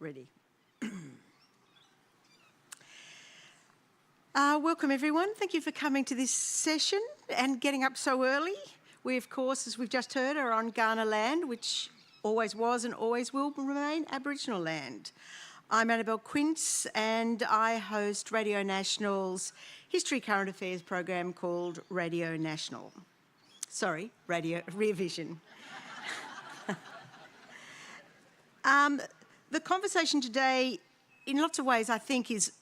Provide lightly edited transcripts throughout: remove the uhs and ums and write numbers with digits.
Ready. Welcome everyone. Thank you for coming to this session and getting up so early. We, of course, as we've just heard, are on Kaurna land, which always was and always will remain Aboriginal land. I'm Annabelle Quince and I host Radio National's History Current Affairs program called Radio National. Sorry, Radio Rear Vision. The conversation today, in lots of ways, I think it's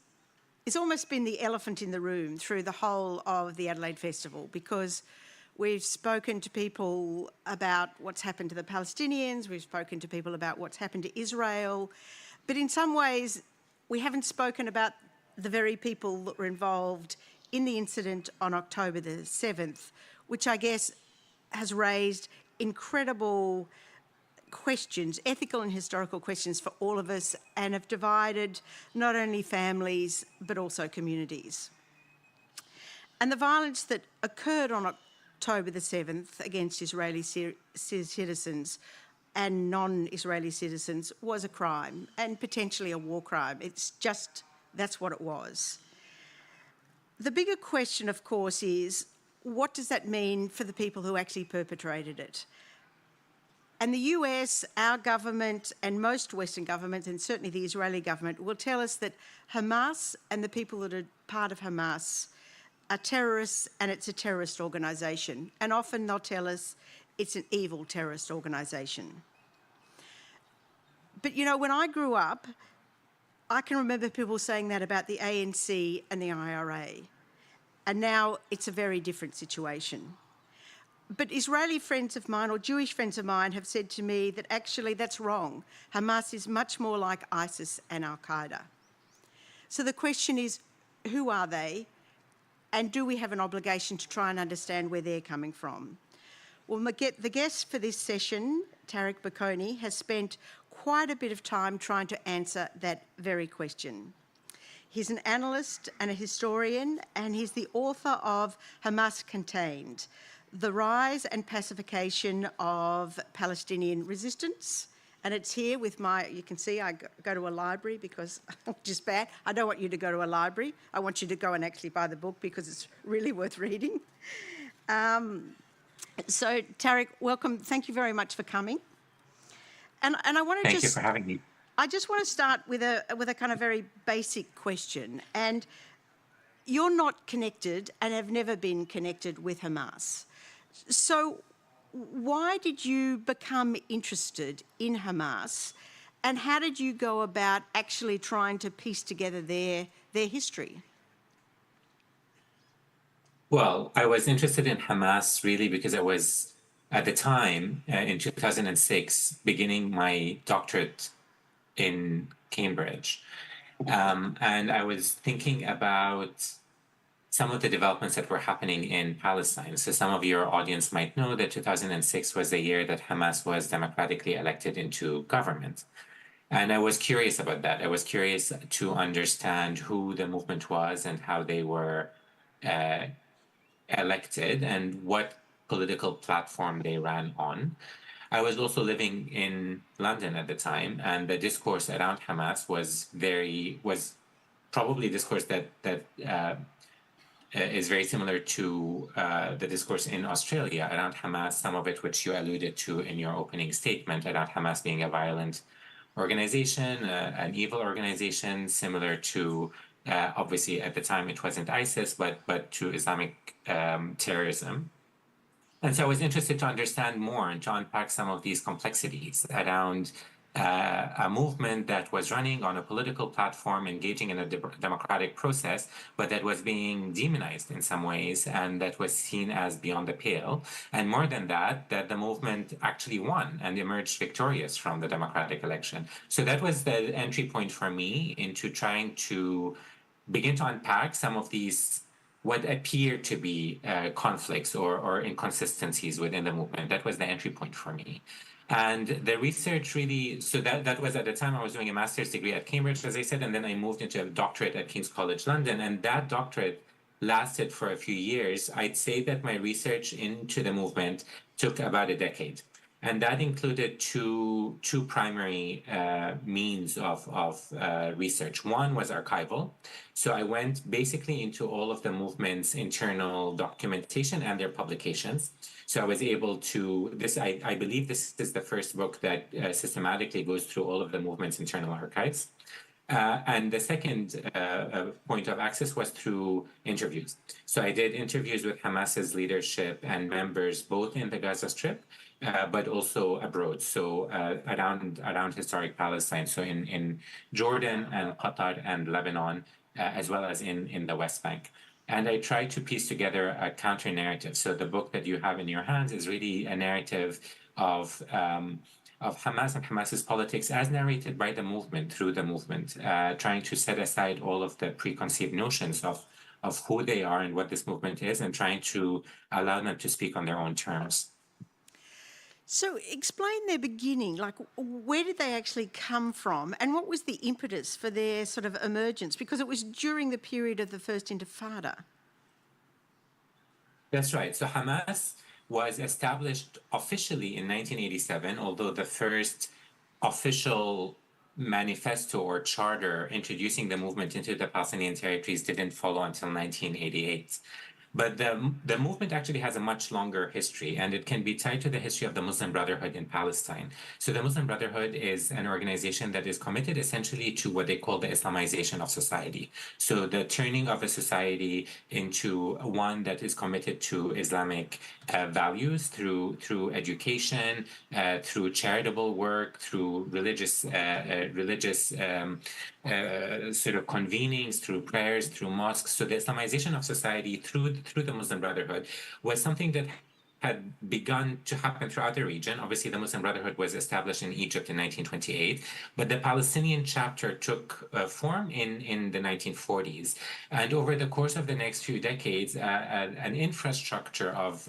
almost been the elephant in the room through the whole of the Adelaide Festival, because we've spoken to people about what's happened to the Palestinians, we've spoken to people about what's happened to Israel, but in some ways we haven't spoken about the very people that were involved in the incident on October the 7th, which I guess has raised incredible questions, ethical and historical questions for all of us, and have divided not only families but also communities. And the violence that occurred on October the 7th against Israeli citizens and non-Israeli citizens was a crime, and potentially a war crime. It's just, that's what it was. The bigger question, of course, is what does that mean for the people who actually perpetrated it? And the US, our government, and most Western governments, and certainly the Israeli government, will tell us that Hamas and the people that are part of Hamas are terrorists and it's a terrorist organisation. And often they'll tell us it's an evil terrorist organisation. But, you know, when I grew up, I can remember people saying that about the ANC and the IRA. And now it's a very different situation. But Israeli friends of mine or Jewish friends of mine have said to me that actually that's wrong. Hamas is much more like ISIS and Al-Qaeda. So the question is, who are they? And do we have an obligation to try and understand where they're coming from? Well, the guest for this session, Tariq Bocconi, has spent quite a bit of time trying to answer that very question. He's an analyst and a historian, and he's the author of Hamas Contained: The Rise and Pacification of Palestinian Resistance. And it's here with you can see I go to a library because I'm just bad. I don't want you to go to a library. I want you to go and actually buy the book because it's really worth reading. So Tariq, welcome. Thank you very much for coming. And I want to Thank you for having me. I just want to start with a kind of very basic question. And you're not connected and have never been connected with Hamas. So why did you become interested in Hamas, and how did you go about actually trying to piece together their history? Well, I was interested in Hamas really because I was, at the time, in 2006, beginning my doctorate in Cambridge. And I was thinking about some of the developments that were happening in Palestine. So some of your audience might know that 2006 was the year that Hamas was democratically elected into government. And I was curious about that. I was curious to understand who the movement was and how they were elected and what political platform they ran on. I was also living in London at the time, and the discourse around Hamas was probably discourse that is very similar to the discourse in Australia around Hamas, some of it which you alluded to in your opening statement around Hamas being a violent organization, an evil organization, similar to, obviously at the time it wasn't ISIS, but to Islamic terrorism. And so I was interested to understand more and to unpack some of these complexities around a movement that was running on a political platform, engaging in a democratic process, but that was being demonized in some ways and that was seen as beyond the pale. And more than that, that the movement actually won and emerged victorious from the democratic election. So that was the entry point for me into trying to begin to unpack some of these what appeared to be conflicts or inconsistencies within the movement. That was the entry point for me. And the research really, so that was at the time I was doing a master's degree at Cambridge, as I said, and then I moved into a doctorate at King's College London, and that doctorate lasted for a few years. I'd say that my research into the movement took about a decade. And that included two primary means of research. One was archival. So I went basically into all of the movement's internal documentation and their publications. So I was able to, I believe this is the first book that systematically goes through all of the movement's internal archives. And the second point of access was through interviews. So I did interviews with Hamas's leadership and members, both in the Gaza Strip, but also abroad. So around historic Palestine, so in Jordan and Qatar and Lebanon, as well as in the West Bank. And I tried to piece together a counter narrative. So the book that you have in your hands is really a narrative of Hamas and Hamas's politics as narrated by the movement, through the movement, trying to set aside all of the preconceived notions of who they are and what this movement is, and trying to allow them to speak on their own terms. So explain their beginning, like where did they actually come from and what was the impetus for their sort of emergence? Because it was during the period of the First Intifada. That's right. So Hamas was established officially in 1987, although the first official manifesto or charter introducing the movement into the Palestinian territories didn't follow until 1988. But the movement actually has a much longer history, and it can be tied to the history of the Muslim Brotherhood in Palestine. So the Muslim Brotherhood is an organization that is committed essentially to what they call the Islamization of society. So the turning of a society into one that is committed to Islamic values through education, through charitable work, through religious sort of convenings, through prayers, through mosques. So the Islamization of society through the Muslim Brotherhood was something that had begun to happen throughout the region. Obviously, the Muslim Brotherhood was established in Egypt in 1928, but the Palestinian chapter took form in the 1940s. And over the course of the next few decades, an infrastructure of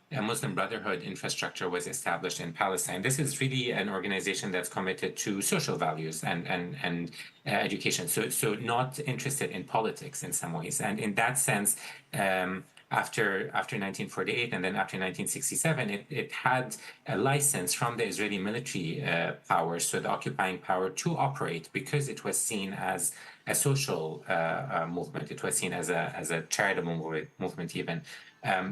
a Muslim Brotherhood infrastructure was established in Palestine. This is really an organization that's committed to social values and education. So not interested in politics in some ways. And in that sense, after 1948 and then after 1967, it had a license from the Israeli military powers, so the occupying power, to operate because it was seen as a social movement. It was seen as a charitable movement even.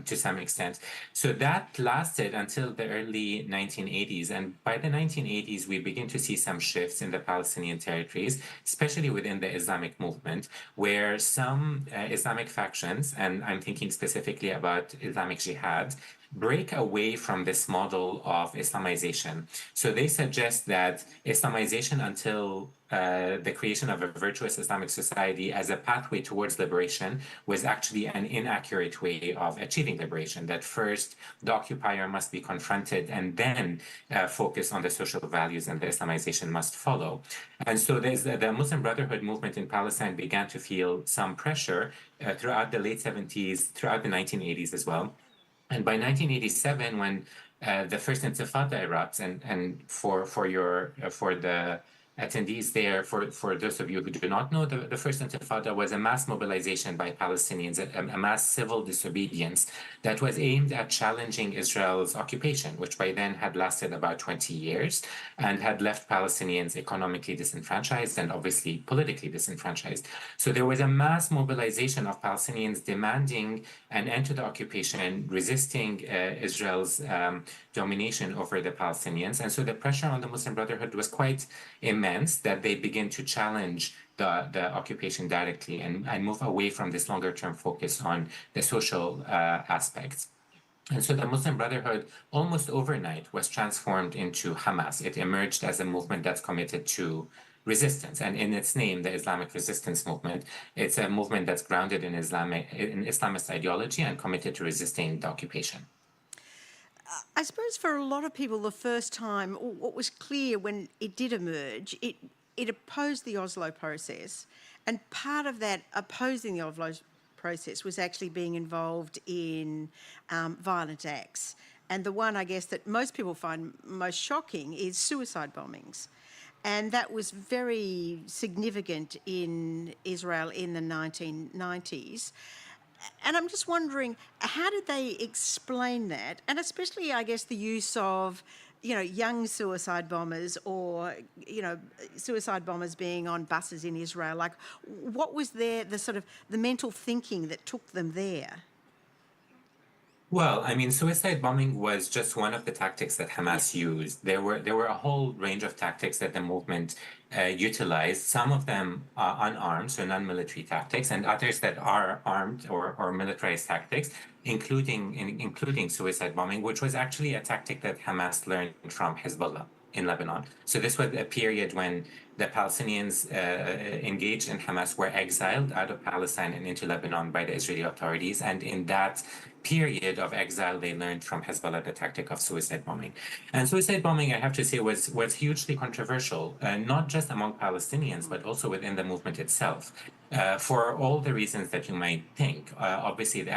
To some extent. So that lasted until the early 1980s. And by the 1980s, we begin to see some shifts in the Palestinian territories, especially within the Islamic movement, where some Islamic factions, and I'm thinking specifically about Islamic Jihad, break away from this model of Islamization. So they suggest that Islamization until the creation of a virtuous Islamic society as a pathway towards liberation was actually an inaccurate way of achieving liberation, that first the occupier must be confronted and then focus on the social values, and the Islamization must follow. And so the Muslim Brotherhood movement in Palestine began to feel some pressure throughout the late 70s, throughout the 1980s as well. And by 1987, when the first Intifada erupts, and for the attendees there, for those of you who do not know, the first Intifada was a mass mobilization by Palestinians, a mass civil disobedience that was aimed at challenging Israel's occupation, which by then had lasted about 20 years and had left Palestinians economically disenfranchised and obviously politically disenfranchised. So there was a mass mobilization of Palestinians demanding an end to the occupation, resisting Israel's domination over the Palestinians. And so the pressure on the Muslim Brotherhood was quite immense that they begin to challenge the occupation directly and move away from this longer term focus on the social aspects. And so the Muslim Brotherhood, almost overnight, was transformed into Hamas. It emerged as a movement that's committed to resistance. And in its name, the Islamic Resistance Movement, it's a movement that's grounded in Islamist ideology and committed to resisting the occupation. I suppose for a lot of people, the first time, or what was clear when it did emerge, it opposed the Oslo process. And part of that opposing the Oslo process was actually being involved in violent acts. And the one, I guess, that most people find most shocking is suicide bombings. And that was very significant in Israel in the 1990s. And I'm just wondering, how did they explain that? And especially, I guess, the use of, young suicide bombers or, suicide bombers being on buses in Israel. Like, what was the sort of the mental thinking that took them there? Well, I mean, suicide bombing was just one of the tactics that Yeah. Hamas used. There were a whole range of tactics that the movement utilized. Some of them unarmed, so non-military tactics, and others that are armed or militarized tactics, including suicide bombing, which was actually a tactic that Hamas learned from Hezbollah in Lebanon. So this was a period when the Palestinians engaged in Hamas were exiled out of Palestine and into Lebanon by the Israeli authorities, and in that period of exile, they learned from Hezbollah the tactic of suicide bombing. And suicide bombing, I have to say, was hugely controversial, not just among Palestinians, but also within the movement itself. For all the reasons that you might think, obviously the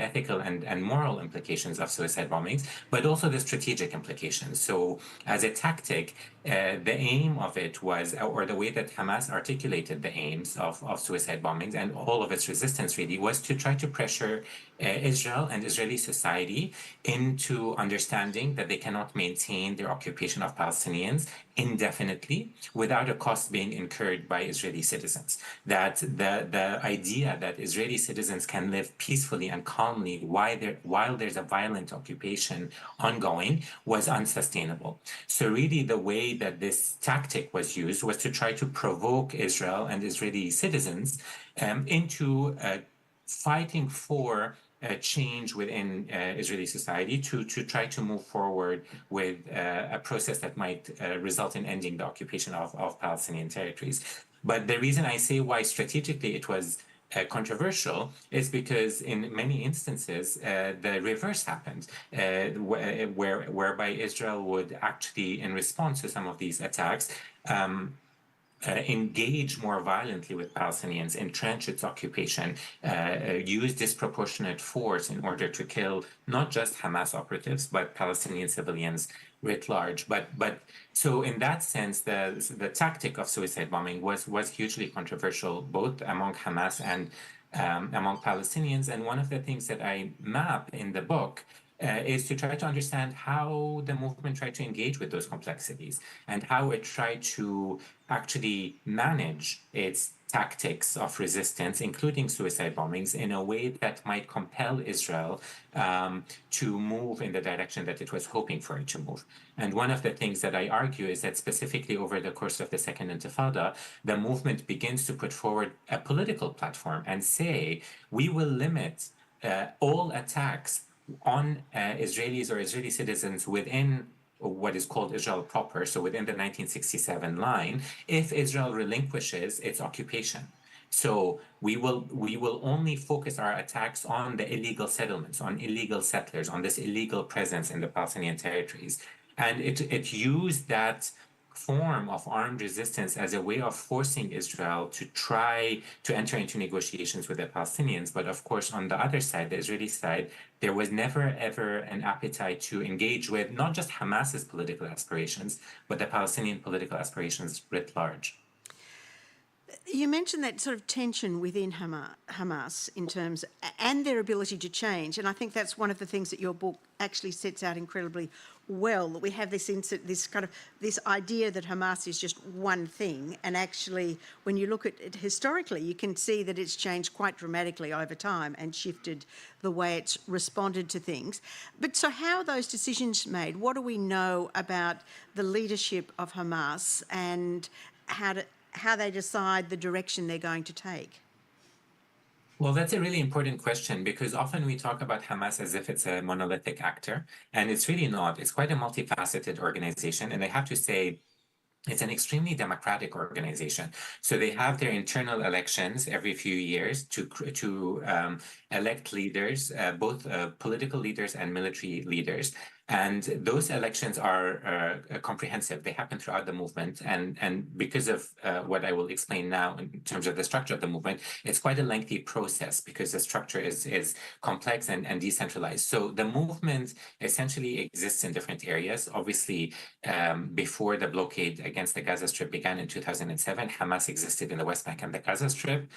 ethical and moral implications of suicide bombings, but also the strategic implications. So, as a tactic, the aim of it was, or the way that Hamas articulated the aims of suicide bombings and all of its resistance really was to try to pressure Israel and Israeli society into understanding that they cannot maintain their occupation of Palestinians indefinitely without a cost being incurred by Israeli citizens. That the idea that Israeli citizens can live peacefully and calmly while there's a violent occupation ongoing was unsustainable. So really the way that this tactic was used was to try to provoke Israel and Israeli citizens into fighting for a change within Israeli society to try to move forward with a process that might result in ending the occupation of Palestinian territories. But the reason I say why strategically it was controversial is because in many instances the reverse happened, whereby Israel would actually, in response to some of these attacks, engage more violently with Palestinians, entrench its occupation, use disproportionate force in order to kill not just Hamas operatives but Palestinian civilians writ large. But so in that sense, the tactic of suicide bombing was hugely controversial both among Hamas and among Palestinians. And one of the things that I map in the book is to try to understand how the movement tried to engage with those complexities and how it tried to actually manage its tactics of resistance, including suicide bombings, in a way that might compel Israel to move in the direction that it was hoping for it to move. And one of the things that I argue is that specifically over the course of the Second Intifada, the movement begins to put forward a political platform and say, we will limit all attacks on Israelis or Israeli citizens within what is called Israel proper, so within the 1967 line, if Israel relinquishes its occupation. So we will only focus our attacks on the illegal settlements, on illegal settlers, on this illegal presence in the Palestinian territories. And it used that form of armed resistance as a way of forcing Israel to try to enter into negotiations with the Palestinians. But of course, on the other side, the Israeli side, there was never ever an appetite to engage with not just Hamas's political aspirations, but the Palestinian political aspirations writ large. You mentioned that sort of tension within Hamas in terms and their ability to change, and I think that's one of the things that your book actually sets out incredibly well. That we have this idea that Hamas is just one thing, and actually, when you look at it historically, you can see that it's changed quite dramatically over time and shifted the way it's responded to things. But so, how are those decisions made? What do we know about the leadership of Hamas and how they decide the direction they're going to take? Well, that's a really important question because often we talk about Hamas as if it's a monolithic actor, and it's really not. It's quite a multifaceted organization, and I have to say, it's an extremely democratic organization. So they have their internal elections every few years to elect leaders, both political leaders and military leaders. And those elections are comprehensive. They happen throughout the movement. And because of what I will explain now in terms of the structure of the movement, it's quite a lengthy process because the structure is complex and decentralized. So the movement essentially exists in different areas. Obviously, before the blockade against the Gaza Strip began in 2007, Hamas existed in the West Bank and the Gaza Strip.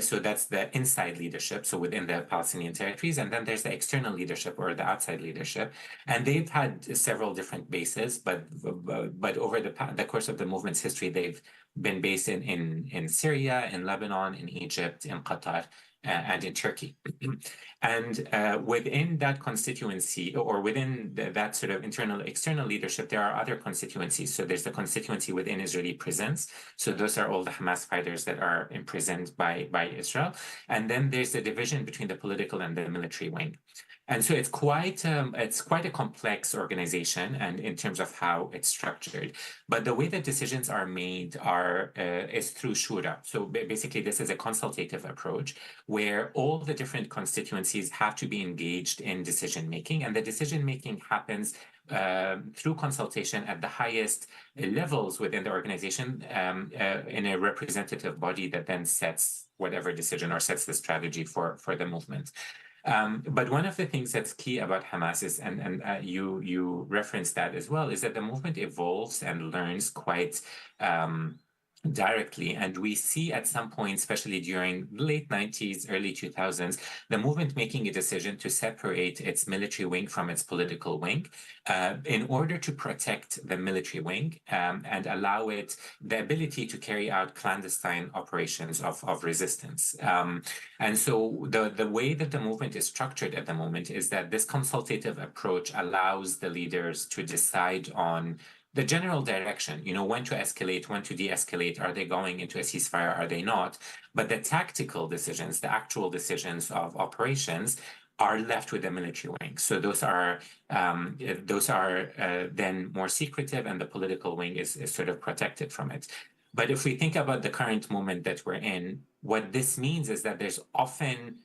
So that's the inside leadership, so within the Palestinian territories. And then there's the external leadership or the outside leadership. And they've had several different bases, but over the course of the movement's history, they've been based in Syria, in Lebanon, in Egypt, in Qatar, and in Turkey. And within that constituency, or within that sort of internal, external leadership, there are other constituencies. So there's the constituency within Israeli prisons. So those are all the Hamas fighters that are imprisoned by Israel. And then there's the division between the political and the military wing. And so it's quite a complex organization, and in terms of how it's structured. But the way that decisions are made is through shura. So basically, this is a consultative approach where all the different constituencies have to be engaged in decision making, and the decision making happens through consultation at the highest levels within the organization in a representative body that then sets whatever decision or sets the strategy for the movement. But one of the things that's key about Hamas is, and you referenced that as well, is that the movement evolves and learns quite directly. And we see at some point, especially during the late 90s, early 2000s, the movement making a decision to separate its military wing from its political wing in order to protect the military wing and allow it the ability to carry out clandestine operations of resistance. And so the way that the movement is structured at the moment is that this consultative approach allows the leaders to decide on the general direction, when to escalate, when to de-escalate, are they going into a ceasefire, are they not? But the tactical decisions, the actual decisions of operations are left with the military wing. So those are then more secretive, and the political wing is sort of protected from it. But if we think about the current moment that we're in, what this means is that there's often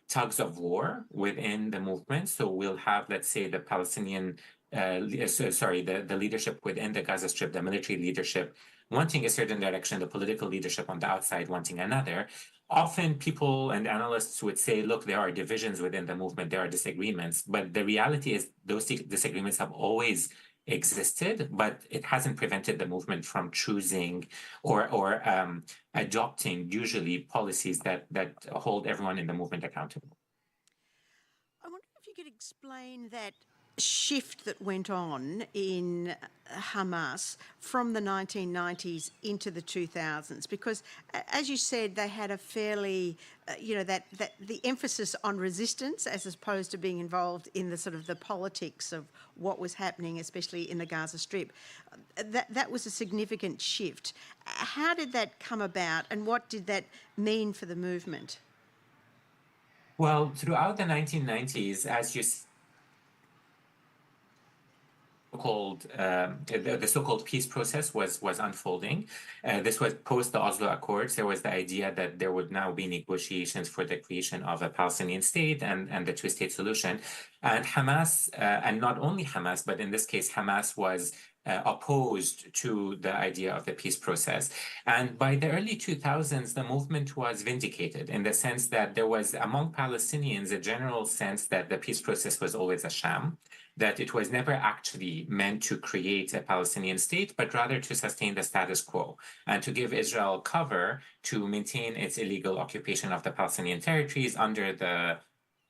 tugs of war within the movement. So we'll have, let's say, the Palestinian the leadership within the Gaza Strip, the military leadership wanting a certain direction, the political leadership on the outside wanting another. Often people and analysts would say, look, there are divisions within the movement, there are disagreements, but the reality is those disagreements have always existed, but it hasn't prevented the movement from choosing or adopting usually policies that hold everyone in the movement accountable. I wonder if you could explain that shift that went on in Hamas from the 1990s into the 2000s, because as you said, they had a fairly, that the emphasis on resistance as opposed to being involved in the sort of the politics of what was happening, especially in the Gaza Strip. That was a significant shift. How did that come about, and what did that mean for the movement? Well, throughout the 1990s, as you the so-called peace process was unfolding. This was post the Oslo Accords. There was the idea that there would now be negotiations for the creation of a Palestinian state and the two-state solution. And Hamas, and not only Hamas, but in this case, Hamas was opposed to the idea of the peace process. And by the early 2000s, the movement was vindicated in the sense that there was among Palestinians a general sense that the peace process was always a sham, that it was never actually meant to create a Palestinian state, but rather to sustain the status quo and to give Israel cover to maintain its illegal occupation of the Palestinian territories under the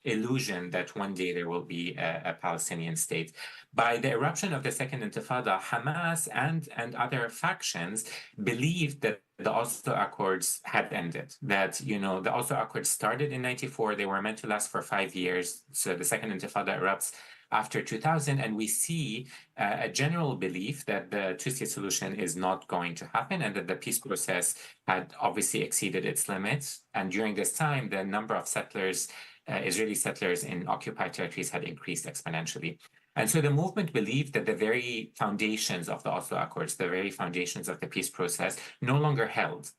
illusion that one day there will be a Palestinian state. By the eruption of the Second Intifada, Hamas and other factions believed that the Oslo Accords had ended, that, the Oslo Accords started in 94, they were meant to last for 5 years, so the Second Intifada erupts after 2000, and we see a general belief that the two-state solution is not going to happen and that the peace process had obviously exceeded its limits. And during this time, the number of Israeli settlers in occupied territories had increased exponentially. And so the movement believed that the very foundations of the Oslo Accords, the very foundations of the peace process, no longer held.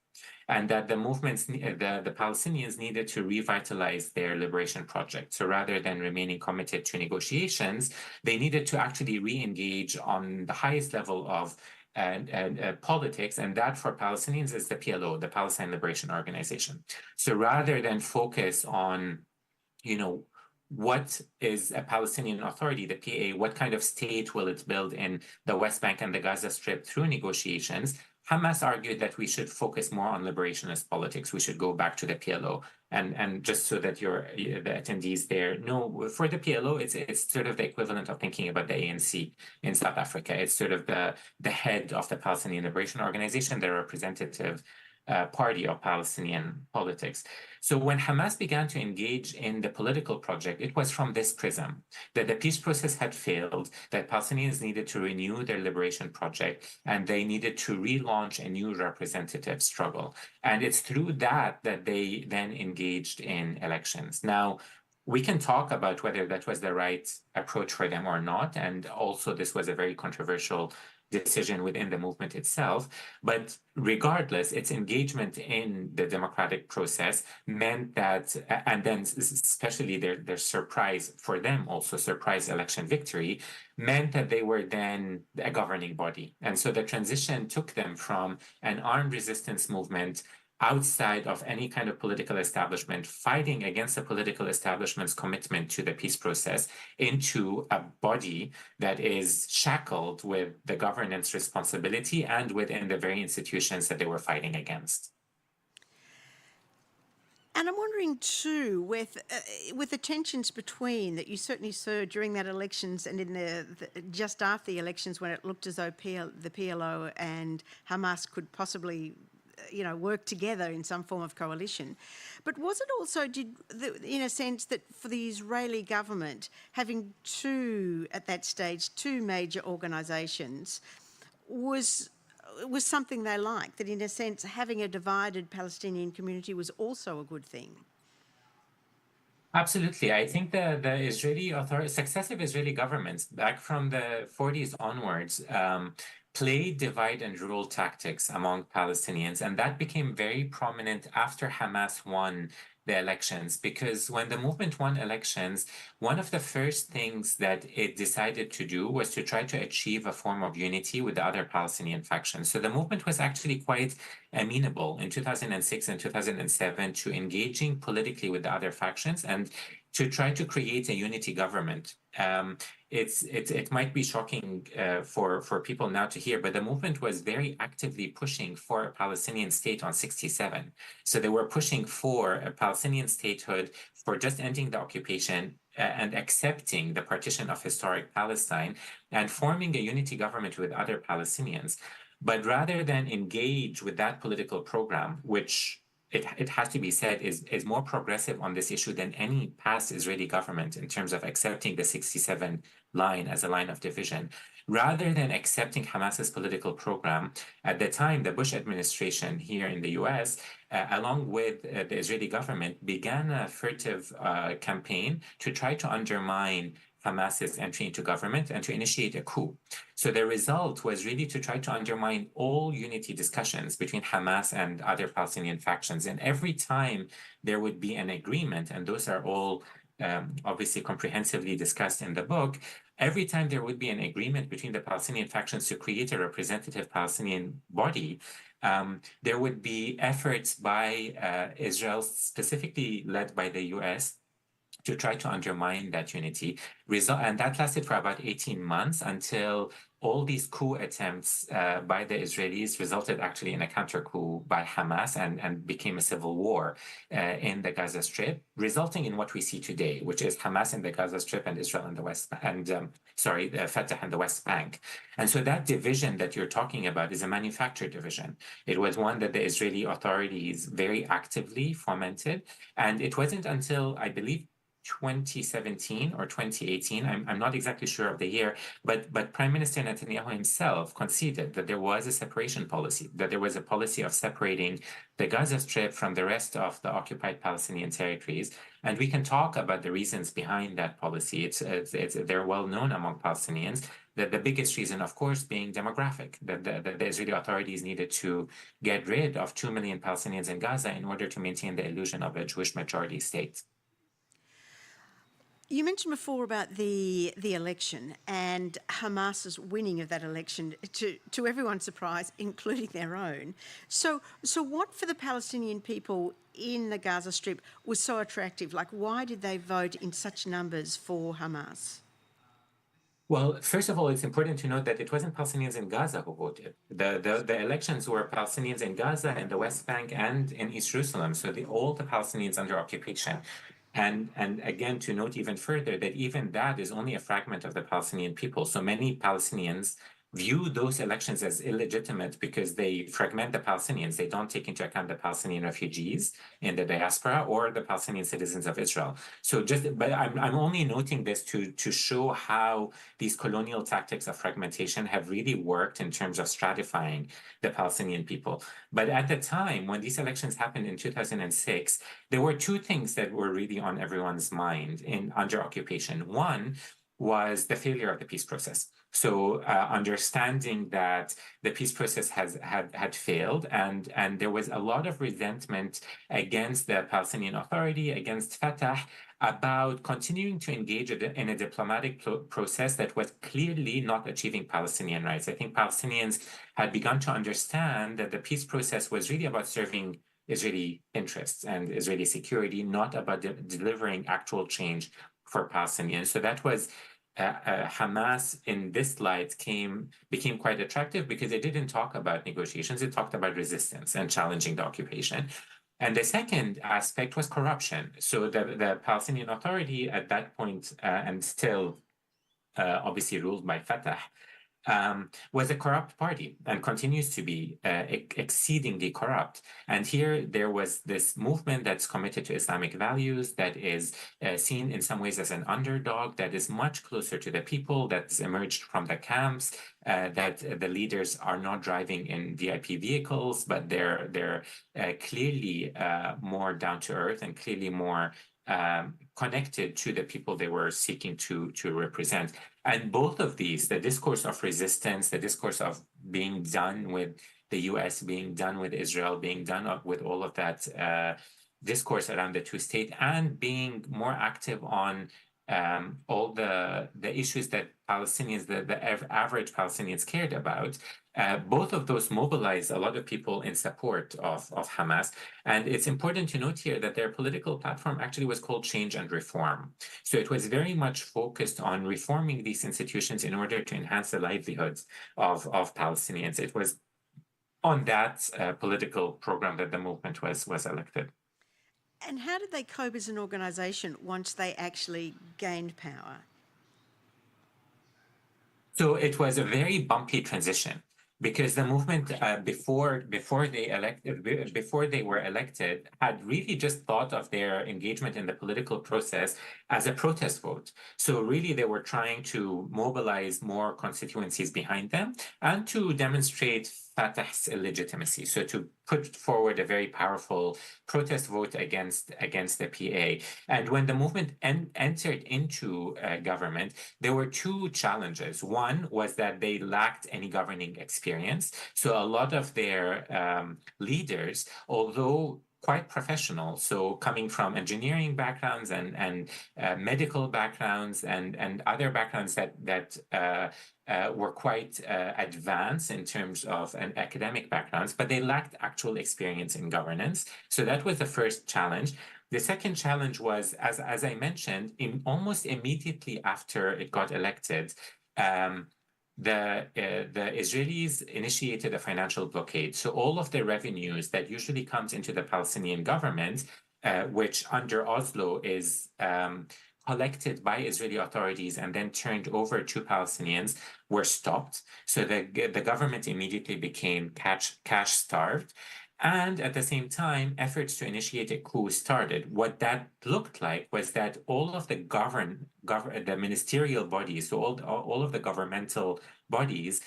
and that the the Palestinians needed to revitalize their liberation project. So rather than remaining committed to negotiations, they needed to actually re-engage on the highest level of politics, and that for Palestinians is the PLO, the Palestine Liberation Organization. So rather than focus on, you know, what is a Palestinian Authority, the PA, what kind of state will it build in the West Bank and the Gaza Strip through negotiations, Hamas argued that we should focus more on liberationist politics. We should go back to the PLO. And just so that the attendees there know, for the PLO, it's sort of the equivalent of thinking about the ANC in South Africa. It's sort of the head of the Palestinian Liberation Organization, the representative party of Palestinian politics. So when Hamas began to engage in the political project, it was from this prism that the peace process had failed, that Palestinians needed to renew their liberation project, and they needed to relaunch a new representative struggle. And it's through that they then engaged in elections. Now, we can talk about whether that was the right approach for them or not. And also, this was a very controversial decision within the movement itself. But regardless, its engagement in the democratic process meant that, and then especially their surprise for them, also surprise election victory, meant that they were then a governing body. And so the transition took them from an armed resistance movement outside of any kind of political establishment, fighting against the political establishment's commitment to the peace process, into a body that is shackled with the governance responsibility and within the very institutions that they were fighting against. And I'm wondering too, with the tensions between that you certainly saw during that elections and in the just after the elections, when it looked as though the PLO and Hamas could possibly work together in some form of coalition. But was it also, in a sense, that for the Israeli government, having at that stage, two major organisations was something they liked, that in a sense, having a divided Palestinian community was also a good thing? Absolutely. I think the successive Israeli governments, back from the 40s onwards, played divide and rule tactics among Palestinians. And that became very prominent after Hamas won the elections, because when the movement won elections, one of the first things that it decided to do was to try to achieve a form of unity with the other Palestinian factions. So the movement was actually quite amenable in 2006 and 2007 to engaging politically with the other factions and to try to create a unity government. It might be shocking for people now to hear, but the movement was very actively pushing for a Palestinian state on 67. So they were pushing for a Palestinian statehood, for just ending the occupation and accepting the partition of historic Palestine and forming a unity government with other Palestinians. But rather than engage with that political program, which it has to be said is more progressive on this issue than any past Israeli government in terms of accepting the 67 line as a line of division. Rather than accepting Hamas's political program, at the time, the Bush administration here in the US, along with the Israeli government, began a furtive campaign to try to undermine Hamas's entry into government and to initiate a coup. So the result was really to try to undermine all unity discussions between Hamas and other Palestinian factions. And every time there would be an agreement, and those are all obviously comprehensively discussed in the book, every time there would be an agreement between the Palestinian factions to create a representative Palestinian body, there would be efforts by Israel, specifically led by the US, to try to undermine that unity. And that lasted for about 18 months until all these coup attempts by the Israelis resulted actually in a counter coup by Hamas and became a civil war in the Gaza Strip, resulting in what we see today, which is Hamas in the Gaza Strip and Israel in the West, and Fatah in the West Bank. And so that division that you're talking about is a manufactured division. It was one that the Israeli authorities very actively fomented. And it wasn't until, I believe, 2017 or 2018, I'm not exactly sure of the year, but Prime Minister Netanyahu himself conceded that there was a separation policy, that there was a policy of separating the Gaza Strip from the rest of the occupied Palestinian territories. And we can talk about the reasons behind that policy. They're well known among Palestinians. The biggest reason, of course, being demographic, that the Israeli authorities needed to get rid of 2 million Palestinians in Gaza in order to maintain the illusion of a Jewish majority state. You mentioned before about the election and Hamas's winning of that election, to everyone's surprise, including their own. So what for the Palestinian people in the Gaza Strip was so attractive? Like, why did they vote in such numbers for Hamas? Well, first of all, it's important to note that it wasn't Palestinians in Gaza who voted. The elections were Palestinians in Gaza and the West Bank and in East Jerusalem. So all the Palestinians under occupation. And again, to note even further that even that is only a fragment of the Palestinian people. So many Palestinians view those elections as illegitimate because they fragment the Palestinians. They don't take into account the Palestinian refugees in the diaspora or the Palestinian citizens of Israel. But I'm only noting this to show how these colonial tactics of fragmentation have really worked in terms of stratifying the Palestinian people. But at the time when these elections happened in 2006, there were two things that were really on everyone's mind under occupation. One was the failure of the peace process. So understanding that the peace process had failed, and there was a lot of resentment against the Palestinian Authority, against Fatah, about continuing to engage in a diplomatic process that was clearly not achieving Palestinian rights. I think Palestinians had begun to understand that the peace process was really about serving Israeli interests and Israeli security, not about delivering actual change for Palestinians. So that was Hamas in this light became quite attractive because it didn't talk about negotiations, it talked about resistance and challenging the occupation. And the second aspect was corruption. So the Palestinian Authority at that point, and still obviously ruled by Fatah, was a corrupt party and continues to be exceedingly corrupt. And here there was this movement that's committed to Islamic values, that is seen in some ways as an underdog, that is much closer to the people, that's emerged from the camps, that the leaders are not driving in VIP vehicles, but they're clearly more down to earth and clearly more connected to the people they were seeking to represent. And both of these, the discourse of resistance, the discourse of being done with the US, being done with Israel, being done with all of that discourse around the two-state, and being more active on all the issues that Palestinians, the average Palestinians cared about, both of those mobilized a lot of people in support of Hamas. And it's important to note here that their political platform actually was called Change and Reform. So it was very much focused on reforming these institutions in order to enhance the livelihoods of Palestinians. It was on that political program that the movement was elected. And how did they cope as an organisation once they actually gained power? So it was a very bumpy transition because the movement before they were elected had really just thought of their engagement in the political process as a protest vote. So really they were trying to mobilize more constituencies behind them and to demonstrate Fatah's illegitimacy. So to put forward a very powerful protest vote against the PA. And when the movement entered into government, there were two challenges. One was that they lacked any governing experience. So a lot of their leaders, although quite professional, so coming from engineering backgrounds and medical backgrounds and other backgrounds that were quite advanced in terms of an academic backgrounds, but they lacked actual experience in governance. So that was the first challenge. The second challenge was, as I mentioned, almost immediately after it got elected, the Israelis initiated a financial blockade. So all of the revenues that usually comes into the Palestinian government, which under Oslo is collected by Israeli authorities and then turned over to Palestinians, were stopped. So the government immediately became cash starved. And at the same time, efforts to initiate a coup started. What that looked like was that all of the the ministerial bodies, so all of the governmental bodies,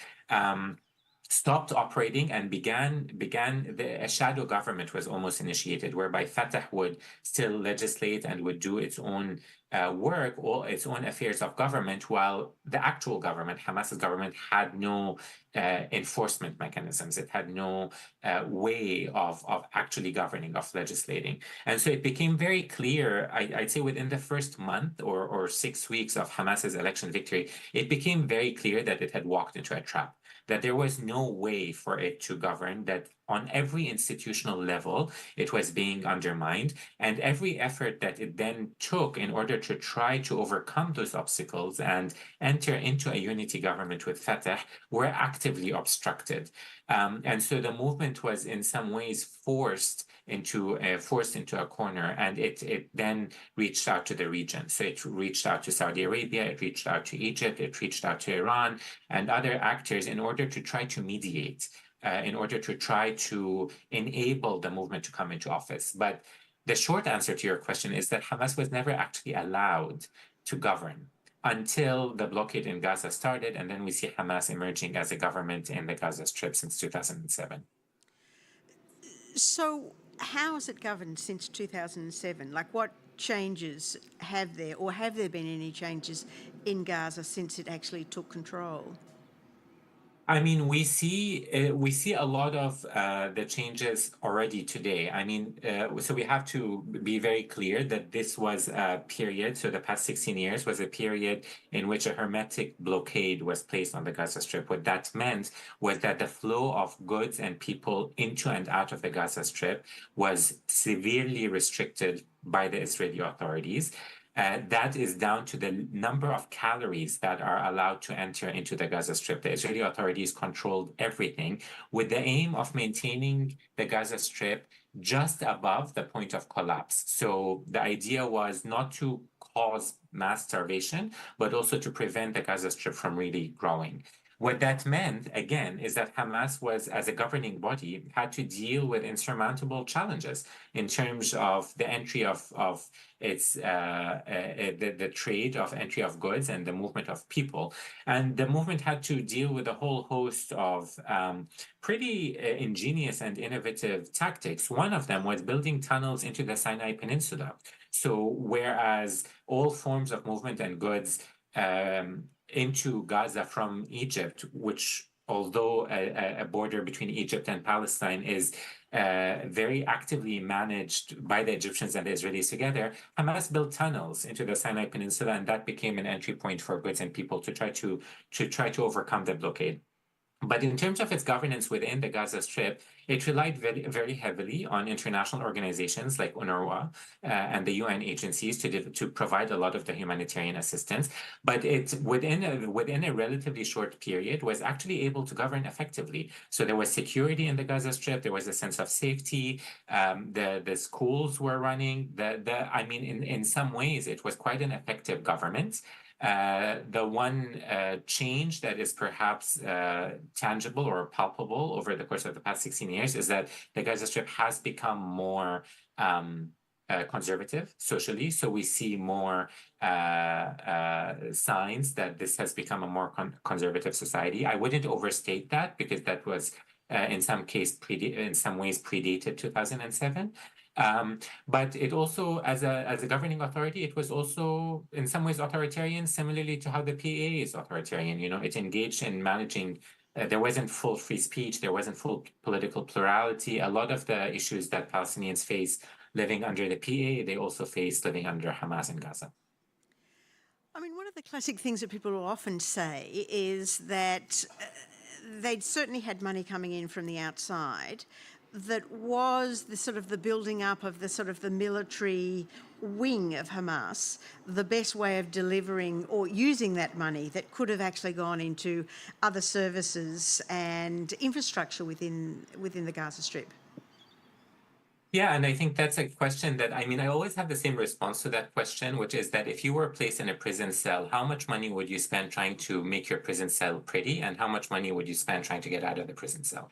stopped operating and a shadow government was almost initiated, whereby Fatah would still legislate and would do its own work all its own affairs of government, while the actual government, Hamas's government, had no enforcement mechanisms. It had no way of actually governing, of legislating. And so it became very clear, I'd say within the first month or 6 weeks of Hamas's election victory, it became very clear that it had walked into a trap, that there was no way for it to govern, that on every institutional level, it was being undermined. And every effort that it then took in order to try to overcome those obstacles and enter into a unity government with Fatah were actively obstructed. And so the movement was in some ways forced into a corner, and it then reached out to the region. So it reached out to Saudi Arabia, it reached out to Egypt, it reached out to Iran and other actors in order to try to mediate, in order to try to enable the movement to come into office. But the short answer to your question is that Hamas was never actually allowed to govern until the blockade in Gaza started, and then we see Hamas emerging as a government in the Gaza Strip since 2007. So, how has it governed since 2007? Like, what changes have there, or have there been any changes in Gaza since it actually took control? I mean, we see a lot of the changes already today. I mean, so we have to be very clear that this was a period. So the past 16 years was a period in which a hermetic blockade was placed on the Gaza Strip. What that meant was that the flow of goods and people into and out of the Gaza Strip was severely restricted by the Israeli authorities. That is down to the number of calories that are allowed to enter into the Gaza Strip. The Israeli authorities controlled everything with the aim of maintaining the Gaza Strip just above the point of collapse. So the idea was not to cause mass starvation, but also to prevent the Gaza Strip from really growing. What that meant, again, is that Hamas was, as a governing body, had to deal with insurmountable challenges in terms of the entry of its the trade of entry of goods and the movement of people. And the movement had to deal with a whole host of pretty ingenious and innovative tactics. One of them was building tunnels into the Sinai Peninsula. So whereas all forms of movement and goods into Gaza from Egypt, which, although a border between Egypt and Palestine is very actively managed by the Egyptians and the Israelis together, Hamas built tunnels into the Sinai Peninsula, and that became an entry point for goods and people to try to overcome the blockade. But in terms of its governance within the Gaza Strip, it relied very, very heavily on international organizations like UNRWA and the UN agencies to provide a lot of the humanitarian assistance. But it within a relatively short period was actually able to govern effectively. So there was security in the Gaza Strip. There was a sense of safety. The schools were running. I mean, in some ways, it was quite an effective government. The one change that is perhaps tangible or palpable over the course of the past 16 years is that the Gaza Strip has become more conservative socially. So we see more signs that this has become a more conservative society. I wouldn't overstate that because that was in some ways predated 2007. But it also, as a governing authority, it was also in some ways authoritarian, similarly to how the PA is authoritarian. You know, it engaged in managing. There wasn't full free speech. There wasn't full political plurality. A lot of the issues that Palestinians face living under the PA, they also face living under Hamas in Gaza. I mean, one of the classic things that people will often say is that they'd certainly had money coming in from the outside that was the sort of the building up of the sort of the military wing of Hamas, the best way of delivering or using that money that could have actually gone into other services and infrastructure within the Gaza Strip. Yeah, and I think that's a question that, I mean, I always have the same response to that question, which is that if you were placed in a prison cell, how much money would you spend trying to make your prison cell pretty, and how much money would you spend trying to get out of the prison cell?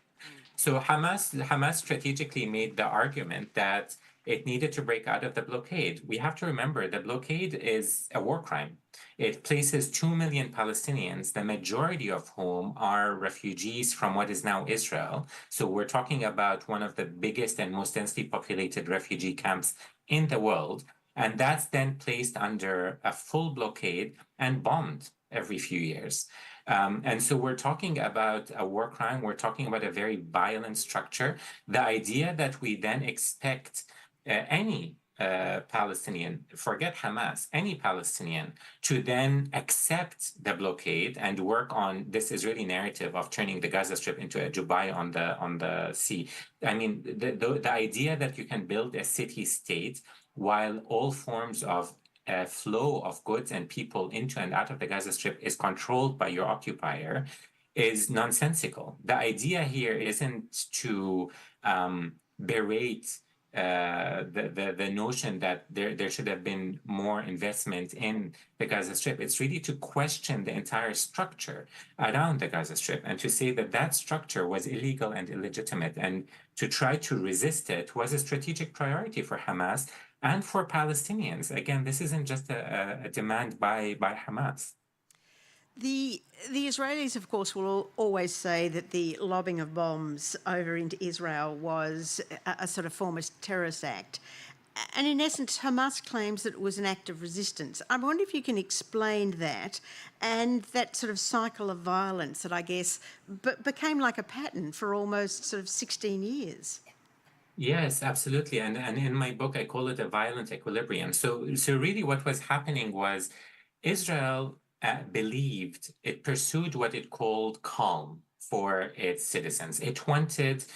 So Hamas strategically made the argument that it needed to break out of the blockade. We have to remember the blockade is a war crime. It places 2 million Palestinians, the majority of whom are refugees from what is now Israel. So we're talking about one of the biggest and most densely populated refugee camps in the world. And that's then placed under a full blockade and bombed every few years. And so we're talking about a war crime. We're talking about a very violent structure. The idea that we then expect any Palestinian, forget Hamas, any Palestinian, to then accept the blockade and work on this Israeli narrative of turning the Gaza Strip into a Dubai on the sea. I mean, the idea that you can build a city-state while all forms of flow of goods and people into and out of the Gaza Strip is controlled by your occupier is nonsensical. The idea here isn't to berate the notion that there should have been more investment in the Gaza Strip. It's really to question the entire structure around the Gaza Strip and to say that that structure was illegal and illegitimate, and to try to resist it was a strategic priority for Hamas and for Palestinians. Again, this isn't just a demand by Hamas. The Israelis, of course, will always say that the lobbing of bombs over into Israel was a sort of form of terrorist act. And in essence, Hamas claims that it was an act of resistance. I wonder if you can explain that and that sort of cycle of violence that I guess became like a pattern for almost sort of 16 years. Yes, absolutely. And in my book, I call it a violent equilibrium. So really what was happening was Israel believed it pursued what it called calm for its citizens. It wanted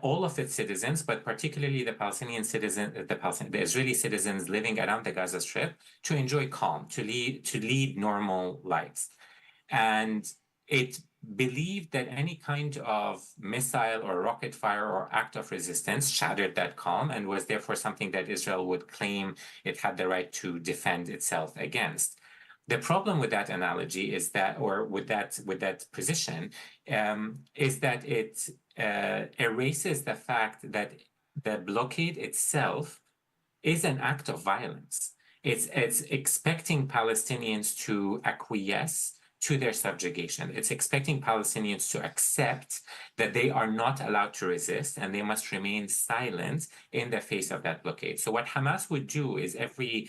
all of its citizens, but particularly the the Israeli citizens living around the Gaza Strip, to enjoy calm, to lead normal lives. And it believed that any kind of missile or rocket fire or act of resistance shattered that calm and was therefore something that Israel would claim it had the right to defend itself against. The problem with that analogy is that, or with that position, is that it erases the fact that the blockade itself is an act of violence. It's expecting Palestinians to acquiesce to their subjugation. It's expecting Palestinians to accept that they are not allowed to resist and they must remain silent in the face of that blockade. So what Hamas would do is every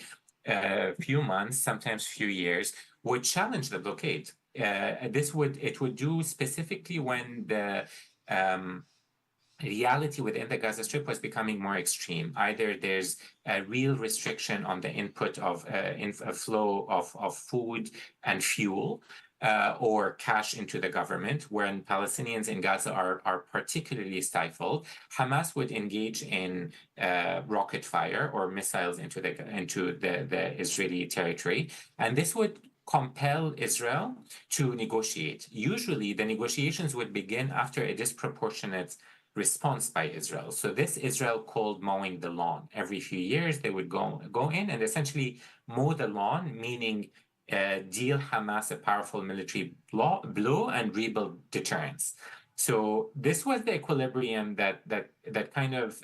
few months, sometimes few years, would challenge the blockade. It would do specifically when the reality within the Gaza Strip was becoming more extreme. Either there's a real restriction on the input of flow of food and fuel, or cash into the government. When Palestinians in Gaza are particularly stifled, Hamas would engage in rocket fire or missiles into the Israeli territory, and this would compel Israel to negotiate. Usually, the negotiations would begin after a disproportionate response by Israel. So this Israel called mowing the lawn. Every few years, they would go in and essentially mow the lawn, meaning deal Hamas a powerful military blow and rebuild deterrence. So this was the equilibrium that kind of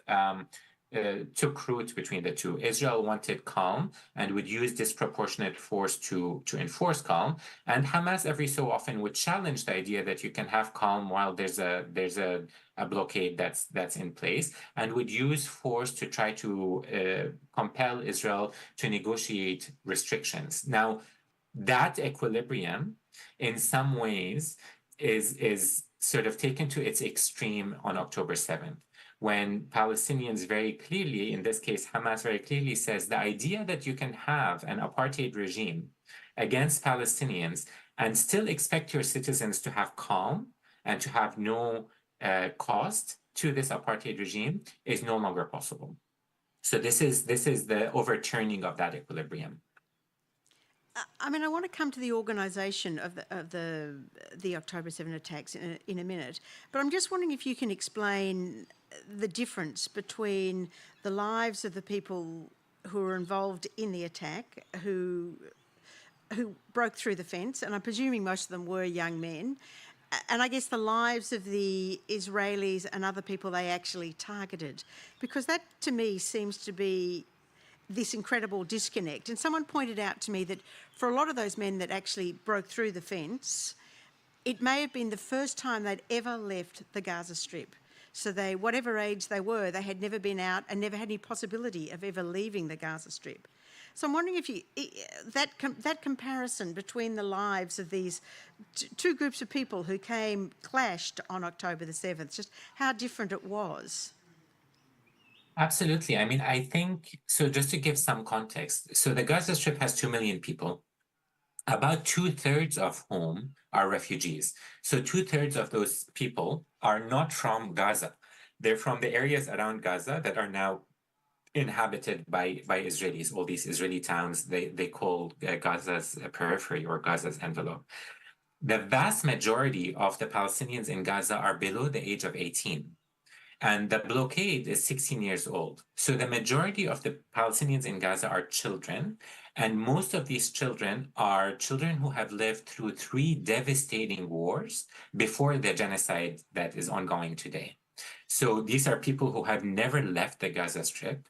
took root between the two. Israel wanted calm and would use disproportionate force to enforce calm, and Hamas every so often would challenge the idea that you can have calm while there's a blockade that's in place, and would use force to try to compel Israel to negotiate restrictions. Now, that equilibrium, in some ways, is sort of taken to its extreme on October 7th, when Palestinians very clearly, in this case, Hamas very clearly says the idea that you can have an apartheid regime against Palestinians and still expect your citizens to have calm and to have no cost to this apartheid regime is no longer possible. So this is the overturning of that equilibrium. I mean, I want to come to the organisation of the October 7 attacks in a minute, but I'm just wondering if you can explain the difference between the lives of the people who were involved in the attack, who broke through the fence, and I'm presuming most of them were young men, and I guess the lives of the Israelis and other people they actually targeted, because that to me seems to be this incredible disconnect. And someone pointed out to me that for a lot of those men that actually broke through the fence, it may have been the first time they'd ever left the Gaza Strip. So they, whatever age they were, they had never been out and never had any possibility of ever leaving the Gaza Strip. So I'm wondering if you, that comparison between the lives of these two groups of people who clashed on October the 7th, just how different it was. Absolutely. I mean, I think so. Just to give some context, so the Gaza Strip has 2 million people, about 2/3 of whom are refugees. So 2/3 of those people are not from Gaza. They're from the areas around Gaza that are now inhabited by Israelis. All these Israeli towns they call Gaza's periphery or Gaza's envelope. The vast majority of the Palestinians in Gaza are below the age of 18. And the blockade is 16 years old. So the majority of the Palestinians in Gaza are children. And most of these children are children who have lived through 3 devastating wars before the genocide that is ongoing today. So these are people who have never left the Gaza Strip.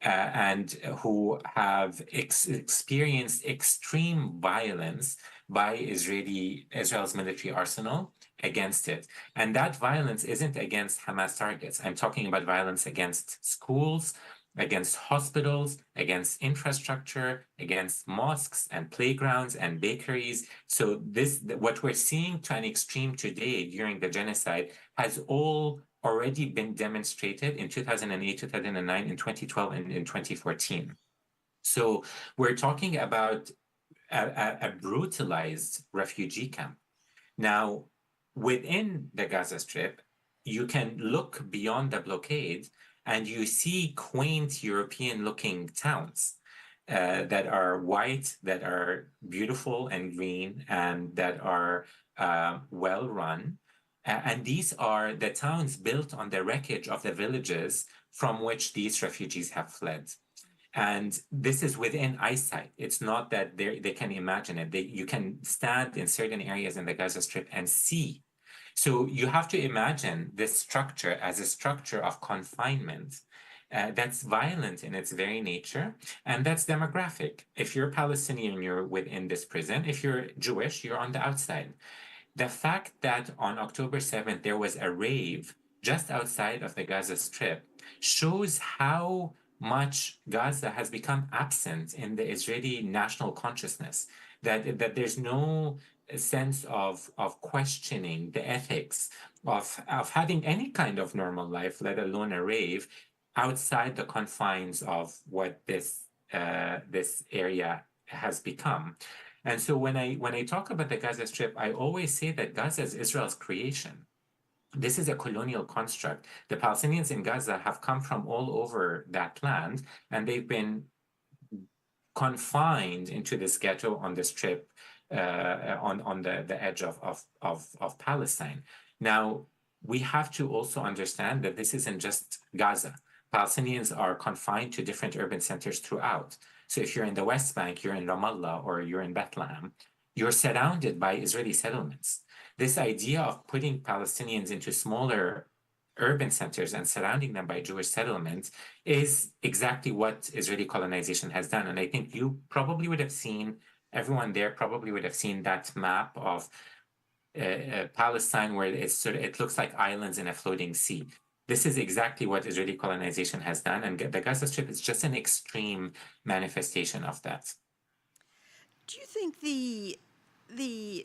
And who have experienced extreme violence by Israel's military arsenal against it. And that violence isn't against Hamas targets. I'm talking about violence against schools, against hospitals, against infrastructure, against mosques and playgrounds and bakeries. So what we're seeing to an extreme today during the genocide has all already been demonstrated in 2008, 2009, in 2012, and in 2014. So we're talking about a brutalized refugee camp. Now, within the Gaza Strip, you can look beyond the blockade and you see quaint European-looking towns that are white, that are beautiful and green, and that are well-run. And these are the towns built on the wreckage of the villages from which these refugees have fled. And this is within eyesight. It's not that they can imagine it. You can stand in certain areas in the Gaza Strip and see. So you have to imagine this structure as a structure of confinement that's violent in its very nature, and that's demographic. If you're Palestinian, you're within this prison. If you're Jewish, you're on the outside. The fact that on October 7th there was a rave just outside of the Gaza Strip shows how much Gaza has become absent in the Israeli national consciousness, that there's no sense of questioning the ethics of having any kind of normal life, let alone a rave, outside the confines of what this area has become. And so when I talk about the Gaza Strip, I always say that Gaza is Israel's creation. This is a colonial construct. The Palestinians in Gaza have come from all over that land, and they've been confined into this ghetto on the strip on the edge of Palestine. Now, we have to also understand that this isn't just Gaza. Palestinians are confined to different urban centers throughout. So if you're in the West Bank, you're in Ramallah, or you're in Bethlehem, you're surrounded by Israeli settlements. This idea of putting Palestinians into smaller urban centers and surrounding them by Jewish settlements is exactly what Israeli colonization has done. And I think you probably would have seen, everyone there probably would have seen that map of Palestine where it looks like islands in a floating sea. This is exactly what Israeli colonization has done, and the Gaza Strip is just an extreme manifestation of that. Do you think the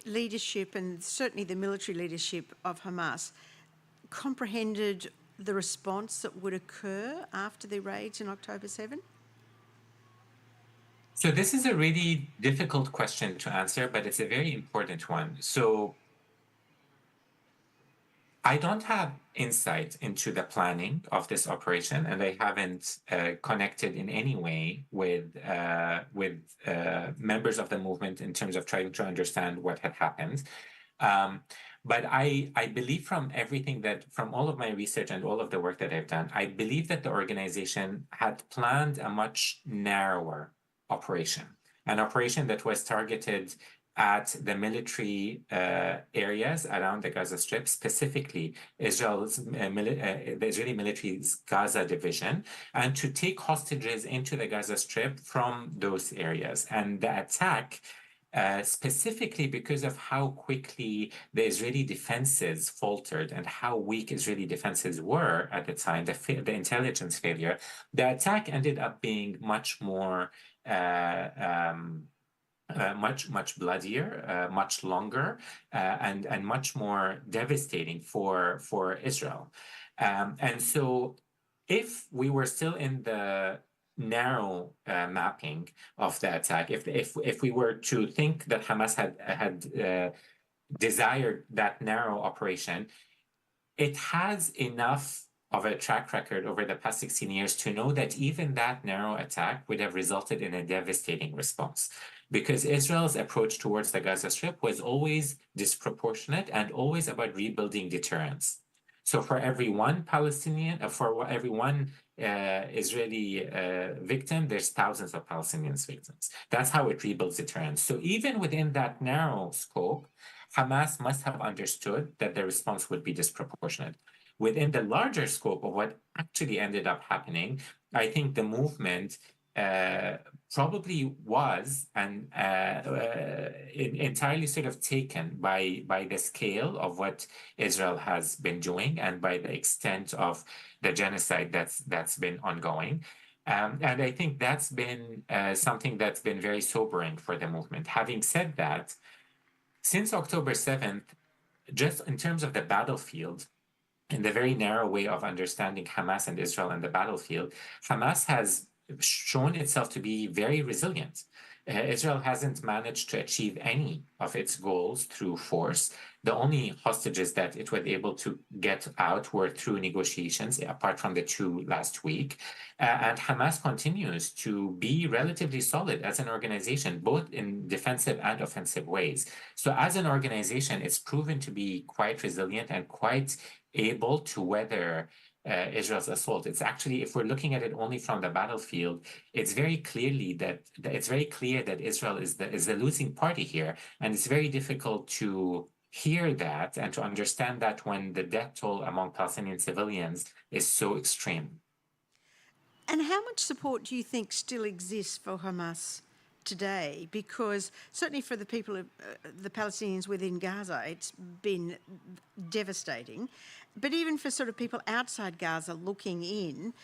leadership, and certainly the military leadership of Hamas, comprehended the response that would occur after the raids in October 7? So this is a really difficult question to answer, but it's a very important one. So I don't have insight into the planning of this operation, and I haven't connected in any way with members of the movement in terms of trying to understand what had happened. But I believe from all of my research and all of the work that I've done, I believe that the organization had planned a much narrower operation, an operation that was targeted at the military areas around the Gaza Strip, specifically the Israeli military's Gaza division, and to take hostages into the Gaza Strip from those areas. And the attack specifically because of how quickly the Israeli defenses faltered and how weak Israeli defenses were at the time, the intelligence failure. The attack ended up being much more. Much bloodier, much longer, and much more devastating for Israel. And so, if we were still in the narrow mapping of the attack, if we were to think that Hamas had desired that narrow operation, it has enough of a track record over the past 16 years to know that even that narrow attack would have resulted in a devastating response. Because Israel's approach towards the Gaza Strip was always disproportionate and always about rebuilding deterrence. So for every one for every one Israeli victim, there's thousands of Palestinian victims. That's how it rebuilds deterrence. So even within that narrow scope, Hamas must have understood that the response would be disproportionate. Within the larger scope of what actually ended up happening, I think the movement probably was entirely sort of taken by the scale of what Israel has been doing and by the extent of the genocide that's been ongoing. And I think that's been something that's been very sobering for the movement. Having said that, since October 7th, just in terms of the battlefield, in the very narrow way of understanding Hamas and Israel and the battlefield, Hamas has shown itself to be very resilient. Israel hasn't managed to achieve any of its goals through force. The only hostages that it was able to get out were through negotiations, apart from the two last week. And Hamas continues to be relatively solid as an organization, both in defensive and offensive ways. So, as an organization, it's proven to be quite resilient and quite able to weather Israel's assault. It's actually, if we're looking at it only from the battlefield, it's very clear that Israel is the losing party here, and it's very difficult to hear that and to understand that when the death toll among Palestinian civilians is so extreme. And how much support do you think still exists for Hamas today? Because certainly for the people of the Palestinians within Gaza, it's been devastating. But even for sort of people outside Gaza looking in,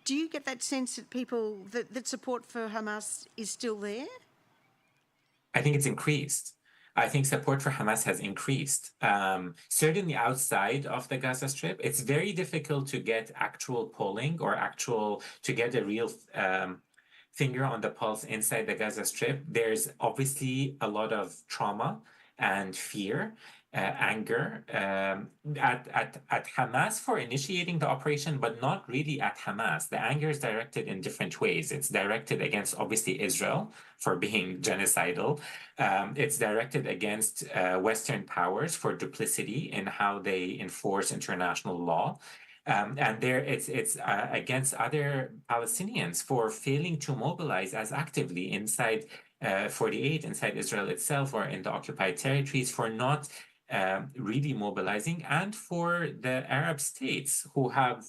do you get that sense that that support for Hamas is still there? I think it's increased. I think support for Hamas has increased. Certainly outside of the Gaza Strip, it's very difficult to get actual polling or to get a real finger on the pulse inside the Gaza Strip. There's obviously a lot of trauma and fear, anger at Hamas for initiating the operation, but not really at Hamas. The anger is directed in different ways. It's directed against, obviously, Israel for being genocidal. It's directed against Western powers for duplicity in how they enforce international law. And it's against other Palestinians for failing to mobilize as actively inside 48, inside Israel itself, or in the occupied territories, for not really mobilizing, and for the Arab states who have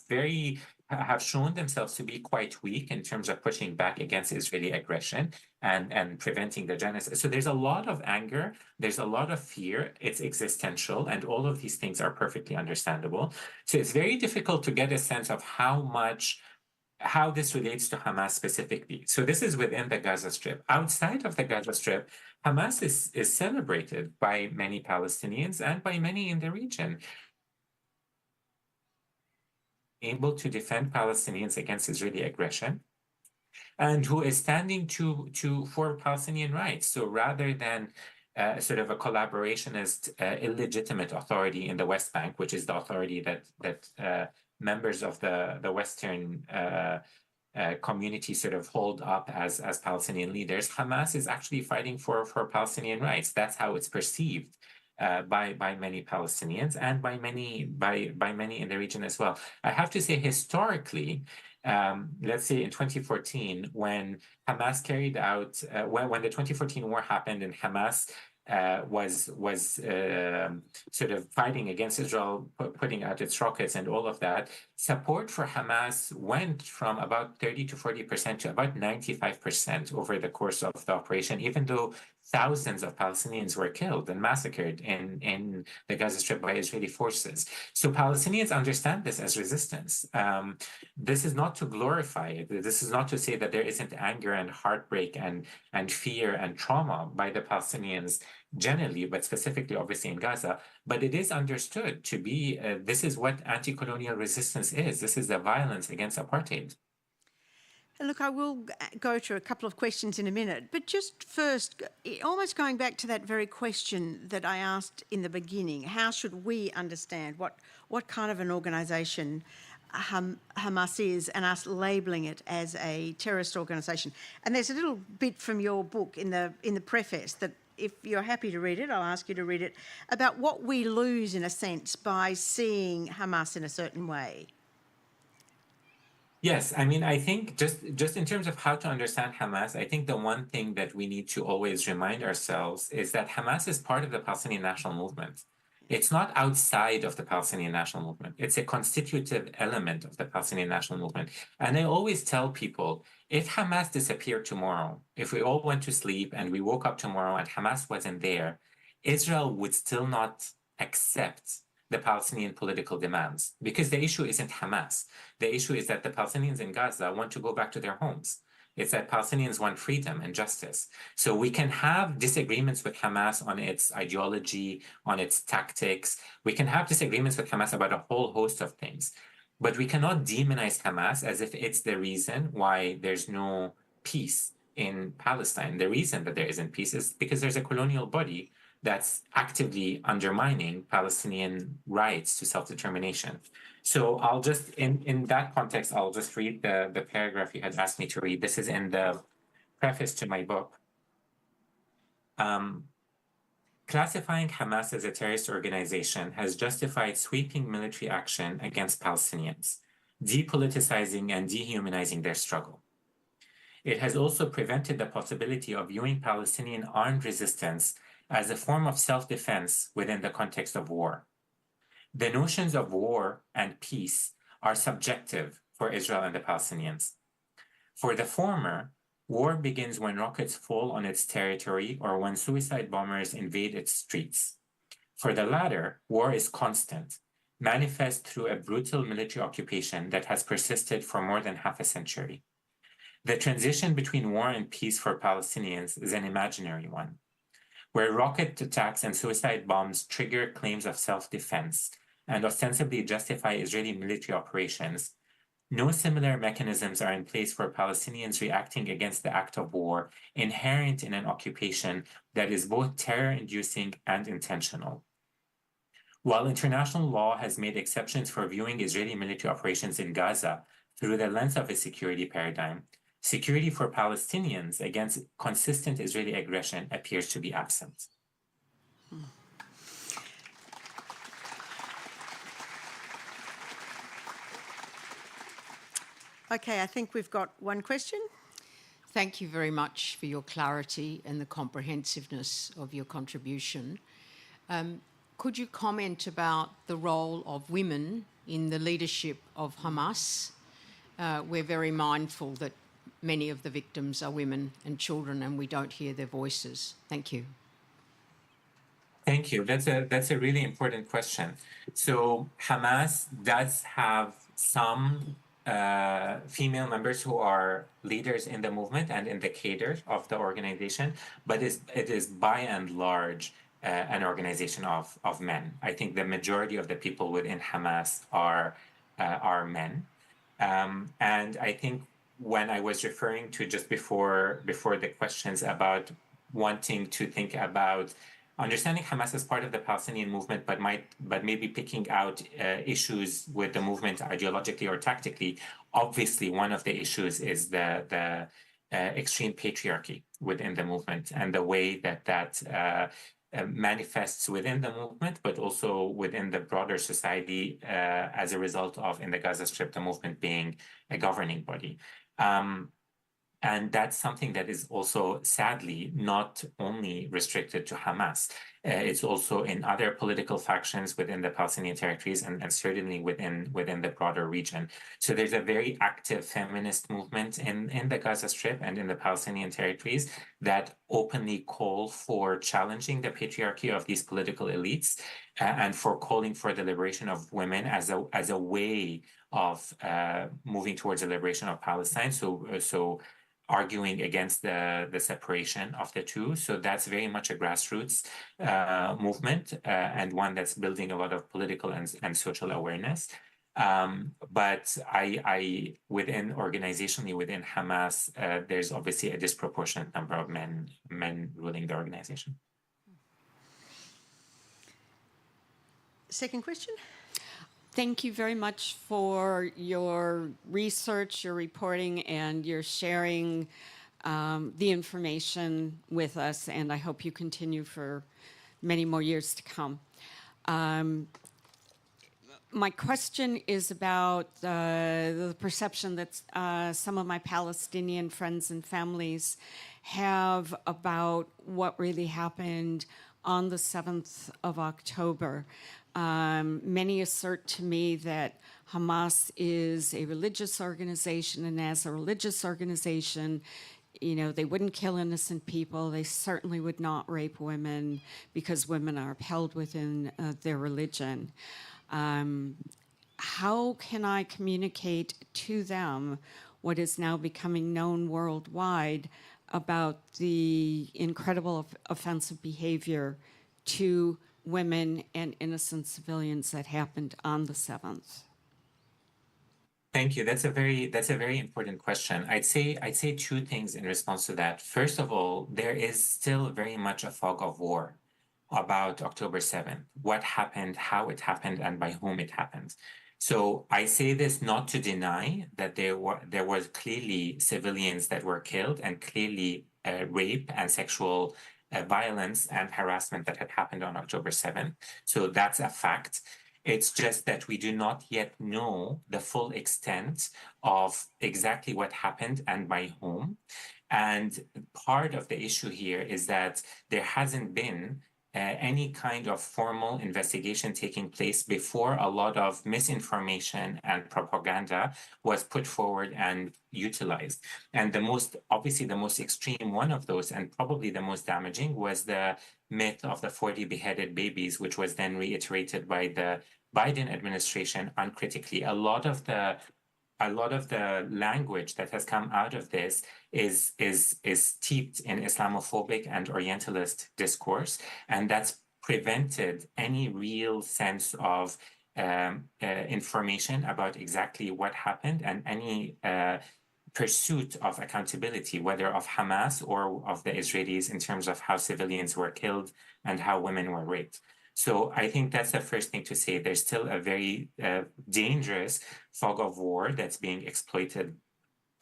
shown themselves to be quite weak in terms of pushing back against Israeli aggression and preventing the genocide. So there's a lot of anger, there's a lot of fear, it's existential, and all of these things are perfectly understandable. So it's very difficult to get a sense of how this relates to Hamas specifically. So this is within the Gaza Strip. Outside of the Gaza Strip, Hamas is celebrated by many Palestinians and by many in the region, able to defend Palestinians against Israeli aggression, and who is standing for Palestinian rights. So rather than sort of a collaborationist, illegitimate authority in the West Bank, which is the authority that members of the Western community sort of hold up as Palestinian leaders, Hamas is actually fighting for Palestinian rights. That's how it's perceived by many Palestinians and by many in the region as well. I have to say, historically, let's say in 2014, when Hamas carried out when the 2014 war happened and Hamas was sort of fighting against Israel, putting out its rockets and all of that, support for Hamas went from about 30 to 40% to about 95% over the course of the operation, even though thousands of Palestinians were killed and massacred in the Gaza Strip by Israeli forces. So Palestinians understand this as resistance. This is not to glorify it. This is not to say that there isn't anger and heartbreak and fear and trauma by the Palestinians generally, but specifically, obviously, in Gaza. But it is understood to be this is what anti-colonial resistance is. This is the violence against apartheid. Look, I will go to a couple of questions in a minute, but just first, almost going back to that very question that I asked in the beginning, how should we understand what kind of an organisation Hamas is, and us labelling it as a terrorist organisation? And there's a little bit from your book in the preface that, if you're happy to read it, I'll ask you to read it, about what we lose, in a sense, by seeing Hamas in a certain way. Yes, I mean, I think just in terms of how to understand Hamas, I think the one thing that we need to always remind ourselves is that Hamas is part of the Palestinian national movement. It's not outside of the Palestinian national movement. It's a constitutive element of the Palestinian national movement. And I always tell people, if Hamas disappeared tomorrow, if we all went to sleep and we woke up tomorrow and Hamas wasn't there, Israel would still not accept the Palestinian political demands, because the issue isn't Hamas. The issue is that the Palestinians in Gaza want to go back to their homes. It's that Palestinians want freedom and justice. So we can have disagreements with Hamas on its ideology, on its tactics. We can have disagreements with Hamas about a whole host of things. But we cannot demonize Hamas as if it's the reason why there's no peace in Palestine. The reason that there isn't peace is because there's a colonial body that's actively undermining Palestinian rights to self-determination. So I'll just, in that context, I'll just read the paragraph you had asked me to read. This is in the preface to my book. Classifying Hamas as a terrorist organization has justified sweeping military action against Palestinians, depoliticizing and dehumanizing their struggle. It has also prevented the possibility of viewing Palestinian armed resistance as a form of self-defense within the context of war. The notions of war and peace are subjective for Israel and the Palestinians. For the former, war begins when rockets fall on its territory or when suicide bombers invade its streets. For the latter, war is constant, manifest through a brutal military occupation that has persisted for more than half a century. The transition between war and peace for Palestinians is an imaginary one, where rocket attacks and suicide bombs trigger claims of self-defense and ostensibly justify Israeli military operations. No similar mechanisms are in place for Palestinians reacting against the act of war inherent in an occupation that is both terror-inducing and intentional. While international law has made exceptions for viewing Israeli military operations in Gaza through the lens of a security paradigm, security for Palestinians against consistent Israeli aggression appears to be absent. Okay, I think we've got one question. Thank you very much for your clarity and the comprehensiveness of your contribution. Could you comment about the role of women in the leadership of Hamas? We're very mindful that many of the victims are women and children, and we don't hear their voices. Thank you. Thank you. That's a really important question. So Hamas does have some female members who are leaders in the movement and in the cadre of the organization, but it is by and large an organization of men. I think the majority of the people within Hamas are men, and I think when I was referring to just before the questions about wanting to think about understanding Hamas as part of the Palestinian movement, but maybe picking out issues with the movement ideologically or tactically. Obviously, one of the issues is the extreme patriarchy within the movement and the way that manifests within the movement, but also within the broader society as a result of, in the Gaza Strip, the movement being a governing body. And that's something that is also, sadly, not only restricted to Hamas. It's also in other political factions within the Palestinian territories and certainly within the broader region. So there's a very active feminist movement in the Gaza Strip and in the Palestinian territories that openly call for challenging the patriarchy of these political elites and for calling for the liberation of women as a way of moving towards the liberation of Palestine. So arguing against the separation of the two. So that's very much a grassroots movement and one that's building a lot of political and social awareness. But I within organizationally within Hamas, there's obviously a disproportionate number of men ruling the organization. Second question. Thank you very much for your research, your reporting, and your sharing the information with us, and I hope you continue for many more years to come. My question is about the perception that some of my Palestinian friends and families have about what really happened on the 7th of October. Many assert to me that Hamas is a religious organization, and as a religious organization, you know, they wouldn't kill innocent people. They certainly would not rape women because women are upheld within their religion. How can I communicate to them what is now becoming known worldwide about the incredible offensive behavior to women and innocent civilians that happened on the 7th? Thank you. That's a very important question. I'd say two things in response to that. First of all, there is still very much a fog of war about October 7th, what happened, how it happened, and by whom it happened. So I say this not to deny that there was clearly civilians that were killed and clearly rape and sexual violence and harassment that had happened on October 7th. So that's a fact. It's just that we do not yet know the full extent of exactly what happened and by whom. And part of the issue here is that there hasn't been any kind of formal investigation taking place before a lot of misinformation and propaganda was put forward and utilized. And obviously the most extreme one of those, and probably the most damaging, was the myth of the 40 beheaded babies, which was then reiterated by the Biden administration uncritically. A lot of the language that has come out of this is steeped in Islamophobic and Orientalist discourse, and that's prevented any real sense of information about exactly what happened and any pursuit of accountability, whether of Hamas or of the Israelis, in terms of how civilians were killed and how women were raped. So I think that's the first thing to say. There's still a very dangerous fog of war that's being exploited.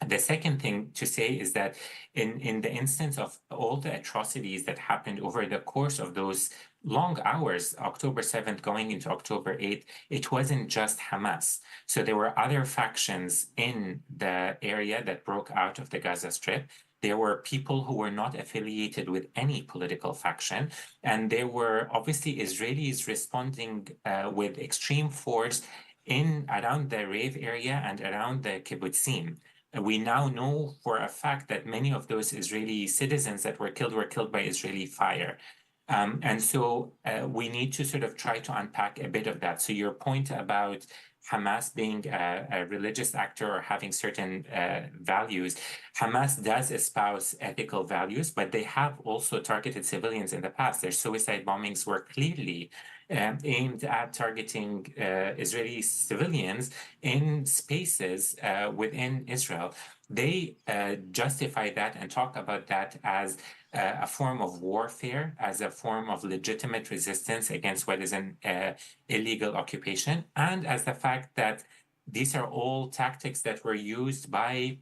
The second thing to say is that in the instance of all the atrocities that happened over the course of those long hours, October 7th going into October 8th, it wasn't just Hamas. So there were other factions in the area that broke out of the Gaza Strip. There were people who were not affiliated with any political faction. And there were obviously Israelis responding with extreme force around the Rave area and around the kibbutzim. We now know for a fact that many of those Israeli citizens that were killed by Israeli fire. And so we need to sort of try to unpack a bit of that. So your point about Hamas being a religious actor or having certain values, Hamas does espouse ethical values, but they have also targeted civilians in the past. Their suicide bombings were clearly aimed at targeting Israeli civilians in spaces within Israel. They justify that and talk about that as a form of warfare, as a form of legitimate resistance against what is an illegal occupation, and as the fact that these are all tactics that were used by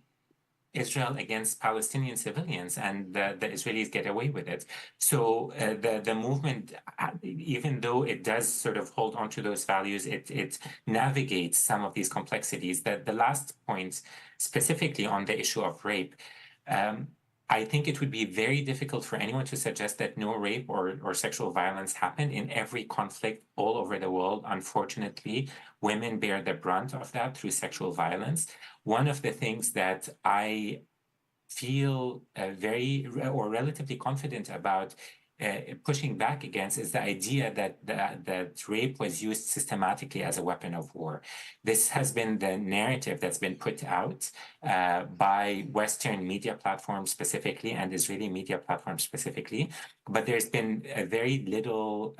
Israel against Palestinian civilians, and the Israelis get away with it. So the movement, even though it does sort of hold on to those values, it navigates some of these complexities. The last point, specifically on the issue of rape, I think it would be very difficult for anyone to suggest that no rape or sexual violence happened in every conflict all over the world. Unfortunately, women bear the brunt of that through sexual violence. One of the things that I feel very or relatively confident about pushing back against is the idea that rape was used systematically as a weapon of war. This has been the narrative that's been put out by Western media platforms specifically and Israeli media platforms specifically, but there's been a very little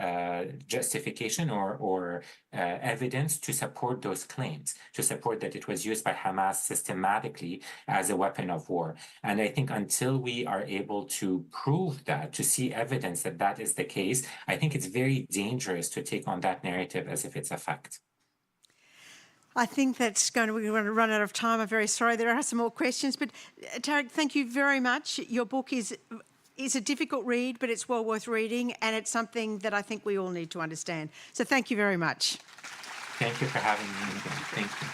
justification or evidence to support those claims, to support that it was used by Hamas systematically as a weapon of war. And I think until we are able to prove that, to see evidence that that is the case, I think it's very dangerous to take on that narrative as if it's a fact. I think we're going to run out of time. I'm very sorry. There are some more questions, but Tarek, thank you very much. Your book is a difficult read, but it's well worth reading, and it's something that I think we all need to understand. So thank you very much. Thank you for having me. Thank you.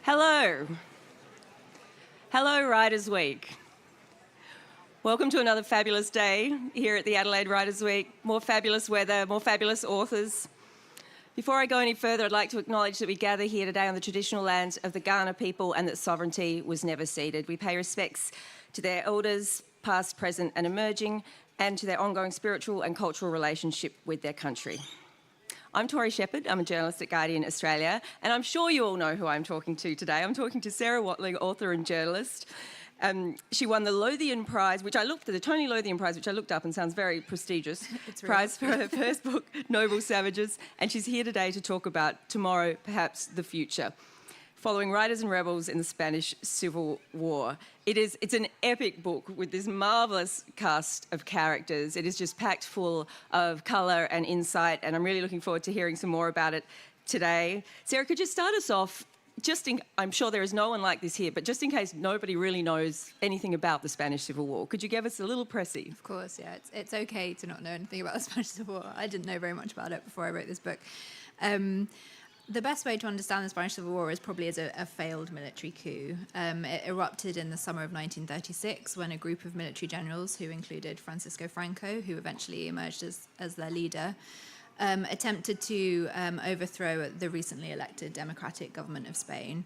Hello. Hello, Writers' Week. Welcome to another fabulous day here at the Adelaide Writers' Week. More fabulous weather, more fabulous authors. Before I go any further, I'd like to acknowledge that we gather here today on the traditional lands of the Kaurna people and that sovereignty was never ceded. We pay respects to their elders, past, present and emerging, and to their ongoing spiritual and cultural relationship with their country. I'm Tori Shepherd, I'm a journalist at Guardian Australia, and I'm sure you all know who I'm talking to today. I'm talking to Sarah Watling, author and journalist. She won the Lothian Prize, the Tony Lothian Prize, which I looked up and sounds very prestigious. It's prize for her first book, Noble Savages, and she's here today to talk about Tomorrow, Perhaps the Future, following riders and rebels in the Spanish Civil War. It's an epic book with this marvellous cast of characters. It is just packed full of colour and insight, and I'm really looking forward to hearing some more about it today. Sarah, could you start us off? I'm sure there is no one like this here, but just in case nobody really knows anything about the Spanish Civil War, could you give us a little précis? Of course, yeah. It's okay to not know anything about the Spanish Civil War. I didn't know very much about it before I wrote this book. The best way to understand the Spanish Civil War is probably as a failed military coup. It erupted in the summer of 1936 when a group of military generals, who included Francisco Franco, who eventually emerged as their leader, attempted to overthrow the recently elected democratic government of Spain.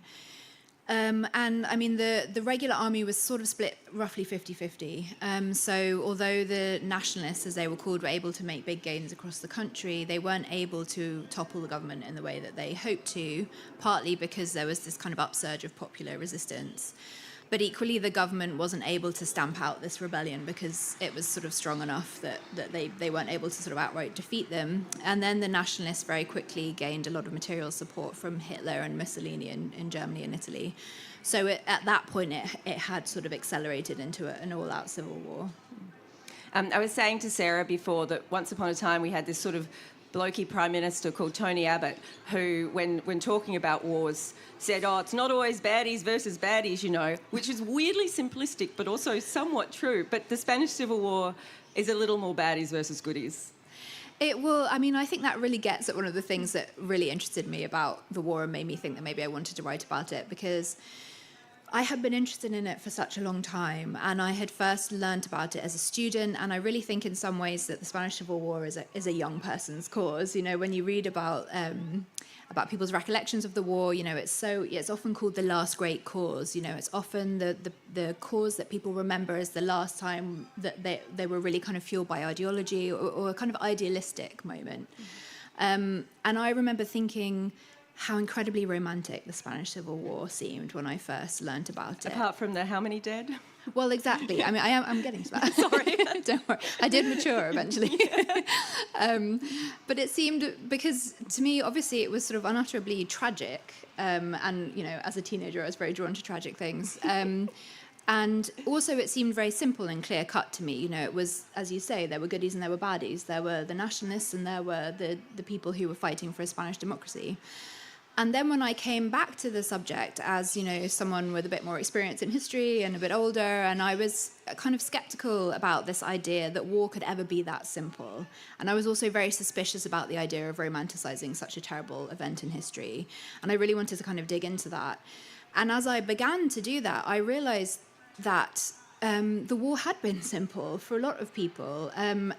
And I mean, the regular army was sort of split roughly 50-50. So although the nationalists, as they were called, were able to make big gains across the country, they weren't able to topple the government in the way that they hoped to, partly because there was this kind of upsurge of popular resistance. But equally, the government wasn't able to stamp out this rebellion because it was sort of strong enough that they weren't able to sort of outright defeat them. And then the nationalists very quickly gained a lot of material support from Hitler and Mussolini in Germany and Italy. So at that point, it had sort of accelerated into an all-out civil war. I was saying to Sarah before that once upon a time we had this sort of blokey prime minister called Tony Abbott, who, when talking about wars, said, it's not always baddies versus baddies, which is weirdly simplistic, but also somewhat true. But the Spanish Civil War is a little more baddies versus goodies. It will. I mean, I think that really gets at one of the things that really interested me about the war and made me think that maybe I wanted to write about it, because I had been interested in it for such a long time, and I had first learnt about it as a student, and I really think in some ways that the Spanish Civil War is a young person's cause. When you read about people's recollections of the war, it's often called the last great cause. It's often the cause that people remember as the last time that they were really kind of fueled by ideology or a kind of idealistic moment. And I remember thinking how incredibly romantic the Spanish Civil War seemed when I first learnt about it. Apart from the how many dead? Well, exactly. Yeah. I mean, I'm getting to that. Sorry. Don't worry. I did mature eventually. But it seemed, because to me, obviously, it was sort of unutterably tragic. And, as a teenager, I was very drawn to tragic things. And also it seemed very simple and clear cut to me. It was, as you say, there were goodies and there were baddies. There were the nationalists and there were the people who were fighting for a Spanish democracy. And then when I came back to the subject as, someone with a bit more experience in history and a bit older, and I was kind of skeptical about this idea that war could ever be that simple. And I was also very suspicious about the idea of romanticizing such a terrible event in history. And I really wanted to kind of dig into that. And as I began to do that, I realized that the war had been simple for a lot of people,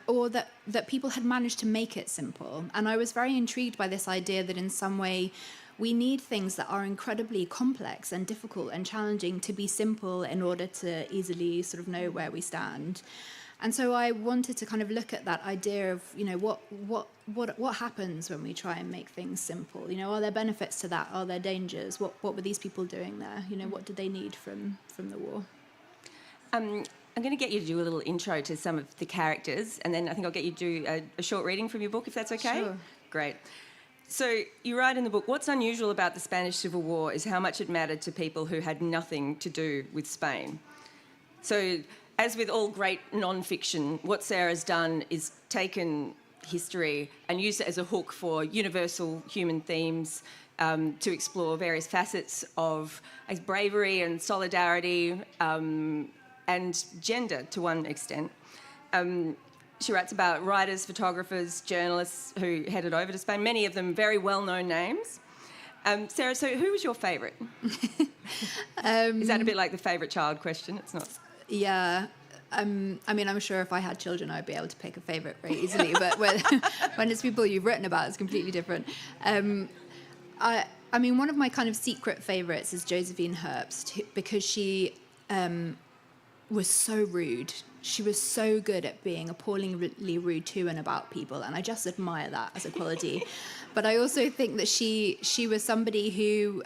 or that people had managed to make it simple. And I was very intrigued by this idea that in some way we need things that are incredibly complex and difficult and challenging to be simple in order to easily sort of know where we stand. And so I wanted to kind of look at that idea of, what happens when we try and make things simple? Are there benefits to that? Are there dangers? What were these people doing there? What did they need from the war? I'm going to get you to do a little intro to some of the characters, and then I think I'll get you to do a short reading from your book, if that's okay? Sure. Great. So you write in the book, what's unusual about the Spanish Civil War is how much it mattered to people who had nothing to do with Spain. So as with all great non-fiction, what Sarah's done is taken history and used it as a hook for universal human themes, to explore various facets of bravery and solidarity, and gender to one extent. She writes about writers, photographers, journalists who headed over to Spain, many of them very well-known names. Sarah, so who was your favourite? Is that a bit like the favourite child question? It's not. Yeah. I mean, I'm sure if I had children, I'd be able to pick a favourite very easily. But when it's people you've written about, it's completely different. I mean, one of my kind of secret favourites is Josephine Herbst, because she was so rude. She was so good at being appallingly rude to and about people, and I just admire that as a quality. But I also think that she was somebody who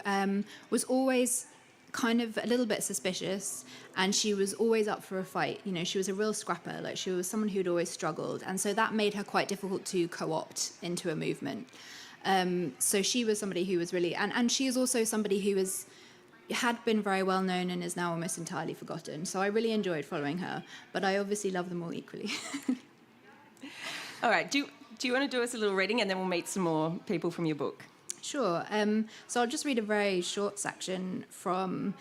was always kind of a little bit suspicious, and she was always up for a fight. You know, she was a real scrapper. Like, she was someone who'd always struggled, and so that made her quite difficult to co-opt into a movement. So she was somebody who was really, and she is also somebody who had been very well known and is now almost entirely forgotten. So I really enjoyed following her, but I obviously love them all equally. All right. Do you want to do us a little reading, and then we'll meet some more people from your book? Sure. So I'll just read a very short section from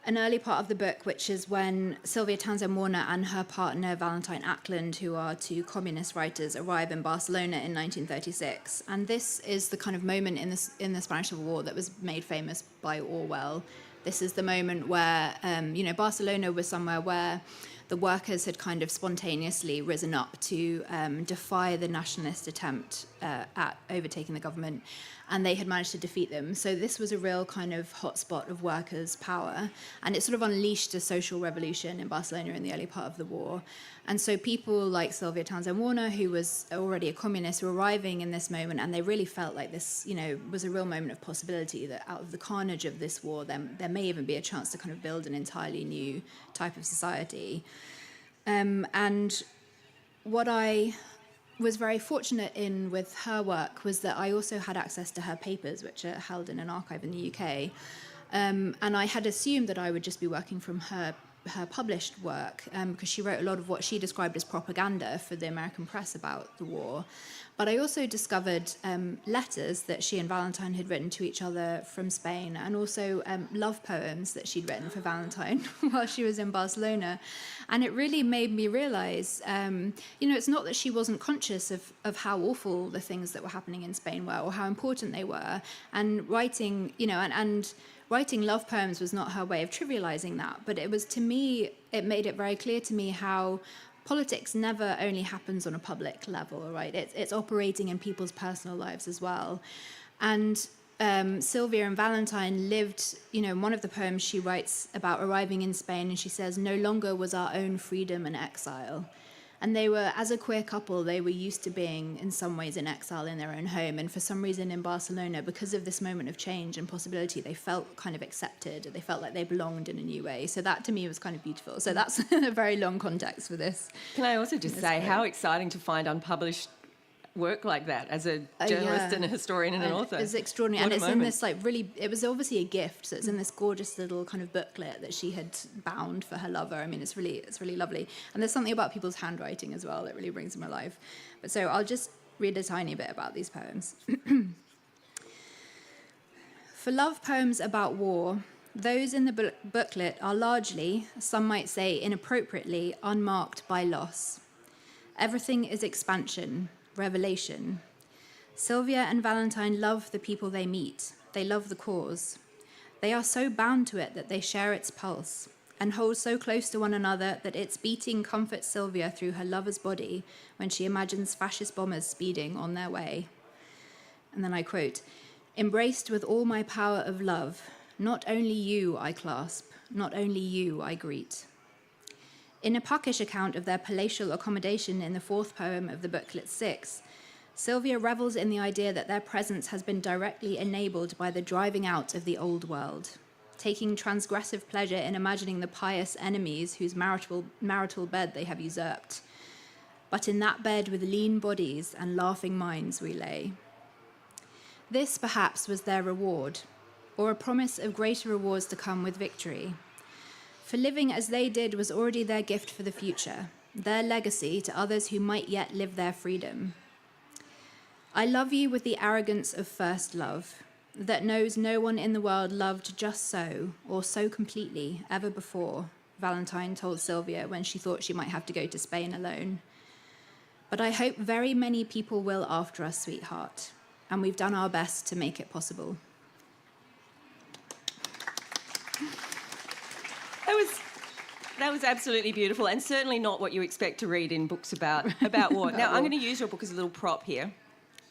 an early part of the book, which is when Sylvia Townsend Warner and her partner Valentine Ackland, who are two communist writers, arrive in Barcelona in 1936. And this is the kind of moment in the Spanish Civil War that was made famous by Orwell. This is the moment where, Barcelona was somewhere where the workers had kind of spontaneously risen up to defy the nationalist attempt at overtaking the government, and they had managed to defeat them. So this was a real kind of hotspot of workers' power, and it sort of unleashed a social revolution in Barcelona in the early part of the war. And so people like Sylvia Townsend Warner, who was already a communist, were arriving in this moment, and they really felt like this, was a real moment of possibility, that out of the carnage of this war, there may even be a chance to kind of build an entirely new type of society. And what I was very fortunate in with her work was that I also had access to her papers, which are held in an archive in the UK. And I had assumed that I would just be working from her published work, because she wrote a lot of what she described as propaganda for the American press about the war. But I also discovered letters that she and Valentine had written to each other from Spain, and also love poems that she'd written for Valentine while she was in Barcelona. And it really made me realize, it's not that she wasn't conscious of how awful the things that were happening in Spain were, or how important they were. And writing, and writing love poems was not her way of trivializing that. But it was, to me, it made it very clear to me how politics never only happens on a public level, right? It's operating in people's personal lives as well. And Sylvia and Valentine lived, in one of the poems she writes about arriving in Spain, and she says, "No longer was our own freedom an exile." And they were, as a queer couple, they were used to being in some ways in exile in their own home. And for some reason in Barcelona, because of this moment of change and possibility, they felt kind of accepted. They felt like they belonged in a new way. So that to me was kind of beautiful. So that's a very long context for this. Can I also just say how exciting to find unpublished work like that as a journalist and a historian and an author. It's extraordinary. And it's in this it was obviously a gift. So it's in this gorgeous little kind of booklet that she had bound for her lover. I mean, it's really lovely. And there's something about people's handwriting as well that really brings them alive. But so I'll just read a tiny bit about these poems. For love poems about war, those in the booklet are largely, some might say inappropriately, unmarked by loss. Everything is expansion, revelation. Sylvia and Valentine love the people they meet. They love the cause. They are so bound to it that they share its pulse and hold so close to one another that its beating comforts Sylvia through her lover's body when she imagines fascist bombers speeding on their way. And then I quote, "Embraced with all my power of love, not only you I clasp, not only you I greet." In a puckish account of their palatial accommodation in the fourth poem of the booklet 6, Sylvia revels in the idea that their presence has been directly enabled by the driving out of the old world, taking transgressive pleasure in imagining the pious enemies whose marital bed they have usurped. But in that bed with lean bodies and laughing minds we lay. This, perhaps, was their reward, or a promise of greater rewards to come with victory. For living as they did was already their gift for the future, their legacy to others who might yet live their freedom. I love you with the arrogance of first love, that knows no one in the world loved just so, or so completely, ever before, Valentine told Sylvia when she thought she might have to go to Spain alone. But I hope very many people will after us, sweetheart, and we've done our best to make it possible. That was absolutely beautiful, and certainly not what you expect to read in books about war. Now, I'm going to use your book as a little prop here.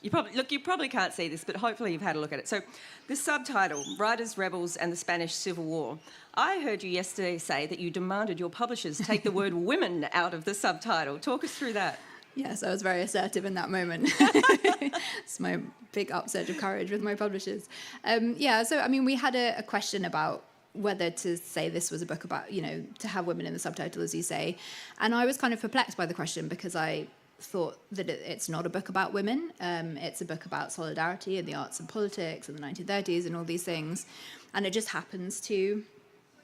You probably can't see this, but hopefully you've had a look at it. So, the subtitle, Writers, Rebels and the Spanish Civil War. I heard you yesterday say that you demanded your publishers take the word women out of the subtitle. Talk us through that. Yes, I was very assertive in that moment. It's my big upsurge of courage with my publishers. So, I mean, we had a question about whether to say this was a book about, to have women in the subtitle, as you say. And I was kind of perplexed by the question because I thought that it's not a book about women. It's a book about solidarity and the arts and politics and the 1930s and all these things. And it just happens to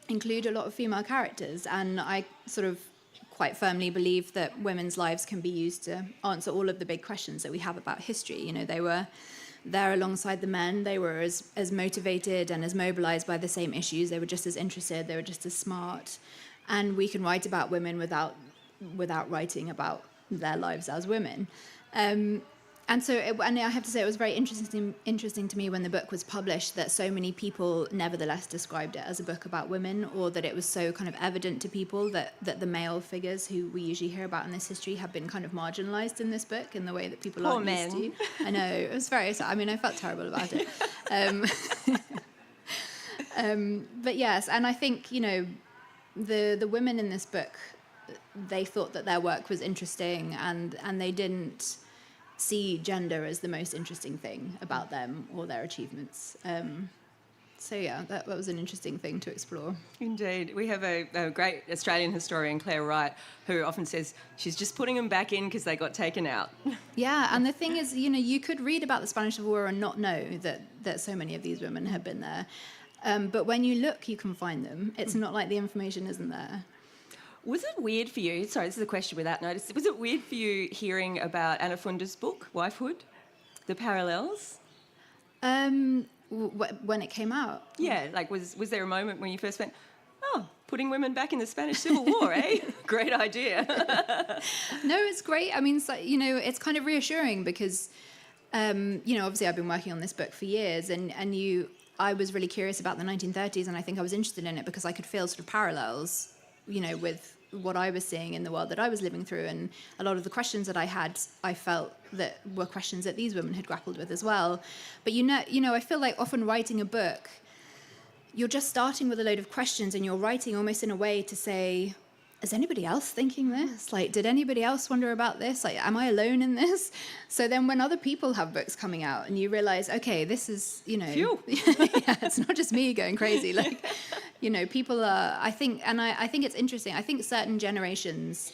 include a lot of female characters. And I sort of quite firmly believe that women's lives can be used to answer all of the big questions that we have about history. They were there alongside the men. They were as motivated and as mobilized by the same issues. They were just as interested. They were just as smart. And we can write about women without writing about their lives as women. And I have to say it was very interesting to me when the book was published that so many people nevertheless described it as a book about women, or that it was so kind of evident to people that the male figures who we usually hear about in this history have been kind of marginalized in this book in the way that people aren't used to. I know, it was very sad. I mean, I felt terrible about it. But yes, and I think, the women in this book, they thought that their work was interesting, and they didn't see gender as the most interesting thing about them or their achievements. That was an interesting thing to explore. Indeed. We have a great Australian historian, Claire Wright, who often says she's just putting them back in because they got taken out. Yeah, and the thing is, you could read about the Spanish Civil War and not know that so many of these women have been there. But when you look, you can find them. It's not like the information isn't there. Was it weird for you, sorry, this is a question without notice, was it weird for you hearing about Anna Funda's book, Wifehood, the parallels? When it came out? Yeah, like was there a moment when you first went, putting women back in the Spanish Civil War, eh? Great idea. No, it's great. I mean, it's kind of reassuring because, obviously I've been working on this book for years, and I was really curious about the 1930s, and I think I was interested in it because I could feel sort of parallels, with what I was seeing in the world that I was living through, and a lot of the questions that I had, I felt that were questions that these women had grappled with as well. But I feel like often writing a book, you're just starting with a load of questions, and you're writing almost in a way to say, is anybody else thinking this? Like, did anybody else wonder about this? Like, am I alone in this? So then when other people have books coming out and you realize, okay, this is, Phew. Yeah, it's not just me going crazy. Like, people are, I think it's interesting. I think certain generations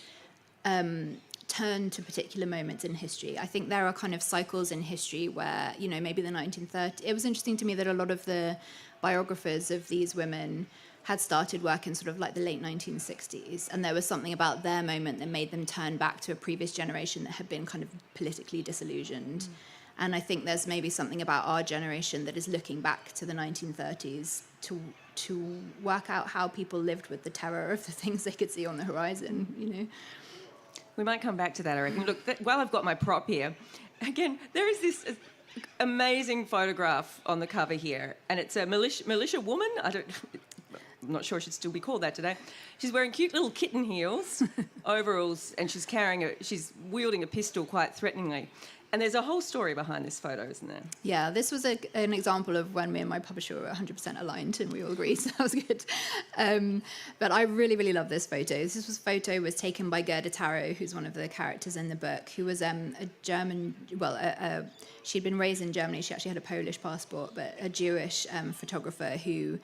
turn to particular moments in history. I think there are kind of cycles in history where, maybe the 1930s, it was interesting to me that a lot of the biographers of these women had started work in sort of like the late 1960s, and there was something about their moment that made them turn back to a previous generation that had been kind of politically disillusioned. And I think there's maybe something about our generation that is looking back to the 1930s to work out how people lived with the terror of the things they could see on the horizon, We might come back to that, I reckon. Look, while I've got my prop here, again, there is this amazing photograph on the cover here, and it's a militia woman. I'm not sure it should still be called that today. She's wearing cute little kitten heels, overalls, and she's wielding a pistol quite threateningly. And there's a whole story behind this photo, isn't there? Yeah, this was an example of when me and my publisher were 100% aligned, and we all agreed, so that was good. But I really, really love this photo. This photo was taken by Gerda Taro, who's one of the characters in the book, who was a German, she'd been raised in Germany. She actually had a Polish passport, but a Jewish photographer who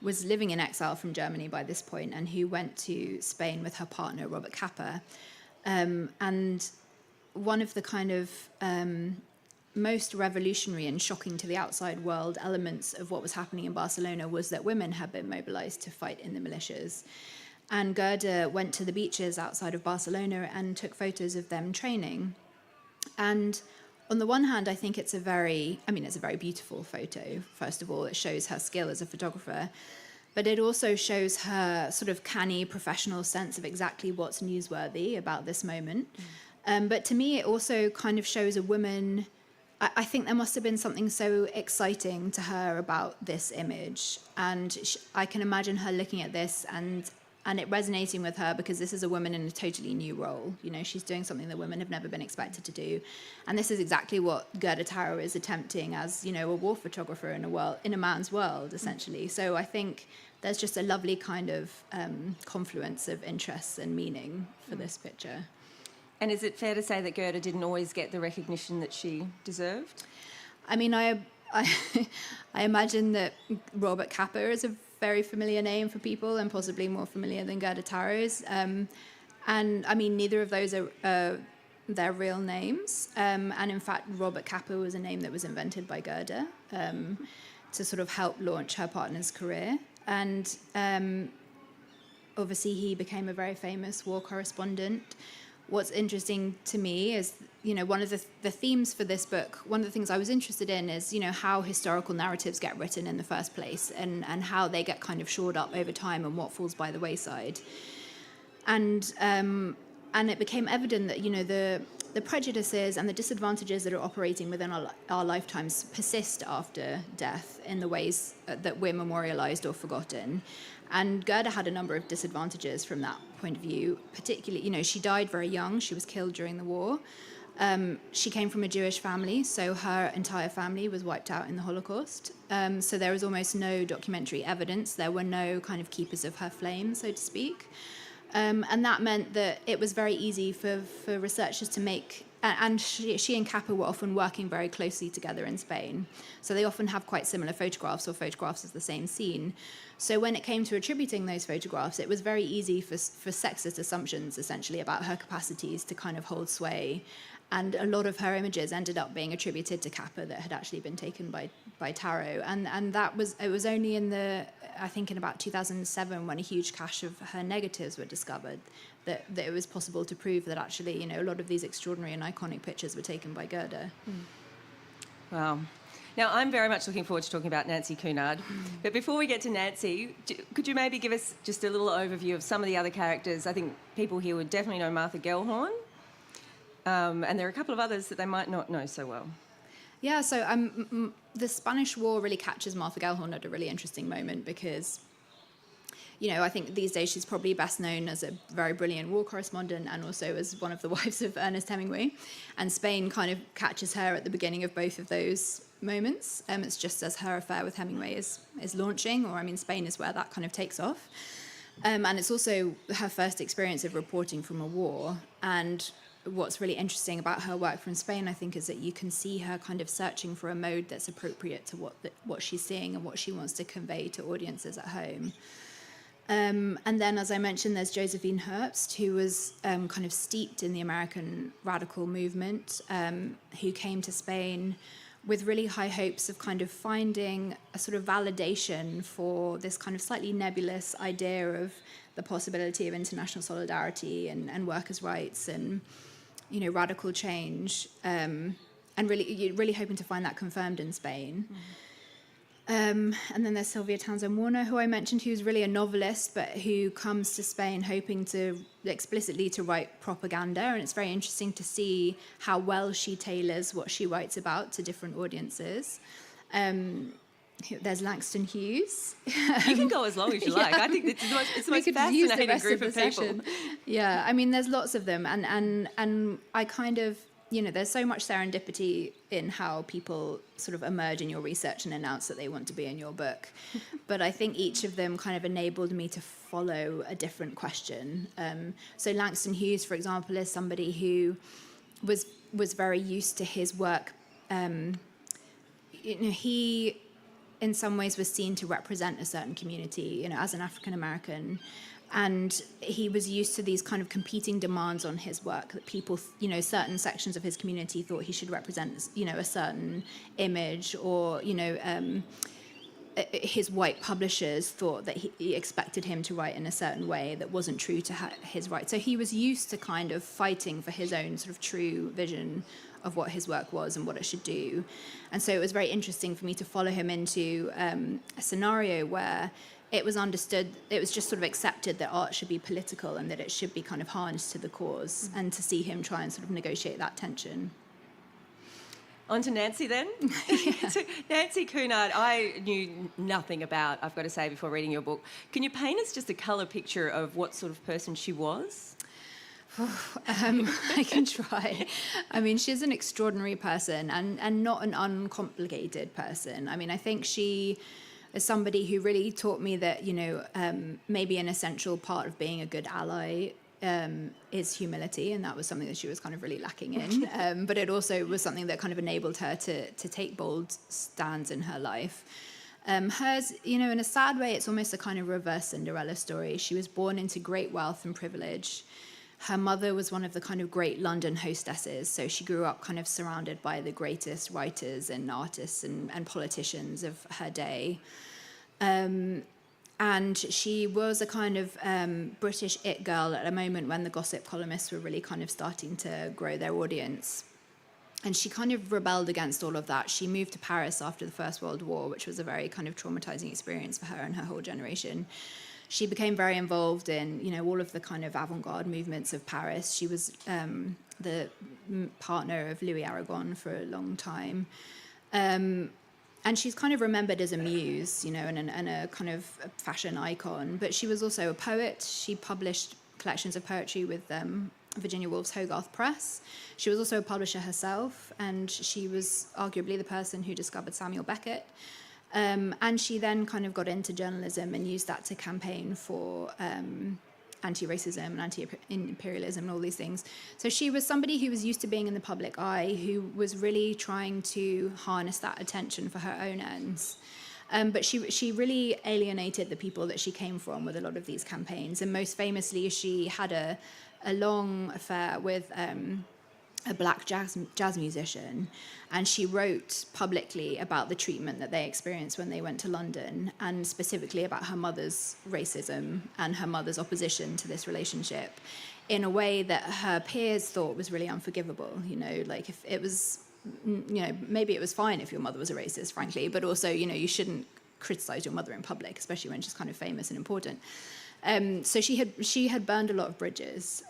was living in exile from Germany by this point, and who went to Spain with her partner, Robert Capa. And one of the kind of most revolutionary and shocking to the outside world elements of what was happening in Barcelona was that women had been mobilized to fight in the militias. And Gerda went to the beaches outside of Barcelona and took photos of them training. And on the one hand, I think it's a very beautiful photo. First of all, it shows her skill as a photographer, but it also shows her sort of canny professional sense of exactly what's newsworthy about this moment. But to me, it also kind of shows a woman. I think there must have been something so exciting to her about this image. And I can imagine her looking at this and and it resonating with her because this is a woman in a totally new role. You know, she's doing something that women have never been expected to do. And this is exactly what Gerda Taro is attempting as, you know, a war photographer in a man's world, essentially. So I think there's just a lovely kind of confluence of interests and meaning for this picture. And is it fair to say that Gerda didn't always get the recognition that she deserved? I mean, I imagine that Robert Capa is a very familiar name for people and possibly more familiar than Gerda Taro's. And I mean, neither of those are their real names. And in fact, Robert Capa was a name that was invented by Gerda to sort of help launch her partner's career. And obviously, he became a very famous war correspondent. What's interesting to me is, you know, one of the themes for this book, one of the things I was interested in is, you know, how historical narratives get written in the first place and how they get kind of shored up over time and what falls by the wayside. And it became evident that, you know, the prejudices and the disadvantages that are operating within our lifetimes persist after death in the ways that we're memorialized or forgotten. And Gerda had a number of disadvantages from that point of view, particularly, you know, she died very young. She was killed during the war. She came from a Jewish family, so her entire family was wiped out in the Holocaust. So there was almost no documentary evidence. There were no kind of keepers of her flame, so to speak. And that meant that it was very easy for researchers to make, and she and Capa were often working very closely together in Spain. So they often have quite similar photographs or photographs of the same scene. So when it came to attributing those photographs, it was very easy for sexist assumptions, essentially, about her capacities to kind of hold sway. And a lot of her images ended up being attributed to Capa that had actually been taken by Taro. And it was only I think in about 2007 when a huge cache of her negatives were discovered that it was possible to prove that actually, you know, a lot of these extraordinary and iconic pictures were taken by Gerda. Wow. Now, I'm very much looking forward to talking about Nancy Cunard. But before we get to Nancy, could you maybe give us just a little overview of some of the other characters? I think people here would definitely know Martha Gellhorn. And there are a couple of others that they might not know so well. Yeah, so the Spanish War really catches Martha Gellhorn at a really interesting moment because, you know, I think these days she's probably best known as a very brilliant war correspondent and also as one of the wives of Ernest Hemingway. And Spain kind of catches her at the beginning of both of those moments. It's just as her affair with Hemingway is launching, or I mean, Spain is where that kind of takes off. And it's also her first experience of reporting from a war. And what's really interesting about her work from Spain, I think, is that you can see her kind of searching for a mode that's appropriate to what she's seeing and what she wants to convey to audiences at home. And then, as I mentioned, there's Josephine Herbst, who was kind of steeped in the American radical movement, who came to Spain with really high hopes of kind of finding a sort of validation for this kind of slightly nebulous idea of the possibility of international solidarity and workers' rights and, you know, radical change, and really hoping to find that confirmed in Spain. And then there's Sylvia Townsend Warner, who I mentioned, who's really a novelist, but who comes to Spain hoping to explicitly to write propaganda. And it's very interesting to see how well she tailors what she writes about to different audiences. There's Langston Hughes. You can go as long as you like. I think it's the most fascinating group of people. Yeah, I mean, there's lots of them. And I kind of, you know, there's so much serendipity in how people sort of emerge in your research and announce that they want to be in your book. But I think each of them kind of enabled me to follow a different question. So Langston Hughes, for example, is somebody who was very used to his work. You know, he, in some ways, was seen to represent a certain community, you know, as an African American. And he was used to these kind of competing demands on his work that people, you know, certain sections of his community thought he should represent, you know, a certain image, or, you know, his white publishers thought that he expected him to write in a certain way that wasn't true to his right. So he was used to kind of fighting for his own sort of true vision of what his work was and what it should do. And so it was very interesting for me to follow him into a scenario where it was understood, it was just sort of accepted that art should be political and that it should be kind of harnessed to the cause, and to see him try and sort of negotiate that tension. On to Nancy then. So Nancy Cunard, I knew nothing about, I've got to say, before reading your book. Can you paint us just a colour picture of what sort of person she was? I can try. I mean, she's an extraordinary person and not an uncomplicated person. I mean, I think she is somebody who really taught me that, maybe an essential part of being a good ally is humility, and that was something that she was kind of really lacking in. But it also was something that kind of enabled her to take bold stands in her life. Hers, in a sad way, it's almost a kind of reverse Cinderella story. She was born into great wealth and privilege. Her mother was one of the kind of great London hostesses, so she grew up kind of surrounded by the greatest writers and artists and politicians of her day. And she was a kind of British it girl at a moment when the gossip columnists were really kind of starting to grow their audience. And she kind of rebelled against all of that. She moved to Paris after the First World War, which was a very kind of traumatizing experience for her and her whole generation. She became very involved in, all of the kind of avant-garde movements of Paris. She was the partner of Louis Aragon for a long time. And she's kind of remembered as a muse, and a kind of a fashion icon. But she was also a poet. She published collections of poetry with Virginia Woolf's Hogarth Press. She was also a publisher herself, and she was arguably the person who discovered Samuel Beckett. And she then kind of got into journalism and used that to campaign for anti-racism and anti-imperialism and all these things. So she was somebody who was used to being in the public eye, who was really trying to harness that attention for her own ends. But she really alienated the people that she came from with a lot of these campaigns. And most famously, she had a long affair with a black jazz musician, and she wrote publicly about the treatment that they experienced when they went to London, and specifically about her mother's racism and her mother's opposition to this relationship in a way that her peers thought was really unforgivable. Like if it was, maybe it was fine if your mother was a racist, frankly, but also, you shouldn't criticize your mother in public, especially when she's kind of famous and important. So she had burned a lot of bridges,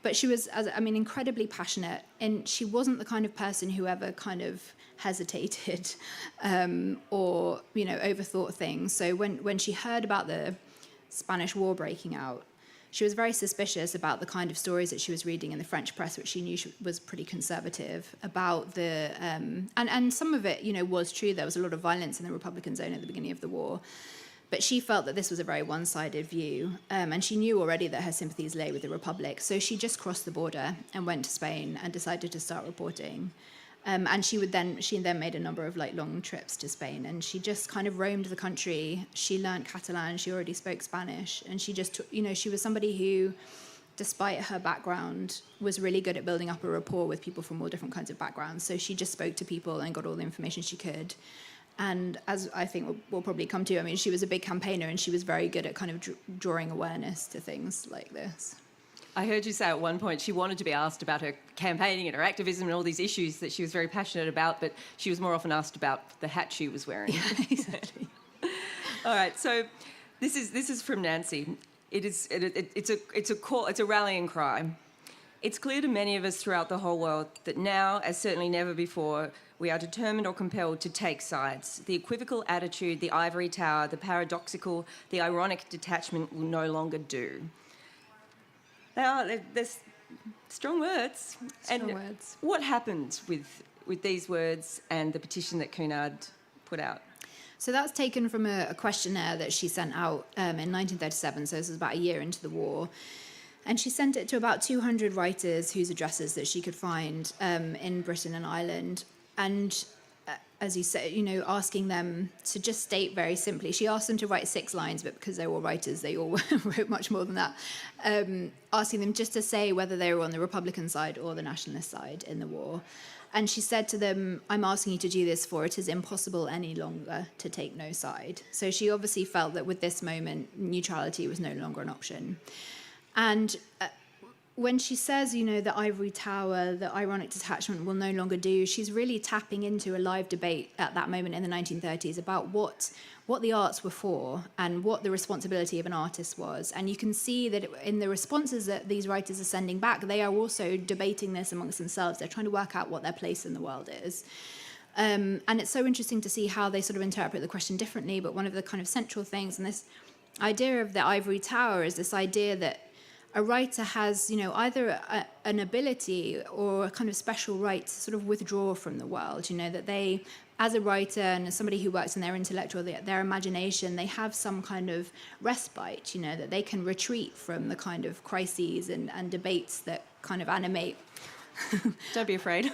but she was, incredibly passionate, and she wasn't the kind of person who ever kind of hesitated or overthought things. So when she heard about the Spanish War breaking out, she was very suspicious about the kind of stories that she was reading in the French press, which she knew was pretty conservative, about the and some of it was true. There was a lot of violence in the Republican zone at the beginning of the war. But she felt that this was a very one-sided view, and she knew already that her sympathies lay with the Republic. So she just crossed the border and went to Spain and decided to start reporting. And she then made a number of long trips to Spain, and she just kind of roamed the country. She learned Catalan. She already spoke Spanish, and she just, she was somebody who, despite her background, was really good at building up a rapport with people from all different kinds of backgrounds. So she just spoke to people and got all the information she could. And as I think we'll probably come to, she was a big campaigner, and she was very good at kind of drawing awareness to things like this. I heard you say at one point she wanted to be asked about her campaigning and her activism and all these issues that she was very passionate about, but she was more often asked about the hat she was wearing. Yeah, exactly. All right, so this is from Nancy. It's a rallying cry. It's clear to many of us throughout the whole world that now, as certainly never before, we are determined or compelled to take sides. The equivocal attitude, the ivory tower, the paradoxical, the ironic detachment will no longer do. There's strong words. Strong words. What happened with these words and the petition that Cunard put out? So that's taken from a questionnaire that she sent out in 1937, so this was about a year into the war. And she sent it to about 200 writers whose addresses that she could find in Britain and Ireland. And as you said, asking them to just state very simply. She asked them to write 6 lines, but because they were writers, they all wrote much more than that. Asking them just to say whether they were on the Republican side or the nationalist side in the war. And she said to them, I'm asking you to do this, for it is impossible any longer to take no side. So she obviously felt that with this moment, neutrality was no longer an option. And when she says, the ivory tower, the ironic detachment will no longer do, she's really tapping into a live debate at that moment in the 1930s about what the arts were for and what the responsibility of an artist was. And you can see that in the responses that these writers are sending back, they are also debating this amongst themselves. They're trying to work out what their place in the world is. And it's so interesting to see how they sort of interpret the question differently. But one of the kind of central things in this idea of the ivory tower is this idea that a writer has, either an ability or a kind of special right to sort of withdraw from the world, that they, as a writer and as somebody who works in their intellect or their imagination, they have some kind of respite, that they can retreat from the kind of crises and debates that kind of animate. Don't be afraid.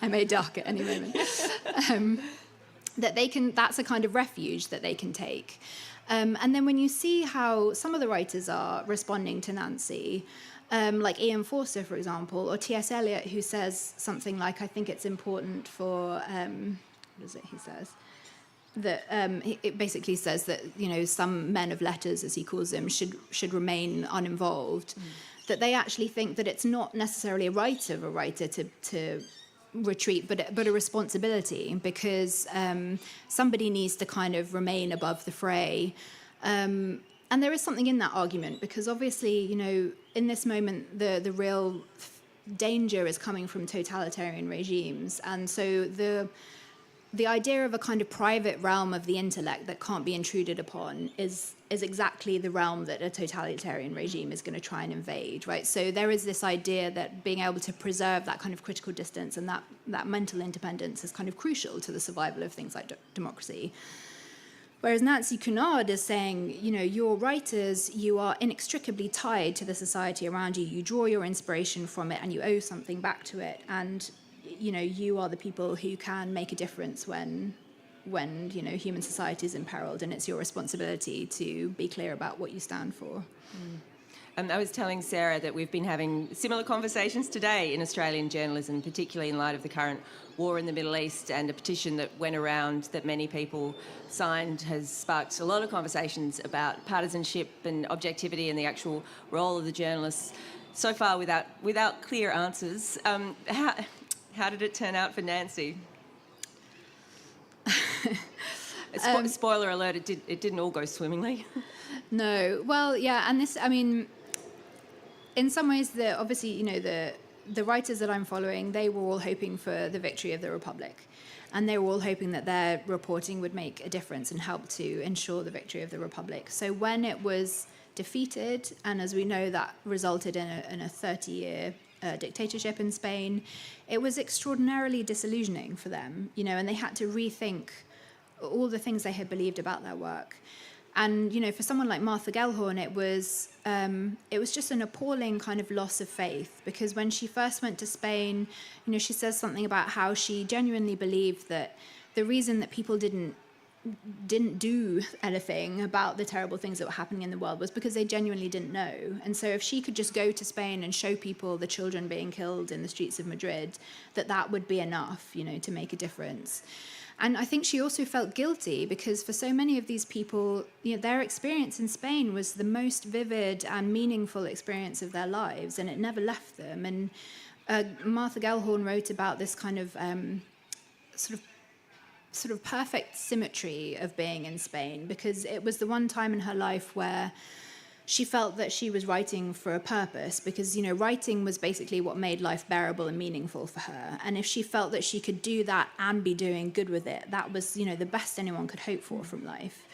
I may duck at any moment. That's a kind of refuge that they can take. And then when you see how some of the writers are responding to Nancy, like Ian Forster, for example, or T.S. Eliot, who says something like, I think it's important for, what is it he says? That it basically says that, some men of letters, as he calls them, should remain uninvolved, that they actually think that it's not necessarily a right of a writer to retreat, but a responsibility, because somebody needs to kind of remain above the fray. And there is something in that argument, because obviously, in this moment, the real danger is coming from totalitarian regimes. And so the idea of a kind of private realm of the intellect that can't be intruded upon is exactly the realm that a totalitarian regime is going to try and invade, right? So there is this idea that being able to preserve that kind of critical distance and that mental independence is kind of crucial to the survival of things like democracy. Whereas Nancy Cunard is saying, you're writers, you are inextricably tied to the society around you. You draw your inspiration from it and you owe something back to it. And you are the people who can make a difference when human society is imperiled, and it's your responsibility to be clear about what you stand for. I was telling Sarah that we've been having similar conversations today in Australian journalism, particularly in light of the current war in the Middle East, and a petition that went around that many people signed has sparked a lot of conversations about partisanship and objectivity and the actual role of the journalists, so far without clear answers. How did it turn out for Nancy? Spoiler alert, it didn't all go swimmingly. No. Well, yeah, and this, in some ways, obviously, the writers that I'm following, they were all hoping for the victory of the Republic. And they were all hoping that their reporting would make a difference and help to ensure the victory of the Republic. So when it was defeated, and as we know, that resulted in a 30-year dictatorship in Spain, it was extraordinarily disillusioning for them, and they had to rethink all the things they had believed about their work. And, for someone like Martha Gellhorn, it was just an appalling kind of loss of faith, because when she first went to Spain, she says something about how she genuinely believed that the reason that people didn't do anything about the terrible things that were happening in the world was because they genuinely didn't know. And so if she could just go to Spain and show people the children being killed in the streets of Madrid, that would be enough, to make a difference. And I think she also felt guilty, because for so many of these people, their experience in Spain was the most vivid and meaningful experience of their lives, and it never left them. And Martha Gellhorn wrote about this kind of sort of perfect symmetry of being in Spain, because it was the one time in her life where she felt that she was writing for a purpose, because, writing was basically what made life bearable and meaningful for her. And if she felt that she could do that and be doing good with it, that was, the best anyone could hope for from life.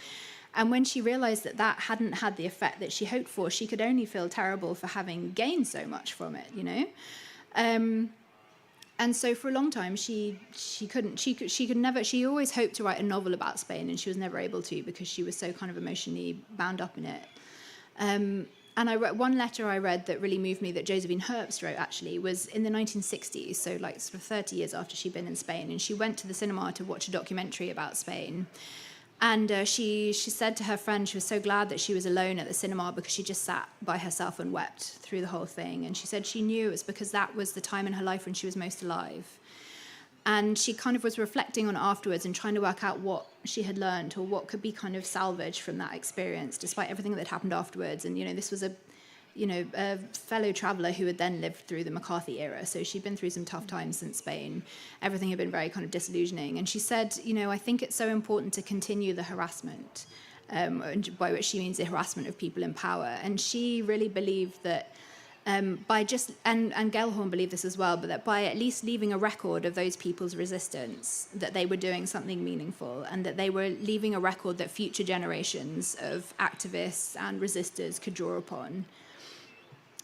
And when she realized that hadn't had the effect that she hoped for, she could only feel terrible for having gained so much from it, And so for a long time, she always hoped to write a novel about Spain, and she was never able to, because she was so kind of emotionally bound up in it. And one letter I read that really moved me, that Josephine Herbst wrote, actually, was in the 1960s, so like sort of 30 years after she'd been in Spain, and she went to the cinema to watch a documentary about Spain. And she said to her friend she was so glad that she was alone at the cinema, because she just sat by herself and wept through the whole thing. And she said she knew it was because that was the time in her life when she was most alive. And she kind of was reflecting on it afterwards and trying to work out what she had learned, or what could be kind of salvaged from that experience, despite everything that had happened afterwards. And, this was a fellow traveller who had then lived through the McCarthy era. So she'd been through some tough times since Spain. Everything had been very kind of disillusioning. And she said, I think it's so important to continue the harassment, by which she means the harassment of people in power. And she really believed that by just, and Gellhorn believed this as well, but that by at least leaving a record of those people's resistance, that they were doing something meaningful, and that they were leaving a record that future generations of activists and resistors could draw upon.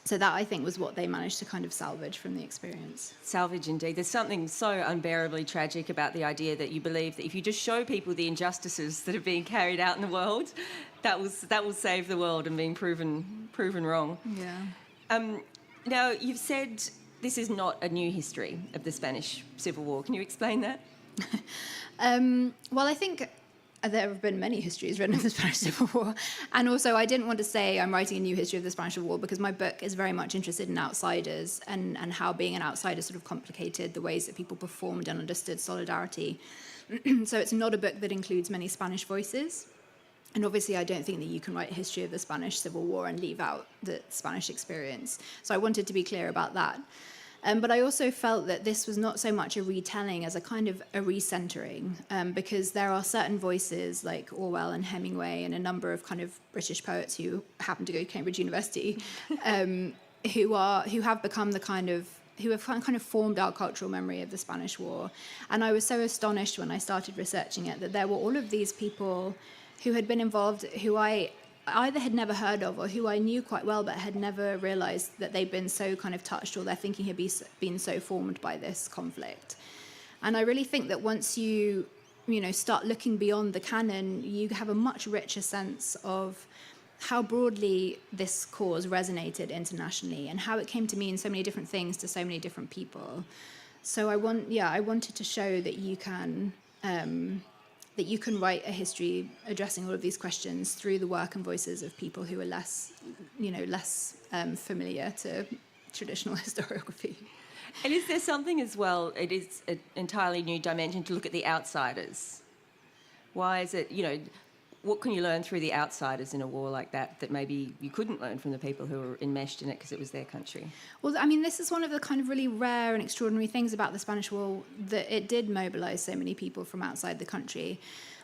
So that, I think, was what they managed to kind of salvage from the experience. Salvage, indeed. There's something so unbearably tragic about the idea that you believe that if you just show people the injustices that are being carried out in the world, that will save the world and being proven wrong. Yeah. Now, you've said this is not a new history of the Spanish Civil War. Can you explain that? Well, I think there have been many histories written of the Spanish Civil War. And also, I didn't want to say I'm writing a new history of the Spanish Civil War because my book is very much interested in outsiders and how being an outsider sort of complicated the ways that people performed and understood solidarity. So it's not a book that includes many Spanish voices. And obviously, I don't think that you can write a history of the Spanish Civil War and leave out the Spanish experience. So I wanted to be clear about that. But I also felt that this was not so much a retelling as a kind of a recentering, because there are certain voices like Orwell and Hemingway and a number of kind of British poets who happen to go to Cambridge University, who have become who have kind of formed our cultural memory of the Spanish War. And I was so astonished when I started researching it that there were all of these people who had been involved, who I either had never heard of or who I knew quite well but had never realised that they'd been so kind of touched or their thinking had been so formed by this conflict. And I really think that once you start looking beyond the canon, you have a much richer sense of how broadly this cause resonated internationally and how it came to mean so many different things to so many different people. So I wanted to show that you can write a history addressing all of these questions through the work and voices of people who are less familiar to traditional historiography. And is there something as well, it is an entirely new dimension to look at the outsiders? Why is it, what can you learn through the outsiders in a war like that maybe you couldn't learn from the people who were enmeshed in it because it was their country? Well, I mean, this is one of the kind of really rare and extraordinary things about the Spanish War, that it did mobilise so many people from outside the country.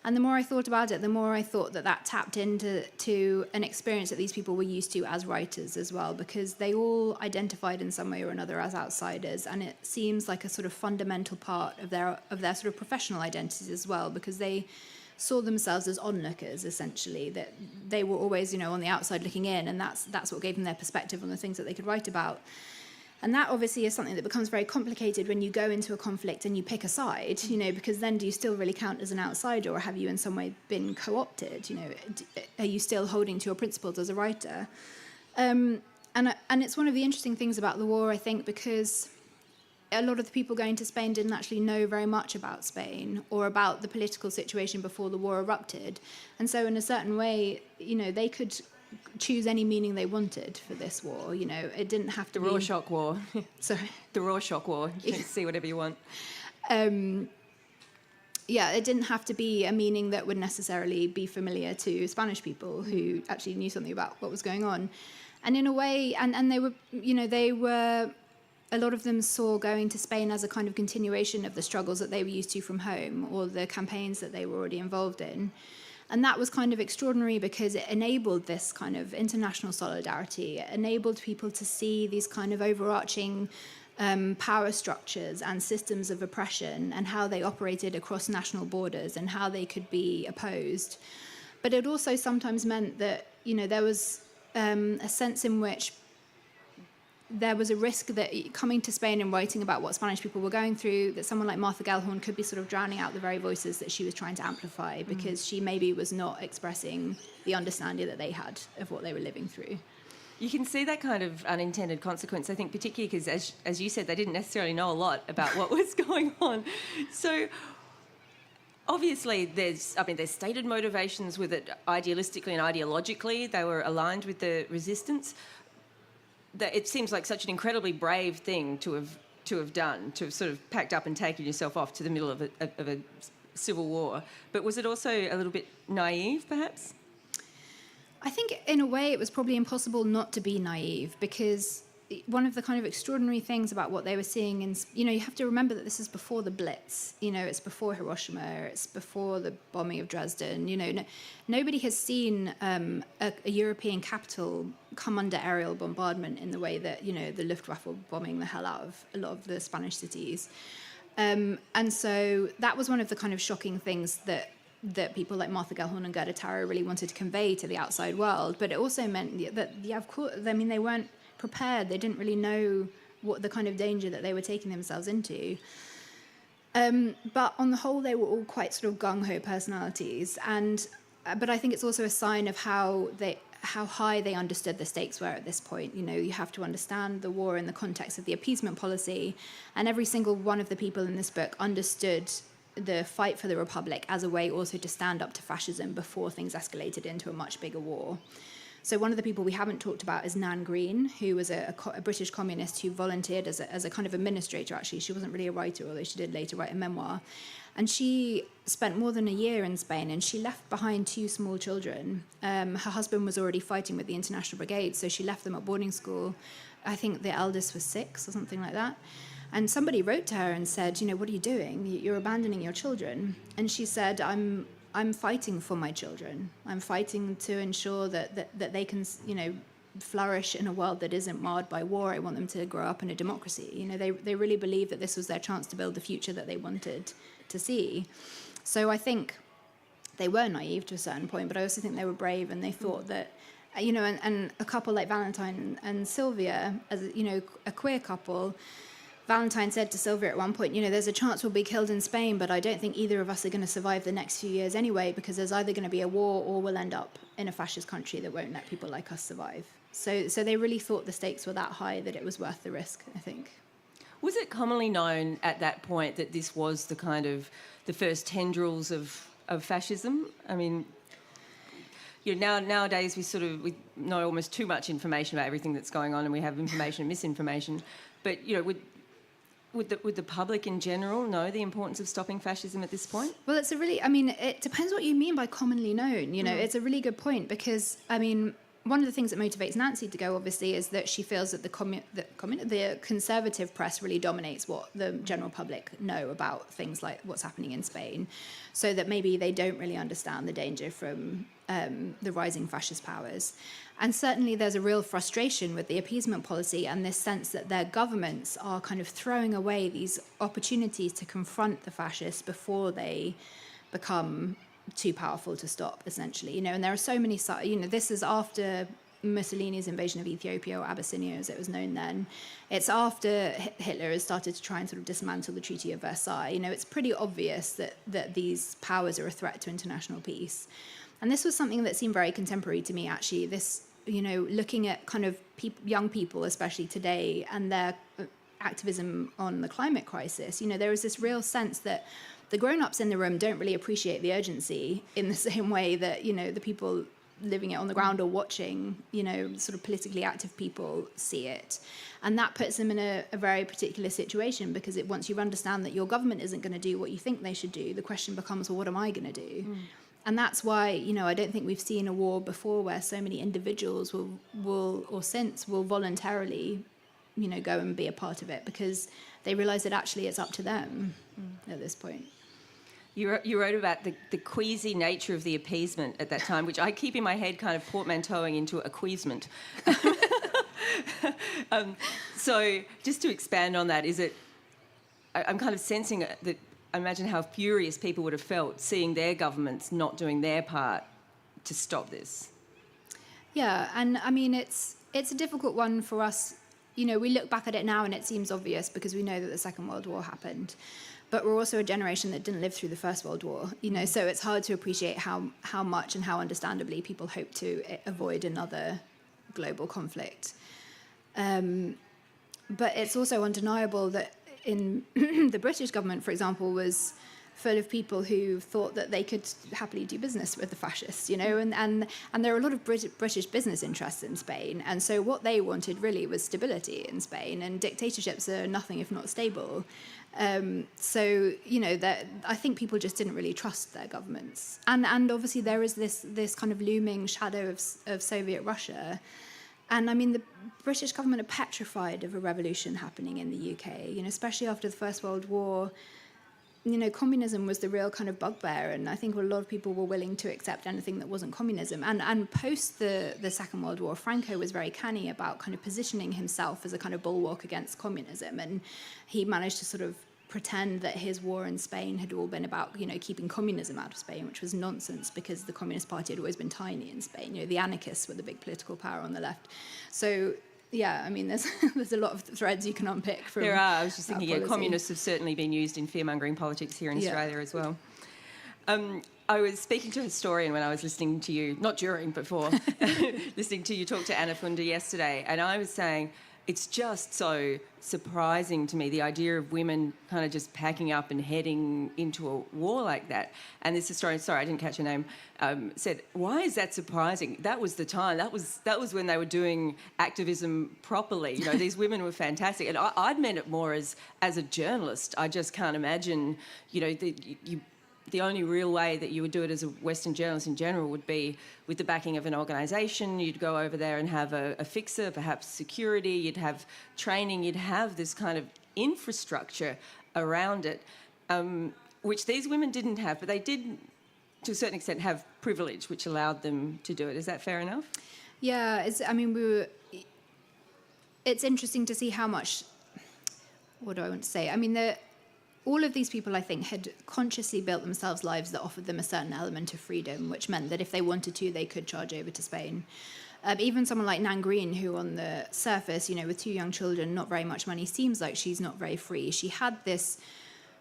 And the more I thought about it, the more I thought that tapped into an experience that these people were used to as writers as well, because they all identified in some way or another as outsiders, and it seems like a sort of fundamental part of their sort of professional identities as well, because they saw themselves as onlookers, essentially, that they were always, on the outside looking in, and that's what gave them their perspective on the things that they could write about. And that obviously is something that becomes very complicated when you go into a conflict and you pick a side, because then do you still really count as an outsider, or have you in some way been co-opted? Are you still holding to your principles as a writer? And it's one of the interesting things about the war, I think, because a lot of the people going to Spain didn't actually know very much about Spain or about the political situation before the war erupted. And so in a certain way, they could choose any meaning they wanted for this war. It didn't have to be... The Rorschach War. Sorry? The Rorschach War. You can see whatever you want. It didn't have to be a meaning that would necessarily be familiar to Spanish people who actually knew something about what was going on. And in a way, and they were... A lot of them saw going to Spain as a kind of continuation of the struggles that they were used to from home, or the campaigns that they were already involved in. And that was kind of extraordinary because it enabled this kind of international solidarity. It enabled people to see these kind of overarching power structures and systems of oppression and how they operated across national borders and how they could be opposed. But it also sometimes meant that, there was a sense in which there was a risk that coming to Spain and writing about what Spanish people were going through, that someone like Martha Gellhorn could be sort of drowning out the very voices that she was trying to amplify, because she maybe was not expressing the understanding that they had of what they were living through. You can see that kind of unintended consequence, I think, particularly because, as you said, they didn't necessarily know a lot about what was going on. So obviously there's stated motivations with it idealistically and ideologically. They were aligned with the resistance. That it seems like such an incredibly brave thing to have done, to have sort of packed up and taken yourself off to the middle of a civil war. But was it also a little bit naive, perhaps? I think in a way it was probably impossible not to be naive, because one of the kind of extraordinary things about what they were seeing in, you have to remember that this is before the Blitz, it's before Hiroshima, it's before the bombing of Dresden, nobody has seen a European capital come under aerial bombardment in the way that, the Luftwaffe were bombing the hell out of a lot of the Spanish cities. And so that was one of the kind of shocking things that people like Martha Gellhorn and Gerda Taro really wanted to convey to the outside world. But it also meant that, of course, they weren't prepared. They didn't really know what the kind of danger that they were taking themselves into. But on the whole, they were all quite sort of gung-ho personalities. But I think it's also a sign of how high they understood the stakes were at this point. You have to understand the war in the context of the appeasement policy. And every single one of the people in this book understood the fight for the Republic as a way also to stand up to fascism before things escalated into a much bigger war. So one of the people we haven't talked about is Nan Green, who was a British communist who volunteered as a kind of administrator, actually. She wasn't really a writer, although she did later write a memoir. And she spent more than a year in Spain, and she left behind 2 small children. Her husband was already fighting with the International Brigade, so she left them at boarding school. I think the eldest was 6 or something like that. And somebody wrote to her and said, what are you doing? You're abandoning your children. And she said, I'm fighting for my children. I'm fighting to ensure that they can, flourish in a world that isn't marred by war. I want them to grow up in a democracy. They really believed that this was their chance to build the future that they wanted to see. So I think they were naive to a certain point, but I also think they were brave, and they thought that, and a couple like Valentine and Sylvia, as a queer couple, Valentine said to Sylvia at one point, there's a chance we'll be killed in Spain, but I don't think either of us are going to survive the next few years anyway, because there's either going to be a war or we'll end up in a fascist country that won't let people like us survive. So they really thought the stakes were that high that it was worth the risk, I think. Was it commonly known at that point that this was the kind of the first tendrils of fascism? I mean, nowadays we know almost too much information about everything that's going on, and we have information and misinformation. But would the public in general know the importance of stopping fascism at this point? Well, it depends what you mean by commonly known. It's a really good point, because, one of the things that motivates Nancy to go, obviously, is that she feels that the conservative press really dominates what the general public know about things like what's happening in Spain, so that maybe they don't really understand the danger from the rising fascist powers. And certainly there's a real frustration with the appeasement policy and this sense that their governments are kind of throwing away these opportunities to confront the fascists before they become too powerful to stop, essentially. And there are so many, this is after Mussolini's invasion of Ethiopia, or Abyssinia as it was known then. It's after Hitler has started to try and sort of dismantle the Treaty of Versailles. It's pretty obvious that these powers are a threat to international peace. And this was something that seemed very contemporary to me, actually. This, looking at kind of young people, especially today, and their activism on the climate crisis, there was this real sense that the grown-ups in the room don't really appreciate the urgency in the same way that, the people living it on the ground or watching, sort of politically active people see it. And that puts them in a very particular situation, because once you understand that your government isn't going to do what you think they should do, the question becomes, well, what am I going to do? And that's why, I don't think we've seen a war before where so many individuals will voluntarily, go and be a part of it, because they realise that actually it's up to them at this point. You wrote about the queasy nature of the appeasement at that time, which I keep in my head kind of portmanteauing into acquiescement. So just to expand on that, I'm kind of sensing that, I imagine how furious people would have felt seeing their governments not doing their part to stop this. Yeah, and it's a difficult one for us. We look back at it now and it seems obvious because we know that the Second World War happened. But we're also a generation that didn't live through the First World War, so it's hard to appreciate how much and how understandably people hope to avoid another global conflict. But it's also undeniable that in the British government, for example, was full of people who thought that they could happily do business with the fascists, you know, and there are a lot of British business interests in Spain. And so what they wanted really was stability in Spain, and dictatorships are nothing if not stable. So, you know, that I think people just didn't really trust their governments. And obviously there is this kind of looming shadow of Soviet Russia. And I mean, the British government are petrified of a revolution happening in the UK, you know, especially after the First World War. You know, communism was the real kind of bugbear, and I think a lot of people were willing to accept anything that wasn't communism. And post the Second World War, Franco was very canny about kind of positioning himself as a kind of bulwark against communism, and he managed to sort of pretend that his war in Spain had all been about, you know, keeping communism out of Spain, which was nonsense because the Communist Party had always been tiny in Spain. You know, the anarchists were the big political power on the left. So yeah, I mean, there's a lot of threads you can unpick from. There are. I was just thinking, policy. communists have certainly been used in fear-mongering politics here in Australia as well. I was speaking to a historian when I was listening to you, not during, but for, listening to you talk to Anna Funda yesterday, and I was saying, it's just so surprising to me, the idea of women kind of just packing up and heading into a war like that. And this historian, sorry, I didn't catch your name, said, why is that surprising? That was the time. That was when they were doing activism properly. You know, these women were fantastic. And I'd meant it more as a journalist. I just can't imagine, you know, the only real way that you would do it as a Western journalist in general would be with the backing of an organisation. You'd go over there and have a fixer, perhaps security, you'd have training, you'd have this kind of infrastructure around it, which these women didn't have, but they did, to a certain extent, have privilege, which allowed them to do it. Is that fair enough? Yeah, it's interesting to see how much, what do I want to say? I mean, all of these people, I think, had consciously built themselves lives that offered them a certain element of freedom, which meant that if they wanted to, they could charge over to Spain. Even someone like Nan Green, who on the surface, you know, with 2 young children, not very much money, seems like she's not very free. She had this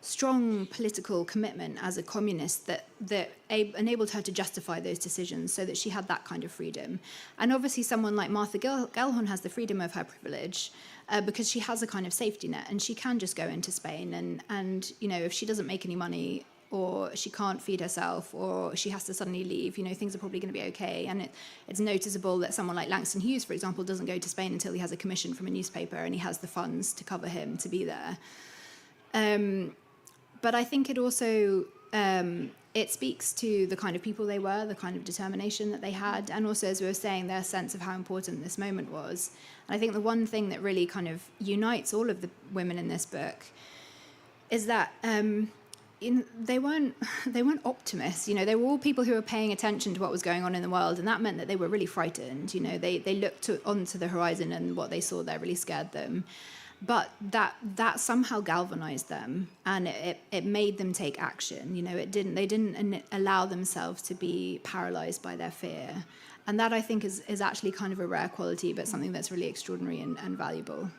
strong political commitment as a communist that enabled her to justify those decisions, so that she had that kind of freedom. And obviously someone like Martha Gellhorn has the freedom of her privilege because she has a kind of safety net, and she can just go into Spain and you know, if she doesn't make any money, or she can't feed herself, or she has to suddenly leave, you know, things are probably going to be okay. And it's noticeable that someone like Langston Hughes, for example, doesn't go to Spain until he has a commission from a newspaper and he has the funds to cover him to be there. But I think it also, it speaks to the kind of people they were, the kind of determination that they had, and also, as we were saying, their sense of how important this moment was. And I think the one thing that really kind of unites all of the women in this book is that they weren't optimists. You know, they were all people who were paying attention to what was going on in the world, and that meant that they were really frightened. You know, they looked onto the horizon, and what they saw there really scared them. But that somehow galvanized them, and it made them take action. You know, they didn't allow themselves to be paralyzed by their fear. And that, I think, is actually kind of a rare quality, but something that's really extraordinary and valuable.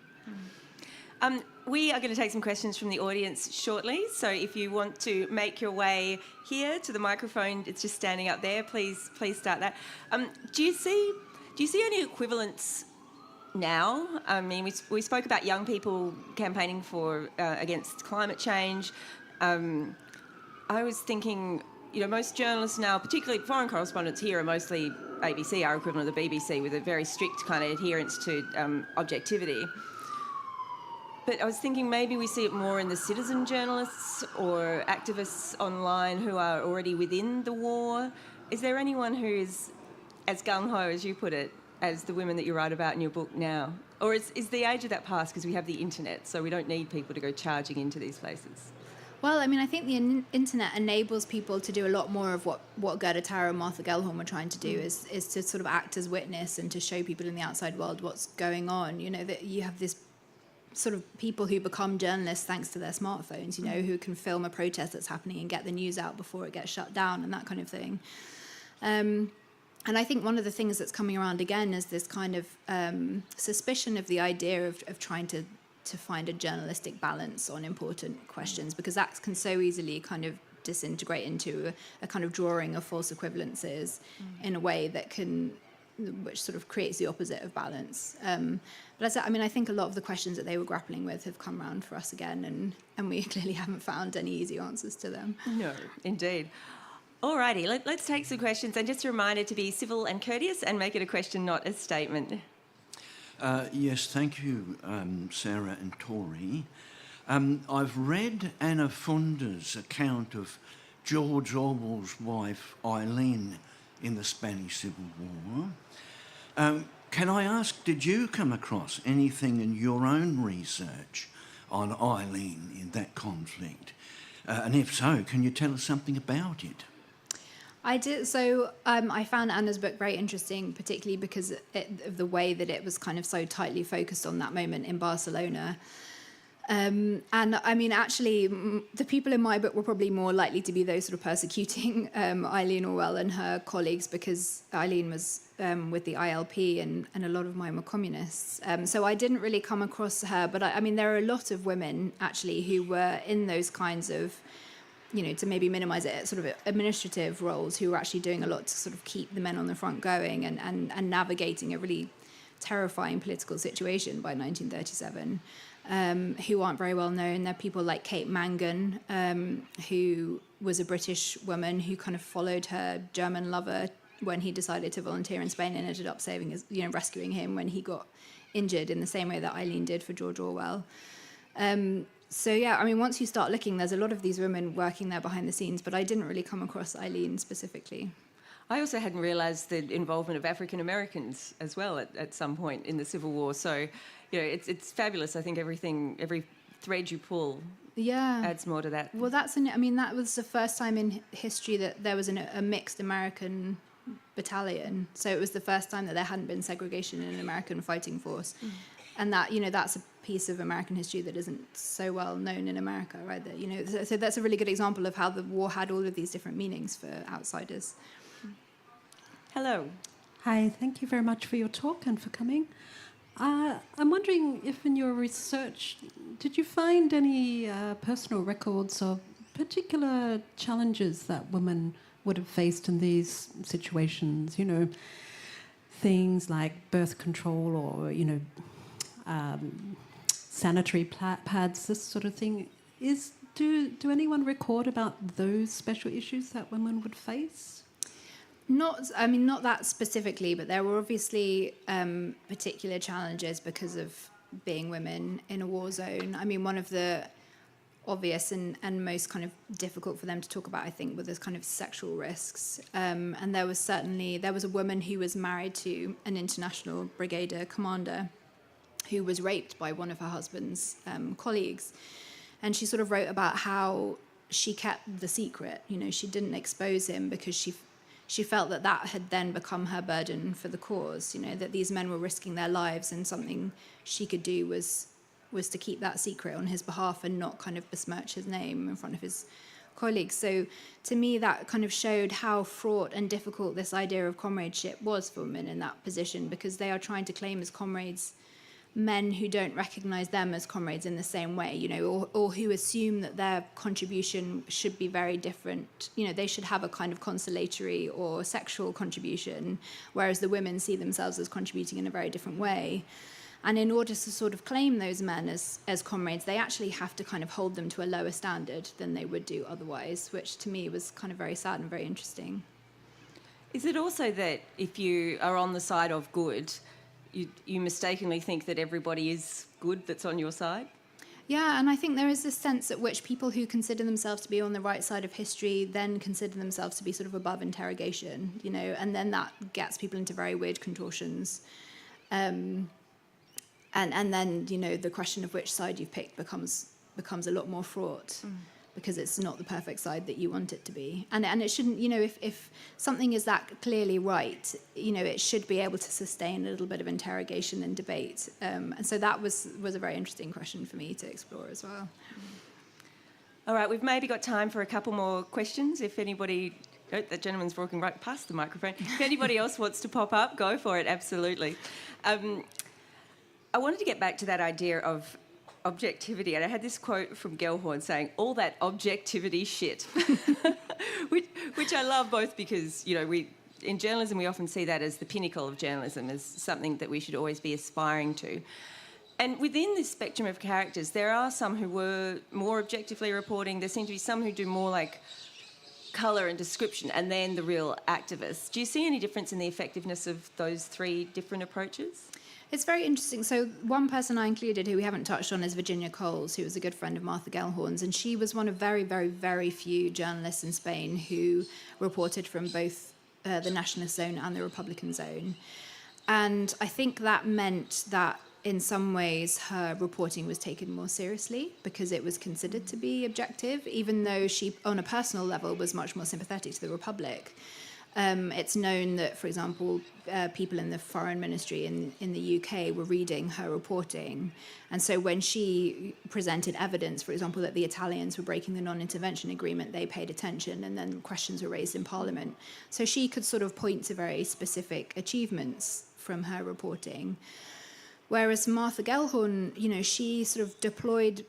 We are going to take some questions from the audience shortly. So if you want to make your way here to the microphone, it's just standing up there. Please start that. Do you see any equivalents now? I mean, we spoke about young people campaigning for against climate change. I was thinking, you know, most journalists now, particularly foreign correspondents here, are mostly ABC, our equivalent of the BBC, with a very strict kind of adherence to objectivity. But I was thinking maybe we see it more in the citizen journalists or activists online who are already within the war. Is there anyone who is as gung-ho, as you put it, as the women that you write about in your book now? Or is the age of that past because we have the internet, so we don't need people to go charging into these places? Well, I mean, I think the internet enables people to do a lot more of what Gerda Tara and Martha Gellhorn were trying to do, is to sort of act as witness and to show people in the outside world what's going on. You know, that you have this sort of people who become journalists thanks to their smartphones, you know, who can film a protest that's happening and get the news out before it gets shut down and that kind of thing. And I think one of the things that's coming around again is this kind of suspicion of the idea of trying to find a journalistic balance on important questions, because that can so easily kind of disintegrate into a kind of drawing of false equivalences in a way that can which sort of creates the opposite of balance. But as I mean, I think a lot of the questions that they were grappling with have come around for us again, and we clearly haven't found any easy answers to them. No, indeed. Alrighty, let's take some questions, and just a reminder to be civil and courteous and make it a question, not a statement. Yes, thank you, Sarah and Tori. I've read Anna Funda's account of George Orwell's wife, Eileen, in the Spanish Civil War. Can I ask, did you come across anything in your own research on Eileen in that conflict? And if so, can you tell us something about it? I did. So I found Anna's book very interesting, particularly because of the way that it was kind of so tightly focused on that moment in Barcelona. And I mean, actually, the people in my book were probably more likely to be those sort of persecuting Eileen Orwell and her colleagues, because Eileen was with the ILP and a lot of mine were communists. So I didn't really come across her. But I mean, there are a lot of women, actually, who were in those kinds of, you know, to maybe minimize it, sort of administrative roles, who were actually doing a lot to sort of keep the men on the front going and navigating a really terrifying political situation by 1937. Who aren't very well known. There are people like Kate Mangan, who was a British woman who kind of followed her German lover when he decided to volunteer in Spain and ended up rescuing him when he got injured in the same way that Eileen did for George Orwell. So yeah, I mean, once you start looking, there's a lot of these women working there behind the scenes, but I didn't really come across Eileen specifically. I also hadn't realised the involvement of African Americans as well at some point in the Civil War. So, you know, it's fabulous. I think every thread you pull adds more to that. Well, that was the first time in history that there was a mixed American battalion. So it was the first time that there hadn't been segregation in an American fighting force. And that, you know, that's a piece of American history that isn't so well known in America, right? That, you know, so that's a really good example of how the war had all of these different meanings for outsiders. Hello. Hi, thank you very much for your talk and for coming. I'm wondering if in your research, did you find any personal records of particular challenges that women would have faced in these situations? You know, things like birth control or, you know, sanitary pads, this sort of thing. Do anyone record about those special issues that women would face? Not that specifically, but there were obviously particular challenges because of being women in a war zone. I mean, one of the obvious and most kind of difficult for them to talk about, I think, were those kind of sexual risks. And there was a woman who was married to an international brigadier commander who was raped by one of her husband's colleagues. And she sort of wrote about how she kept the secret. You know, she didn't expose him because she felt that had then become her burden for the cause, you know, that these men were risking their lives, and something she could do was to keep that secret on his behalf and not kind of besmirch his name in front of his colleagues. So to me, that kind of showed how fraught and difficult this idea of comradeship was for women in that position, because they are trying to claim as comrades men who don't recognize them as comrades in the same way, you know, or who assume that their contribution should be very different. You know, they should have a kind of consolatory or sexual contribution, whereas the women see themselves as contributing in a very different way. And in order to sort of claim those men as comrades, they actually have to kind of hold them to a lower standard than they would do otherwise, which to me was kind of very sad and very interesting. Is it also that if you are on the side of good, you mistakenly think that everybody is good that's on your side? Yeah, and I think there is this sense at which people who consider themselves to be on the right side of history then consider themselves to be sort of above interrogation, you know, and then that gets people into very weird contortions. And then, you know, the question of which side you've picked becomes a lot more fraught. Because it's not the perfect side that you want it to be. And it shouldn't, you know, if something is that clearly right, you know, it should be able to sustain a little bit of interrogation and debate. And so that was a very interesting question for me to explore as well. All right, we've maybe got time for a couple more questions. If anybody, that gentleman's walking right past the microphone. If anybody else wants to pop up, go for it, absolutely. I wanted to get back to that idea of objectivity, and I had this quote from Gellhorn saying, "All that objectivity shit," which I love, both because, you know, in journalism, we often see that as the pinnacle of journalism, as something that we should always be aspiring to. And within this spectrum of characters, there are some who were more objectively reporting. There seem to be some who do more like colour and description, and then the real activists. Do you see any difference in the effectiveness of those three different approaches? It's very interesting. So one person I included who we haven't touched on is Virginia Coles, who was a good friend of Martha Gellhorn's, and she was one of very, very, very few journalists in Spain who reported from both the nationalist zone and the Republican zone. And I think that meant that in some ways her reporting was taken more seriously because it was considered to be objective, even though she, on a personal level, was much more sympathetic to the Republic. It's known that, for example, people in the foreign ministry in the UK were reading her reporting. And so when she presented evidence, for example, that the Italians were breaking the non-intervention agreement, they paid attention, and then questions were raised in Parliament. So she could sort of point to very specific achievements from her reporting. Whereas Martha Gellhorn, she sort of deployed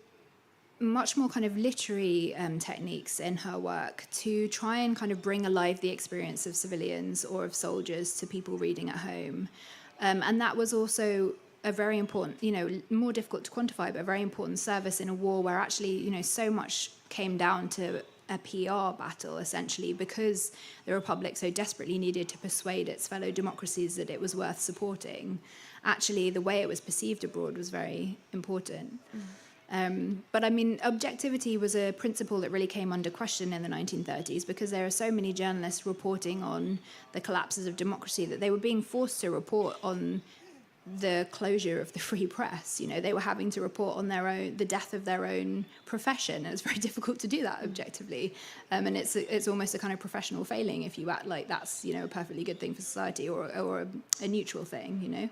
much more kind of literary techniques in her work to try and kind of bring alive the experience of civilians or of soldiers to people reading at home. And that was also a very important, more difficult to quantify, but a very important service in a war where actually, so much came down to a PR battle, essentially, because the Republic so desperately needed to persuade its fellow democracies that it was worth supporting. Actually, the way it was perceived abroad was very important. But I mean, objectivity was a principle that really came under question in the 1930s because there are so many journalists reporting on the collapses of democracy that they were being forced to report on the closure of the free press. They were having to report on the death of their own profession, and it's very difficult to do that objectively. And it's almost a kind of professional failing if you act like that's a perfectly good thing for society or a neutral thing.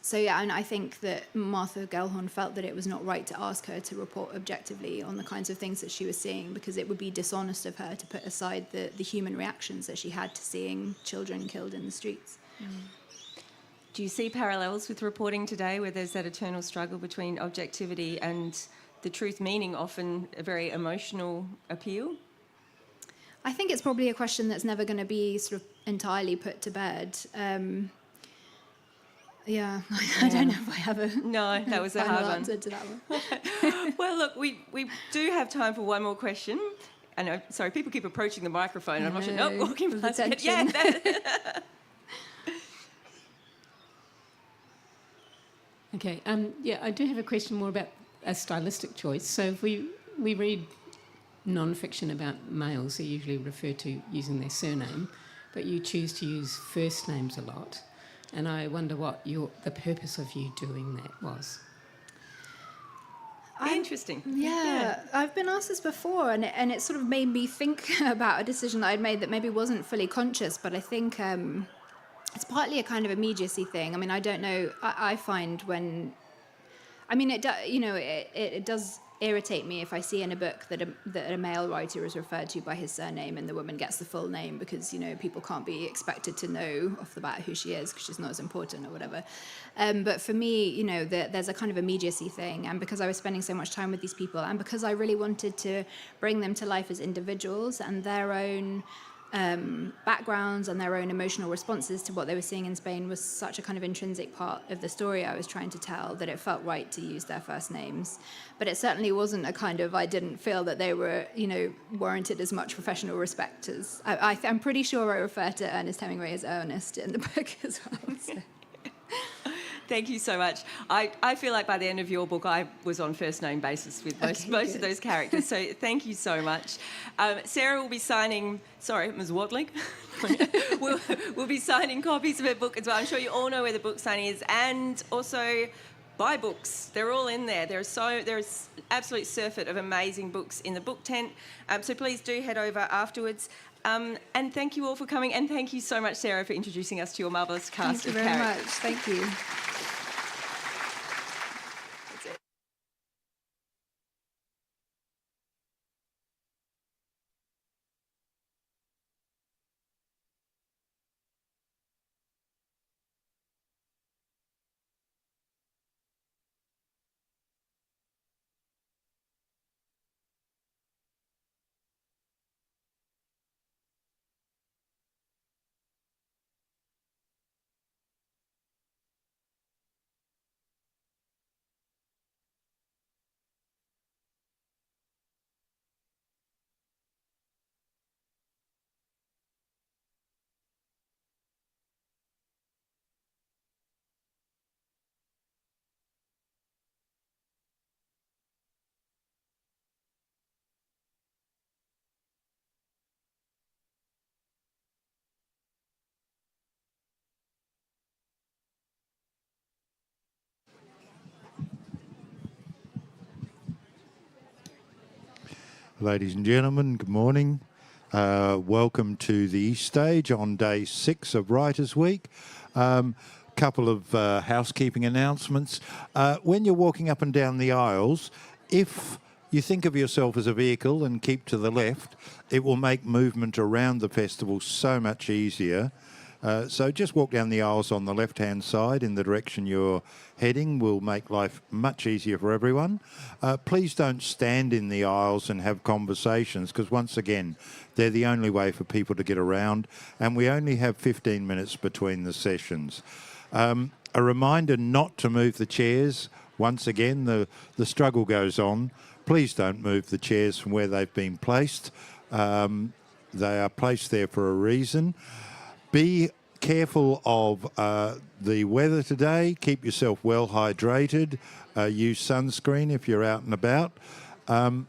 So yeah, and I think that Martha Gellhorn felt that it was not right to ask her to report objectively on the kinds of things that she was seeing because it would be dishonest of her to put aside the human reactions that she had to seeing children killed in the streets. Do you see parallels with reporting today where there's that eternal struggle between objectivity and the truth, meaning often a very emotional appeal? I think it's probably a question that's never going to be sort of entirely put to bed. Yeah, I don't know if I have a that was a final hard one. answer to that one. Well, look, we do have time for one more question. I know, sorry, people keep approaching the microphone. I'm not sure. Nope, walking past it. Yeah. Okay. I do have a question more about a stylistic choice. So if we read non-fiction about males, they're usually referred to using their surname, but you choose to use first names a lot. And I wonder what the purpose of you doing that was. Interesting. Yeah, I've been asked this before, and it sort of made me think about a decision that I'd made that maybe wasn't fully conscious, but I think it's partly a kind of immediacy thing. I mean, I don't know. I find when, I mean, it does irritate me if I see in a book that a male writer is referred to by his surname and the woman gets the full name because people can't be expected to know off the bat who she is because she's not as important or whatever. But for me, there's a kind of immediacy thing, and because I was spending so much time with these people, and because I really wanted to bring them to life as individuals and their own backgrounds and their own emotional responses to what they were seeing in Spain was such a kind of intrinsic part of the story I was trying to tell that it felt right to use their first names. But it certainly wasn't a kind of, I didn't feel that they were, warranted as much professional respect as, I'm pretty sure I refer to Ernest Hemingway as Ernest in the book as well. So. Thank you so much. I feel like by the end of your book, I was on first name basis with most of those characters. So thank you so much. Sarah will be signing. Sorry, Ms. Wadling. we'll be signing copies of her book as well. I'm sure you all know where the book signing is, and also buy books. They're all in there. There's absolute surfeit of amazing books in the book tent. So please do head over afterwards. And thank you all for coming, and thank you so much, Sarah, for introducing us to your marvellous cast of characters. Thank you very much. Thank you. Ladies and gentlemen, good morning. Welcome to the East Stage on day 6 of Writers' Week. Couple of housekeeping announcements. When you're walking up and down the aisles, if you think of yourself as a vehicle and keep to the left, it will make movement around the festival so much easier. So just walk down the aisles on the left-hand side in the direction you're heading will make life much easier for everyone. Please don't stand in the aisles and have conversations because, once again, they're the only way for people to get around, and we only have 15 minutes between the sessions. A reminder not to move the chairs. Once again, the struggle goes on. Please don't move the chairs from where they've been placed. They are placed there for a reason. Be careful of the weather today. Keep yourself well hydrated. Use sunscreen if you're out and about. I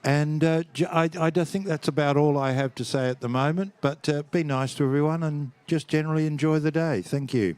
think that's about all I have to say at the moment. But be nice to everyone and just generally enjoy the day. Thank you.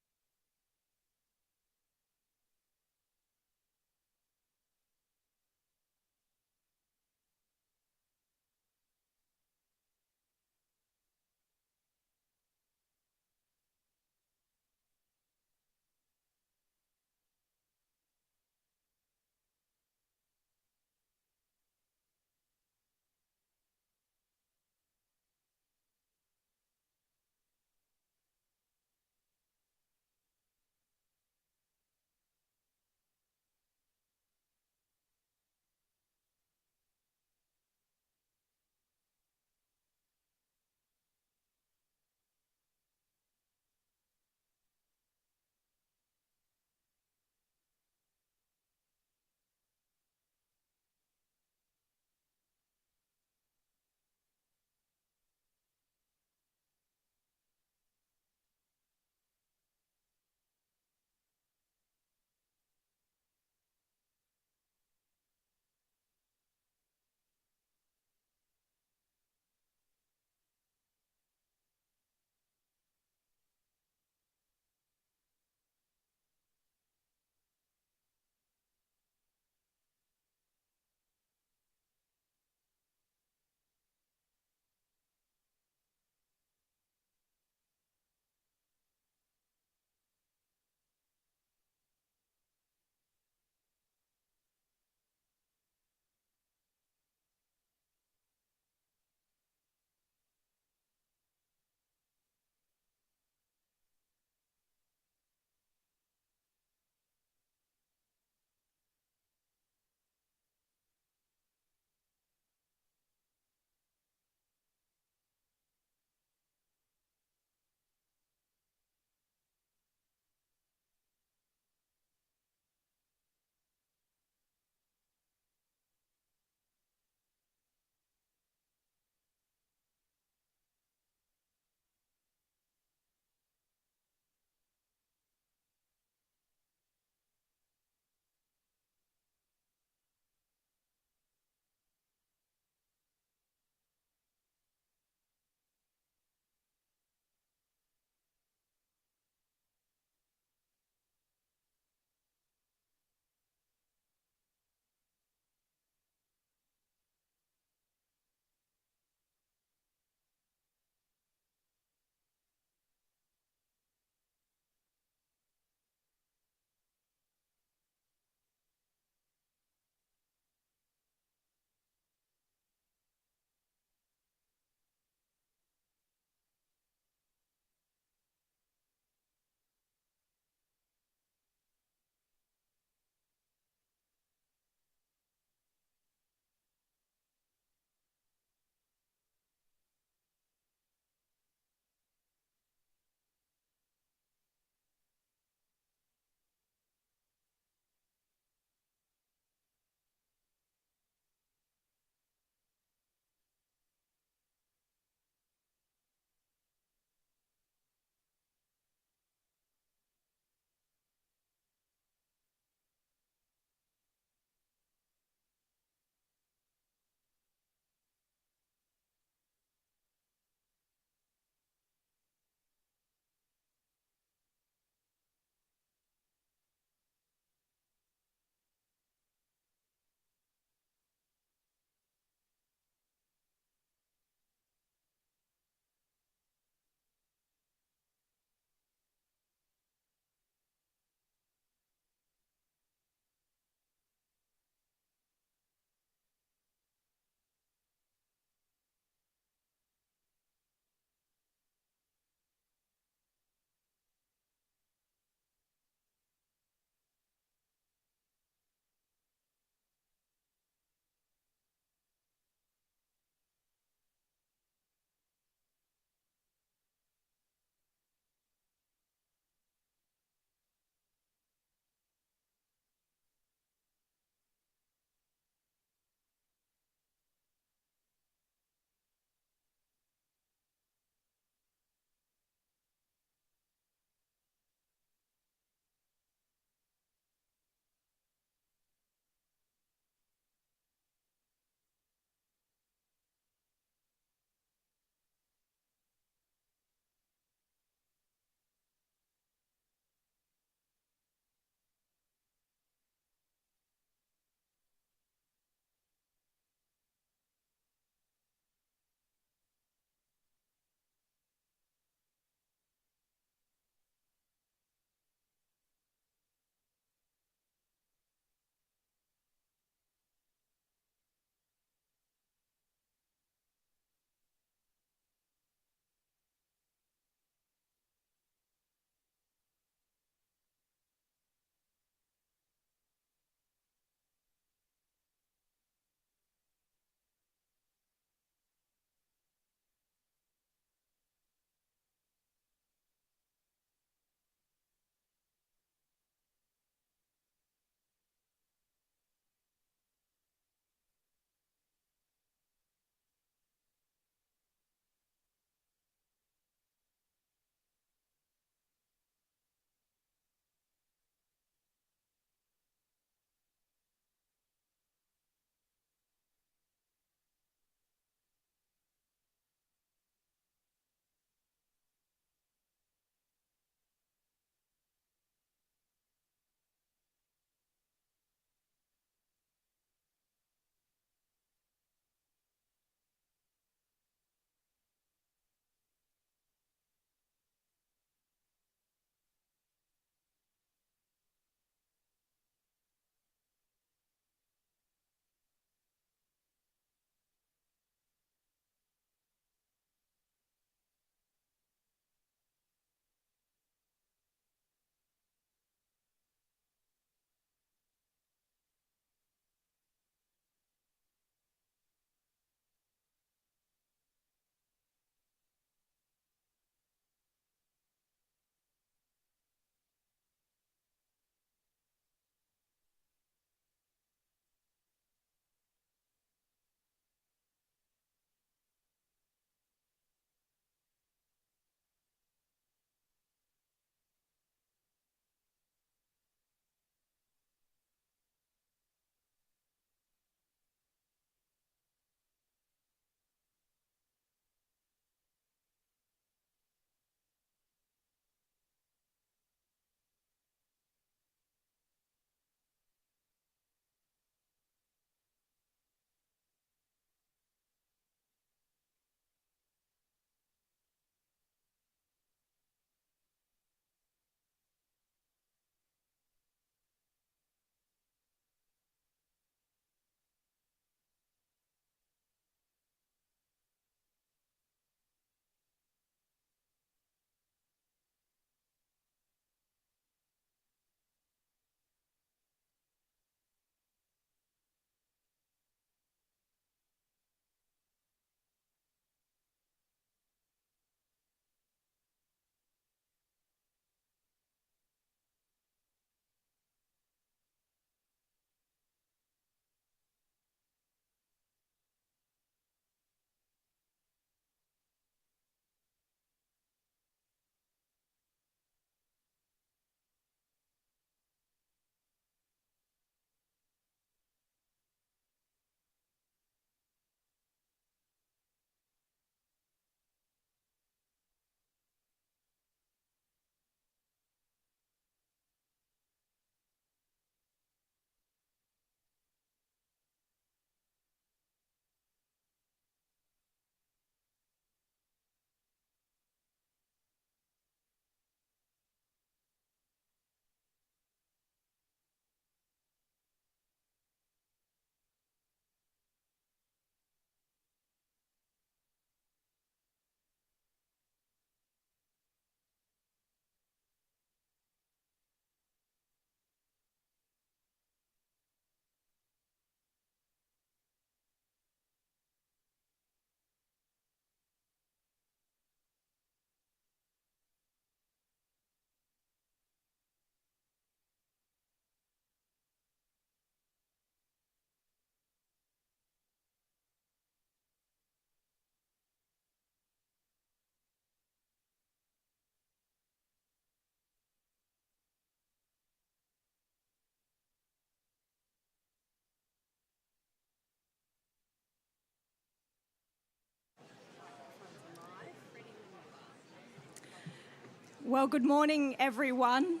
Well, good morning, everyone.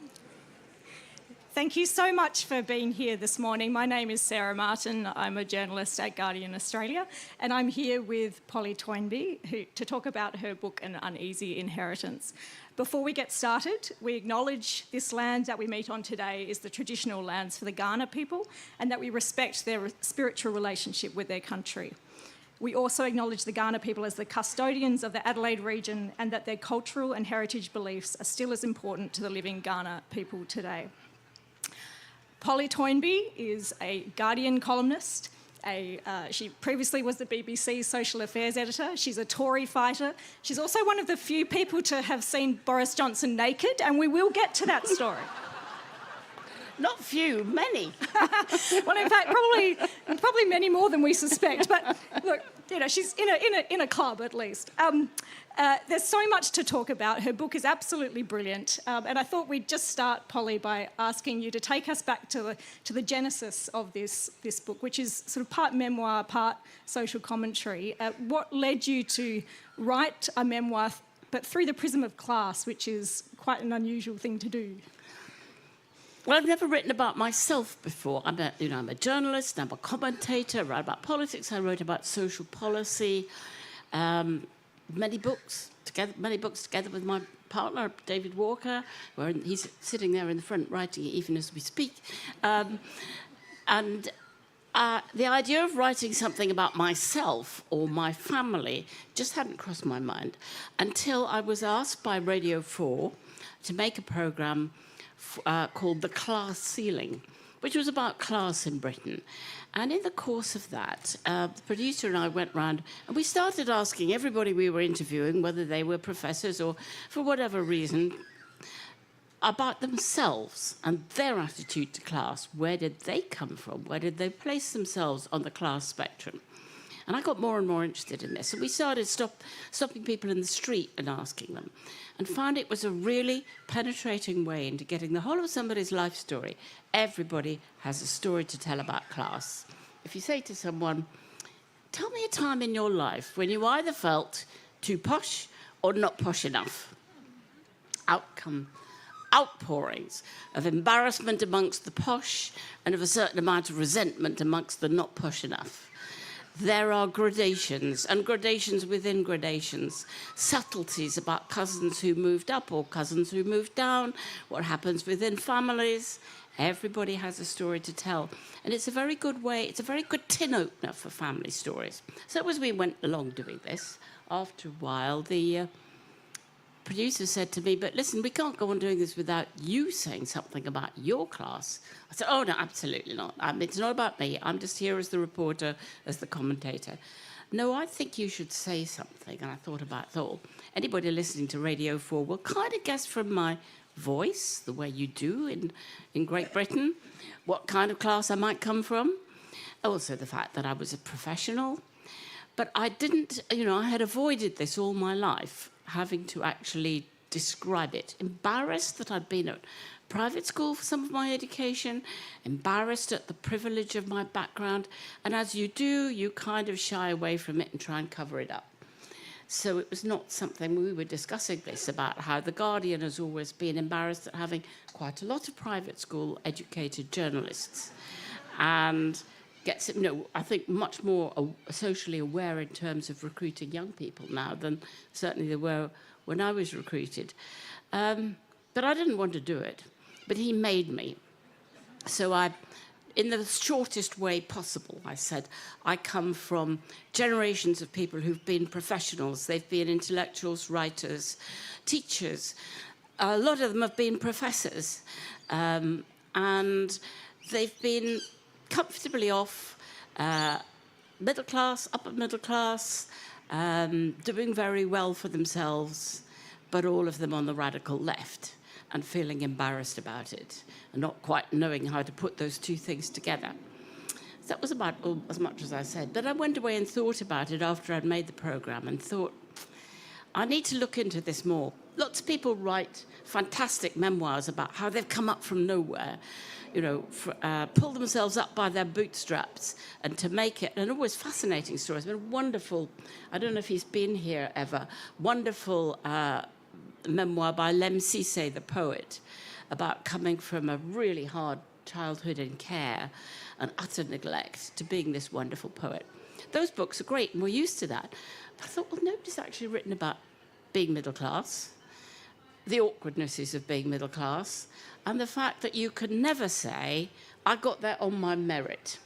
Thank you so much for being here this morning. My name is Sarah Martin. I'm a journalist at Guardian Australia, and I'm here with Polly Toynbee to talk about her book, An Uneasy Inheritance. Before we get started, we acknowledge this land that we meet on today is the traditional lands for the Kaurna people, and that we respect their spiritual relationship with their country. We also acknowledge the Kaurna people as the custodians of the Adelaide region, and that their cultural and heritage beliefs are still as important to the living Kaurna people today. Polly Toynbee is a Guardian columnist. She previously was the BBC social affairs editor. She's a Tory fighter. She's also one of the few people to have seen Boris Johnson naked, and we will get to that story. Not few, many. Well, in fact, probably many more than we suspect. But look, she's in a club at least. There's so much to talk about. Her book is absolutely brilliant, and I thought we'd just start, Polly, by asking you to take us back to the genesis of this book, which is sort of part memoir, part social commentary. What led you to write a memoir, but through the prism of class, which is quite an unusual thing to do? Well, I've never written about myself before. I'm a journalist, I'm a commentator, I write about politics, I wrote about social policy, many books together with my partner, David Walker, where he's sitting there in the front writing it even as we speak. And the idea of writing something about myself or my family just hadn't crossed my mind until I was asked by Radio 4 to make a programme called The Class Ceiling, which was about class in Britain. And in the course of that, the producer and I went round and we started asking everybody we were interviewing, whether they were professors or for whatever reason, about themselves and their attitude to class. Where did they come from? Where did they place themselves on the class spectrum? And I got more and more interested in this. And we started stopping people in the street and asking them, and found it was a really penetrating way into getting the whole of somebody's life story. Everybody has a story to tell about class. If you say to someone, tell me a time in your life when you either felt too posh or not posh enough, out come outpourings of embarrassment amongst the posh and of a certain amount of resentment amongst the not posh enough. There are gradations, and gradations within gradations, subtleties about cousins who moved up or cousins who moved down, what happens within families. Everybody has a story to tell. And it's a very good way, it's a very good tin opener for family stories. So as we went along doing this, after a while, the producer said to me, but listen, we can't go on doing this without you saying something about your class. I said, oh, no, absolutely not. It's not about me. I'm just here as the reporter, as the commentator. No, I think you should say something. And I thought, anybody listening to Radio 4 will kind of guess from my voice, the way you do in Great Britain, what kind of class I might come from. Also the fact that I was a professional. But I didn't, I had avoided this all my life, having to actually describe it. Embarrassed that I'd been at private school for some of my education, embarrassed at the privilege of my background, and as you do, you kind of shy away from it and try and cover it up. So it was not something, we were discussing this about how The Guardian has always been embarrassed at having quite a lot of private school educated journalists, and gets, I think, much more socially aware in terms of recruiting young people now than certainly they were when I was recruited. But I didn't want to do it. But he made me. So in the shortest way possible, I said, I come from generations of people who've been professionals. They've been intellectuals, writers, teachers. A lot of them have been professors. And they've been comfortably off, middle class, upper middle class, doing very well for themselves, but all of them on the radical left and feeling embarrassed about it and not quite knowing how to put those two things together. So that was about as much as I said. But I went away and thought about it after I'd made the programme and thought, I need to look into this more. Lots of people write fantastic memoirs about how they've come up from nowhere, pull themselves up by their bootstraps and to make it, and always fascinating stories. But wonderful, I don't know if he's been here ever, wonderful the memoir by Lem Cisse, the poet, about coming from a really hard childhood in care and utter neglect to being this wonderful poet. Those books are great, and we're used to that. But I thought, well, nobody's actually written about being middle class, the awkwardnesses of being middle class, and the fact that you can never say, I got there on my merit.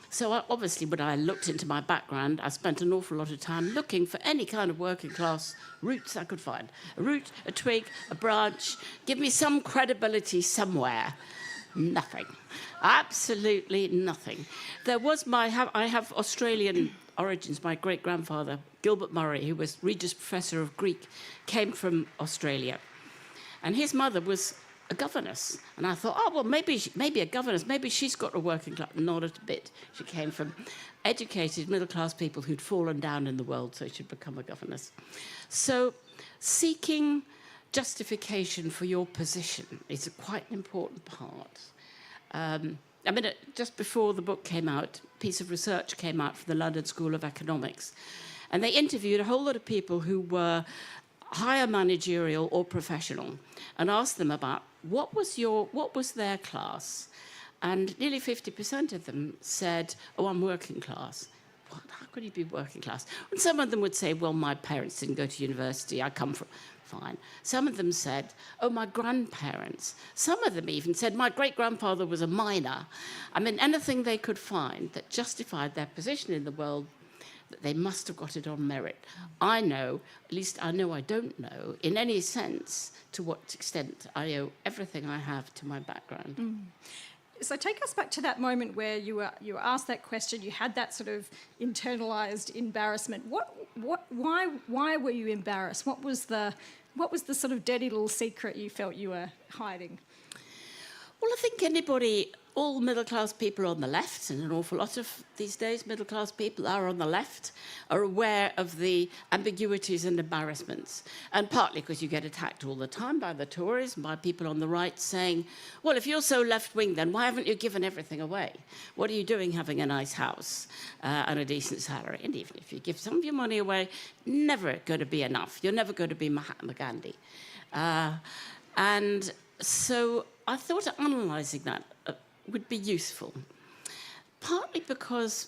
So obviously, when I looked into my background, I spent an awful lot of time looking for any kind of working class roots I could find. A root, a twig, a branch. Give me some credibility somewhere. Nothing. Absolutely nothing. I have Australian origins. My great-grandfather, Gilbert Murray, who was Regius Professor of Greek, came from Australia. And his mother was a governess. And I thought, oh, well, maybe a governess, maybe she's got a working class. Not a bit. She came from educated middle-class people who'd fallen down in the world, so she'd become a governess. So seeking justification for your position is quite an important part. Just before the book came out, a piece of research came out from the London School of Economics, and they interviewed a whole lot of people who were higher managerial or professional and asked them about what was their class. And nearly 50% of them said, oh, I'm working class. What? How could you be working class? And some of them would say, well, my parents didn't go to university. I come from... Fine. Some of them said, oh, my grandparents. Some of them even said, my great-grandfather was a miner. I mean, anything they could find that justified their position in the world, that they must have got it on merit. I know, at least I know I don't know, in any sense, to what extent I owe everything I have to my background. Mm. So take us back to that moment where you were asked that question. You had that sort of internalized embarrassment. Why were you embarrassed? What was the sort of dirty little secret you felt you were hiding? Well, I think all middle-class people on the left, and an awful lot of these days middle-class people are on the left, are aware of the ambiguities and embarrassments. And partly because you get attacked all the time by the Tories and by people on the right saying, well, if you're so left-wing, then why haven't you given everything away? What are you doing having a nice house and a decent salary? And even if you give some of your money away, never going to be enough. You're never going to be Mahatma Gandhi. And so I thought analysing that would be useful, partly because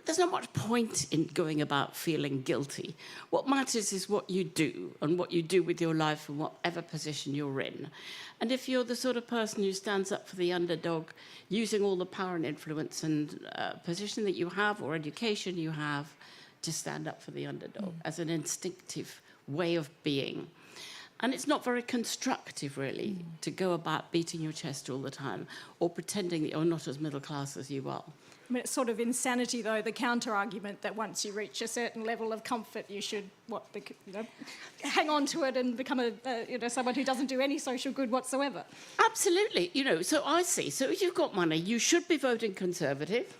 there's not much point in going about feeling guilty. What matters is what you do and what you do with your life and whatever position you're in. And if you're the sort of person who stands up for the underdog, using all the power and influence and position that you have or education you have to stand up for the underdog as an instinctive way of being. And it's not very constructive, really, to go about beating your chest all the time or pretending that you're not as middle class as you are. I mean, it's sort of insanity, though, the counter-argument that once you reach a certain level of comfort, you should, hang on to it and become someone who doesn't do any social good whatsoever. Absolutely. So I see. So if you've got money, you should be voting Conservative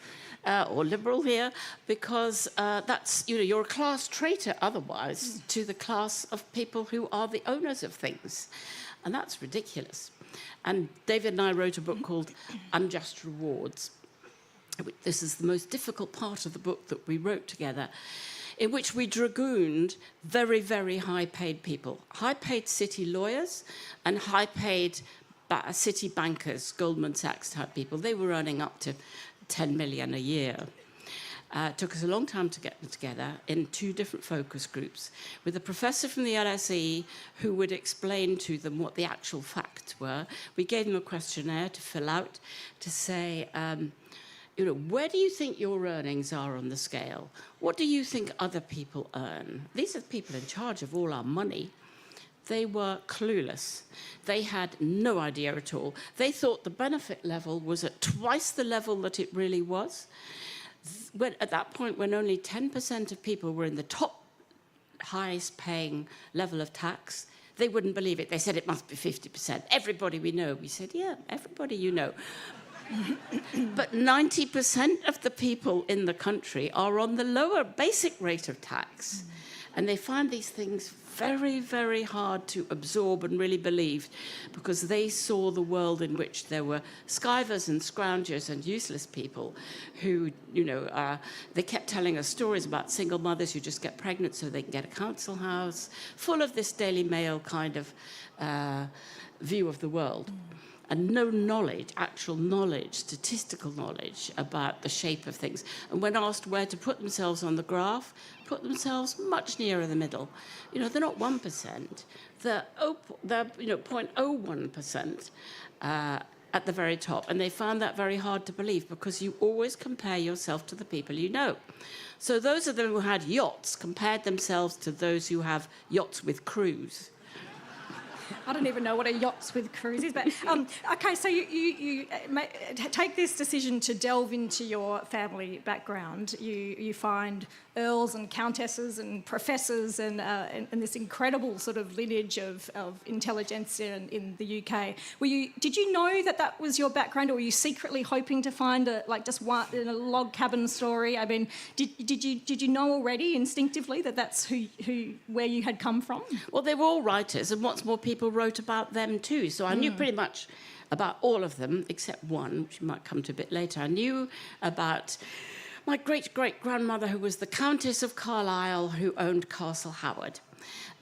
or Liberal here, because that's, you're a class traitor otherwise to the class of people who are the owners of things. And that's ridiculous. And David and I wrote a book called Unjust Rewards. This is the most difficult part of the book that we wrote together, in which we dragooned very, very high-paid people, high-paid city lawyers and high-paid city bankers, Goldman Sachs type people. They were earning up to 10 million a year. It took us a long time to get them together in two different focus groups, with a professor from the LSE who would explain to them what the actual facts were. We gave them a questionnaire to fill out to say, where do you think your earnings are on the scale? What do you think other people earn? These are the people in charge of all our money. They were clueless. They had no idea at all. They thought the benefit level was at twice the level that it really was. At that point, when only 10% of people were in the top highest paying level of tax, they wouldn't believe it. They said it must be 50%. Everybody we know. We said, yeah, everybody you know. But 90% of the people in the country are on the lower basic rate of tax. And they find these things very, very hard to absorb and really believe, because they saw the world in which there were skivers and scroungers and useless people who, they kept telling us stories about single mothers who just get pregnant so they can get a council house, full of this Daily Mail kind of view of the world. And no knowledge, actual knowledge, statistical knowledge about the shape of things. And when asked where to put themselves on the graph, put themselves much nearer the middle. They're not 1%, they're 0.01% at the very top. And they found that very hard to believe, because you always compare yourself to the people you know. So those of them who had yachts compared themselves to those who have yachts with crews. I don't even know what a yachts with cruise is, but okay. So you take this decision to delve into your family background. You find earls and countesses and professors and this incredible sort of lineage of intelligentsia in the UK. Did you know that was your background, or were you secretly hoping to find a log cabin story? I mean, did you know already instinctively that that's where you had come from? Well, they were all writers, and what's more, people wrote about them too. So I knew pretty much about all of them, except one, which we might come to a bit later. I knew about my great-great-grandmother, who was the Countess of Carlisle, who owned Castle Howard.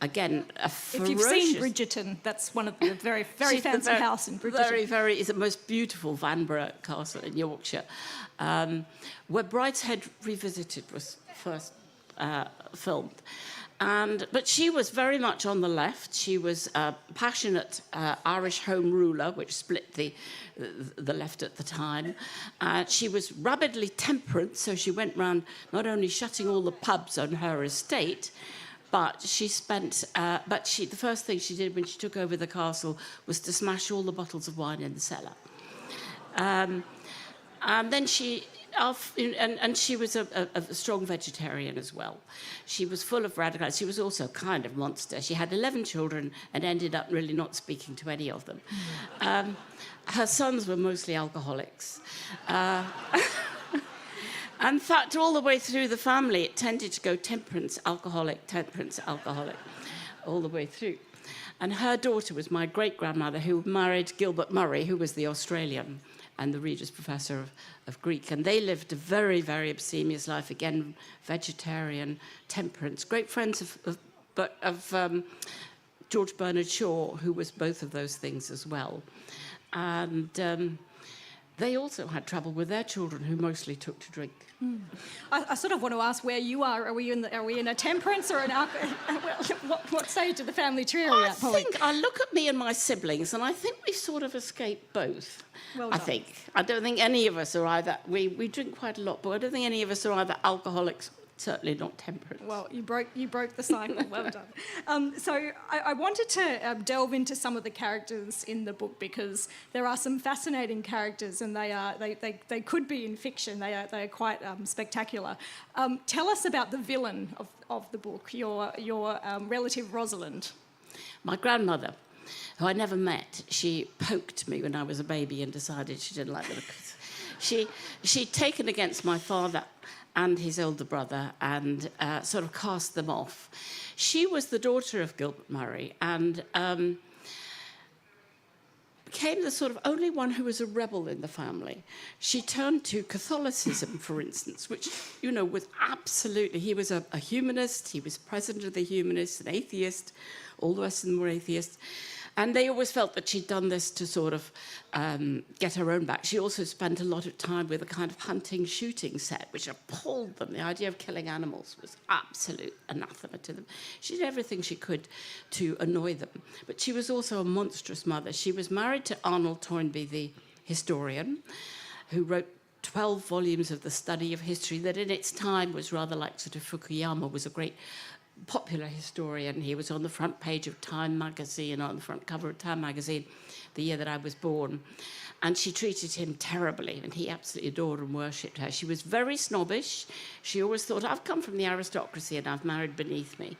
Again, a ferocious... If you've seen Bridgerton, that's one of the very, very fancy house in Bridgerton. It's the most beautiful Vanbrugh Castle in Yorkshire, where Brideshead Revisited was first filmed. But she was very much on the left. She was a passionate Irish Home Ruler, which split the left at the time. She was rabidly temperate, so she went round not only shutting all the pubs on her estate, but the first thing she did when she took over the castle was to smash all the bottles of wine in the cellar. And then she was a strong vegetarian as well. She was full of radicalism. She was also kind of monster. She had 11 children and ended up really not speaking to any of them. Her sons were mostly alcoholics. In fact, all the way through the family, it tended to go temperance, alcoholic, all the way through. And her daughter was my great-grandmother, who married Gilbert Murray, who was the Australian and the Regis Professor of Greek. And they lived a very, very abstemious life, again, vegetarian, temperance, great friends of George Bernard Shaw, who was both of those things as well. And they also had trouble with their children, who mostly took to drink. I sort of want to ask where you are. Are we in a temperance or an alcohol? What stage of the family tree are we at, Polly? I look at me and my siblings, and I think we sort of escaped both. Well done. I don't think any of us are either. We drink quite a lot, but I don't think any of us are either alcoholics. Certainly not temperance. Well, you broke the cycle. Well done. So I wanted to delve into some of the characters in the book, because there are some fascinating characters, and they could be in fiction. They are quite spectacular. Tell us about the villain of the book, your relative Rosalind. My grandmother, who I never met, she poked me when I was a baby and decided she didn't like me. She'd taken against my father and his older brother, and sort of cast them off. She was the daughter of Gilbert Murray, and became the sort of only one who was a rebel in the family. She turned to Catholicism, for instance, which, was absolutely... He was a humanist, he was president of the humanists, an atheist, all the rest of them were atheists. And they always felt that she'd done this to sort of get her own back. She also spent a lot of time with a kind of hunting, shooting set, which appalled them. The idea of killing animals was absolute anathema to them. She did everything she could to annoy them. But she was also a monstrous mother. She was married to Arnold Toynbee, the historian, who wrote 12 volumes of the study of history that in its time was rather like sort of Fukuyama, was a great popular historian. He was on the front page of Time magazine, on the front cover of Time magazine, the year that I was born. And she treated him terribly, and he absolutely adored and worshipped her. She was very snobbish. She always thought, I've come from the aristocracy and I've married beneath me.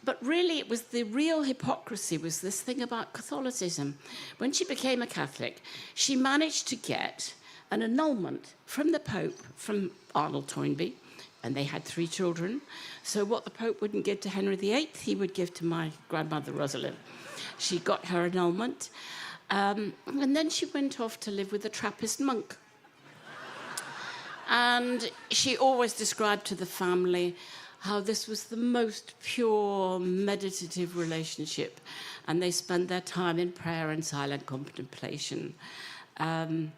But really, it was the real hypocrisy was this thing about Catholicism. When she became a Catholic, she managed to get an annulment from the Pope, from Arnold Toynbee, and they had 3 children. So what the Pope wouldn't give to Henry VIII, he would give to my grandmother Rosalind. She got her annulment. And then she went off to live with a Trappist monk. And she always described to the family how this was the most pure, meditative relationship. And they spent their time in prayer and silent contemplation. And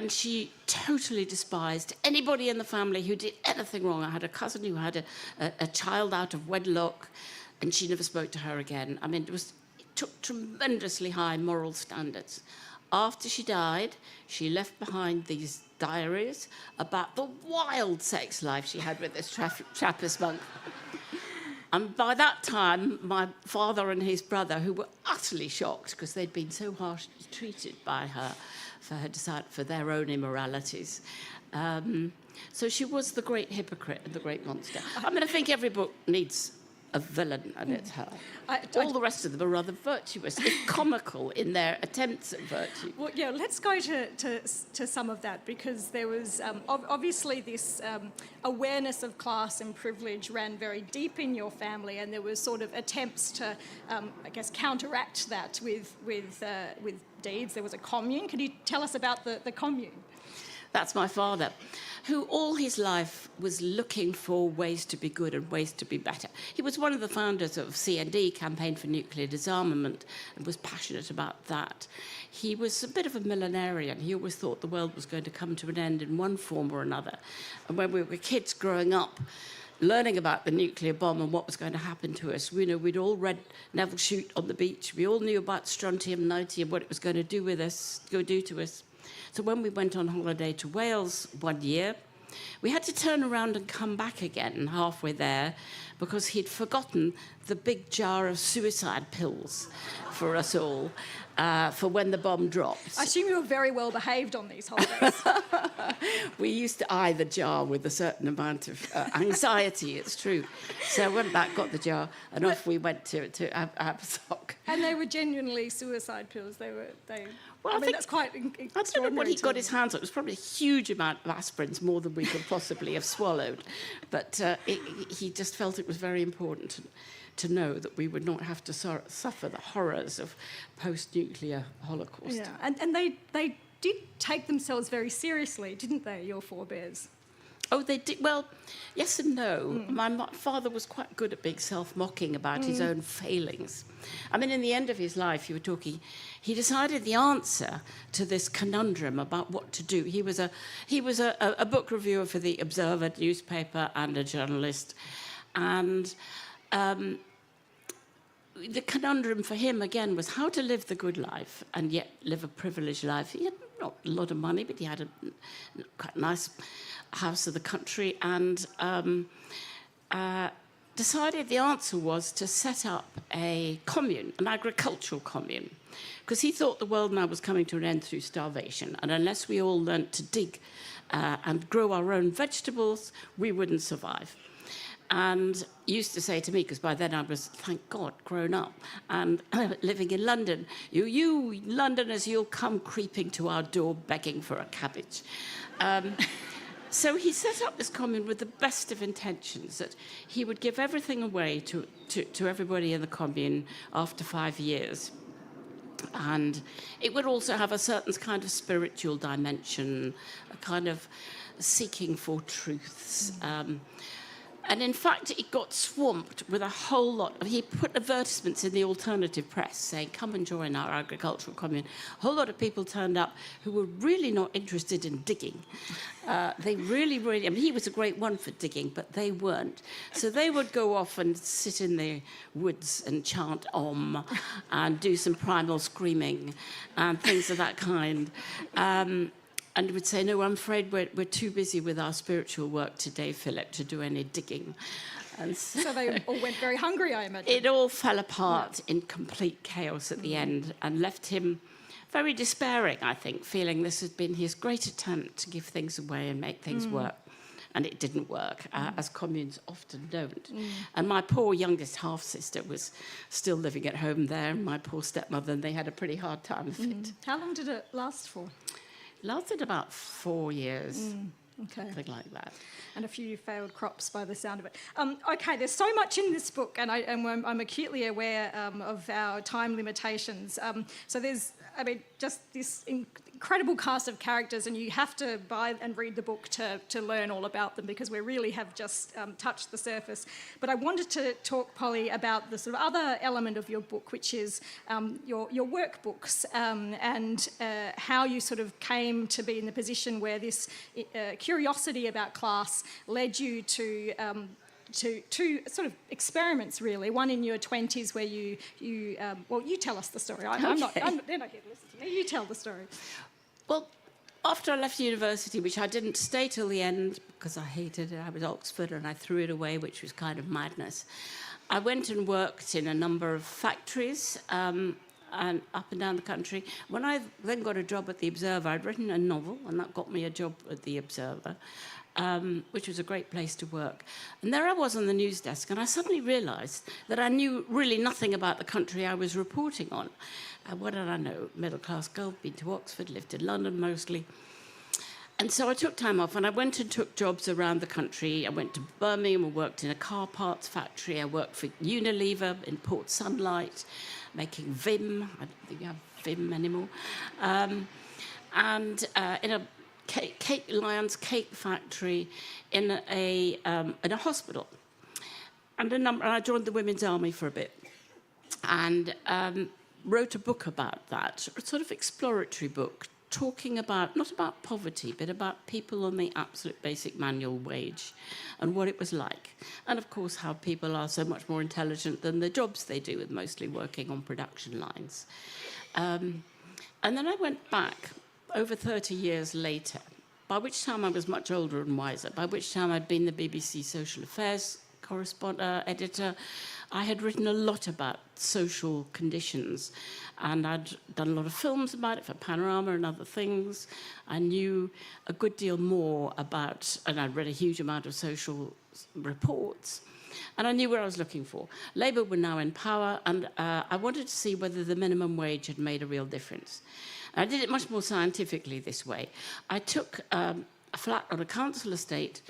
she totally despised anybody in the family who did anything wrong. I had a cousin who had a child out of wedlock, and she never spoke to her again. I mean, it took tremendously high moral standards. After she died, she left behind these diaries about the wild sex life she had with this Trappist monk. And by that time, my father and his brother, who were utterly shocked because they'd been so harshly treated by her for their own immoralities. So she was the great hypocrite and the great monster. I mean, I think every book needs a villain, and it's her. All the rest of them are rather virtuous, if comical in their attempts at virtue. Well, yeah, let's go to some of that, because there was obviously this awareness of class and privilege ran very deep in your family, and there was sort of attempts to, I guess, counteract that with deeds. There was a commune. Can you tell us about the commune? That's my father, who all his life was looking for ways to be good and ways to be better. He was one of the founders of CND, Campaign for Nuclear Disarmament, and was passionate about that. He was a bit of a millenarian. He always thought the world was going to come to an end in one form or another. And when we were kids growing up, learning about the nuclear bomb and what was going to happen to us, we'd all read Neville Shute on the beach. We all knew about strontium-90 and what it was going to do to us. So when we went on holiday to Wales one year, we had to turn around and come back again halfway there because he'd forgotten the big jar of suicide pills for us all for when the bomb dropped. I assume you were very well behaved on these holidays. We used to eye the jar with a certain amount of anxiety, it's true. So I went back, got the jar, and off we went to Absoc. And they were genuinely suicide pills. Well, I mean, that's quite extraordinary. I don't know what he got his hands on. It was probably a huge amount of aspirins, more than we could possibly have swallowed. But he just felt it was very important to know that we would not have to suffer the horrors of post-nuclear Holocaust. Yeah, and they did take themselves very seriously, didn't they, your forebears? Oh, they did. Well, yes and no. My father was quite good at being self-mocking about his own failings. I mean, in the end of his life, you were talking, he decided the answer to this conundrum about what to do. He was a book reviewer for the Observer newspaper and a journalist. And the conundrum for him, again, was how to live the good life and yet live a privileged life. He had not a lot of money, but he had a quite nice house of the country, and decided the answer was to set up a commune, an agricultural commune, because he thought the world now was coming to an end through starvation, and unless we all learnt to dig and grow our own vegetables, we wouldn't survive. And used to say to me, because by then I was, thank God, grown up and living in London, you Londoners, you'll come creeping to our door begging for a cabbage. So he set up this commune with the best of intentions, that he would give everything away to everybody in the commune after 5 years. And it would also have a certain kind of spiritual dimension, a kind of seeking for truths. And in fact, it got swamped with a whole lot. He put advertisements in the alternative press saying, come and join our agricultural commune. A whole lot of people turned up who were really not interested in digging. They really, I mean, he was a great one for digging, but they weren't. So they would go off and sit in the woods and chant Om and do some primal screaming and things of that kind. And would say, no, I'm afraid we're too busy with our spiritual work today, Philip, to do any digging. And so they all went very hungry, I imagine. It all fell apart in complete chaos at the end and left him very despairing, I think, feeling this had been his great attempt to give things away and make things work. And it didn't work, as communes often don't. And my poor youngest half-sister was still living at home there, and my poor stepmother, and they had a pretty hard time of it. How long did it last for? Lasted about 4 years. Okay. Something like that. And a few failed crops by the sound of it. Okay, there's so much in this book, and I'm acutely aware of our time limitations. So there's, just this incredible cast of characters, and you have to buy and read the book to learn all about them, because we really have just touched the surface. But I wanted to talk, Polly, about the sort of other element of your book, which is your workbooks, and how you sort of came to be in the position where this curiosity about class led you to two sort of experiments, really. One in your 20s where you tell us the story. They're not here to listen to me. You tell the story. Well, after I left university, which I didn't stay till the end because I hated it, I was Oxford and I threw it away, which was kind of madness. I went and worked in a number of factories and up and down the country. When I then got a job at the Observer, I'd written a novel, and that got me a job at the Observer, which was a great place to work. And there I was on the news desk, and I suddenly realised that I knew really nothing about the country I was reporting on. What did I know? Middle-class girl, been to Oxford, lived in London mostly. And so I took time off, and I went and took jobs around the country. I went to Birmingham and worked in a car parts factory. I worked for Unilever in Port Sunlight, making Vim. I don't think you have Vim anymore. And in a Lion's cake factory in a hospital. And I joined the Women's Army for a bit. And wrote a book about that, a sort of exploratory book, talking about, not about poverty, but about people on the absolute basic manual wage and what it was like. And of course, how people are so much more intelligent than the jobs they do, with mostly working on production lines. And then I went back over 30 years later, by which time I was much older and wiser, by which time I'd been the BBC Social Affairs editor. I had written a lot about social conditions, and I'd done a lot of films about it for Panorama and other things. I knew a good deal more about, and I'd read a huge amount of social reports, and I knew where I was looking for. Labour were now in power, and I wanted to see whether the minimum wage had made a real difference. And I did it much more scientifically this way. I took a flat on a council estate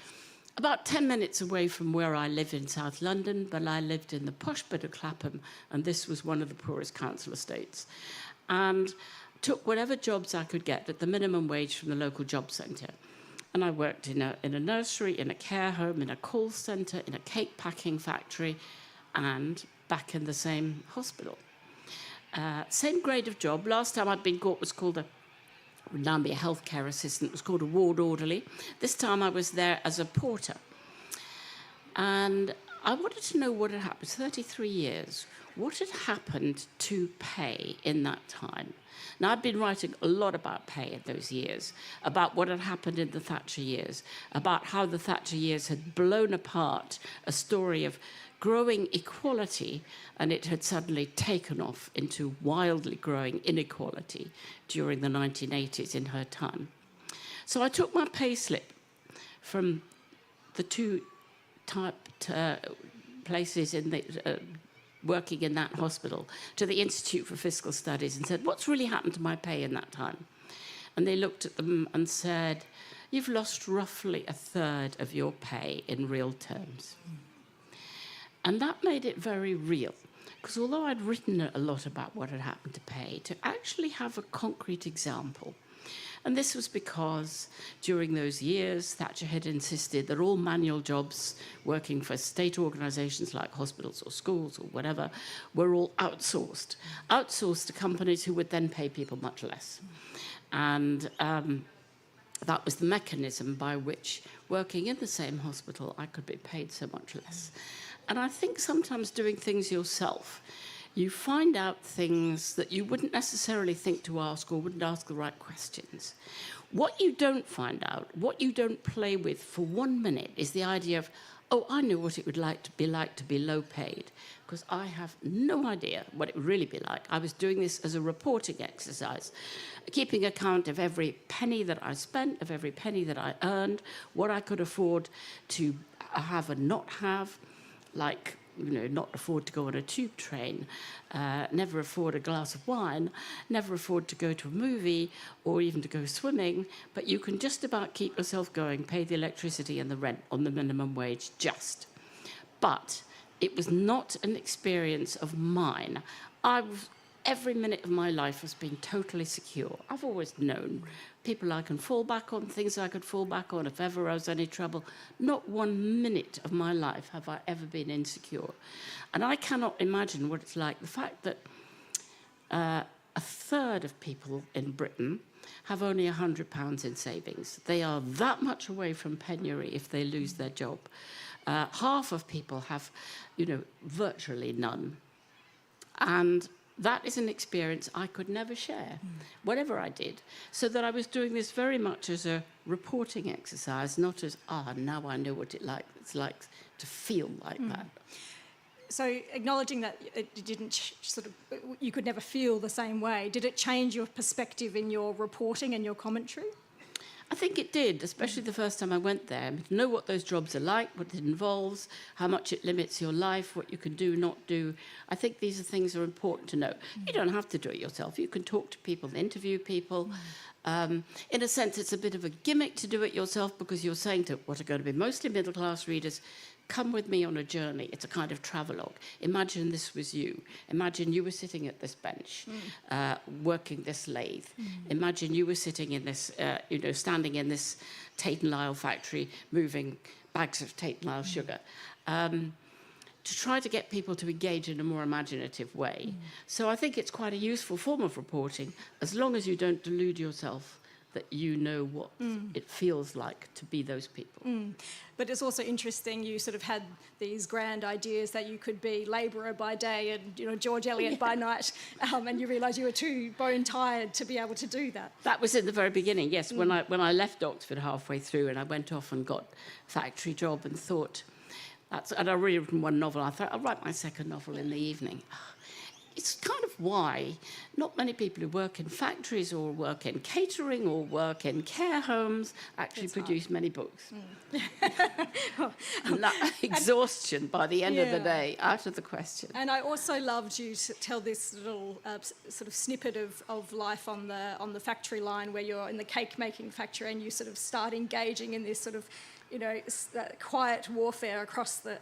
about 10 minutes away from where I live in South London, but I lived in the posh bit of Clapham, and this was one of the poorest council estates. And took whatever jobs I could get at the minimum wage from the local job centre. And I worked in a nursery, in a care home, in a call centre, in a cake packing factory, and back in the same hospital. Same grade of job. Last time I'd been caught was called would now be a healthcare assistant. It was called a ward orderly. This time I was there as a porter. And I wanted to know what had happened. 33 years. What had happened to pay in that time? Now, I'd been writing a lot about pay in those years, about what had happened in the Thatcher years, about how the Thatcher years had blown apart a story of growing equality, and it had suddenly taken off into wildly growing inequality during the 1980s in her time. So I took my pay slip from the two places in the working in that hospital to the Institute for Fiscal Studies and said, what's really happened to my pay in that time? And they looked at them and said, you've lost roughly a third of your pay in real terms. And that made it very real, because although I'd written a lot about what had happened to pay, to actually have a concrete example. And this was because during those years, Thatcher had insisted that all manual jobs working for state organisations like hospitals or schools or whatever were all outsourced to companies who would then pay people much less. And that was the mechanism by which, working in the same hospital, I could be paid so much less. And I think sometimes doing things yourself, you find out things that you wouldn't necessarily think to ask or wouldn't ask the right questions. What you don't find out, what you don't play with for 1 minute is the idea of, oh, I know what it would like to be low paid, because I have no idea what it would really be like. I was doing this as a reporting exercise, keeping account of every penny that I spent, of every penny that I earned, what I could afford to have and not have, like not afford to go on a tube train, never afford a glass of wine, never afford to go to a movie or even to go swimming, but you can just about keep yourself going, pay the electricity and the rent on the minimum wage just. But it was not an experience of mine. Every minute of my life has been totally secure. I've always known people I can fall back on, things I could fall back on if ever I was any trouble. Not 1 minute of my life have I ever been insecure. And I cannot imagine what it's like. The fact that a third of people in Britain have only £100 in savings. They are that much away from penury if they lose their job. Half of people have, virtually none. And that is an experience I could never share, whatever I did. So that I was doing this very much as a reporting exercise, not as, now I know what it's like to feel like that. So acknowledging that it didn't you could never feel the same way, did it change your perspective in your reporting and your commentary? I think it did, especially the first time I went there. To know what those jobs are like, what it involves, how much it limits your life, what you can do, not do. I think these are things that are important to know. You don't have to do it yourself. You can talk to people, interview people. In a sense, it's a bit of a gimmick to do it yourself because you're saying to what are going to be mostly middle-class readers, come with me on a journey. It's a kind of travelogue. Imagine this was you. Imagine you were sitting at this bench, working this lathe. Imagine you were sitting in this, standing in this Tate & Lyle factory, moving bags of Tate & Lyle sugar. To try to get people to engage in a more imaginative way. So I think it's quite a useful form of reporting, as long as you don't delude yourself that you know what it feels like to be those people. But it's also interesting, you sort of had these grand ideas that you could be labourer by day and George Eliot by night, and you realised you were too bone-tired to be able to do that. That was in the very beginning, yes. When I left Oxford halfway through and I went off and got a factory job and thought, and I read written one novel, I thought, I'll write my second novel in the evening. It's kind of why not many people who work in factories or work in catering or work in care homes actually produce many books. And that exhaustion by the end of the day, out of the question. And I also loved you to tell this little sort of snippet of life on the factory line where you're in the cake making factory and you sort of start engaging in this sort of quiet warfare across the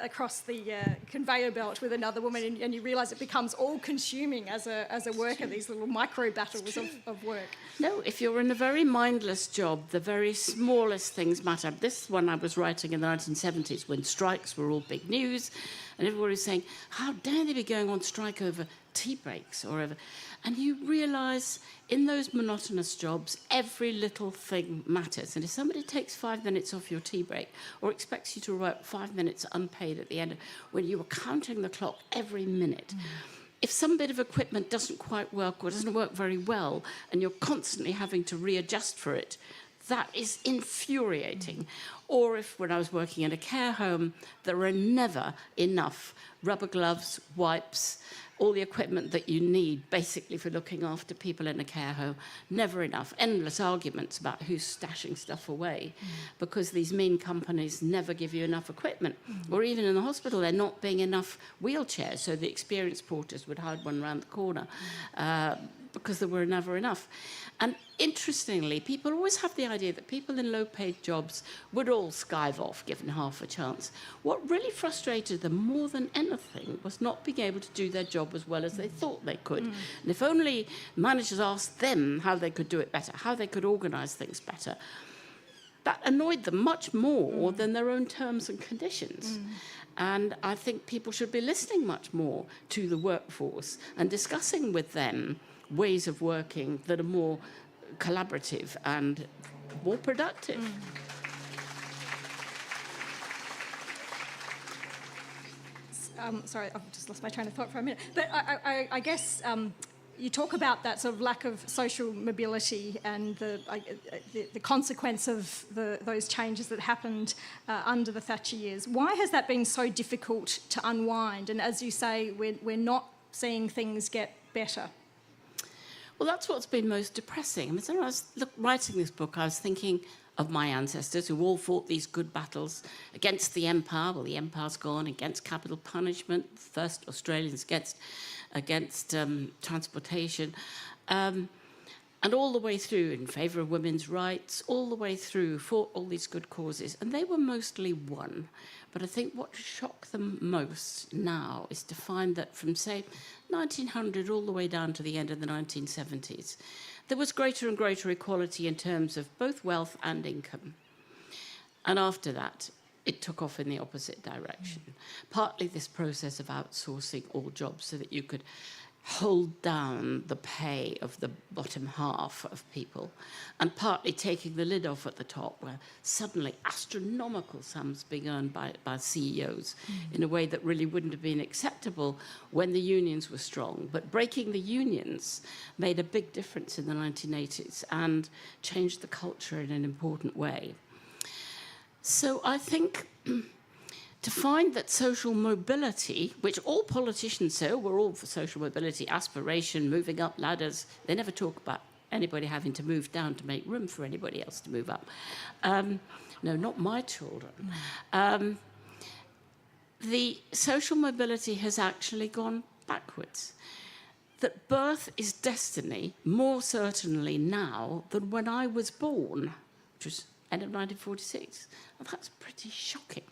conveyor belt with another woman, and you realise it becomes all-consuming as a worker. These little micro battles of work. No, if you're in a very mindless job, the very smallest things matter. This one I was writing in the 1970s when strikes were all big news, and everybody was saying, "How dare they be going on strike over tea breaks or over?" And you realise in those monotonous jobs, every little thing matters. And if somebody takes 5 minutes off your tea break or expects you to work 5 minutes unpaid at the end, when you are counting the clock every minute, if some bit of equipment doesn't quite work or doesn't work very well and you're constantly having to readjust for it, that is infuriating. Or if, when I was working in a care home, there are never enough rubber gloves, wipes, all the equipment that you need basically for looking after people in a care home, never enough. Endless arguments about who's stashing stuff away because these mean companies never give you enough equipment. Or even in the hospital, there not being enough wheelchairs, so the experienced porters would hide one around the corner because there were never enough. And interestingly, people always have the idea that people in low-paid jobs would all skive off given half a chance. What really frustrated them more than anything was not being able to do their job as well as they thought they could. And if only managers asked them how they could do it better, how they could organise things better, that annoyed them much more than their own terms and conditions. And I think people should be listening much more to the workforce and discussing with them ways of working that are more collaborative and more productive. Sorry, I've just lost my train of thought for a minute. But I guess you talk about that sort of lack of social mobility and the consequence of those changes that happened under the Thatcher years. Why has that been so difficult to unwind? And as you say, we're not seeing things get better. Well, that's what's been most depressing. I mean, when I was writing this book, I was thinking, of my ancestors who all fought these good battles against the empire. Well, the empire's gone, against capital punishment, first Australians against transportation, and all the way through in favour of women's rights, all the way through, fought all these good causes, and they were mostly won. But I think what shocked them most now is to find that from, say, 1900 all the way down to the end of the 1970s, there was greater and greater equality in terms of both wealth and income. And after that, it took off in the opposite direction. Partly this process of outsourcing all jobs so that you could hold down the pay of the bottom half of people, and partly taking the lid off at the top, where suddenly astronomical sums being earned by CEOs in a way that really wouldn't have been acceptable when the unions were strong. But breaking the unions made a big difference in the 1980s and changed the culture in an important way. So I think to find that social mobility, which all politicians say, oh, we're all for social mobility, aspiration, moving up ladders. They never talk about anybody having to move down to make room for anybody else to move up. No, not my children. The social mobility has actually gone backwards. That birth is destiny more certainly now than when I was born, which was end of 1946. Well, that's pretty shocking.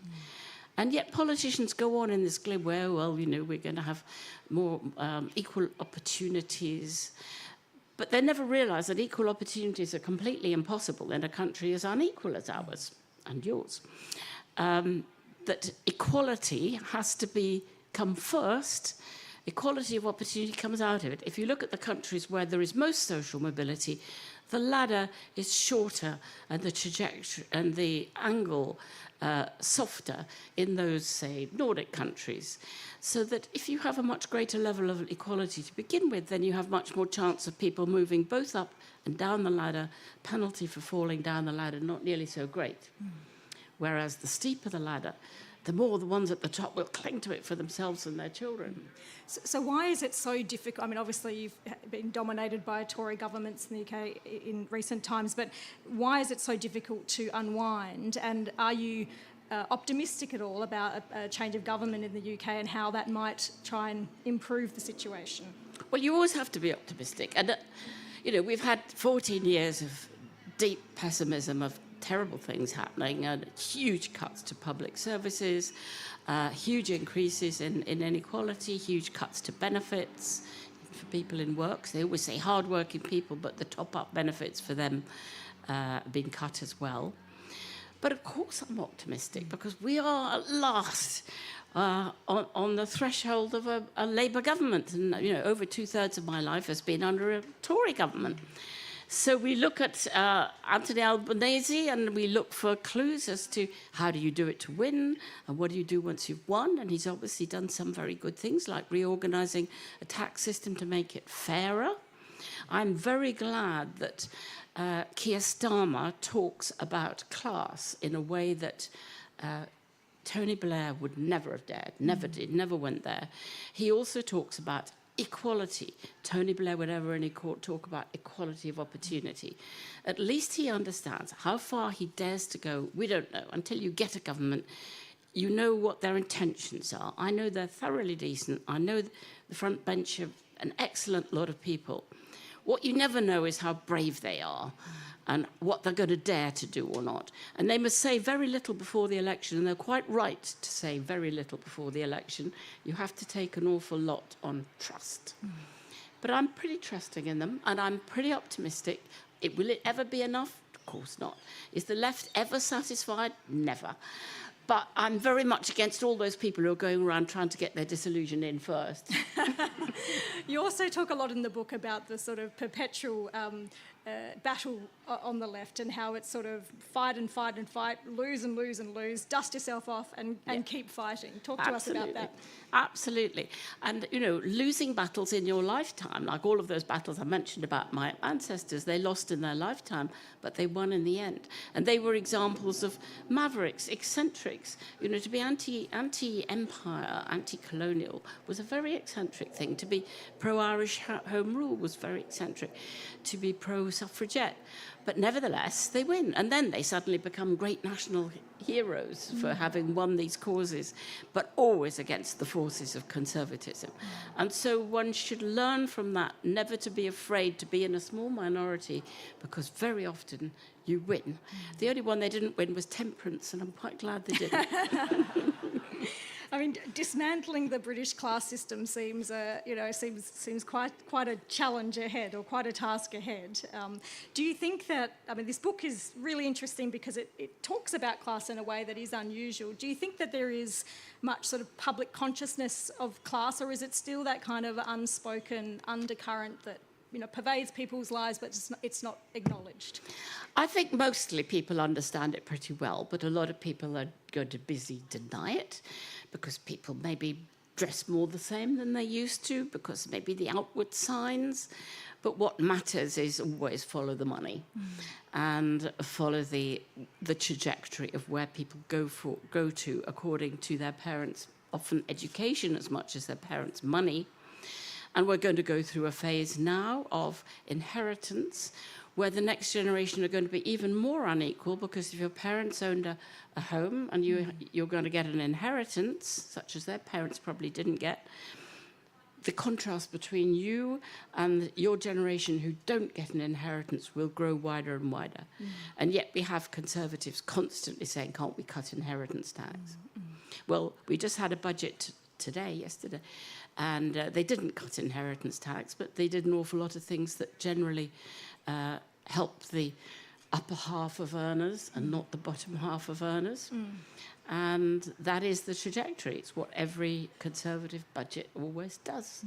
And yet politicians go on in this glib way, well, you know, we're going to have more equal opportunities. But they never realise that equal opportunities are completely impossible in a country as unequal as ours and yours. That equality has to come first. Equality of opportunity comes out of it. If you look at the countries where there is most social mobility, the ladder is shorter and the trajectory and the angle softer in those, say, Nordic countries. So that if you have a much greater level of equality to begin with, then you have much more chance of people moving both up and down the ladder. Penalty for falling down the ladder, not nearly so great. Whereas the steeper the ladder, the more the ones at the top will cling to it for themselves and their children. So why is it so difficult? I mean, obviously you've been dominated by Tory governments in the UK in recent times, but why is it so difficult to unwind? And are you optimistic at all about a change of government in the UK and how that might try and improve the situation? Well, you always have to be optimistic. And, you know, we've had 14 years of deep pessimism, of terrible things happening, and huge cuts to public services, huge increases in inequality, huge cuts to benefits for people in work. They always say hard-working people, but the top-up benefits for them have been cut as well. But of course I'm optimistic, because we are at last on the threshold of a Labour government. And, you know, over 2/3 of my life has been under a Tory government. So we look at Anthony Albanese and we look for clues as to how do you do it to win and what do you do once you've won. And he's obviously done some very good things, like reorganising a tax system to make it fairer. I'm very glad that Keir Starmer talks about class in a way that Tony Blair would never have dared, never did, never went there. He also talks about equality. Tony Blair would never any court talk about equality of opportunity. At least he understands how far he dares to go. We don't know. Until you get a government, you know what their intentions are. I know they're thoroughly decent. I know the front bench of an excellent lot of people. What you never know is how brave they are and what they're going to dare to do or not. And they must say very little before the election, and they're quite right to say very little before the election. You have to take an awful lot on trust. But I'm pretty trusting in them, and I'm pretty optimistic. Will it ever be enough? Of course not. Is the left ever satisfied? Never. But I'm very much against all those people who are going around trying to get their disillusion in first. You also talk a lot in the book about the sort of perpetual battle on the left and how it's sort of fight and fight and fight, lose and lose and lose, dust yourself off and keep fighting. Talk to us about that. Absolutely. And, you know, losing battles in your lifetime, like all of those battles I mentioned about my ancestors, they lost in their lifetime, but they won in the end. And they were examples of mavericks, eccentrics, eccentrics. You know, to be anti-empire, anti-colonial was a very eccentric thing. To be pro-Irish Home Rule was very eccentric. To be pro-suffragette. But nevertheless, they win. And then they suddenly become great national heroes for having won these causes, but always against the forces of conservatism. And so one should learn from that, never to be afraid to be in a small minority, because very often you win. The only one they didn't win was temperance, and I'm quite glad they didn't. I mean, dismantling the British class system seems quite a challenge ahead, or quite a task ahead. Do you think that, I mean, this book is really interesting because it talks about class in a way that is unusual. Do you think that there is much sort of public consciousness of class, or is it still that kind of unspoken undercurrent that, you know, pervades people's lives, but it's not acknowledged? I think mostly people understand it pretty well, but a lot of people are going to busy deny it, because people maybe dress more the same than they used to, because maybe the outward signs. But what matters is always follow the money and follow the trajectory of where people go to according to their parents' often education as much as their parents' money. And we're going to go through a phase now of inheritance, where the next generation are going to be even more unequal, because if your parents owned a home and you're going to get an inheritance, such as their parents probably didn't get, the contrast between you and your generation who don't get an inheritance will grow wider and wider. And yet we have Conservatives constantly saying, can't we cut inheritance tax? Well, we just had a budget yesterday, and they didn't cut inheritance tax, but they did an awful lot of things that generally help the upper half of earners and not the bottom half of earners. And that is the trajectory. It's what every Conservative budget always does.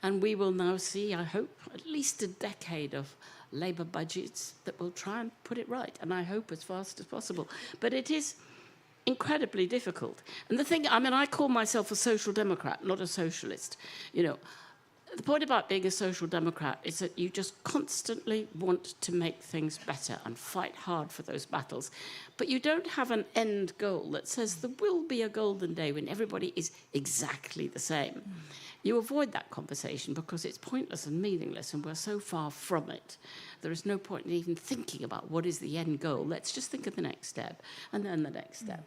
And we will now see, I hope, at least a decade of Labour budgets that will try and put it right. And I hope as fast as possible. But it is incredibly difficult. And the thing, I mean, I call myself a social democrat, not a socialist. You know, the point about being a social democrat is that you just constantly want to make things better and fight hard for those battles. But you don't have an end goal that says there will be a golden day when everybody is exactly the same. You avoid that conversation because it's pointless and meaningless, and we're so far from it. There is no point in even thinking about what is the end goal. Let's just think of the next step, and then the next step.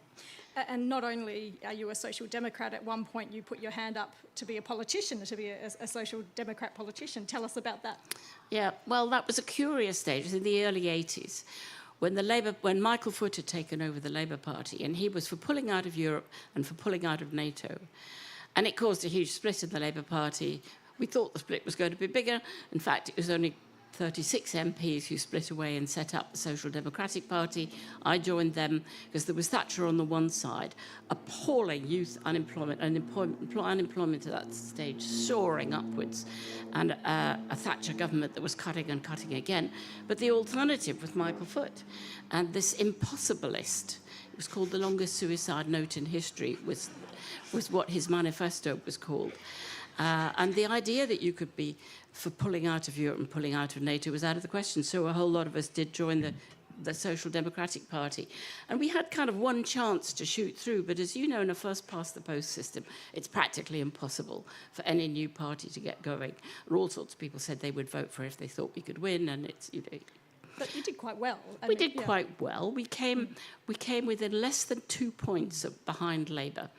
And not only are you a social democrat, at one point you put your hand up to be a politician, to be a social democrat politician. Tell us about that. Yeah, well, that was a curious stage. It was in the early 80s when Michael Foot had taken over the Labour Party, and he was for pulling out of Europe and for pulling out of NATO. And it caused a huge split in the Labour Party. We thought the split was going to be bigger. In fact, it was only 36 MPs who split away and set up the Social Democratic Party. I joined them because there was Thatcher on the one side, appalling youth unemployment, and unemployment at that stage soaring upwards, and a Thatcher government that was cutting and cutting again. But the alternative was Michael Foot, and this impossibilist, it was called the longest suicide note in history, was what his manifesto was called. And the idea that you could be for pulling out of Europe and pulling out of NATO was out of the question. So a whole lot of us did join the Social Democratic Party. And we had kind of one chance to shoot through. But as you know, in a first-past-the-post system, it's practically impossible for any new party to get going. And all sorts of people said they would vote for it if they thought we could win. And it's, you know... But you did quite well. We did quite well. We came within less than 2 points behind Labour.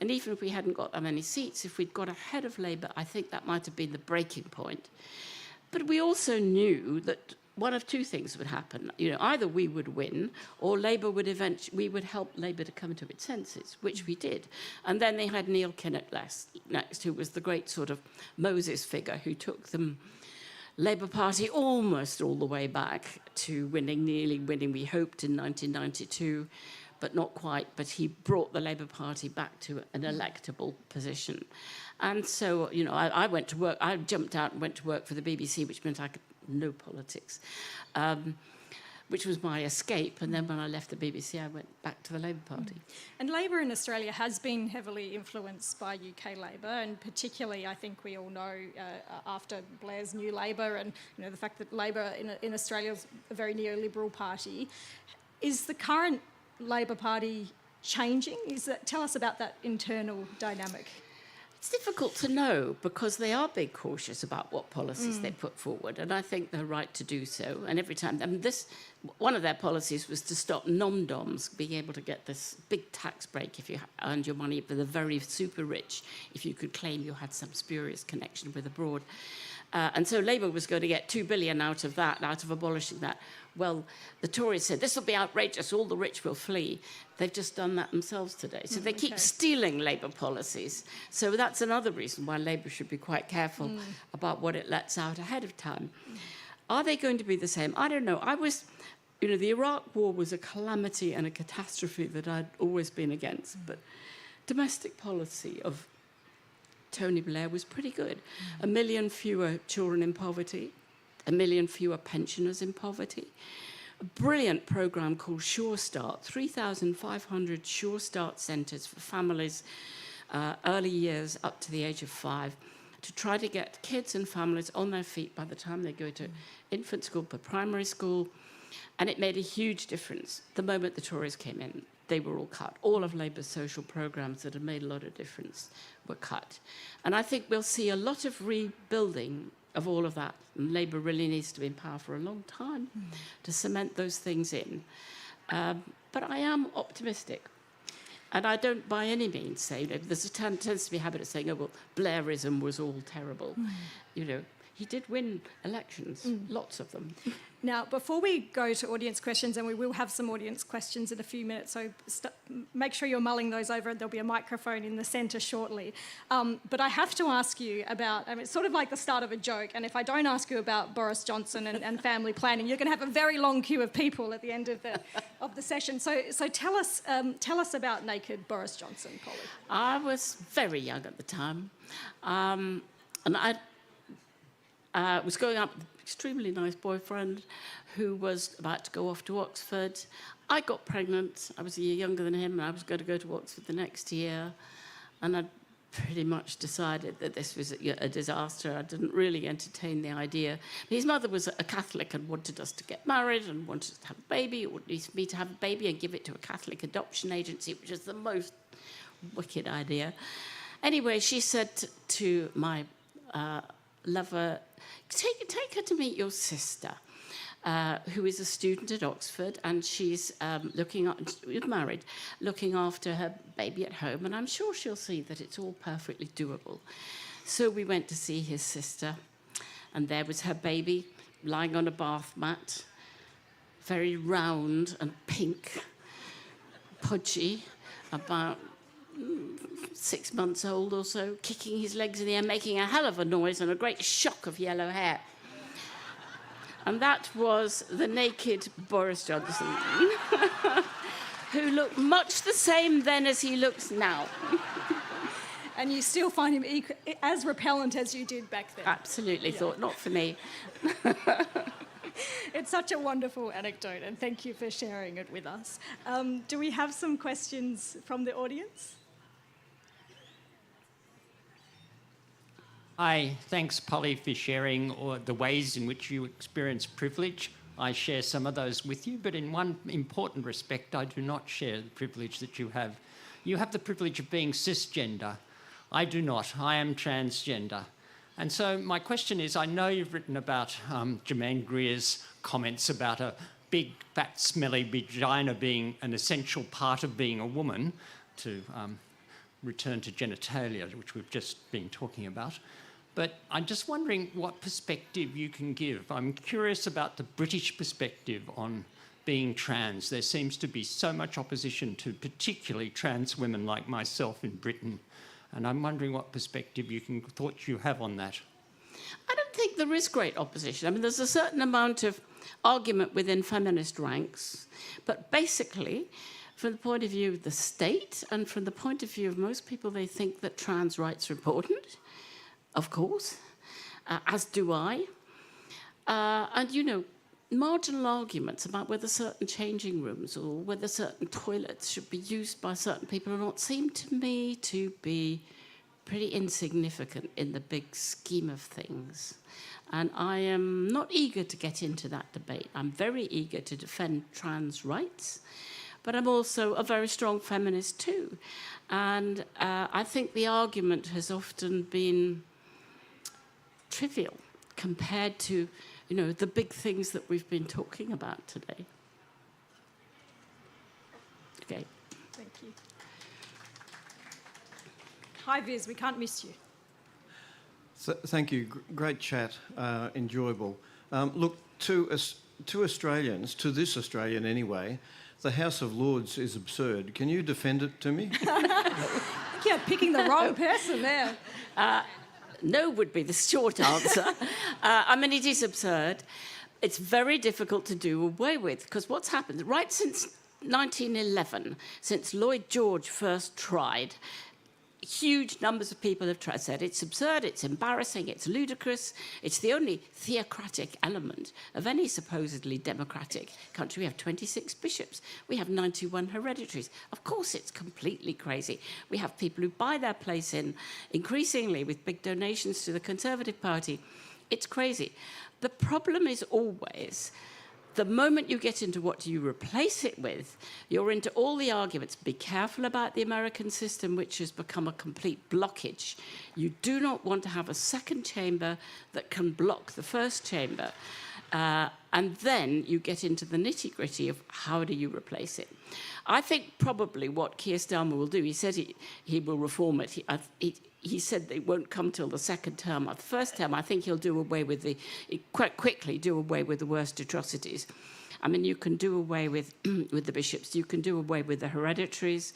And even if we hadn't got that many seats, if we'd got ahead of Labour, I think that might have been the breaking point. But we also knew that one of two things would happen. You know, either we would win, or Labour would we would help Labour to come to its senses, which we did. And then they had Neil Kinnock next, who was the great sort of Moses figure who took them Labour Party almost all the way back to nearly winning, we hoped, in 1992. But not quite, but he brought the Labour Party back to an electable position. And so, you know, I went to work, I jumped out and went to work for the BBC, which meant I could no politics, which was my escape. And then when I left the BBC, I went back to the Labour Party. And Labour in Australia has been heavily influenced by UK Labour, and particularly, I think we all know, after Blair's New Labour, and, you know, the fact that Labour in Australia is a very neoliberal party. Is the current Labour Party changing? Tell us about that internal dynamic. It's difficult to know because they are being cautious about what policies they put forward, and I think they're right to do so. And every time, I mean, one of their policies was to stop non-doms being able to get this big tax break if you earned your money for the very super rich, if you could claim you had some spurious connection with abroad. And so Labour was going to get $2 billion out of abolishing that. Well, the Tories said, this will be outrageous, all the rich will flee. They've just done that themselves today. So they keep stealing Labour policies. So that's another reason why Labour should be quite careful about what it lets out ahead of time. Are they going to be the same? I don't know. The Iraq War was a calamity and a catastrophe that I'd always been against. But domestic policy of Tony Blair was pretty good. 1 million fewer children in poverty, 1 million fewer pensioners in poverty. A brilliant programme called Sure Start, 3,500 Sure Start centres for families early years up to the age of 5 to try to get kids and families on their feet by the time they go to infant school, primary school. And it made a huge difference. The moment the Tories came in, they were all cut. All of Labour's social programmes that had made a lot of difference were cut. And I think we'll see a lot of rebuilding of all of that. And Labour really needs to be in power for a long time to cement those things in. But I am optimistic. And I don't by any means say, tends to be a habit of saying, oh, well, Blairism was all terrible. He did win elections, lots of them. Now, before we go to audience questions, and we will have some audience questions in a few minutes, so make sure you're mulling those over. There'll be a microphone in the centre shortly. But I have to ask you about, it's sort of like the start of a joke, and if I don't ask you about Boris Johnson and family planning, you're going to have a very long queue of people at the end of the session. So tell us about naked Boris Johnson, Polly. I was very young at the time, and I was going up with an extremely nice boyfriend who was about to go off to Oxford. I got pregnant. I was a year younger than him, and I was going to go to Oxford the next year. And I'd pretty much decided that this was a disaster. I didn't really entertain the idea. His mother was a Catholic and wanted us to get married and wanted to have a baby, or at least me to have a baby and give it to a Catholic adoption agency, which is the most wicked idea. Anyway, she said to my lover, take her to meet your sister, who is a student at Oxford, and she's married, looking after her baby at home, and I'm sure she'll see that it's all perfectly doable. So we went to see his sister, and there was her baby lying on a bath mat, very round and pink, pudgy, about 6 months old or so, kicking his legs in the air, making a hell of a noise and a great shock of yellow hair. And that was the naked Boris Johnson, who looked much the same then as he looks now. And you still find him as repellent as you did back then? Absolutely, thought, not for me. It's such a wonderful anecdote, and thank you for sharing it with us. Do we have some questions from the audience? Hi, thanks Polly for sharing the ways in which you experience privilege. I share some of those with you, but in one important respect I do not share the privilege that you have. You have the privilege of being cisgender. I do not. I am transgender. And so my question is, I know you've written about Germaine Greer's comments about a big, fat, smelly vagina being an essential part of being a woman, to return to genitalia, which we've just been talking about. But I'm just wondering what perspective you can give. I'm curious about the British perspective on being trans. There seems to be so much opposition to particularly trans women like myself in Britain. And I'm wondering what perspective thoughts you have on that. I don't think there is great opposition. I mean, there's a certain amount of argument within feminist ranks, but basically, from the point of view of the state and from the point of view of most people, they think that trans rights are important, of course, as do I. And, marginal arguments about whether certain changing rooms or whether certain toilets should be used by certain people or not seem to me to be pretty insignificant in the big scheme of things. And I am not eager to get into that debate. I'm very eager to defend trans rights, but I'm also a very strong feminist too. And I think the argument has often been trivial compared to, the big things that we've been talking about today. Okay. Thank you. Hi, Viz, we can't miss you. Thank you. Great chat. Enjoyable. Look, to Australians, to this Australian anyway, the House of Lords is absurd. Can you defend it to me? You're picking the wrong person there. No would be the short answer. It is absurd. It's very difficult to do away with, because what's happened, right since 1911, since Lloyd George first tried, huge numbers of people have said it's absurd, it's embarrassing, it's ludicrous. It's the only theocratic element of any supposedly democratic country. We have 26 bishops. We have 91 hereditaries. Of course, it's completely crazy. We have people who buy their place in, increasingly with big donations to the Conservative Party. It's crazy. The problem is always, the moment you get into what do you replace it with, you're into all the arguments. Be careful about the American system, which has become a complete blockage. You do not want to have a second chamber that can block the first chamber. And then you get into the nitty-gritty of how do you replace it. I think probably what Keir Starmer will do, he said he will reform it. He said they won't come till the second term. The first term, I think he'll quite quickly do away with the worst atrocities. You can do away with the bishops. You can do away with the hereditaries.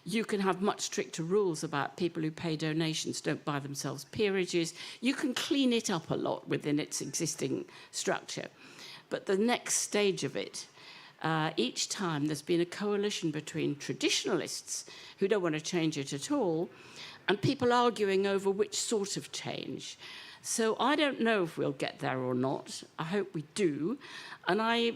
You can have much stricter rules about people who pay donations, don't buy themselves peerages. You can clean it up a lot within its existing structure. But the next stage of it, each time there's been a coalition between traditionalists who don't want to change it at all and people arguing over which sort of change. So I don't know if we'll get there or not. I hope we do. And I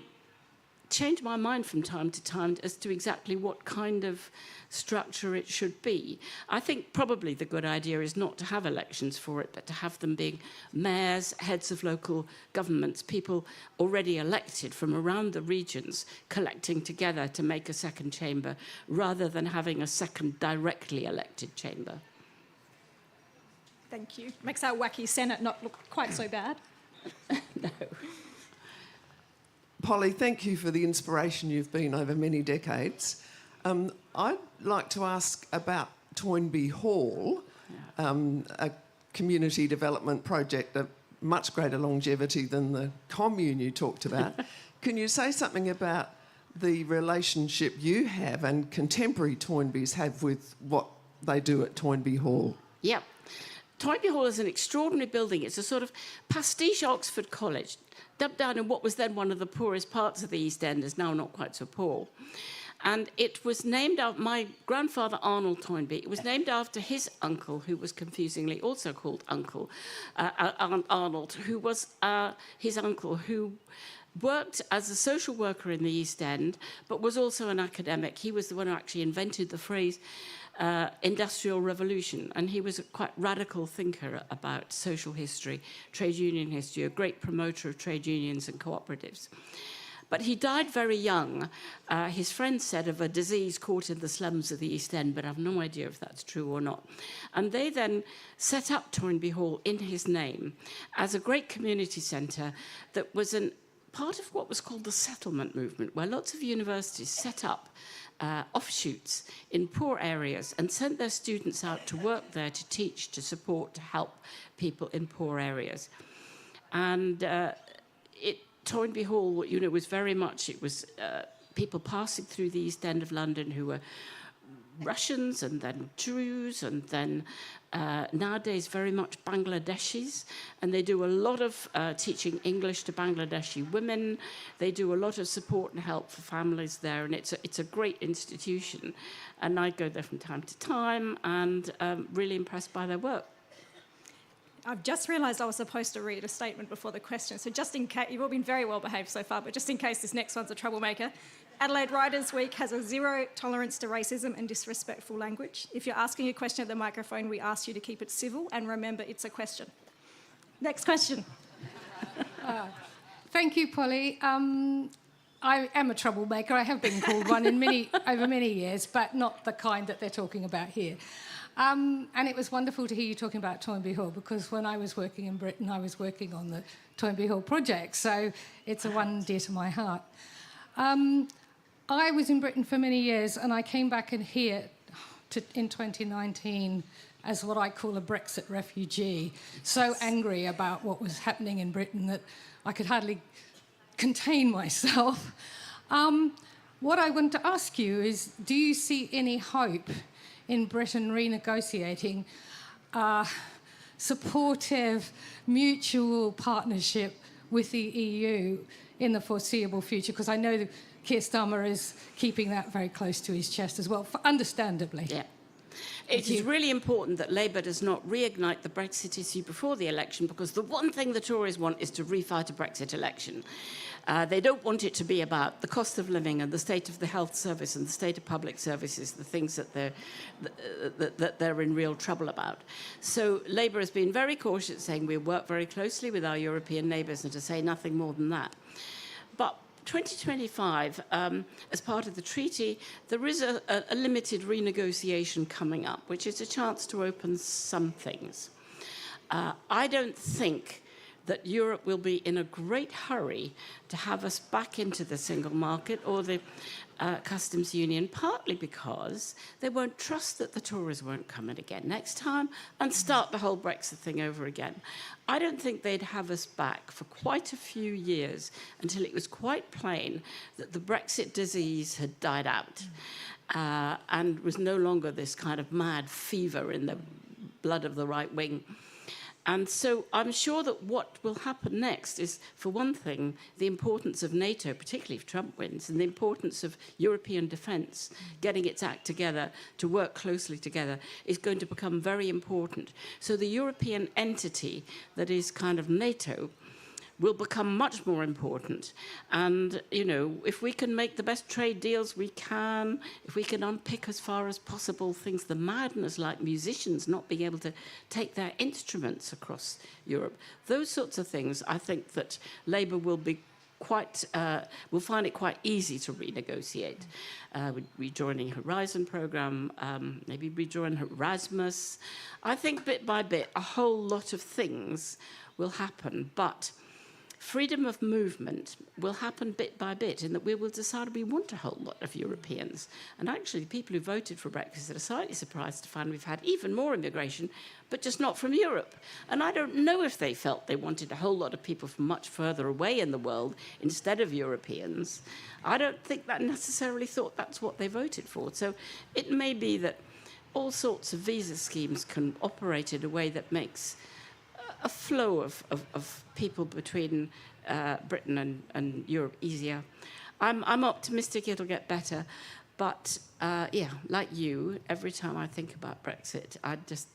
change my mind from time to time as to exactly what kind of structure it should be. I think probably the good idea is not to have elections for it, but to have them being mayors, heads of local governments, people already elected from around the regions collecting together to make a second chamber, rather than having a second directly elected chamber. Thank you. Makes our wacky Senate not look quite so bad. No. Polly, thank you for the inspiration you've been over many decades. I'd like to ask about Toynbee Hall, a community development project of much greater longevity than the commune you talked about. Can you say something about the relationship you have and contemporary Toynbees have with what they do at Toynbee Hall? Yep. Toynbee Hall is an extraordinary building. It's a sort of pastiche Oxford College, dumped down in what was then one of the poorest parts of the East End, is now not quite so poor. And it was named after my grandfather, Arnold Toynbee. It was named after his uncle, who was confusingly also called Uncle Arnold, who was his uncle, who worked as a social worker in the East End, but was also an academic. He was the one who actually invented the phrase industrial revolution, and he was a quite radical thinker about social history, trade union history, a great promoter of trade unions and cooperatives. But he died very young. His friends said of a disease caught in the slums of the East End, but I have no idea if that's true or not. And they then set up Toynbee Hall in his name as a great community centre that was part of what was called the settlement movement, where lots of universities set up offshoots in poor areas and sent their students out to work there, to teach, to support, to help people in poor areas. And Toynbee Hall, was very much, it was people passing through the East End of London who were Russians and then Druze and then nowadays very much Bangladeshis, and they do a lot of teaching English to Bangladeshi women. They do a lot of support and help for families there, and it's a great institution. And I go there from time to time and really impressed by their work. I've just realised I was supposed to read a statement before the question, so just in case, you've all been very well behaved so far, but just in case this next one's a troublemaker, Adelaide Writers' Week has a zero tolerance to racism and disrespectful language. If you're asking a question at the microphone, we ask you to keep it civil, and remember, it's a question. Next question. Thank you, Polly. I am a troublemaker. I have been called one over many years, but not the kind that they're talking about here. And it was wonderful to hear you talking about Toynbee Hall, because when I was working in Britain, I was working on the Toynbee Hall project, so it's a one dear to my heart. I was in Britain for many years, and I came back in here in 2019 as what I call a Brexit refugee, so angry about what was happening in Britain that I could hardly contain myself. What I want to ask you is, do you see any hope in Britain renegotiating supportive, mutual partnership with the EU in the foreseeable future? Because I know that Keir Starmer is keeping that very close to his chest as well, understandably. Yeah. It is really important that Labour does not reignite the Brexit issue before the election, because the one thing the Tories want is to refight a Brexit election. They don't want it to be about the cost of living and the state of the health service and the state of public services, the things that they're in real trouble about. So Labour has been very cautious, saying we work very closely with our European neighbours, and to say nothing more than that. But 2025, as part of the treaty, there is a limited renegotiation coming up, which is a chance to open some things. I don't think that Europe will be in a great hurry to have us back into the single market or the customs union, partly because they won't trust that the Tories won't come in again next time and start the whole Brexit thing over again. I don't think they'd have us back for quite a few years until it was quite plain that the Brexit disease had died out and was no longer this kind of mad fever in the blood of the right wing. And so I'm sure that what will happen next is, for one thing, the importance of NATO, particularly if Trump wins, and the importance of European defence, getting its act together to work closely together, is going to become very important. So the European entity that is kind of NATO will become much more important. And, you know, if we can make the best trade deals we can, if we can unpick as far as possible things, the madness like musicians not being able to take their instruments across Europe, those sorts of things, I think that Labour will be will find it quite easy to renegotiate. Rejoining Horizon programme, maybe rejoin Erasmus. I think bit by bit a whole lot of things will happen, but freedom of movement will happen bit by bit, in that we will decide we want a whole lot of Europeans. And actually, people who voted for Brexit are slightly surprised to find we've had even more immigration, but just not from Europe. And I don't know if they felt they wanted a whole lot of people from much further away in the world instead of Europeans. I don't think that necessarily thought that's what they voted for. So it may be that all sorts of visa schemes can operate in a way that makes a flow of people between Britain and Europe easier. I'm optimistic it'll get better, but yeah, like you, every time I think about Brexit, I just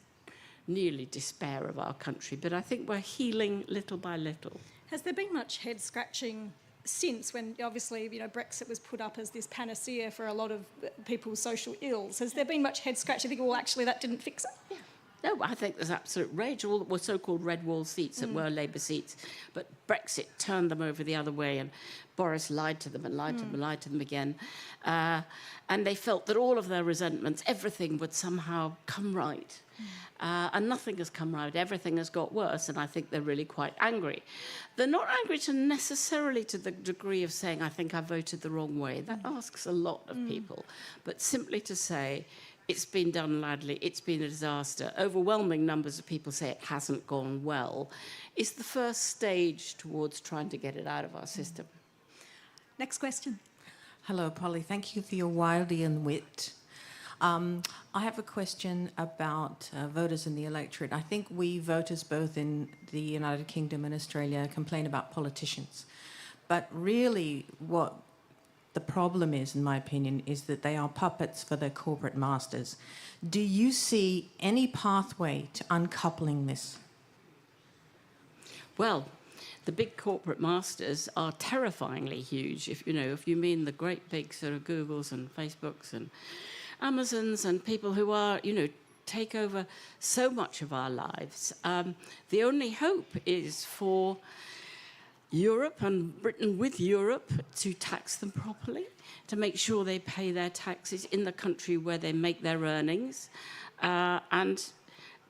nearly despair of our country. But I think we're healing little by little. Has there been much head scratching since, when obviously, you know, Brexit was put up as this panacea for a lot of people's social ills? Has there been much head scratching? I think, well, actually, that didn't fix it. Yeah. No, I think there's absolute rage. All that were so-called red wall seats that were Labour seats, but Brexit turned them over the other way, and Boris lied to them and lied to them and lied to them again. And they felt that all of their resentments, everything would somehow come right. And nothing has come right. Everything has got worse, and I think they're really quite angry. They're not angry necessarily to the degree of saying, I think I voted the wrong way. That asks a lot of people. But simply to say, it's been done badly, it's been a disaster, overwhelming numbers of people say it hasn't gone well, is the first stage towards trying to get it out of our system. Next question. Hello, Polly. Thank you for your Wildean wit. I have a question about voters in the electorate. I think we voters, both in the United Kingdom and Australia, complain about politicians. But really what the problem is, in my opinion, is that they are puppets for their corporate masters. Do you see any pathway to uncoupling this? Well, the big corporate masters are terrifyingly huge. If you mean the great big sort of Googles and Facebooks and Amazons and people who are, take over so much of our lives. The only hope is for Europe and Britain with Europe to tax them properly, to make sure they pay their taxes in the country where they make their earnings, and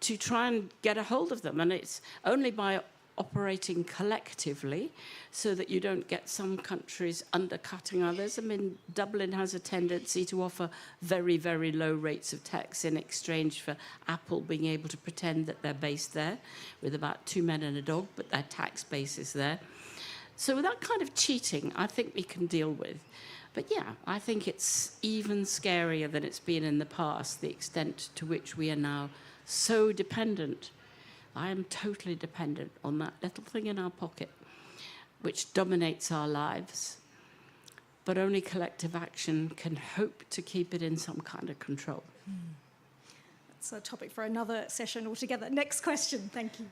to try and get a hold of them. And it's only by operating collectively so that you don't get some countries undercutting others. I mean, Dublin has a tendency to offer very, very low rates of tax in exchange for Apple being able to pretend that they're based there with about 2 men and a dog, but their tax base is there. So that kind of cheating, I think we can deal with. But yeah, I think it's even scarier than it's been in the past, the extent to which we are now so dependent. I am totally dependent on that little thing in our pocket, which dominates our lives. But only collective action can hope to keep it in some kind of control. That's a topic for another session altogether. Next question, thank you.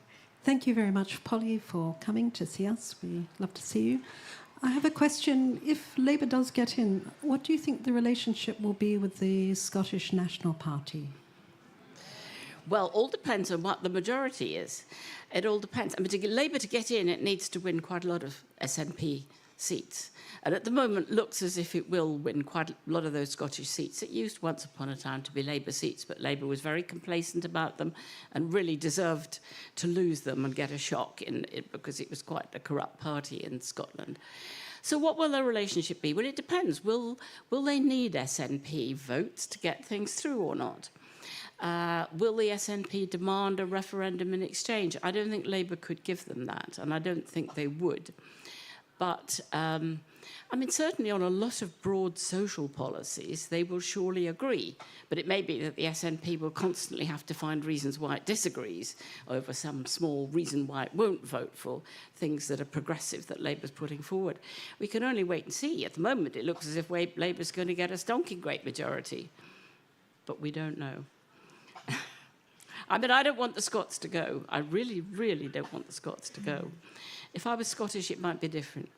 Thank you very much, Polly, for coming to see us. We love to see you. I have a question. If Labour does get in, what do you think the relationship will be with the Scottish National Party? Well, all depends on what the majority is. It all depends. I mean, to get Labour to get in, it needs to win quite a lot of SNP seats. And at the moment, looks as if it will win quite a lot of those Scottish seats. It used once upon a time to be Labour seats, but Labour was very complacent about them and really deserved to lose them and get a shock in it because it was quite a corrupt party in Scotland. So what will their relationship be? Well, it depends. Will they need SNP votes to get things through or not? Will the SNP demand a referendum in exchange? I don't think Labour could give them that, and I don't think they would. But, I mean, certainly on a lot of broad social policies, they will surely agree. But it may be that the SNP will constantly have to find reasons why it disagrees over some small reason why it won't vote for things that are progressive that Labour's putting forward. We can only wait and see. At the moment, it looks as if Labour's going to get a stonking great majority. But we don't know. I mean, I don't want the Scots to go. I really, really don't want the Scots to go. If I was Scottish, it might be different.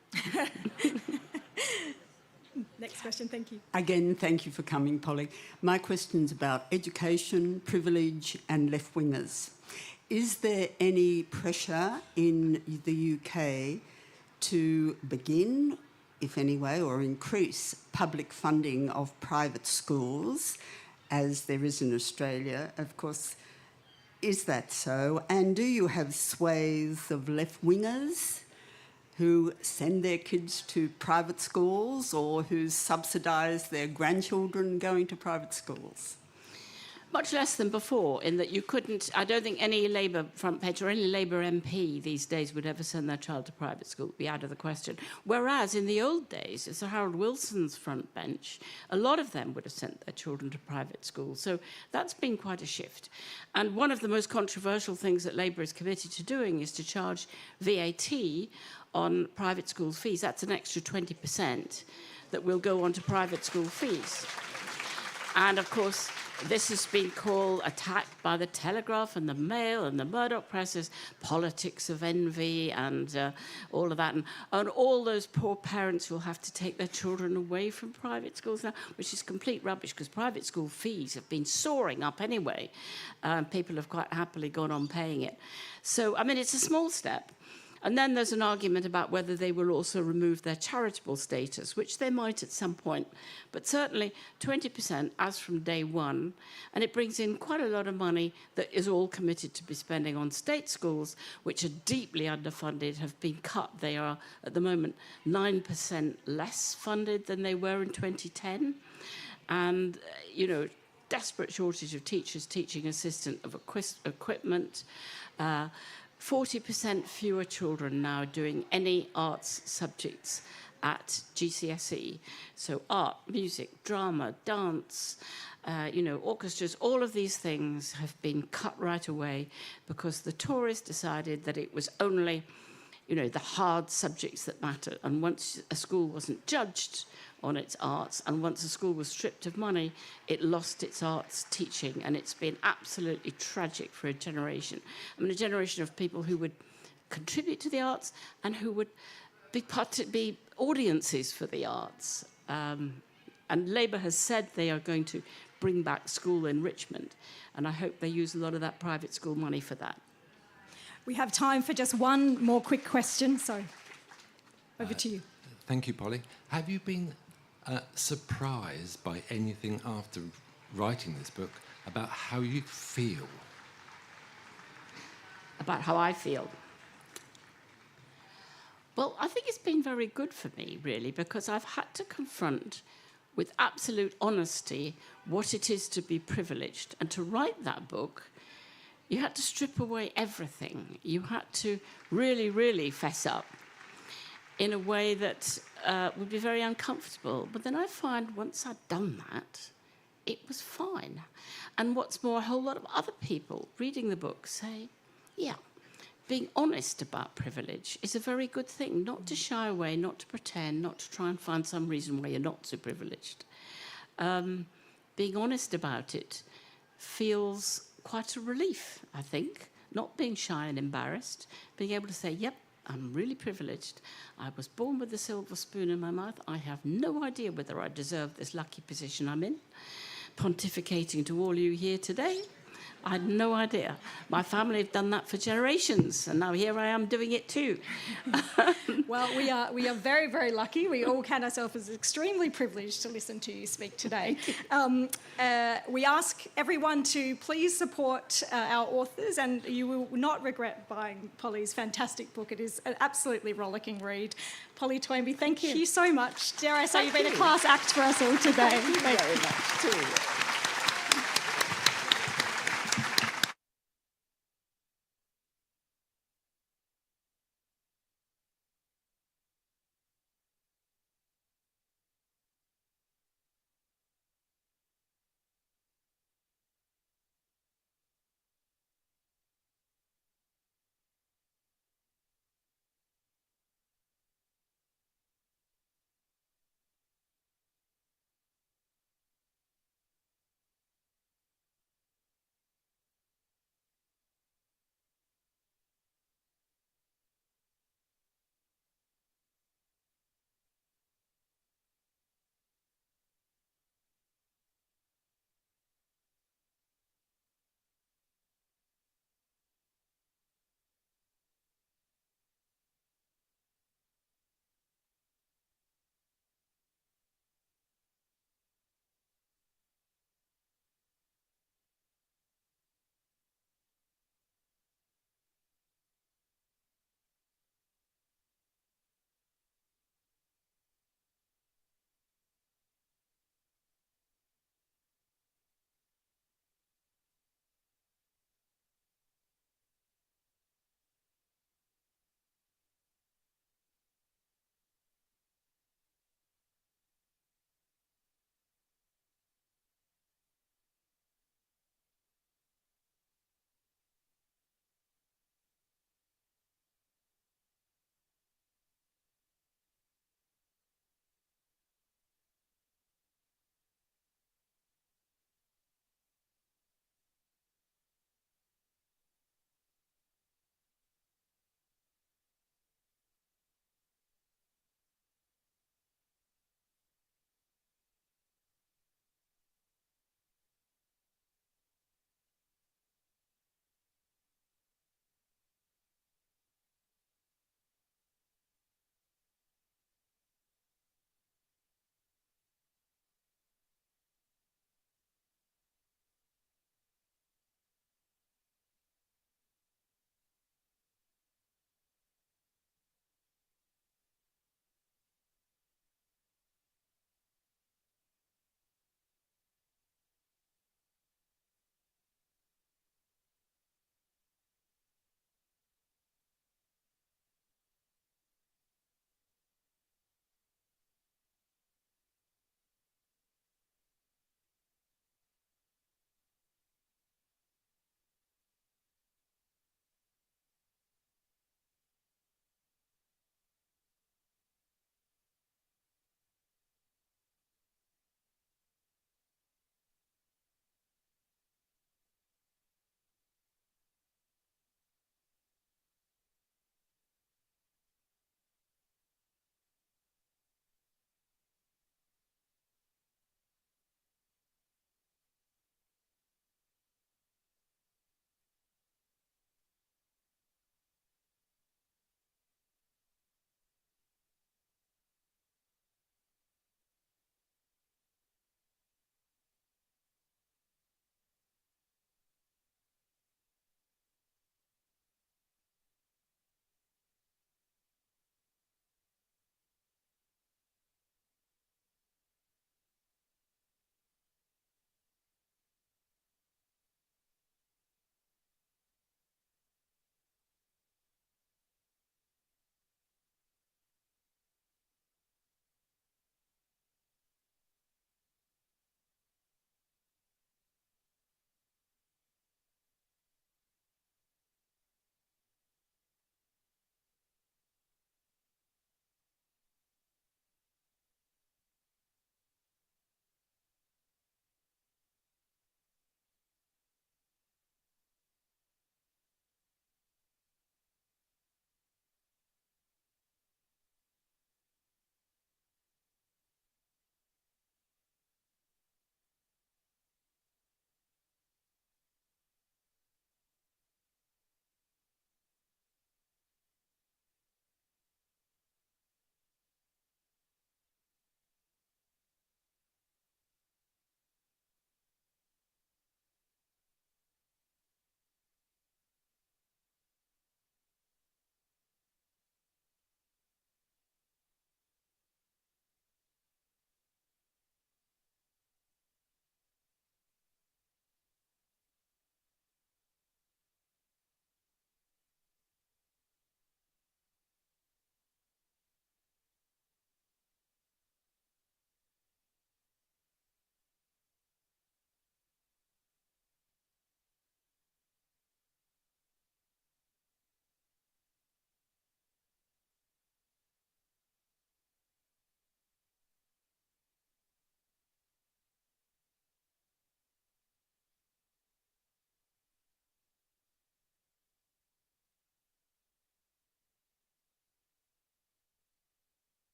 Next question, thank you. Again, thank you for coming, Polly. My question's about education, privilege and left-wingers. Is there any pressure in the UK to begin, if any way, or increase public funding of private schools, as there is in Australia, of course? Is that so? And do you have swathes of left-wingers who send their kids to private schools or who subsidise their grandchildren going to private schools? Much less than before, in that you couldn't... I don't think any Labour front page or any Labour MP these days would ever send their child to private school. It would be out of the question. Whereas in the old days, Sir Harold Wilson's front bench, a lot of them would have sent their children to private schools. So that's been quite a shift. And one of the most controversial things that Labour is committed to doing is to charge VAT on private school fees. That's an extra 20% that will go on to private school fees. And, of course, this has been called, attacked by the Telegraph and the Mail and the Murdoch press as politics of envy and all of that. And all those poor parents will have to take their children away from private schools now, which is complete rubbish because private school fees have been soaring up anyway. People have quite happily gone on paying it. So, I mean, it's a small step. And then there's an argument about whether they will also remove their charitable status, which they might at some point. But certainly 20% as from day one. And it brings in quite a lot of money that is all committed to be spending on state schools, which are deeply underfunded, have been cut. They are, at the moment, 9% less funded than they were in 2010. And, you know, desperate shortage of teachers, teaching assistant, of equipment. 40% fewer children now doing any arts subjects at GCSE. So art, music, drama, dance, orchestras, all of these things have been cut right away because the Tories decided that it was only, the hard subjects that mattered. And once a school wasn't judged on its arts, and once a school was stripped of money, it lost its arts teaching, and it's been absolutely tragic for a generation. I mean, a generation of people who would contribute to the arts and who would be audiences for the arts. And Labour has said they are going to bring back school enrichment, and I hope they use a lot of that private school money for that. We have time for just one more quick question, so Over to you. Thank you, Polly. Have you been surprised by anything after writing this book about how you feel? About how I feel? Well, I think it's been very good for me, really, because I've had to confront with absolute honesty what it is to be privileged. And to write that book, you had to strip away everything. You had to really, really fess up in a way that would be very uncomfortable. But then I find once I'd done that, it was fine. And what's more, a whole lot of other people reading the book say, yeah, being honest about privilege is a very good thing, not to shy away, not to pretend, not to try and find some reason why you're not so privileged. Being honest about it feels quite a relief, I think, not being shy and embarrassed, being able to say, yep, I'm really privileged. I was born with a silver spoon in my mouth. I have no idea whether I deserve this lucky position I'm in. Pontificating to all you here today, I had no idea. My family have done that for generations, and now here I am doing it too. Well, we are very, very lucky. We all count ourselves as extremely privileged to listen to you speak today. We ask everyone to please support our authors, and you will not regret buying Polly's fantastic book. It is an absolutely rollicking read. Polly Toynbee, thank you so much. Dare I say, you've been a class act for us all today. Thank you very much too.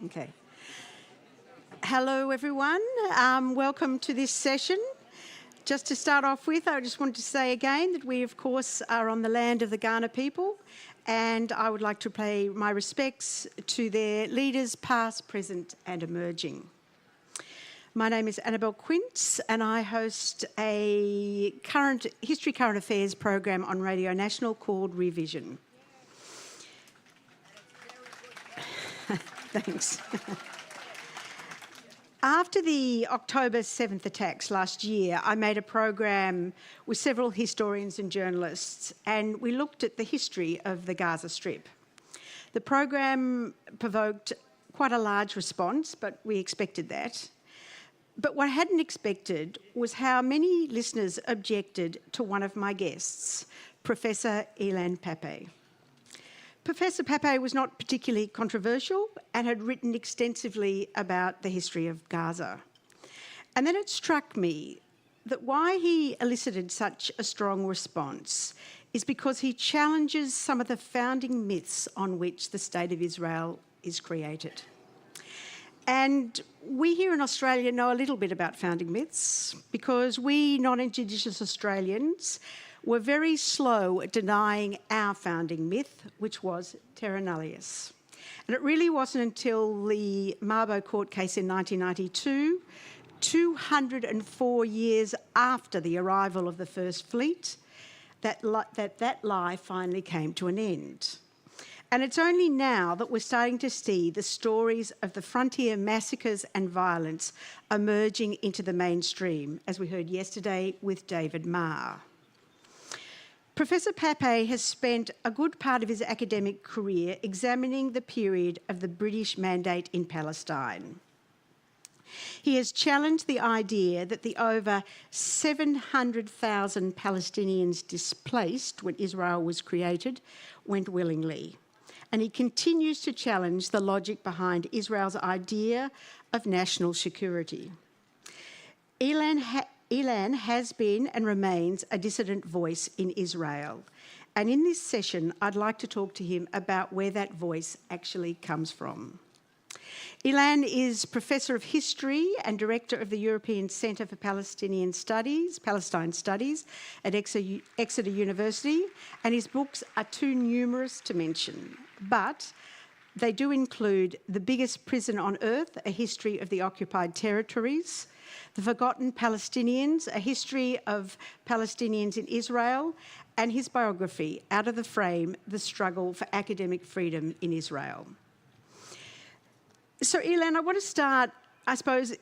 Okay. Hello, everyone. Welcome to this session. Just to start off with, I just wanted to say again that we, of course, are on the land of the Kaurna people, and I would like to pay my respects to their leaders, past, present, and emerging. My name is Annabelle Quince, and I host a current affairs program on Radio National called Revision. Thanks. After the October 7th attacks last year, I made a program with several historians and journalists, and we looked at the history of the Gaza Strip. The program provoked quite a large response, but we expected that. But what I hadn't expected was how many listeners objected to one of my guests, Professor Ilan Pappé. Professor Pappé was not particularly controversial and had written extensively about the history of Gaza. And then it struck me that why he elicited such a strong response is because he challenges some of the founding myths on which the State of Israel is created. And we here in Australia know a little bit about founding myths because we non-Indigenous Australians were very slow at denying our founding myth, which was terra nullius. And it really wasn't until the Mabo court case in 1992, 204 years after the arrival of the First Fleet, that lie finally came to an end. And it's only now that we're starting to see the stories of the frontier massacres and violence emerging into the mainstream, as we heard yesterday with David Marr. Professor Pappé has spent a good part of his academic career examining the period of the British Mandate in Palestine. He has challenged the idea that the over 700,000 Palestinians displaced when Israel was created went willingly. And he continues to challenge the logic behind Israel's idea of national security. Ilan has been and remains a dissident voice in Israel. And in this session, I'd like to talk to him about where that voice actually comes from. Ilan is Professor of History and Director of the European Centre for Palestine Studies at Exeter University, and his books are too numerous to mention, but they do include The Biggest Prison on Earth, A History of the Occupied Territories, The Forgotten Palestinians, A History of Palestinians in Israel, and his biography, Out of the Frame, The Struggle for Academic Freedom in Israel. So, Ilan, I want to start, I suppose,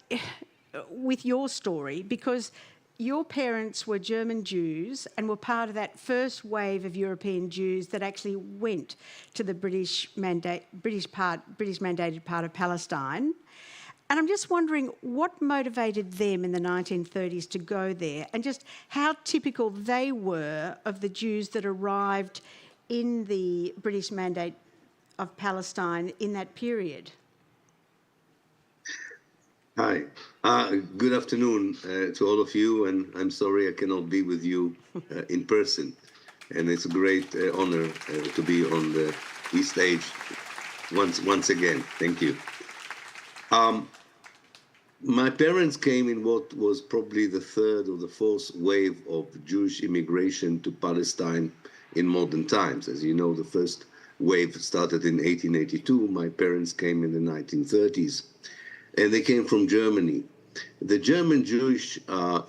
with your story, because your parents were German Jews and were part of that first wave of European Jews that actually went to the British mandated part of Palestine. And I'm just wondering what motivated them in the 1930s to go there, and just how typical they were of the Jews that arrived in the British Mandate of Palestine in that period. Hi. Good afternoon to all of you, and I'm sorry I cannot be with you in person. And it's a great honor to be on the East stage once again. Thank you. My parents came in what was probably the third or the fourth wave of Jewish immigration to Palestine in modern times. As you know, the first wave started in 1882. My parents came in the 1930s. And they came from Germany. The German Jewish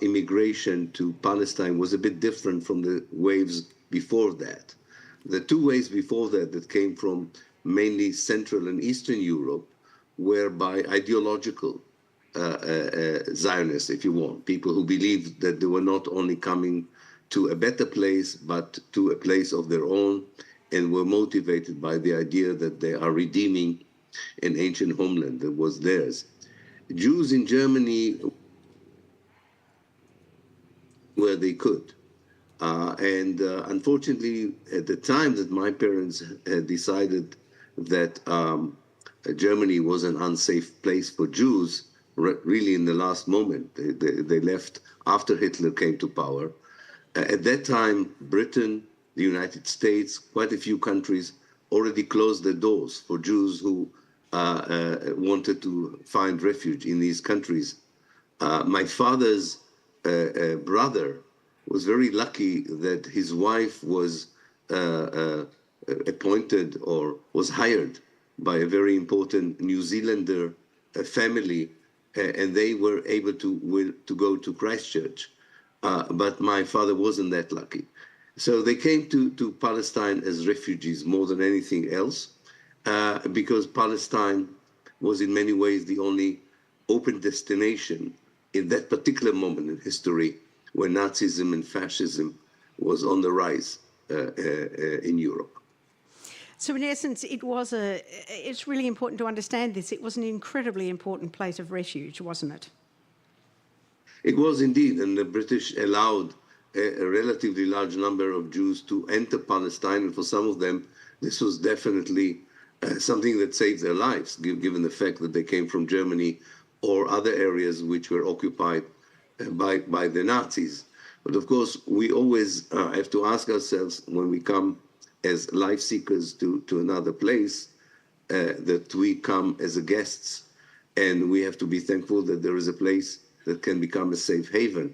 immigration to Palestine was a bit different from the waves before that. The two waves before that came from mainly Central and Eastern Europe were by ideological Zionists, if you want, people who believed that they were not only coming to a better place, but to a place of their own, and were motivated by the idea that they are redeeming an ancient homeland that was theirs. Jews in Germany, where they could. Unfortunately, at the time that my parents had decided that Germany was an unsafe place for Jews, really in the last moment, they left after Hitler came to power. At that time, Britain, the United States, quite a few countries already closed their doors for Jews who wanted to find refuge in these countries. My father's brother was very lucky that his wife was appointed or was hired by a very important New Zealander family, and they were able to go to Christchurch. But my father wasn't that lucky. So they came to Palestine as refugees more than anything else, because Palestine was in many ways the only open destination in that particular moment in history when Nazism and fascism was on the rise in Europe. So in essence, it's really important to understand this. It was an incredibly important place of refuge, wasn't it? It was indeed, and the British allowed a relatively large number of Jews to enter Palestine, and for some of them, this was definitely something that saved their lives, given the fact that they came from Germany or other areas which were occupied by the Nazis. But of course, we always have to ask ourselves when we come as life seekers to another place, that we come as guests, and we have to be thankful that there is a place that can become a safe haven.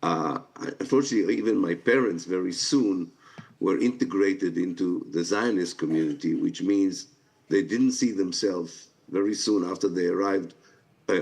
Unfortunately, even my parents very soon were integrated into the Zionist community, which means they didn't see themselves very soon after they arrived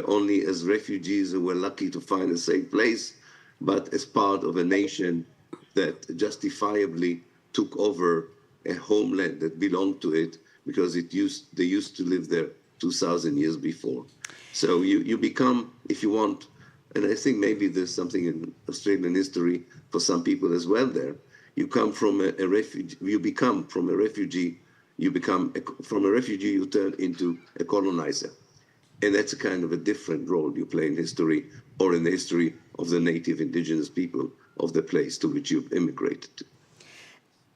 only as refugees who were lucky to find a safe place, but as part of a nation that justifiably took over a homeland that belonged to it because they used to live there 2,000 years before. So you become, if you want, and I think maybe there's something in Australian history for some people as well there. You come from a refugee, you become from a refugee, from a refugee you turn into a colonizer. And that's a kind of a different role you play in history or in the history of the native indigenous people of the place to which you've immigrated to.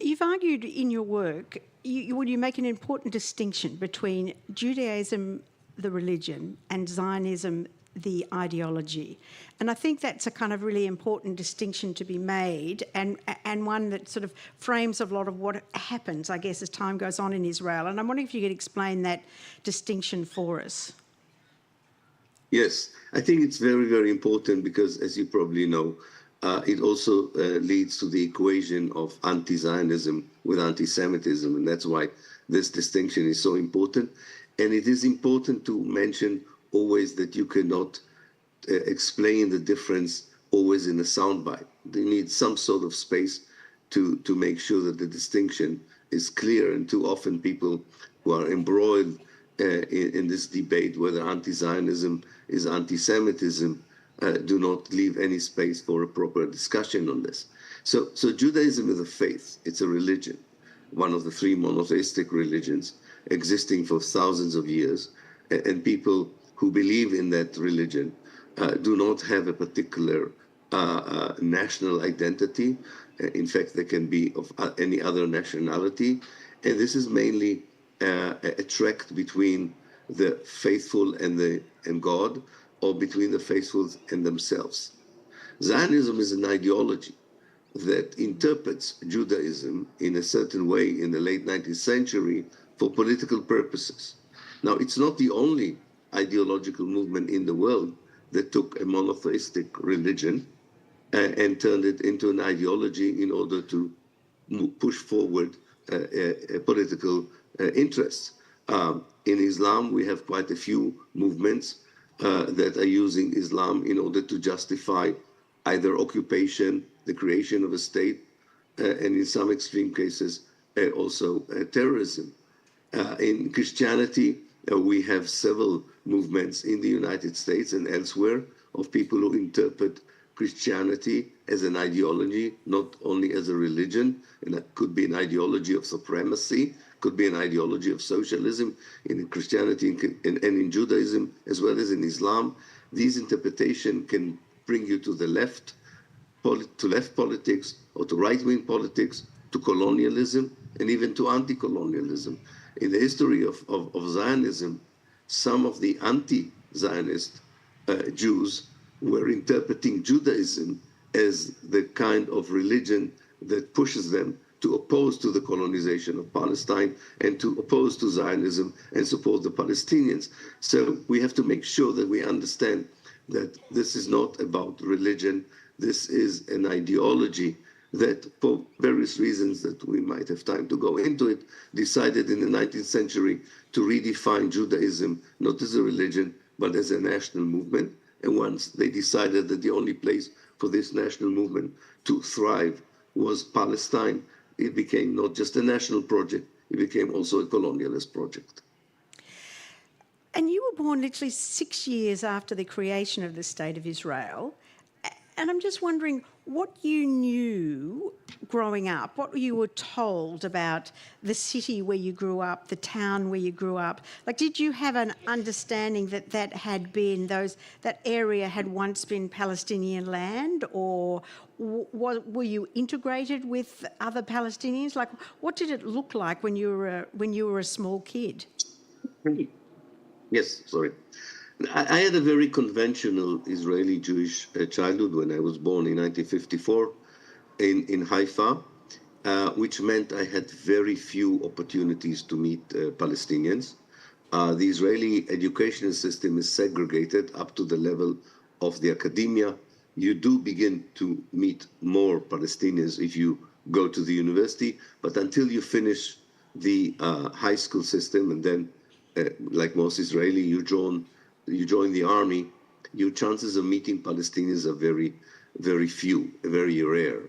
You've argued in your work, you make an important distinction between Judaism, the religion, and Zionism, the ideology. And I think that's a kind of really important distinction to be made, and one that sort of frames a lot of what happens, I guess, as time goes on in Israel. And I'm wondering if you could explain that distinction for us. Yes, I think it's very, very important because, as you probably know, it also leads to the equation of anti-Zionism with anti-Semitism, and that's why this distinction is so important. And it is important to mention always that you cannot explain the difference always in a soundbite. You need some sort of space to make sure that the distinction is clear, and too often people who are embroiled in this debate whether anti-Zionism is anti-Semitism do not leave any space for a proper discussion on this. So Judaism is a faith, it's a religion, one of the three monotheistic religions existing for thousands of years, and people who believe in that religion do not have a particular national identity. In fact, they can be of any other nationality, and this is mainly a tract between the faithful and God, or between the faithful and themselves. Zionism is an ideology that interprets Judaism in a certain way in the late 19th century for political purposes. Now, it's not the only ideological movement in the world that took a monotheistic religion and turned it into an ideology in order to push forward political interests. In Islam, we have quite a few movements that are using Islam in order to justify either occupation, the creation of a state, and in some extreme cases, also terrorism. In Christianity, we have several movements in the United States and elsewhere of people who interpret Christianity as an ideology, not only as a religion, and that could be an ideology of supremacy, could be an ideology of socialism in Christianity and in Judaism, as well as in Islam. These interpretations can bring you to the left politics, or to right-wing politics, to colonialism, and even to anti-colonialism. In the history of Zionism, some of the anti-Zionist Jews were interpreting Judaism as the kind of religion that pushes them to oppose to the colonization of Palestine and to oppose to Zionism and support the Palestinians. So we have to make sure that we understand that this is not about religion. This is an ideology that, for various reasons that we might have time to go into it, decided in the 19th century to redefine Judaism not as a religion, but as a national movement. And once they decided that the only place for this national movement to thrive was Palestine, it became not just a national project, it became also a colonialist project. And you were born literally 6 years after the creation of the State of Israel. And I'm just wondering what you knew growing up, what you were told about the city where you grew up, the town where you grew up. Like, did you have an understanding that that area had once been Palestinian land, or were you integrated with other Palestinians? Like, what did it look like when you were a small kid? Yes, sorry. I had a very conventional Israeli Jewish childhood when I was born in 1954 in Haifa, which meant I had very few opportunities to meet Palestinians. The Israeli educational system is segregated up to the level of the academia. You do begin to meet more Palestinians if you go to the university, but until you finish the high school system and then, like most Israeli, you join the army, your chances of meeting Palestinians are very, very few, very rare.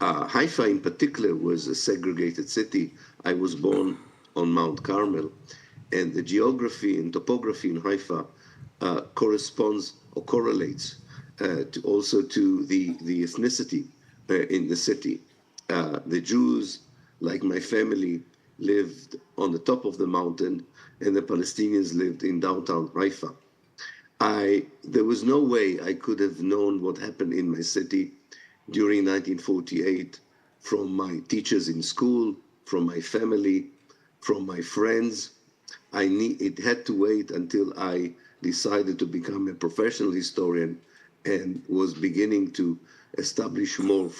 Haifa in particular was a segregated city. I was born on Mount Carmel, and the geography and topography in Haifa corresponds or correlates also to the ethnicity in the city. The Jews, like my family, lived on the top of the mountain, and the Palestinians lived in downtown Haifa. There was no way I could have known what happened in my city during 1948 from my teachers in school, from my family, from my friends. It had to wait until I decided to become a professional historian and was beginning to establish more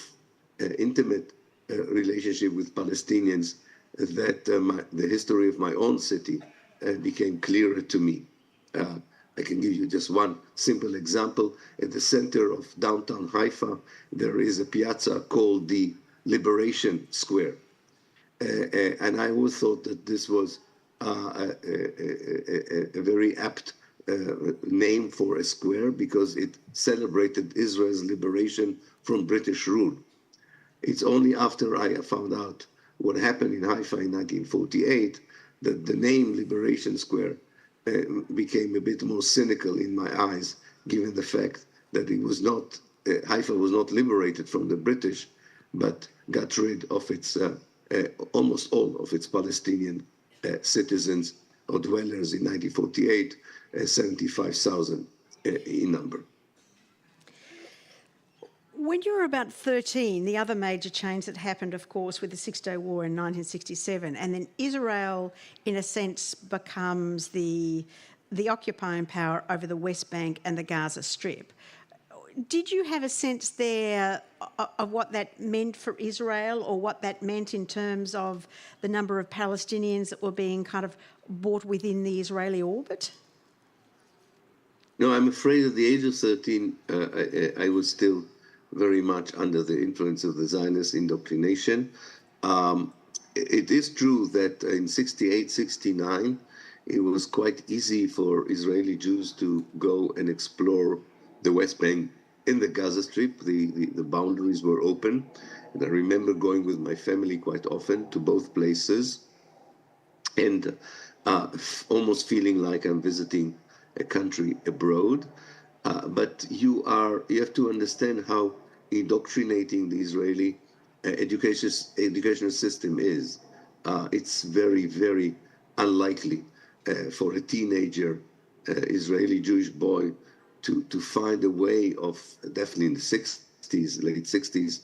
intimate relationship with Palestinians that the history of my own city became clearer to me. I can give you just one simple example. At the center of downtown Haifa, there is a piazza called the Liberation Square. And I always thought that this was a very apt name for a square because it celebrated Israel's liberation from British rule. It's only after I found out what happened in Haifa in 1948 that the name Liberation Square became a bit more cynical in my eyes, given the fact that it was not, Haifa was not liberated from the British, but got rid of its, almost all of its Palestinian citizens or dwellers in 1948, 75,000 in number. When you were about 13, the other major change that happened, of course, with the Six-Day War in 1967, and then Israel, in a sense, becomes the occupying power over the West Bank and the Gaza Strip. Did you have a sense there of what that meant for Israel, or what that meant in terms of the number of Palestinians that were being kind of brought within the Israeli orbit? No, I'm afraid at the age of 13, I was still very much under the influence of the Zionist indoctrination. It is true that in 68, 69, it was quite easy for Israeli Jews to go and explore the West Bank in the Gaza Strip. The boundaries were open. And I remember going with my family quite often to both places and almost feeling like I'm visiting a country abroad. But you have to understand how indoctrinating the Israeli educational system is. It's very, very unlikely for a teenager Israeli Jewish boy to find a way of, definitely in the 60s, late 60s,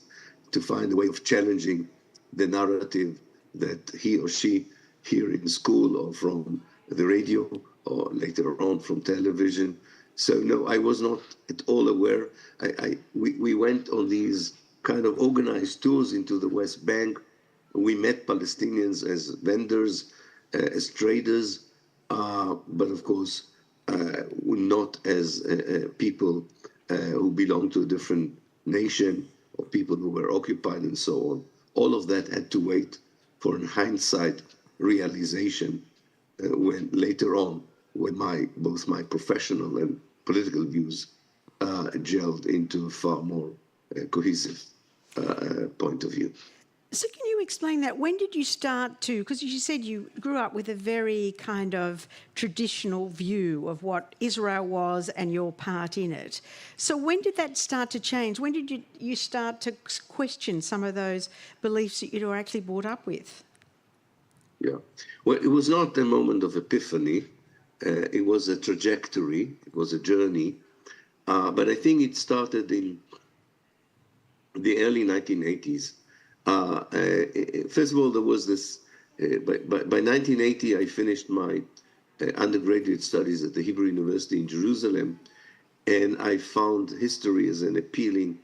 to find a way of challenging the narrative that he or she hear in school or from the radio or later on from television. So no, I was not at all aware. We went on these kind of organized tours into the West Bank We met Palestinians as vendors, as traders, but of course, not as people who belong to a different nation or people who were occupied and so on. All of that had to wait for an hindsight realization when later on, when both my professional and political views gelled into a far more cohesive point of view. So can you explain that? When did you start to, because you said you grew up with a very kind of traditional view of what Israel was and your part in it. So when did that start to change? When did you start to question some of those beliefs that you were actually brought up with? Yeah. Well, it was not a moment of epiphany. It was a trajectory. It was a journey. But I think it started in the early 1980s. First of all, there was this, by 1980, I finished my undergraduate studies at the Hebrew University in Jerusalem, and I found history as an appealing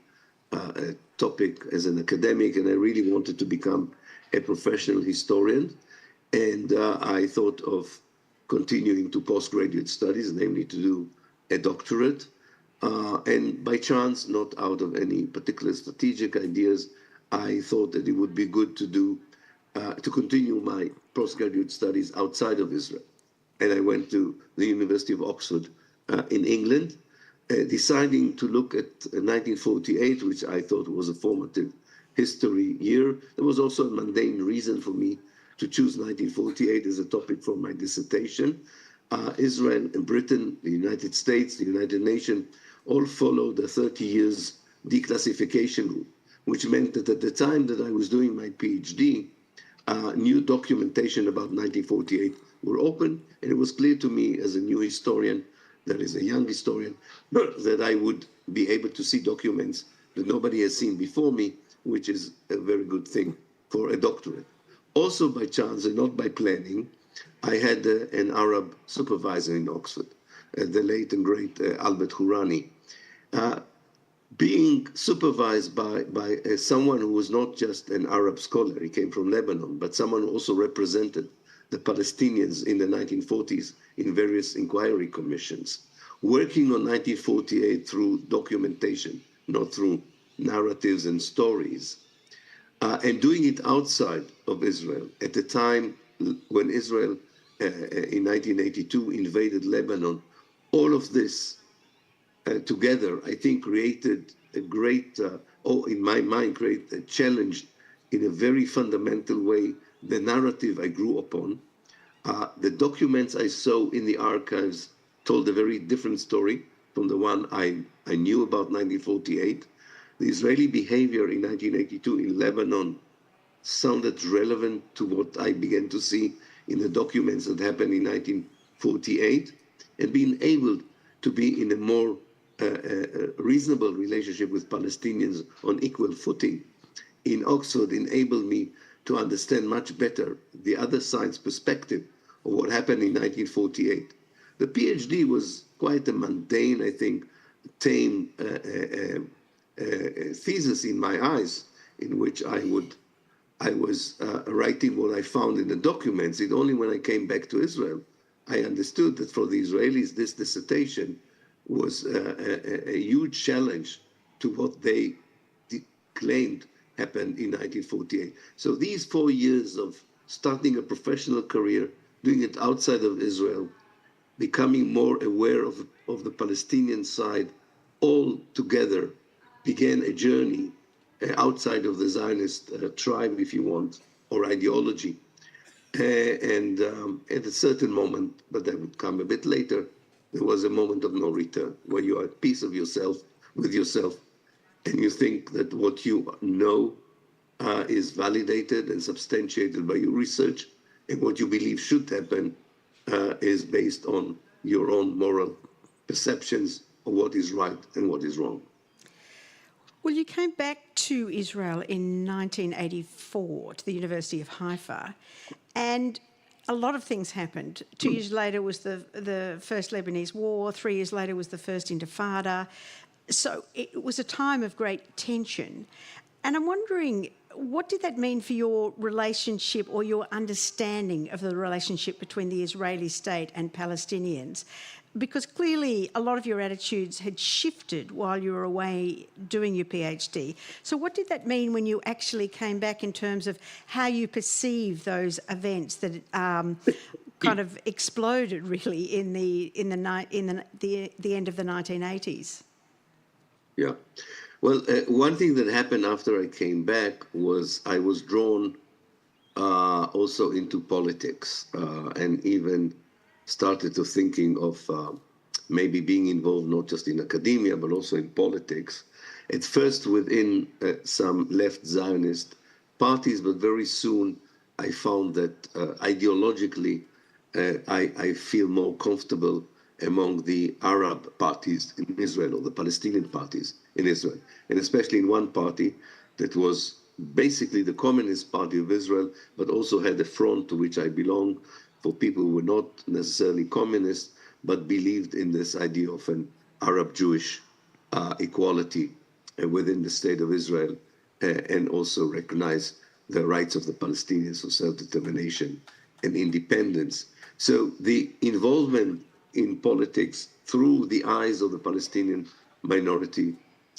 topic as an academic, and I really wanted to become a professional historian. And I thought of continuing to postgraduate studies, namely to do a doctorate. And by chance, not out of any particular strategic ideas, I thought that it would be good to continue my postgraduate studies outside of Israel. And I went to the University of Oxford in England, deciding to look at 1948, which I thought was a formative history year. There was also a mundane reason for me to choose 1948 as a topic for my dissertation. Israel and Britain, the United States, the United Nations, all followed a 30 years declassification rule, which meant that at the time that I was doing my PhD, new documentation about 1948 were open, and it was clear to me as a new historian, that is a young historian, that I would be able to see documents that nobody has seen before me, which is a very good thing for a doctorate. Also by chance and not by planning, I had an Arab supervisor in Oxford, the late and great Albert Hourani. Being supervised by someone who was not just an Arab scholar, he came from Lebanon, but someone who also represented the Palestinians in the 1940s in various inquiry commissions, working on 1948 through documentation, not through narratives and stories, and doing it outside of Israel at the time when Israel in 1982 invaded Lebanon. All of this together, I think, created a great, in my mind, created a challenge in a very fundamental way the narrative I grew upon. The documents I saw in the archives told a very different story from the one I knew about 1948. The Israeli behavior in 1982 in Lebanon sounded relevant to what I began to see in the documents that happened in 1948, and being able to be in a more reasonable relationship with Palestinians on equal footing in Oxford enabled me to understand much better the other side's perspective of what happened in 1948. The PhD was quite a mundane, I think, tame thesis in my eyes, in which I was writing what I found in the documents. It only when I came back to Israel, I understood that for the Israelis, this dissertation was a huge challenge to what they claimed happened in 1948. So these 4 years of starting a professional career, doing it outside of Israel, becoming more aware of the Palestinian side, all together began a journey outside of the Zionist tribe, if you want, or ideology. And at a certain moment, but that would come a bit later, there was a moment of no return, where you are at peace of yourself, with yourself, and you think that what you know is validated and substantiated by your research, and what you believe should happen is based on your own moral perceptions of what is right and what is wrong. Well, you came back to Israel in 1984 to the University of Haifa, and a lot of things happened. 2 years later was the first Lebanese war. 3 years later was the first Intifada. So it was a time of great tension. And I'm wondering, what did that mean for your relationship or your understanding of the relationship between the Israeli state and Palestinians? Because clearly a lot of your attitudes had shifted while you were away doing your PhD. So what did that mean when you actually came back in terms of how you perceive those events that kind of exploded really in the end of the 1980s? Yeah. Well, one thing that happened after I came back was I was drawn also into politics and even started to thinking of maybe being involved not just in academia but also in politics. At first within some left Zionist parties, but very soon I found that ideologically I feel more comfortable among the Arab parties in Israel or the Palestinian parties in Israel, and especially in one party that was basically the Communist Party of Israel, but also had a front to which I belong, for people who were not necessarily communist, but believed in this idea of an Arab-Jewish equality within the state of Israel, and also recognize the rights of the Palestinians for self-determination and independence. So the involvement in politics through the eyes of the Palestinian minority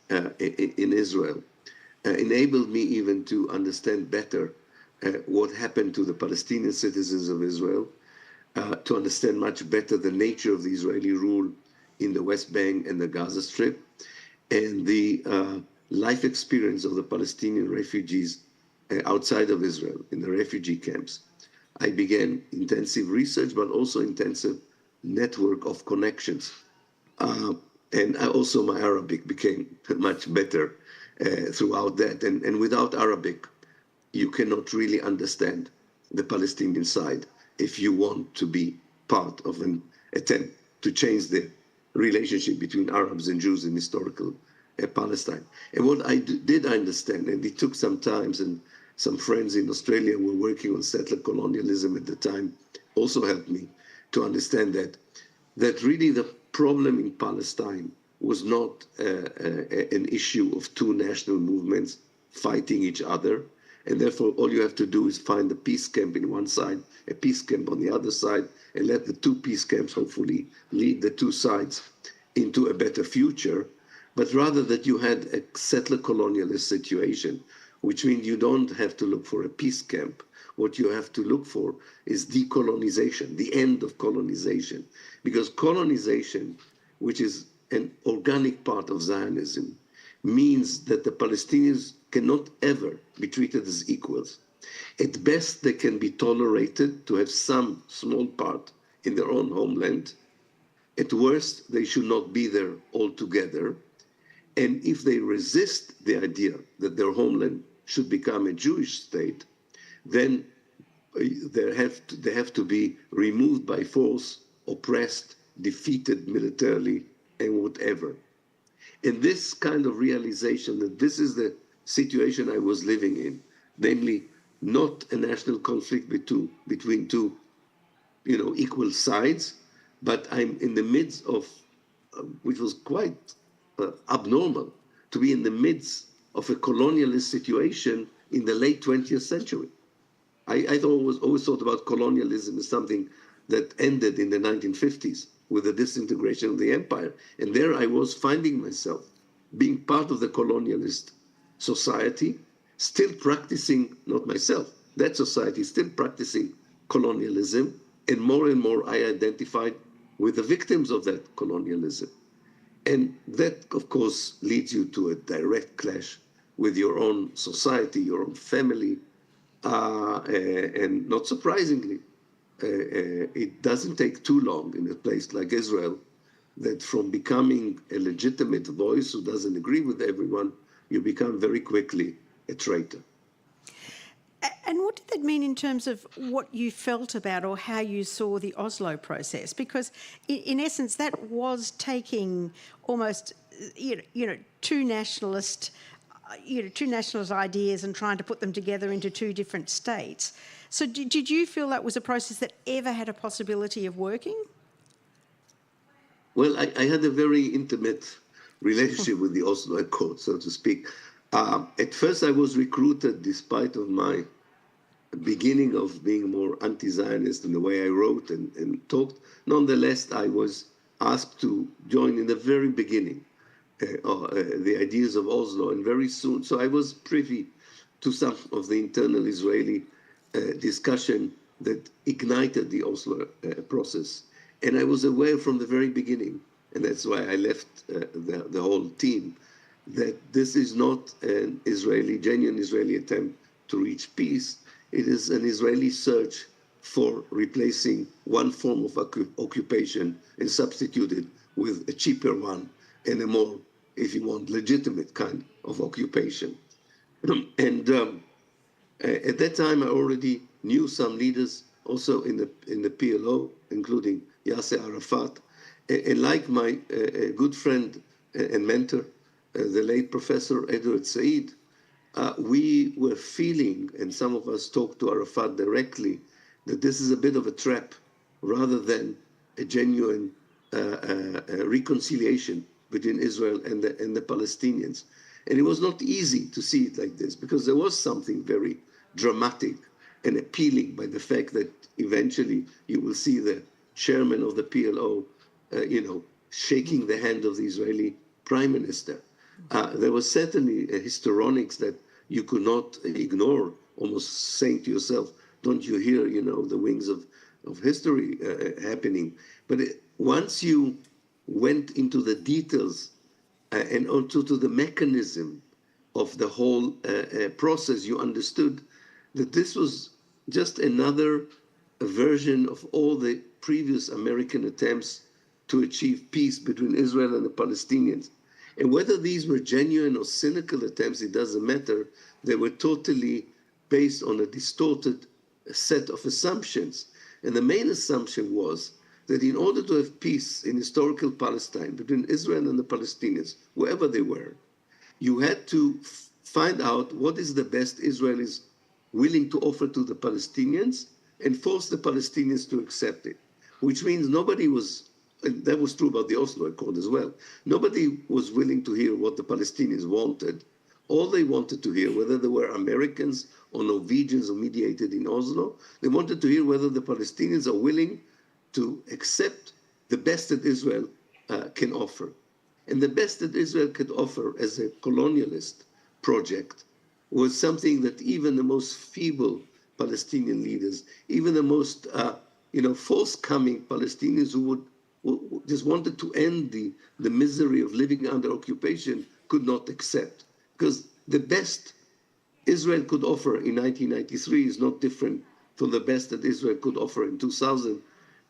in Israel enabled me even to understand better what happened to the Palestinian citizens of Israel, to understand much better the nature of the Israeli rule in the West Bank and the Gaza Strip, and the life experience of the Palestinian refugees outside of Israel in the refugee camps. I began intensive research, but also intensive network of connections. And also my Arabic became much better throughout that. And without Arabic, you cannot really understand the Palestinian side if you want to be part of an attempt to change the relationship between Arabs and Jews in historical Palestine. And what I did understand, and it took some time, and some friends in Australia were working on settler colonialism at the time, also helped me to understand that really the problem in Palestine was not an issue of two national movements fighting each other, and therefore all you have to do is find a peace camp in one side, a peace camp on the other side, and let the two peace camps hopefully lead the two sides into a better future, but rather that you had a settler colonialist situation, which means you don't have to look for a peace camp. What you have to look for is decolonization, the end of colonization. Because colonization, which is an organic part of Zionism, means that the Palestinians cannot ever be treated as equals. At best, they can be tolerated to have some small part in their own homeland. At worst, they should not be there altogether. And if they resist the idea that their homeland should become a Jewish state, then they have to be removed by force, oppressed, defeated militarily, and whatever. And this kind of realization that this is the situation I was living in, namely not a national conflict between two equal sides, but I'm in the midst of, which was quite abnormal, to be in the midst of a colonialist situation in the late 20th century. I always thought about colonialism as something that ended in the 1950s with the disintegration of the empire. And there I was finding myself being part of the colonialist society, still practicing, not myself, that society still practicing colonialism, and more I identified with the victims of that colonialism. And that, of course, leads you to a direct clash with your own society, your own family, and not surprisingly, it doesn't take too long in a place like Israel that from becoming a legitimate voice who doesn't agree with everyone, you become very quickly a traitor. And what did that mean in terms of what you felt about or how you saw the Oslo process? Because in essence, that was taking almost, two nationalist ideas and trying to put them together into two different states. So did you feel that was a process that ever had a possibility of working? Well, I had a very intimate relationship with the Oslo Accord, so to speak. At first, I was recruited, despite of my beginning of being more anti-Zionist in the way I wrote and talked. Nonetheless, I was asked to join in the very beginning the ideas of Oslo, and very soon, so I was privy to some of the internal Israeli discussion that ignited the Oslo process. And I was aware from the very beginning, and that's why I left the whole team, that this is not an genuine Israeli attempt to reach peace. It is an Israeli search for replacing one form of occupation and substitute it with a cheaper one and a more, if you want, legitimate kind of occupation. And at that time, I already knew some leaders also in the PLO, including Yasser Arafat, and like my good friend and mentor, the late Professor Edward Said, we were feeling, and some of us talked to Arafat directly, that this is a bit of a trap rather than a genuine reconciliation between Israel and the Palestinians. And it was not easy to see it like this, because there was something very dramatic and appealing by the fact that eventually you will see the chairman of the PLO, shaking the hand of the Israeli prime minister. There was certainly a histrionics that you could not ignore, almost saying to yourself, don't you hear, the wings of history happening? But once you went into the details and onto the mechanism of the whole process, you understood that this was just another version of all the previous American attempts to achieve peace between Israel and the Palestinians. And whether these were genuine or cynical attempts, it doesn't matter. They were totally based on a distorted set of assumptions. And the main assumption was that in order to have peace in historical Palestine between Israel and the Palestinians, wherever they were, you had to find out what is the best Israel is willing to offer to the Palestinians and force the Palestinians to accept it, which means nobody was, and that was true about the Oslo Accord as well, nobody was willing to hear what the Palestinians wanted. All they wanted to hear, whether they were Americans or Norwegians or mediated in Oslo, they wanted to hear whether the Palestinians are willing to accept the best that Israel can offer. And the best that Israel could offer as a colonialist project was something that even the most feeble Palestinian leaders, even the most forthcoming Palestinians who just wanted to end the misery of living under occupation could not accept. Because the best Israel could offer in 1993 is not different from the best that Israel could offer in 2000.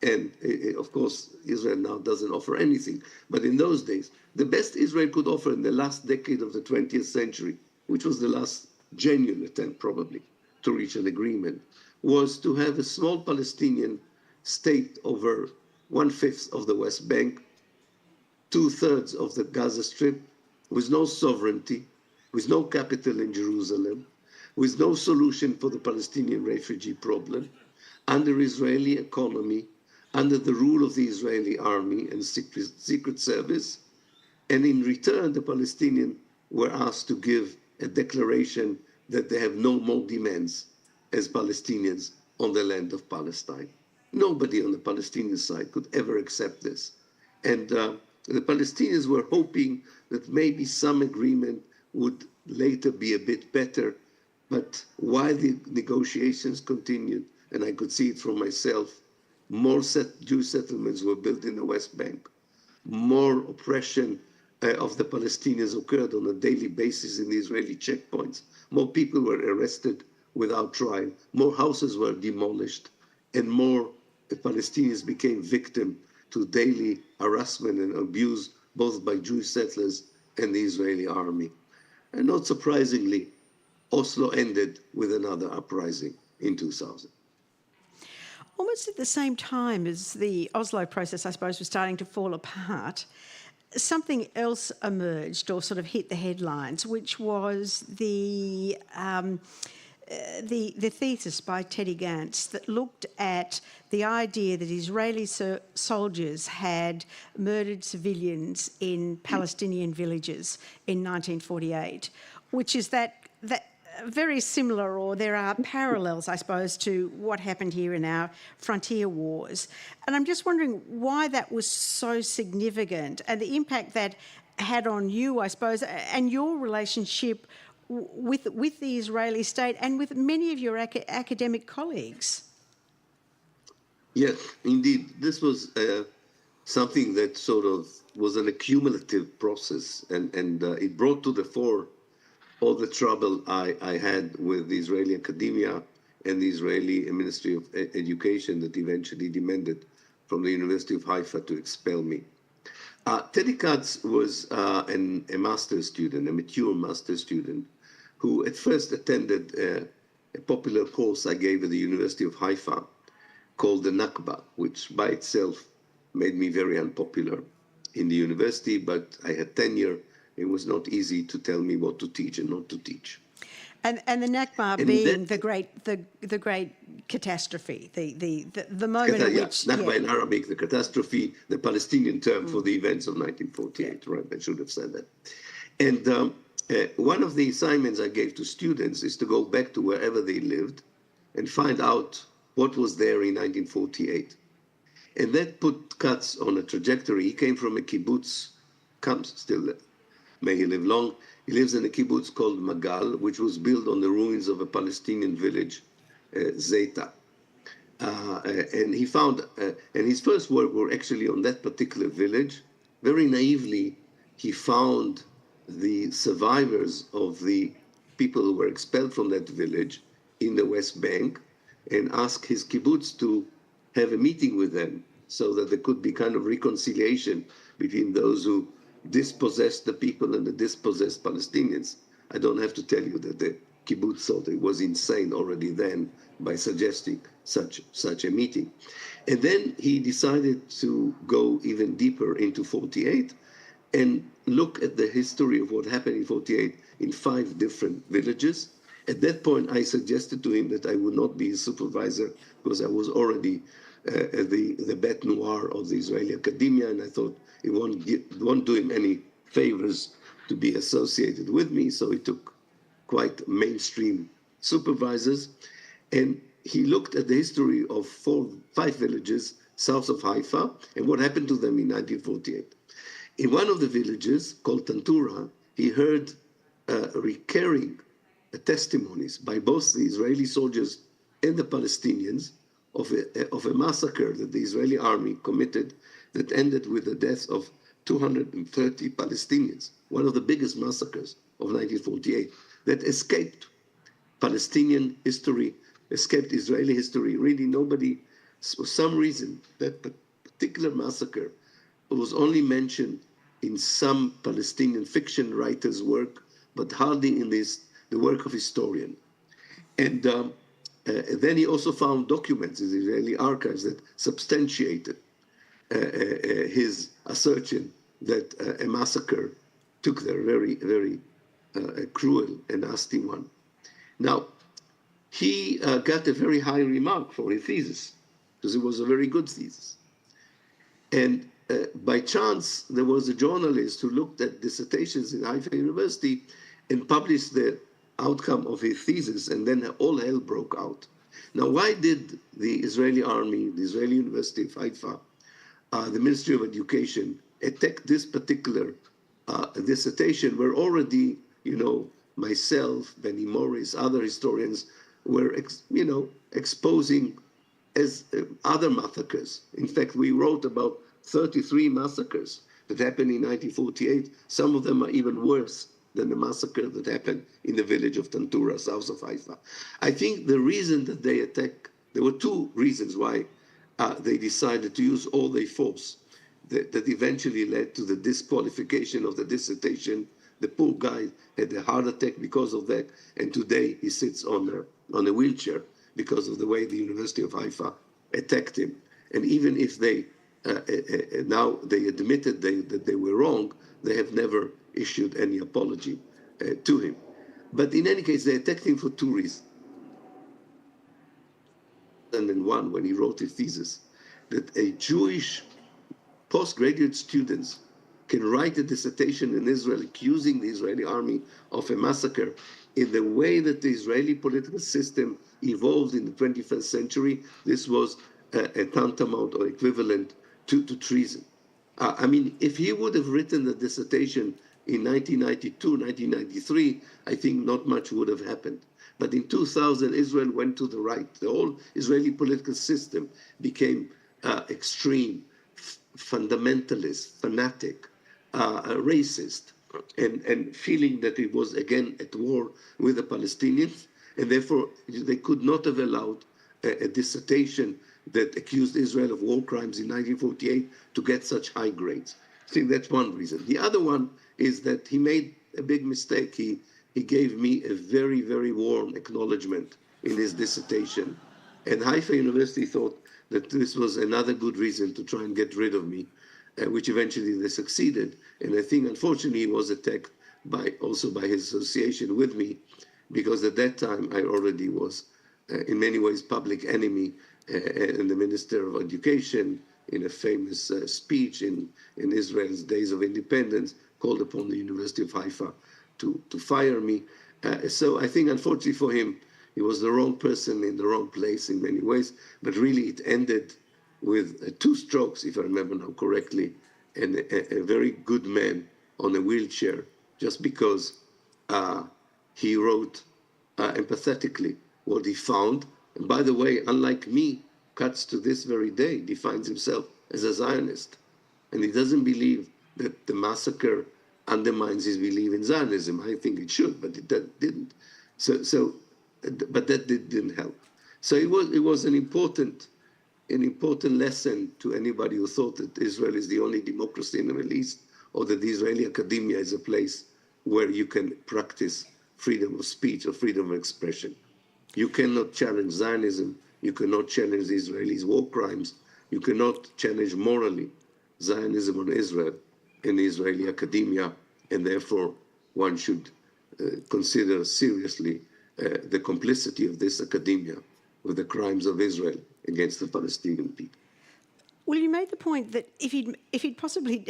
And of course, Israel now doesn't offer anything. But in those days, the best Israel could offer in the last decade of the 20th century, which was the last genuine attempt probably to reach an agreement, was to have a small Palestinian state over 1/5 of the West Bank, 2/3 of the Gaza Strip, with no sovereignty, with no capital in Jerusalem, with no solution for the Palestinian refugee problem, under Israeli economy, under the rule of the Israeli army and secret service. And in return, the Palestinians were asked to give a declaration that they have no more demands as Palestinians on the land of Palestine. Nobody on the Palestinian side could ever accept this. And the Palestinians were hoping that maybe some agreement would later be a bit better. But while the negotiations continued, and I could see it for myself, more Jewish settlements were built in the West Bank. More oppression of the Palestinians occurred on a daily basis in the Israeli checkpoints. More people were arrested without trial. More houses were demolished. And more Palestinians became victims to daily harassment and abuse, both by Jewish settlers and the Israeli army. And not surprisingly, Oslo ended with another uprising in 2000. Almost at the same time as the Oslo process, I suppose, was starting to fall apart, something else emerged or sort of hit the headlines, which was the thesis by Teddy Gantz that looked at the idea that Israeli soldiers had murdered civilians in Palestinian villages in 1948, which is that very similar, or there are parallels, I suppose, to what happened here in our frontier wars. And I'm just wondering why that was so significant and the impact that had on you, I suppose, and your relationship with the Israeli state and with many of your academic colleagues. Yes, indeed. This was something that sort of was an accumulative process, and it brought to the fore all the trouble I had with the Israeli academia and the Israeli Ministry of Education that eventually demanded from the University of Haifa to expel me. Teddy Katz was a master's student, a mature master's student, who at first attended a popular course I gave at the University of Haifa called the Nakba, which by itself made me very unpopular in the university, but I had tenure. It was not easy to tell me what to teach and not to teach. And the Nakba being the great catastrophe, the moment in which... Nakba in Arabic, the catastrophe, the Palestinian term for the events of 1948, right? I should have said that. And one of the assignments I gave to students is to go back to wherever they lived and find out what was there in 1948. And that put Katz on a trajectory. He came from a kibbutz, comes still, may he live long. He lives in a kibbutz called Magal, which was built on the ruins of a Palestinian village, Zeta. And he found, and his first work were actually on that particular village. Very naively, he found the survivors of the people who were expelled from that village in the West Bank and asked his kibbutz to have a meeting with them so that there could be kind of reconciliation between those who dispossessed the people and the dispossessed Palestinians. I don't have to tell you that the kibbutz thought it was insane already then by suggesting such a meeting. And then he decided to go even deeper into 48 and look at the history of what happened in 48 in 5 different villages. At that point, I suggested to him that I would not be his supervisor because I was already the bête noire of the Israeli academia, and I thought it won't do him any favors to be associated with me. So he took quite mainstream supervisors, and he looked at the history of 5 villages south of Haifa and what happened to them in 1948. In one of the villages called Tantura, he heard recurring testimonies by both the Israeli soldiers and the Palestinians of a massacre that the Israeli army committed that ended with the death of 230 Palestinians, one of the biggest massacres of 1948, that escaped Palestinian history, escaped Israeli history. Really nobody, for some reason, that particular massacre was only mentioned in some Palestinian fiction writer's work, but hardly in the work of historian. And then he also found documents in the Israeli archives that substantiated his assertion that a massacre took there, very, very cruel and nasty one. Now, he got a very high remark for his thesis, because it was a very good thesis. And by chance, there was a journalist who looked at dissertations in Haifa University and published the outcome of his thesis, and then all hell broke out. Now, why did the Israeli army, the Israeli University of Haifa, the Ministry of Education attack this particular dissertation where already, myself, Benny Morris, other historians were, exposing as other massacres. In fact, we wrote about 33 massacres that happened in 1948. Some of them are even worse than the massacre that happened in the village of Tantura, south of Haifa. I think the reason that they attacked, there were 2 reasons why they decided to use all their force that eventually led to the disqualification of the dissertation. The poor guy had a heart attack because of that, and today he sits on a wheelchair because of the way the University of Haifa attacked him. And even if they now they admitted that they were wrong, they have never issued any apology to him. But in any case, they attacked him for 2 reasons. And then one, when he wrote his thesis, that a Jewish postgraduate students can write a dissertation in Israel accusing the Israeli army of a massacre in the way that the Israeli political system evolved in the 21st century, this was a tantamount or equivalent to treason. I mean, if he would have written the dissertation in 1992, 1993, I think not much would have happened. But in 2000, Israel went to the right. The whole Israeli political system became extreme, fundamentalist, fanatic, racist, and feeling that it was again at war with the Palestinians, and therefore they could not have allowed a dissertation that accused Israel of war crimes in 1948 to get such high grades. I think that's one reason. The other one is that he made a big mistake. He gave me a very, very warm acknowledgement in his dissertation. And Haifa University thought that this was another good reason to try and get rid of me, which eventually they succeeded. And I think, unfortunately, he was attacked also by his association with me, because at that time I already was, in many ways, public enemy, and the Minister of Education, in a famous speech in Israel's Days of Independence, called upon the University of Haifa to fire me. So I think, unfortunately for him, he was the wrong person in the wrong place in many ways, but really it ended with 2 strokes, if I remember now correctly, and a very good man on a wheelchair, just because he wrote empathetically what he found. And by the way, unlike me, Katz to this very day defines himself as a Zionist. And he doesn't believe that the massacre undermines his belief in Zionism. I think it should, but it didn't. But that didn't help. So it was an important lesson to anybody who thought that Israel is the only democracy in the Middle East, or that the Israeli academia is a place where you can practice freedom of speech or freedom of expression. You cannot challenge Zionism. You cannot challenge the Israelis' war crimes. You cannot challenge morally Zionism on Israel in the Israeli academia, and therefore one should consider seriously the complicity of this academia with the crimes of Israel against the Palestinian people. Well, you made the point that if he'd possibly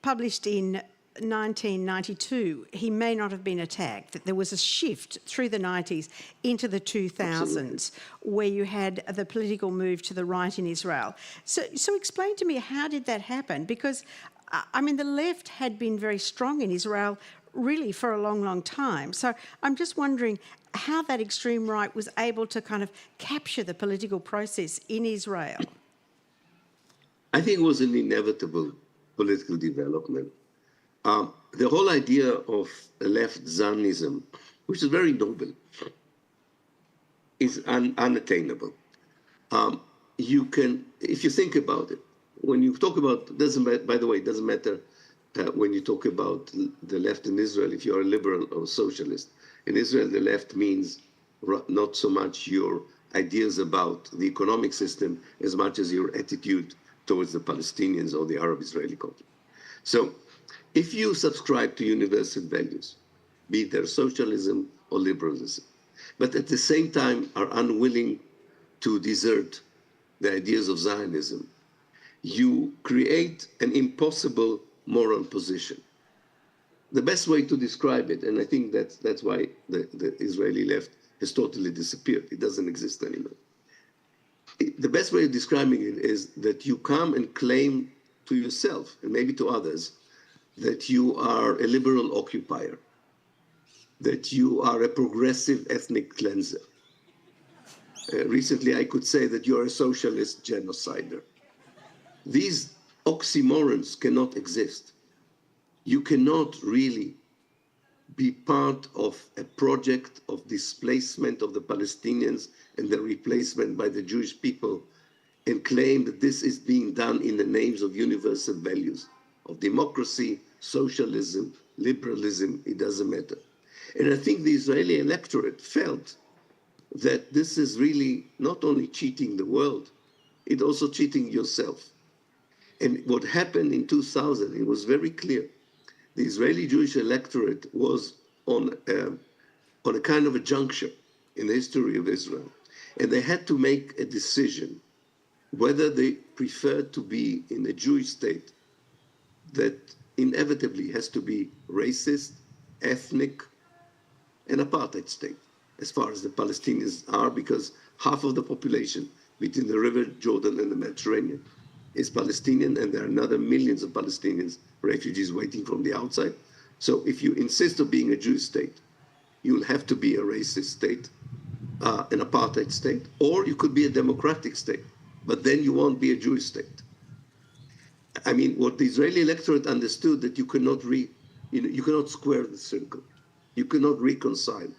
published in 1992, he may not have been attacked, that there was a shift through the 90s into the 2000s. Absolutely. Where you had the political move to the right in Israel. So explain to me, how did that happen? Because, I mean, the left had been very strong in Israel really for a long, long time. So I'm just wondering how that extreme right was able to kind of capture the political process in Israel. I think it was an inevitable political development. The whole idea of left Zionism, which is very noble, is unattainable. You can, if you think about it, when you talk about, by the way, it doesn't matter when you talk about the left in Israel, if you're a liberal or socialist. In Israel, the left means not so much your ideas about the economic system as much as your attitude towards the Palestinians or the Arab-Israeli conflict. So if you subscribe to universal values, be it their socialism or liberalism, but at the same time are unwilling to desert the ideas of Zionism, you create an impossible moral position. The best way to describe it, and I think that's why the Israeli left has totally disappeared. It doesn't exist anymore. The best way of describing it is that you come and claim to yourself, and maybe to others, that you are a liberal occupier, that you are a progressive ethnic cleanser. Recently, I could say that you're a socialist genocider. These oxymorons cannot exist. You cannot really be part of a project of displacement of the Palestinians and their replacement by the Jewish people and claim that this is being done in the names of universal values, of democracy, socialism, liberalism, it doesn't matter. And I think the Israeli electorate felt that this is really not only cheating the world, it's also cheating yourself. And what happened in 2000, it was very clear. The Israeli Jewish electorate was on a kind of a juncture in the history of Israel. And they had to make a decision whether they preferred to be in a Jewish state that inevitably has to be racist, ethnic, and apartheid state, as far as the Palestinians are, because half of the population between the River Jordan and the Mediterranean is Palestinian, and there are another millions of Palestinians, refugees waiting from the outside. So if you insist on being a Jewish state, you'll have to be a racist state, an apartheid state, or you could be a democratic state, but then you won't be a Jewish state. I mean, what the Israeli electorate understood that you cannot you cannot square the circle. You cannot reconcile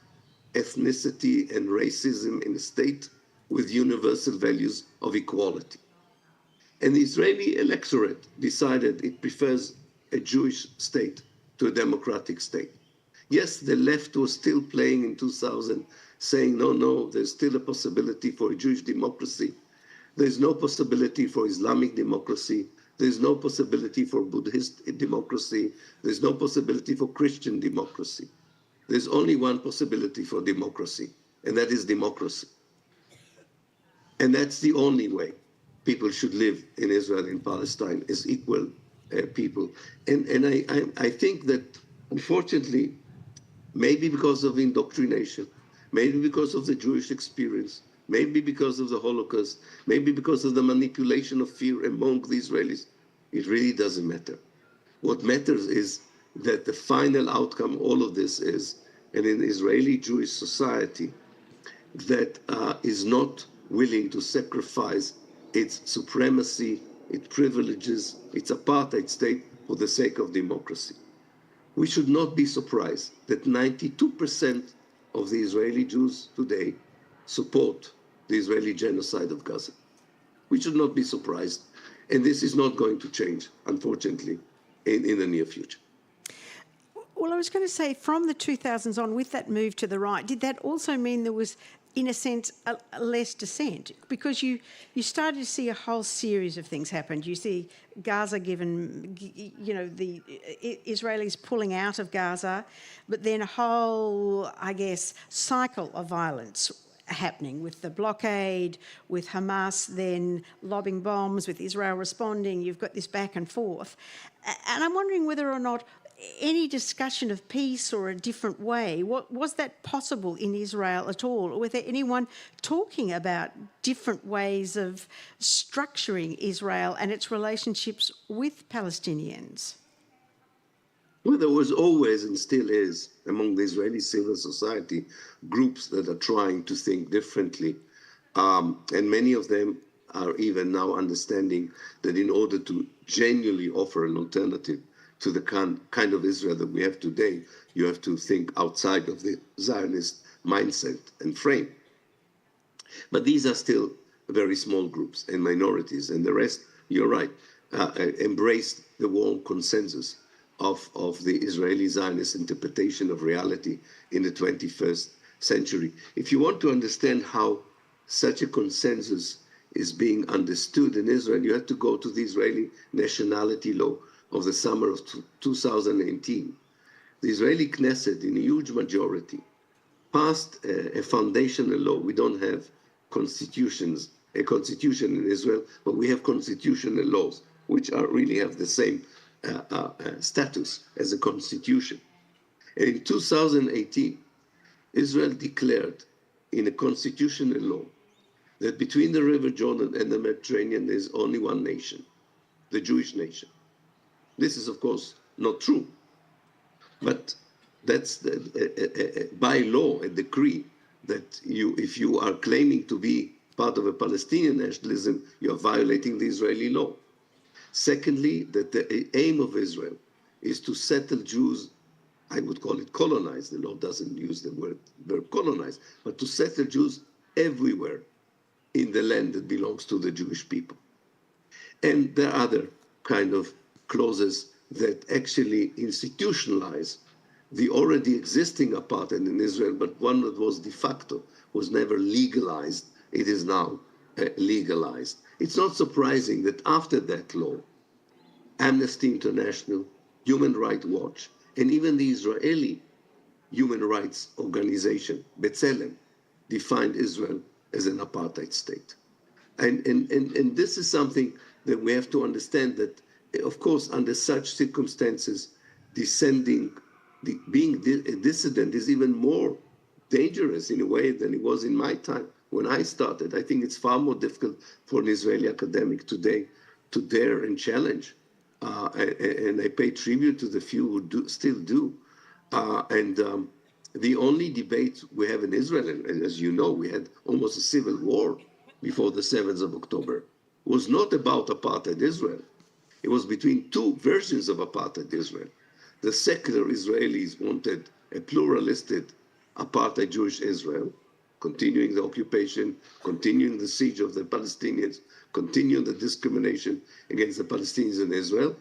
ethnicity and racism in a state with universal values of equality. And the Israeli electorate decided it prefers a Jewish state to a democratic state. Yes, the left was still playing in 2000, saying, no, there's still a possibility for a Jewish democracy. There's no possibility for Islamic democracy. There's no possibility for Buddhist democracy. There's no possibility for Christian democracy. There's only one possibility for democracy, and that is democracy. And that's the only way people should live in Israel and Palestine as equal people. And I think that, unfortunately, maybe because of indoctrination, maybe because of the Jewish experience, maybe because of the Holocaust, maybe because of the manipulation of fear among the Israelis, it really doesn't matter. What matters is that the final outcome of all of this is an Israeli Jewish society that is not willing to sacrifice its supremacy, its privileges, its apartheid state for the sake of democracy. We should not be surprised that 92% of the Israeli Jews today support the Israeli genocide of Gaza. We should not be surprised. And this is not going to change, unfortunately, in the near future. Well, I was going to say, from the 2000s on, with that move to the right, did that also mean there was, in a sense, a less dissent? Because you started to see a whole series of things happen. You see Gaza given, the Israelis pulling out of Gaza, but then a whole, I guess, cycle of violence happening with the blockade, with Hamas then lobbing bombs, with Israel responding. You've got this back and forth. And I'm wondering whether or not any discussion of peace or a different way, was that possible in Israel at all? Or was there anyone talking about different ways of structuring Israel and its relationships with Palestinians? Well, there was always and still is among the Israeli civil society groups that are trying to think differently. And many of them are even now understanding that in order to genuinely offer an alternative to the kind of Israel that we have today, you have to think outside of the Zionist mindset and frame. But these are still very small groups and minorities, and the rest, you're right, embraced the warm consensus of the Israeli Zionist interpretation of reality in the 21st century. If you want to understand how such a consensus is being understood in Israel, you have to go to the Israeli nationality law of the summer of 2018. The Israeli Knesset, in a huge majority, passed a foundational law. We don't have a constitution in Israel, but we have constitutional laws, which really have the same status as a constitution. And in 2018, Israel declared in a constitutional law that between the River Jordan and the Mediterranean, there's only one nation, the Jewish nation. This is, of course, not true, but that's by law a decree that if you are claiming to be part of a Palestinian nationalism, you are violating the Israeli law. Secondly, that the aim of Israel is to settle Jews, I would call it colonize, the law doesn't use the word colonize, but to settle Jews everywhere in the land that belongs to the Jewish people. And there are other kind of clauses that actually institutionalize the already existing apartheid in Israel, but one that was de facto, was never legalized. It is now legalized. It's not surprising that after that law, Amnesty International, Human Rights Watch, and even the Israeli human rights organization, B'Tselem, defined Israel as an apartheid state. And this is something that we have to understand, that of course, under such circumstances, being a dissident is even more dangerous in a way than it was in my time when I started. I think it's far more difficult for an Israeli academic today to dare and challenge. And I pay tribute to the few who still do. The only debate we have in Israel, and as you know, we had almost a civil war before the 7th of October, was not about apartheid Israel. It was between two versions of apartheid Israel. The secular Israelis wanted a pluralistic apartheid Jewish Israel, continuing the occupation, continuing the siege of the Palestinians, continuing the discrimination against the Palestinians in Israel.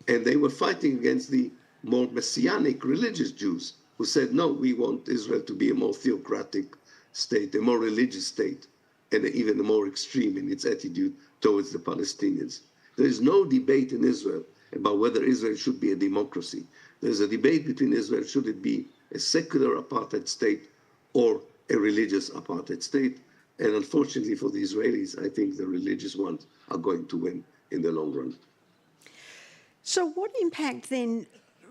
And they were fighting against the more messianic religious Jews who said, no, we want Israel to be a more theocratic state, a more religious state, and even more extreme in its attitude towards the Palestinians. There is no debate in Israel about whether Israel should be a democracy. There's a debate between Israel, should it be a secular apartheid state or a religious apartheid state? And unfortunately for the Israelis, I think the religious ones are going to win in the long run. So what impact then,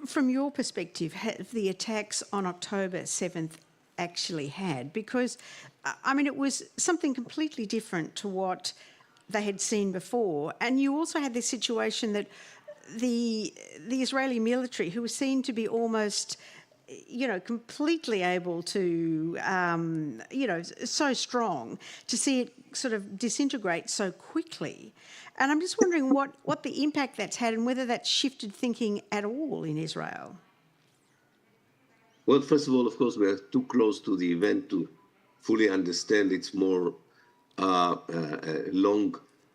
from your perspective, have the attacks on October 7th actually had? Because, I mean, it was something completely different to what they had seen before. And you also had this situation that the Israeli military, who was seen to be almost, you know, completely able to, you know, so strong, to see it sort of disintegrate so quickly. And I'm just wondering what the impact that's had and whether that's shifted thinking at all in Israel. Well, first of all, of course, we are too close to the event to fully understand its more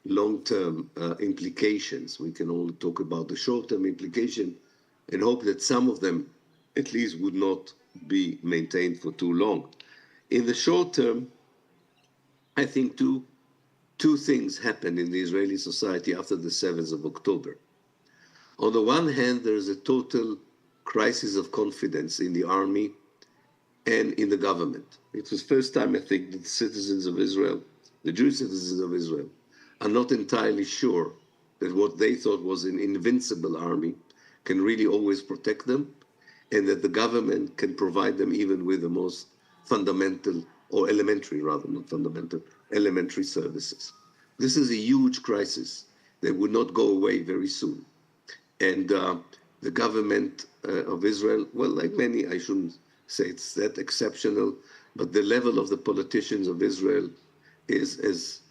long-term implications. We can only talk about the short-term implication and hope that some of them at least would not be maintained for too long. In the short term, I think two things happened in the Israeli society after the 7th of October. On the one hand, there is a total crisis of confidence in the army and in the government. It was the first time, I think, that the citizens of Israel, the Jewish citizens of Israel, are not entirely sure that what they thought was an invincible army can really always protect them, and that the government can provide them even with the most fundamental, or elementary rather, not fundamental, elementary services. This is a huge crisis that would not go away very soon. And the government of Israel, well, like many, I shouldn't say it's that exceptional, but the level of the politicians of Israel is as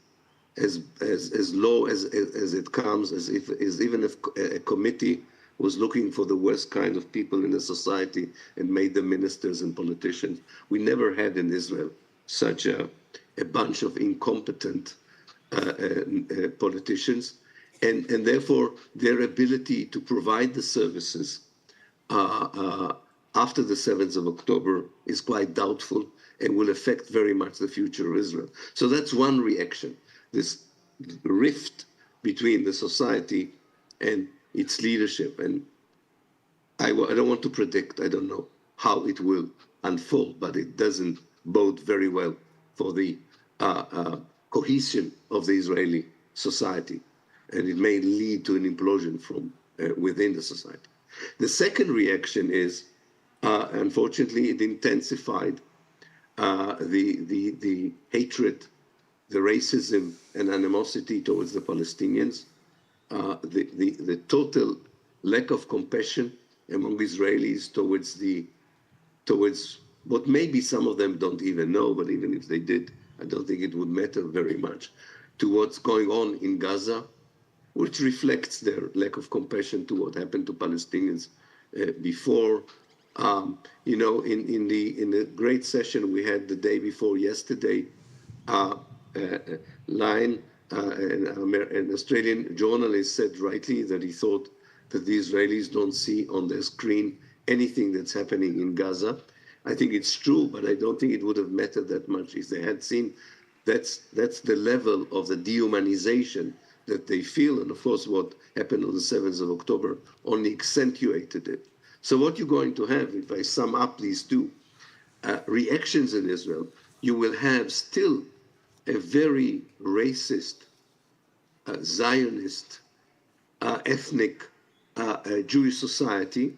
low as it comes, even if a committee was looking for the worst kind of people in the society and made them ministers and politicians. We never had in Israel such a bunch of incompetent politicians, and therefore their ability to provide the services after the 7th of October is quite doubtful and will affect very much the future of Israel. So that's one reaction, this rift between the society and its leadership. And I don't want to predict, I don't know how it will unfold, but it doesn't bode very well for the cohesion of the Israeli society. And it may lead to an implosion from within the society. The second reaction is, unfortunately, it intensified the hatred, the racism and animosity towards the Palestinians, the total lack of compassion among Israelis towards what maybe some of them don't even know, but even if they did, I don't think it would matter very much, to what's going on in Gaza, which reflects their lack of compassion to what happened to Palestinians before. You know, in the great session we had the day before yesterday, an Australian journalist said rightly that he thought that the Israelis don't see on their screen anything that's happening in Gaza. I think it's true, but I don't think it would have mattered that much if they had seen. That's the level of the dehumanization that they feel, and of course what happened on the 7th of October only accentuated it. So what you're going to have, if I sum up these two reactions in Israel, you will have still a very racist, Zionist ethnic Jewish society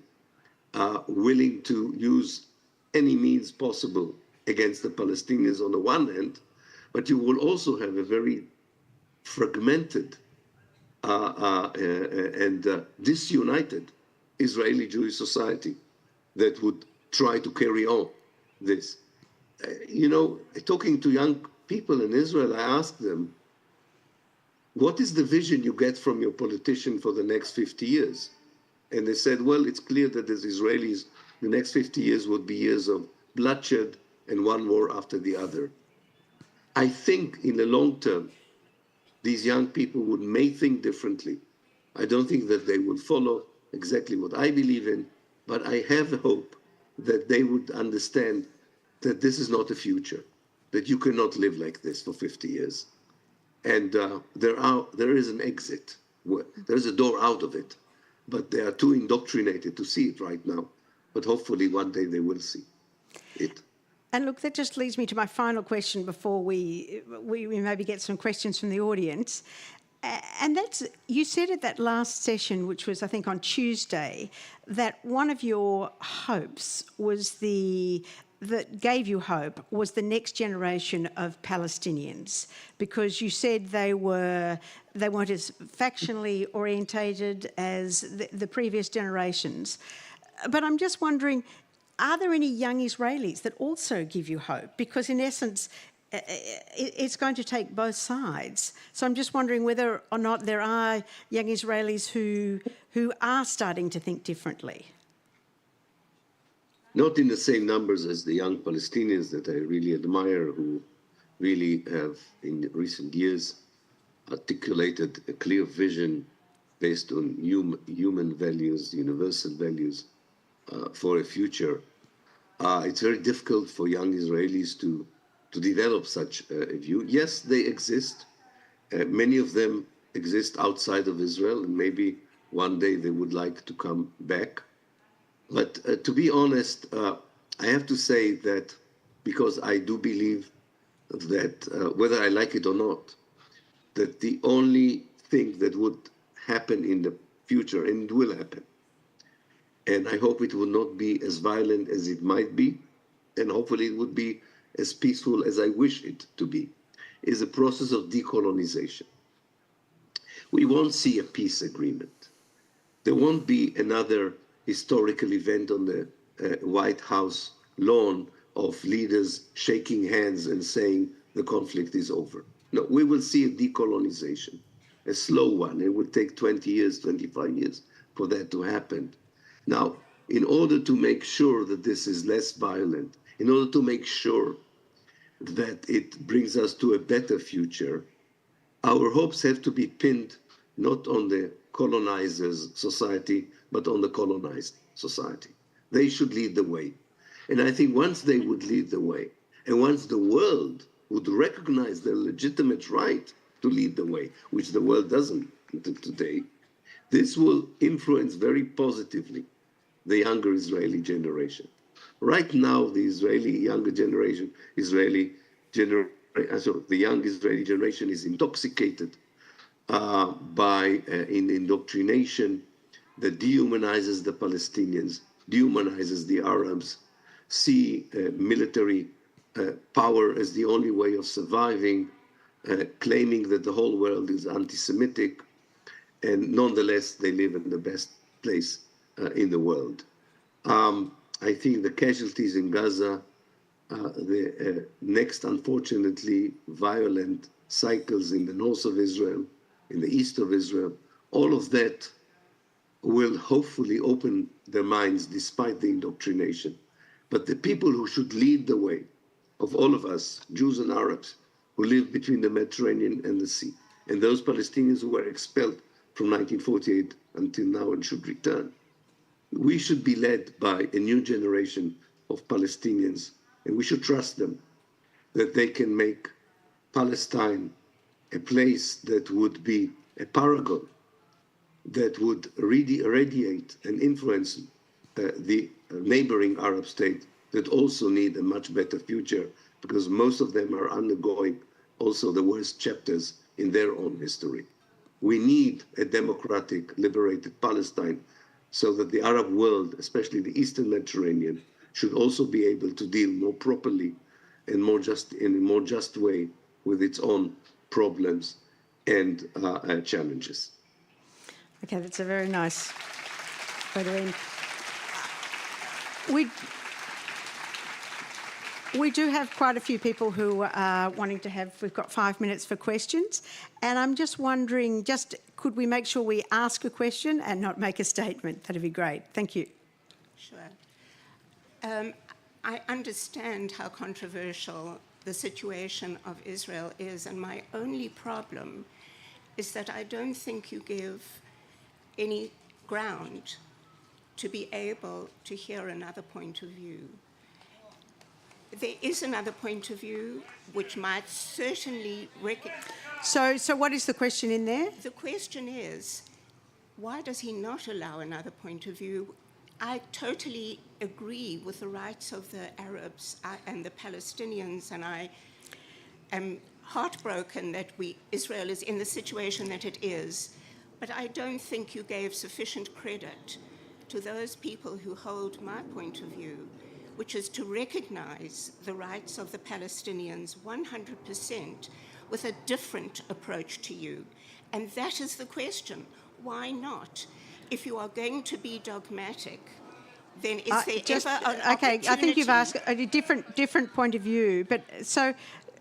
willing to use any means possible against the Palestinians on the one hand, but you will also have a very fragmented and disunited Israeli Jewish society that would try to carry on this. You know, talking to young people in Israel, I asked them, what is the vision you get from your politician for the next 50 years? And they said, well, it's clear that as Israelis, the next 50 years would be years of bloodshed and one war after the other. I think in the long term, these young people may think differently. I don't think that they will follow exactly what I believe in, but I have hope that they would understand that this is not the future, that you cannot live like this for 50 years. And there is an exit. There is a door out of it, but they are too indoctrinated to see it right now. But hopefully one day they will see it. And look, that just leads me to my final question before we maybe get some questions from the audience. And that's, you said at that last session, which was, I think, on Tuesday, that one of your hopes was that gave you hope was the next generation of Palestinians, because you said they weren't as factionally orientated as the previous generations. But I'm just wondering, are there any young Israelis that also give you hope? Because in essence, it's going to take both sides. So I'm just wondering whether or not there are young Israelis who are starting to think differently. Not in the same numbers as the young Palestinians that I really admire, who really have, in recent years, articulated a clear vision based on human values, universal values for a future. It's very difficult for young Israelis to develop such a view. Yes, they exist. Many of them exist outside of Israel, and maybe one day they would like to come back. But to be honest, I have to say that because I do believe that whether I like it or not, that the only thing that would happen in the future, and it will happen, and I hope it will not be as violent as it might be, and hopefully it would be as peaceful as I wish it to be, is a process of decolonization. We won't see a peace agreement. There won't be another historical event on the White House lawn of leaders shaking hands and saying the conflict is over. No, we will see a decolonization, a slow one. It will take 20 years, 25 years for that to happen. Now, in order to make sure that this is less violent, in order to make sure that it brings us to a better future, our hopes have to be pinned not on the colonizers' society, but on the colonized society. They should lead the way. And I think once they would lead the way, and once the world would recognize their legitimate right to lead the way, which the world doesn't today, this will influence very positively the younger Israeli generation. Right now, the younger generation, the young Israeli generation is intoxicated by indoctrination that dehumanizes the Palestinians, dehumanizes the Arabs, see military power as the only way of surviving, claiming that the whole world is anti-Semitic, and nonetheless they live in the best place in the world. I think the casualties in Gaza, the next, unfortunately, violent cycles in the north of Israel, in the east of Israel, all of that will hopefully open their minds despite the indoctrination. But the people who should lead the way of all of us, Jews and Arabs, who live between the Mediterranean and the sea, and those Palestinians who were expelled from 1948 until now and should return, we should be led by a new generation of Palestinians, and we should trust them that they can make Palestine a place that would be a paragon, that would really radiate and influence the neighboring Arab states that also need a much better future, because most of them are undergoing also the worst chapters in their own history. We need a democratic, liberated Palestine so that the Arab world, especially the Eastern Mediterranean, should also be able to deal more properly and in a more just way with its own problems and challenges. Okay, that's a very nice way to end. We do have quite a few people who are wanting to have, we've got 5 minutes for questions, and I'm just wondering, could we make sure we ask a question and not make a statement? That'd be great. Thank you. Sure. I understand how controversial the situation of Israel is, and my only problem is that I don't think you give any ground to be able to hear another point of view. There is another point of view which might certainly So what is the question in there? The question is, why does he not allow another point of view? I totally agree with the rights of the Arabs and the Palestinians, and I am heartbroken that Israel is in the situation that it is, but I don't think you gave sufficient credit to those people who hold my point of view, which is to recognize the rights of the Palestinians 100% with a different approach to you. And that is the question. Why not? If you are going to be dogmatic, then is there ever an opportunity? I think you've asked a different point of view, but so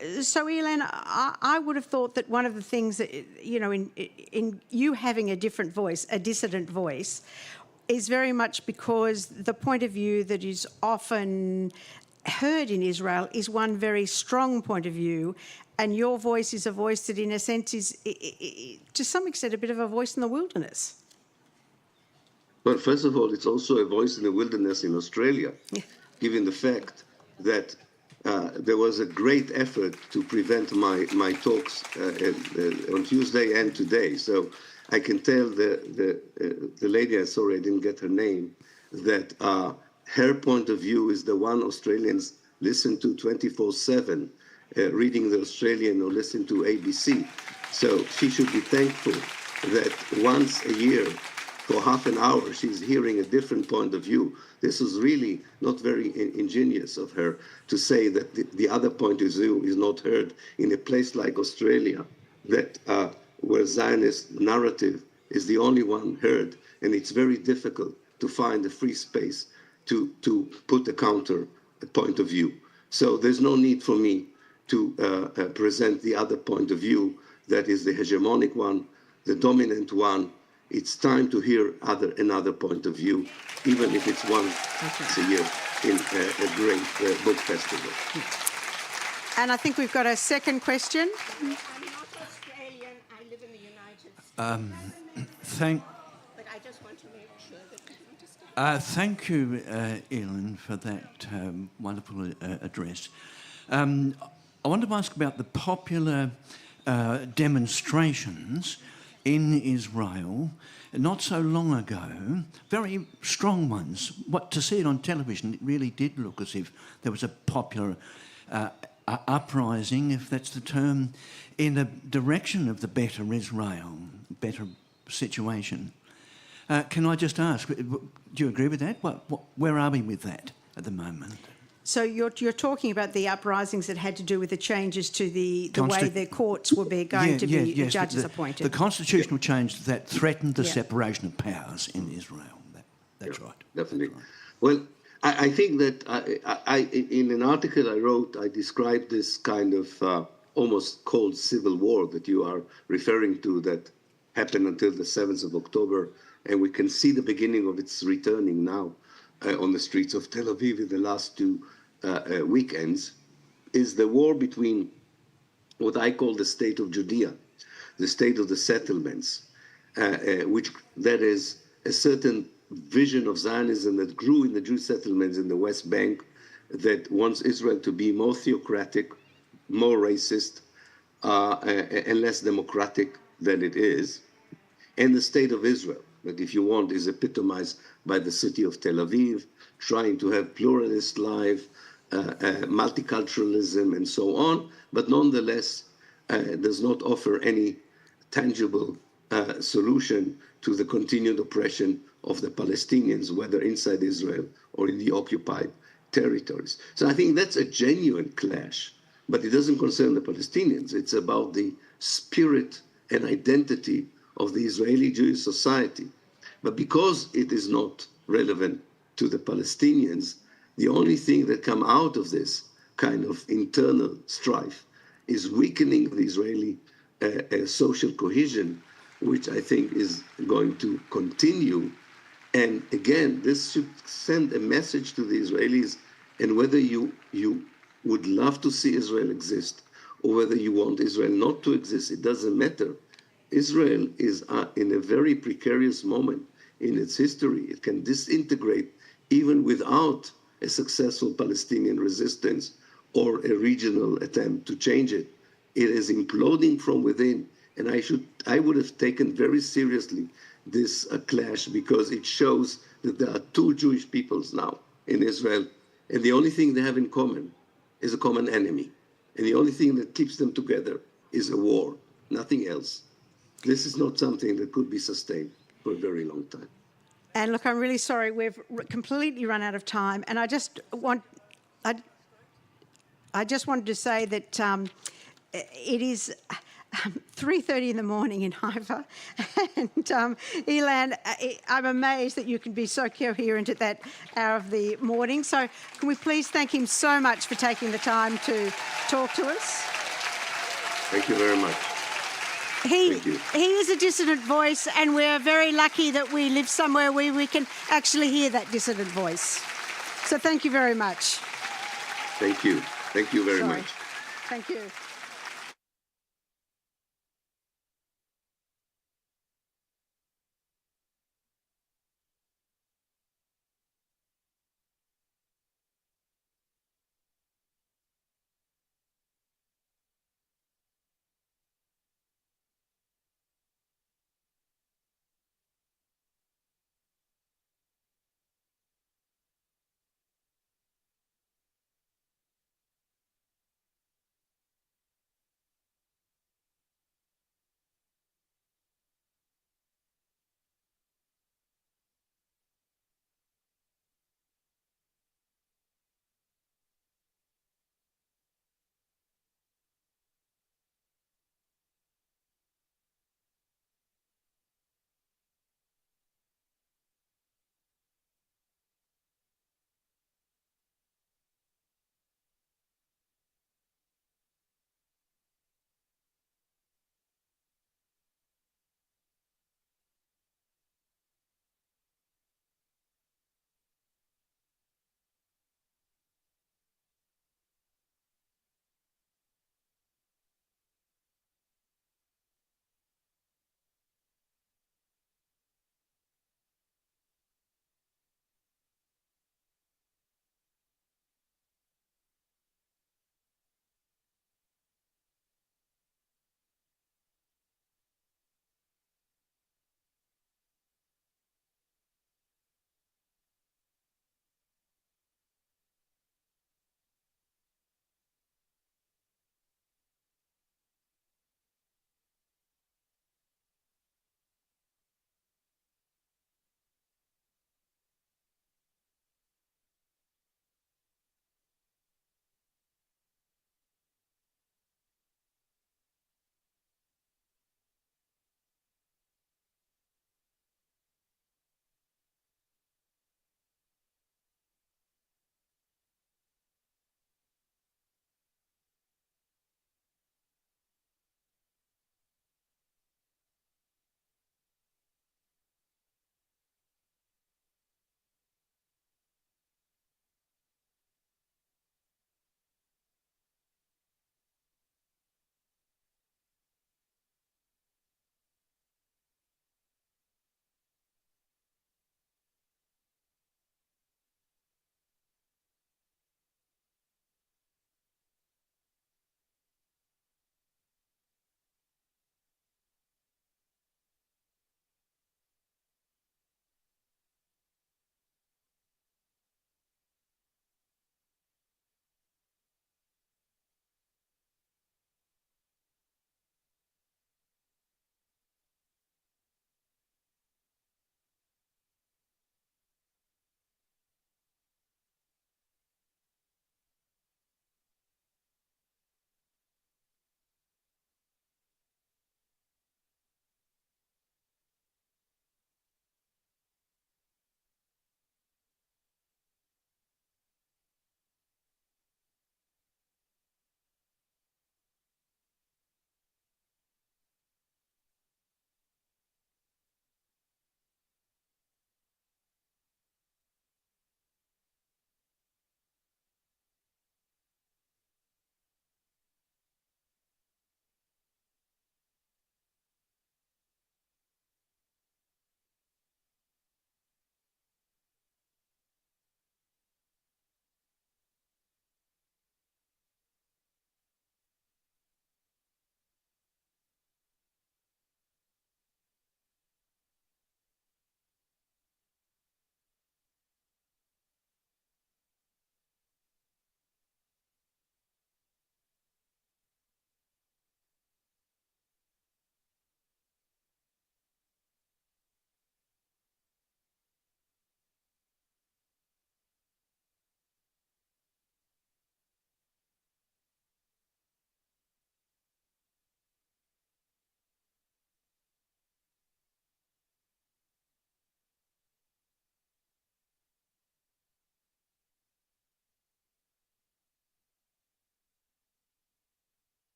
Elaine, I would have thought that one of the things that, you know, in you having a different voice, a dissident voice, is very much because the point of view that is often heard in Israel is one very strong point of view, and your voice is a voice that, in a sense, is to some extent a bit of a voice in the wilderness. Well, first of all, it's also a voice in the wilderness in Australia, given the fact that there was a great effort to prevent my talks on Tuesday and today. So I can tell the lady, sorry I didn't get her name, that her point of view is the one Australians listen to 24/7, reading the Australian or listen to ABC. So she should be thankful that once a year, for half an hour, she's hearing a different point of view. This is really not very ingenious of her to say that the other point of view is not heard in a place like Australia, that where Zionist narrative is the only one heard, and it's very difficult to find a free space to put a counter point of view. So there's no need for me to present the other point of view that is the hegemonic one, the dominant one. It's time to hear another point of view, even if it's once a year in a great book festival. And I think we've got a second question. I'm not Australian, I live in the United States. But I just want to make sure that you understand. Thank you, Ellen, for that wonderful address. I want to ask about the popular demonstrations in Israel not so long ago, very strong ones. To see it on television, it really did look as if there was a popular uprising, if that's the term, in the direction of the better Israel, better situation. Can I just ask, do you agree with that? Where are we with that at the moment? So you're talking about the uprisings that had to do with the changes to the way the courts were going to be the judges appointed. The constitutional change that threatened the separation of powers in Israel. That's right. Definitely. That's right. Well, I think that in an article I wrote, I described this kind of almost cold civil war that you are referring to that happened until the 7th of October, and we can see the beginning of its returning now on the streets of Tel Aviv in the last two weekends, is the war between what I call the state of Judea, the state of the settlements, which that is a certain vision of Zionism that grew in the Jewish settlements in the West Bank that wants Israel to be more theocratic, more racist, and less democratic than it is, and the state of Israel, that if you want is epitomized by the city of Tel Aviv, trying to have pluralist life, multiculturalism, and so on, but nonetheless does not offer any tangible solution to the continued oppression of the Palestinians, whether inside Israel or in the occupied territories. So I think that's a genuine clash, but it doesn't concern the Palestinians. It's about the spirit and identity of the Israeli Jewish society. But because it is not relevant to the Palestinians, the only thing that come out of this kind of internal strife is weakening the Israeli social cohesion, which I think is going to continue. And again, this should send a message to the Israelis, and whether you would love to see Israel exist or whether you want Israel not to exist, it doesn't matter. Israel is in a very precarious moment in its history. It can disintegrate even without a successful Palestinian resistance or a regional attempt to change it. It is imploding from within, and I would have taken very seriously this clash, because it shows that there are two Jewish peoples now in Israel, and the only thing they have in common is a common enemy, and the only thing that keeps them together is a war, nothing else. This is not something that could be sustained for a very long time. And look, I'm really sorry, we've completely run out of time, and I just wanted to say that it is 3:30 in the morning in Haifa, and Ilan, I'm amazed that you can be so coherent at that hour of the morning. So can we please thank him so much for taking the time to talk to us? Thank you very much. He is a dissident voice, and we're very lucky that we live somewhere where we can actually hear that dissident voice. So thank you very much. Thank you. Thank you very much. Thank you.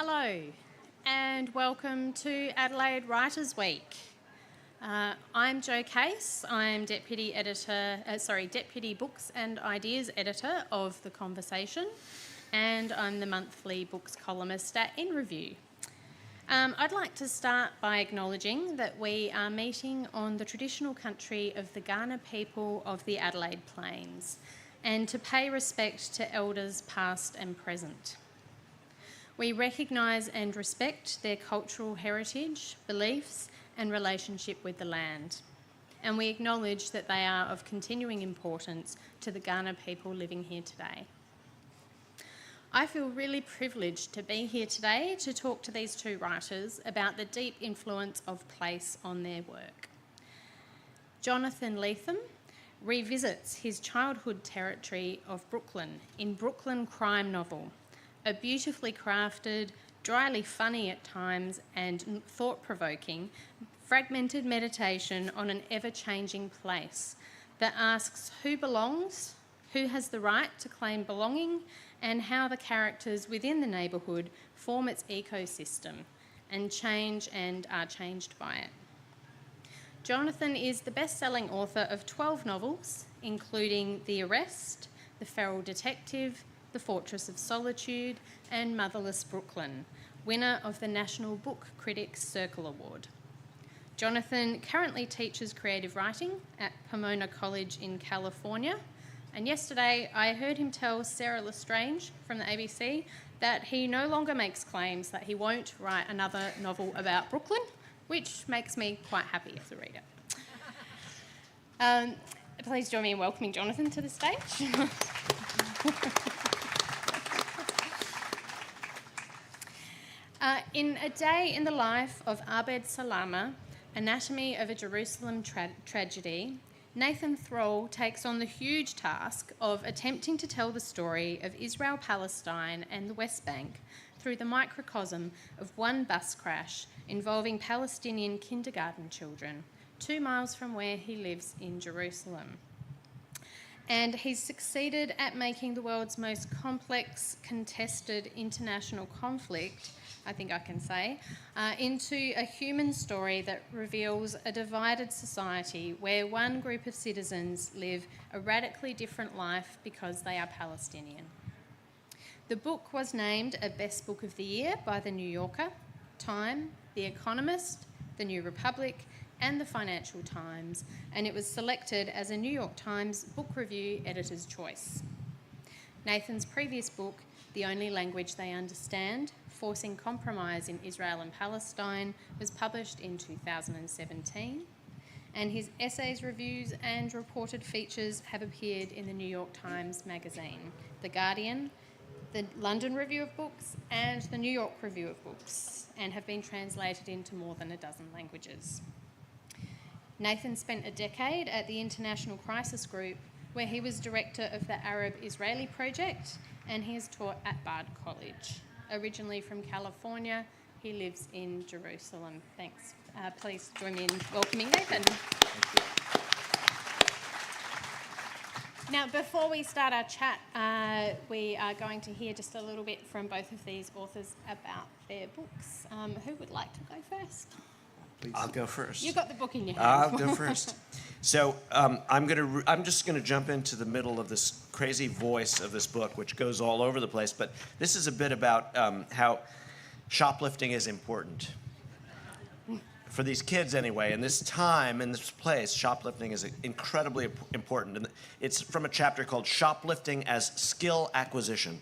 Hello, and welcome to Adelaide Writers' Week. I'm Jo Case. I'm Deputy Books and Ideas Editor of The Conversation, and I'm the monthly books columnist at In Review. I'd like to start by acknowledging that we are meeting on the traditional country of the Kaurna people of the Adelaide Plains, and to pay respect to elders past and present. We recognise and respect their cultural heritage, beliefs, and relationship with the land. And we acknowledge that they are of continuing importance to the Kaurna people living here today. I feel really privileged to be here today to talk to these two writers about the deep influence of place on their work. Jonathan Lethem revisits his childhood territory of Brooklyn in Brooklyn Crime Novel, a beautifully crafted, dryly funny at times and thought-provoking, fragmented meditation on an ever-changing place that asks who belongs, who has the right to claim belonging, and how the characters within the neighbourhood form its ecosystem and change and are changed by it. Jonathan is the best-selling author of 12 novels, including The Arrest, The Feral Detective, The Fortress of Solitude, and Motherless Brooklyn, winner of the National Book Critics Circle Award. Jonathan currently teaches creative writing at Pomona College in California, and yesterday I heard him tell Sarah Lestrange from the ABC that he no longer makes claims that he won't write another novel about Brooklyn, which makes me quite happy as a reader. Please join me in welcoming Jonathan to the stage. In A Day in the Life of Abed Salama, Anatomy of a Jerusalem Tragedy, Nathan Thrall takes on the huge task of attempting to tell the story of Israel-Palestine and the West Bank through the microcosm of one bus crash involving Palestinian kindergarten children 2 miles from where he lives in Jerusalem. And he's succeeded at making the world's most complex, contested international conflict, I think I can say, into a human story that reveals a divided society where one group of citizens live a radically different life because they are Palestinian. The book was named a Best Book of the Year by The New Yorker, Time, The Economist, The New Republic, and the Financial Times, and it was selected as a New York Times Book Review Editor's Choice. Nathan's previous book, The Only Language They Understand, Forcing Compromise in Israel and Palestine, was published in 2017, and his essays, reviews, and reported features have appeared in the New York Times Magazine, The Guardian, the London Review of Books, and the New York Review of Books, and have been translated into more than a dozen languages. Nathan spent a decade at the International Crisis Group, where he was director of the Arab-Israeli Project, and he has taught at Bard College. Originally from California, he lives in Jerusalem. Thanks. Please join me in welcoming Nathan. Now, before we start our chat, we are going to hear just a little bit from both of these authors about their books. Who would like to go first? Please. I'll go first. You've got the book in your hand. I'll go first. So I'm just gonna jump into the middle of this crazy voice of this book, which goes all over the place. But this is a bit about how shoplifting is important for these kids, anyway. In this time, in this place, shoplifting is incredibly important. And it's from a chapter called "Shoplifting as Skill Acquisition."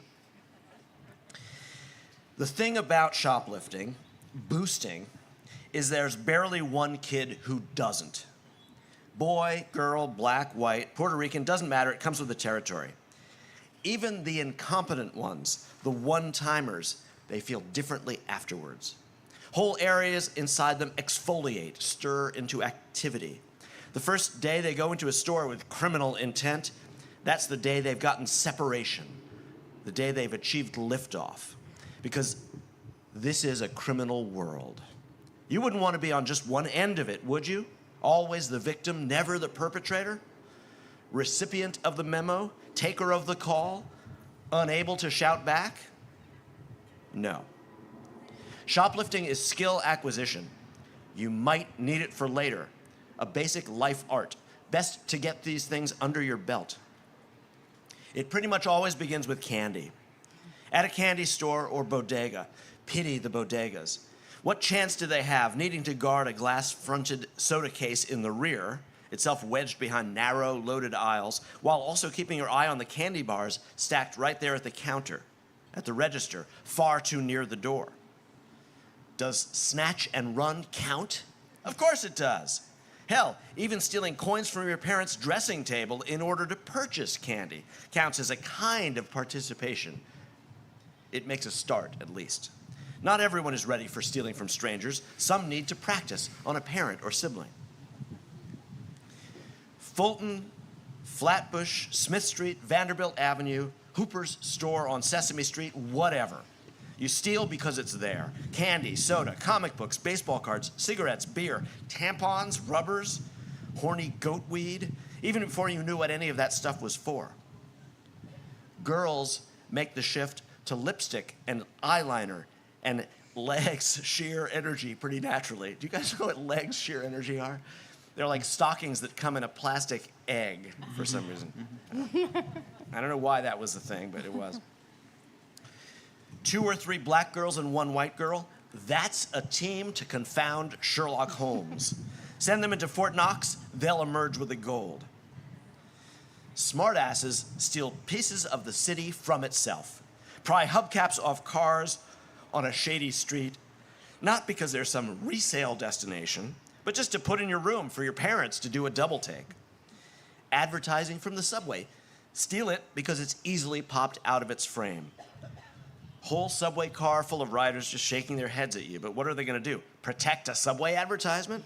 The thing about shoplifting, boosting, is there's barely one kid who doesn't. Boy, girl, black, white, Puerto Rican, doesn't matter, it comes with the territory. Even the incompetent ones, the one-timers, they feel differently afterwards. Whole areas inside them exfoliate, stir into activity. The first day they go into a store with criminal intent, that's the day they've gotten separation, the day they've achieved liftoff. Because this is a criminal world. You wouldn't want to be on just one end of it, would you? Always the victim, never the perpetrator? Recipient of the memo, taker of the call, unable to shout back? No. Shoplifting is skill acquisition. You might need it for later. A basic life art. Best to get these things under your belt. It pretty much always begins with candy. At a candy store or bodega. Pity the bodegas. What chance do they have needing to guard a glass-fronted soda case in the rear, itself wedged behind narrow, loaded aisles, while also keeping your eye on the candy bars stacked right there at the counter, at the register, far too near the door? Does snatch and run count? Of course it does. Hell, even stealing coins from your parents' dressing table in order to purchase candy counts as a kind of participation. It makes a start, at least. Not everyone is ready for stealing from strangers. Some need to practice on a parent or sibling. Fulton, Flatbush, Smith Street, Vanderbilt Avenue, Hooper's store on Sesame Street, whatever. You steal because it's there. Candy, soda, comic books, baseball cards, cigarettes, beer, tampons, rubbers, horny goat weed, even before you knew what any of that stuff was for. Girls make the shift to lipstick and eyeliner and legs sheer energy pretty naturally. Do you guys know what legs sheer energy are? They're like stockings that come in a plastic egg for some reason. I don't know why that was the thing, but it was. 2 or 3 black girls and 1 white girl, that's a team to confound Sherlock Holmes. Send them into Fort Knox, they'll emerge with the gold. Smartasses steal pieces of the city from itself. Pry hubcaps off cars on a shady street, not because there's some resale destination, but just to put in your room for your parents to do a double take. Advertising from the subway. Steal it because it's easily popped out of its frame. Whole subway car full of riders just shaking their heads at you, but what are they going to do? Protect a subway advertisement?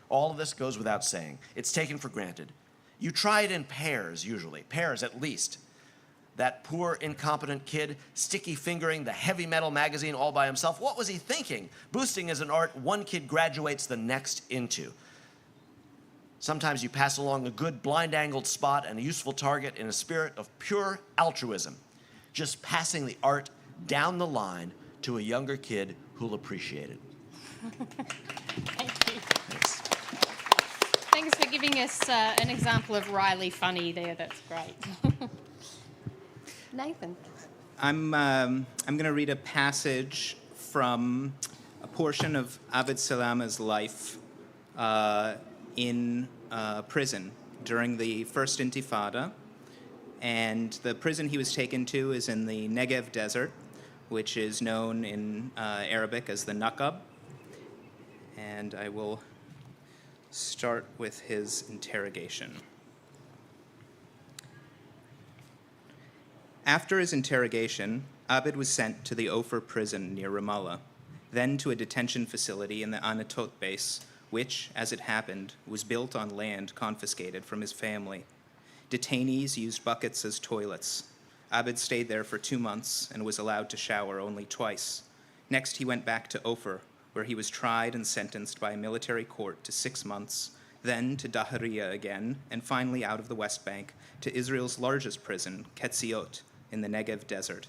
All of this goes without saying. It's taken for granted. You try it in pairs, usually. Pairs, at least. That poor, incompetent kid, sticky fingering the heavy metal magazine all by himself. What was he thinking? Boosting is an art one kid graduates the next into. Sometimes you pass along a good blind-angled spot and a useful target in a spirit of pure altruism. Just passing the art down the line to a younger kid who'll appreciate it. Thank you. Thanks for giving us an example of Riley funny there. That's great. Nathan. I'm going to read a passage from a portion of Abd Salama's life in prison during the First Intifada. And the prison he was taken to is in the Negev Desert, which is known in Arabic as the Naqab. And I will start with his interrogation. After his interrogation, Abid was sent to the Ofer prison near Ramallah, then to a detention facility in the Anatot base, which, as it happened, was built on land confiscated from his family. Detainees used buckets as toilets. Abid stayed there for 2 months and was allowed to shower only twice. Next, he went back to Ofer, where he was tried and sentenced by a military court to 6 months, then to Dahariya again, and finally out of the West Bank to Israel's largest prison, Ketziot, in the Negev Desert.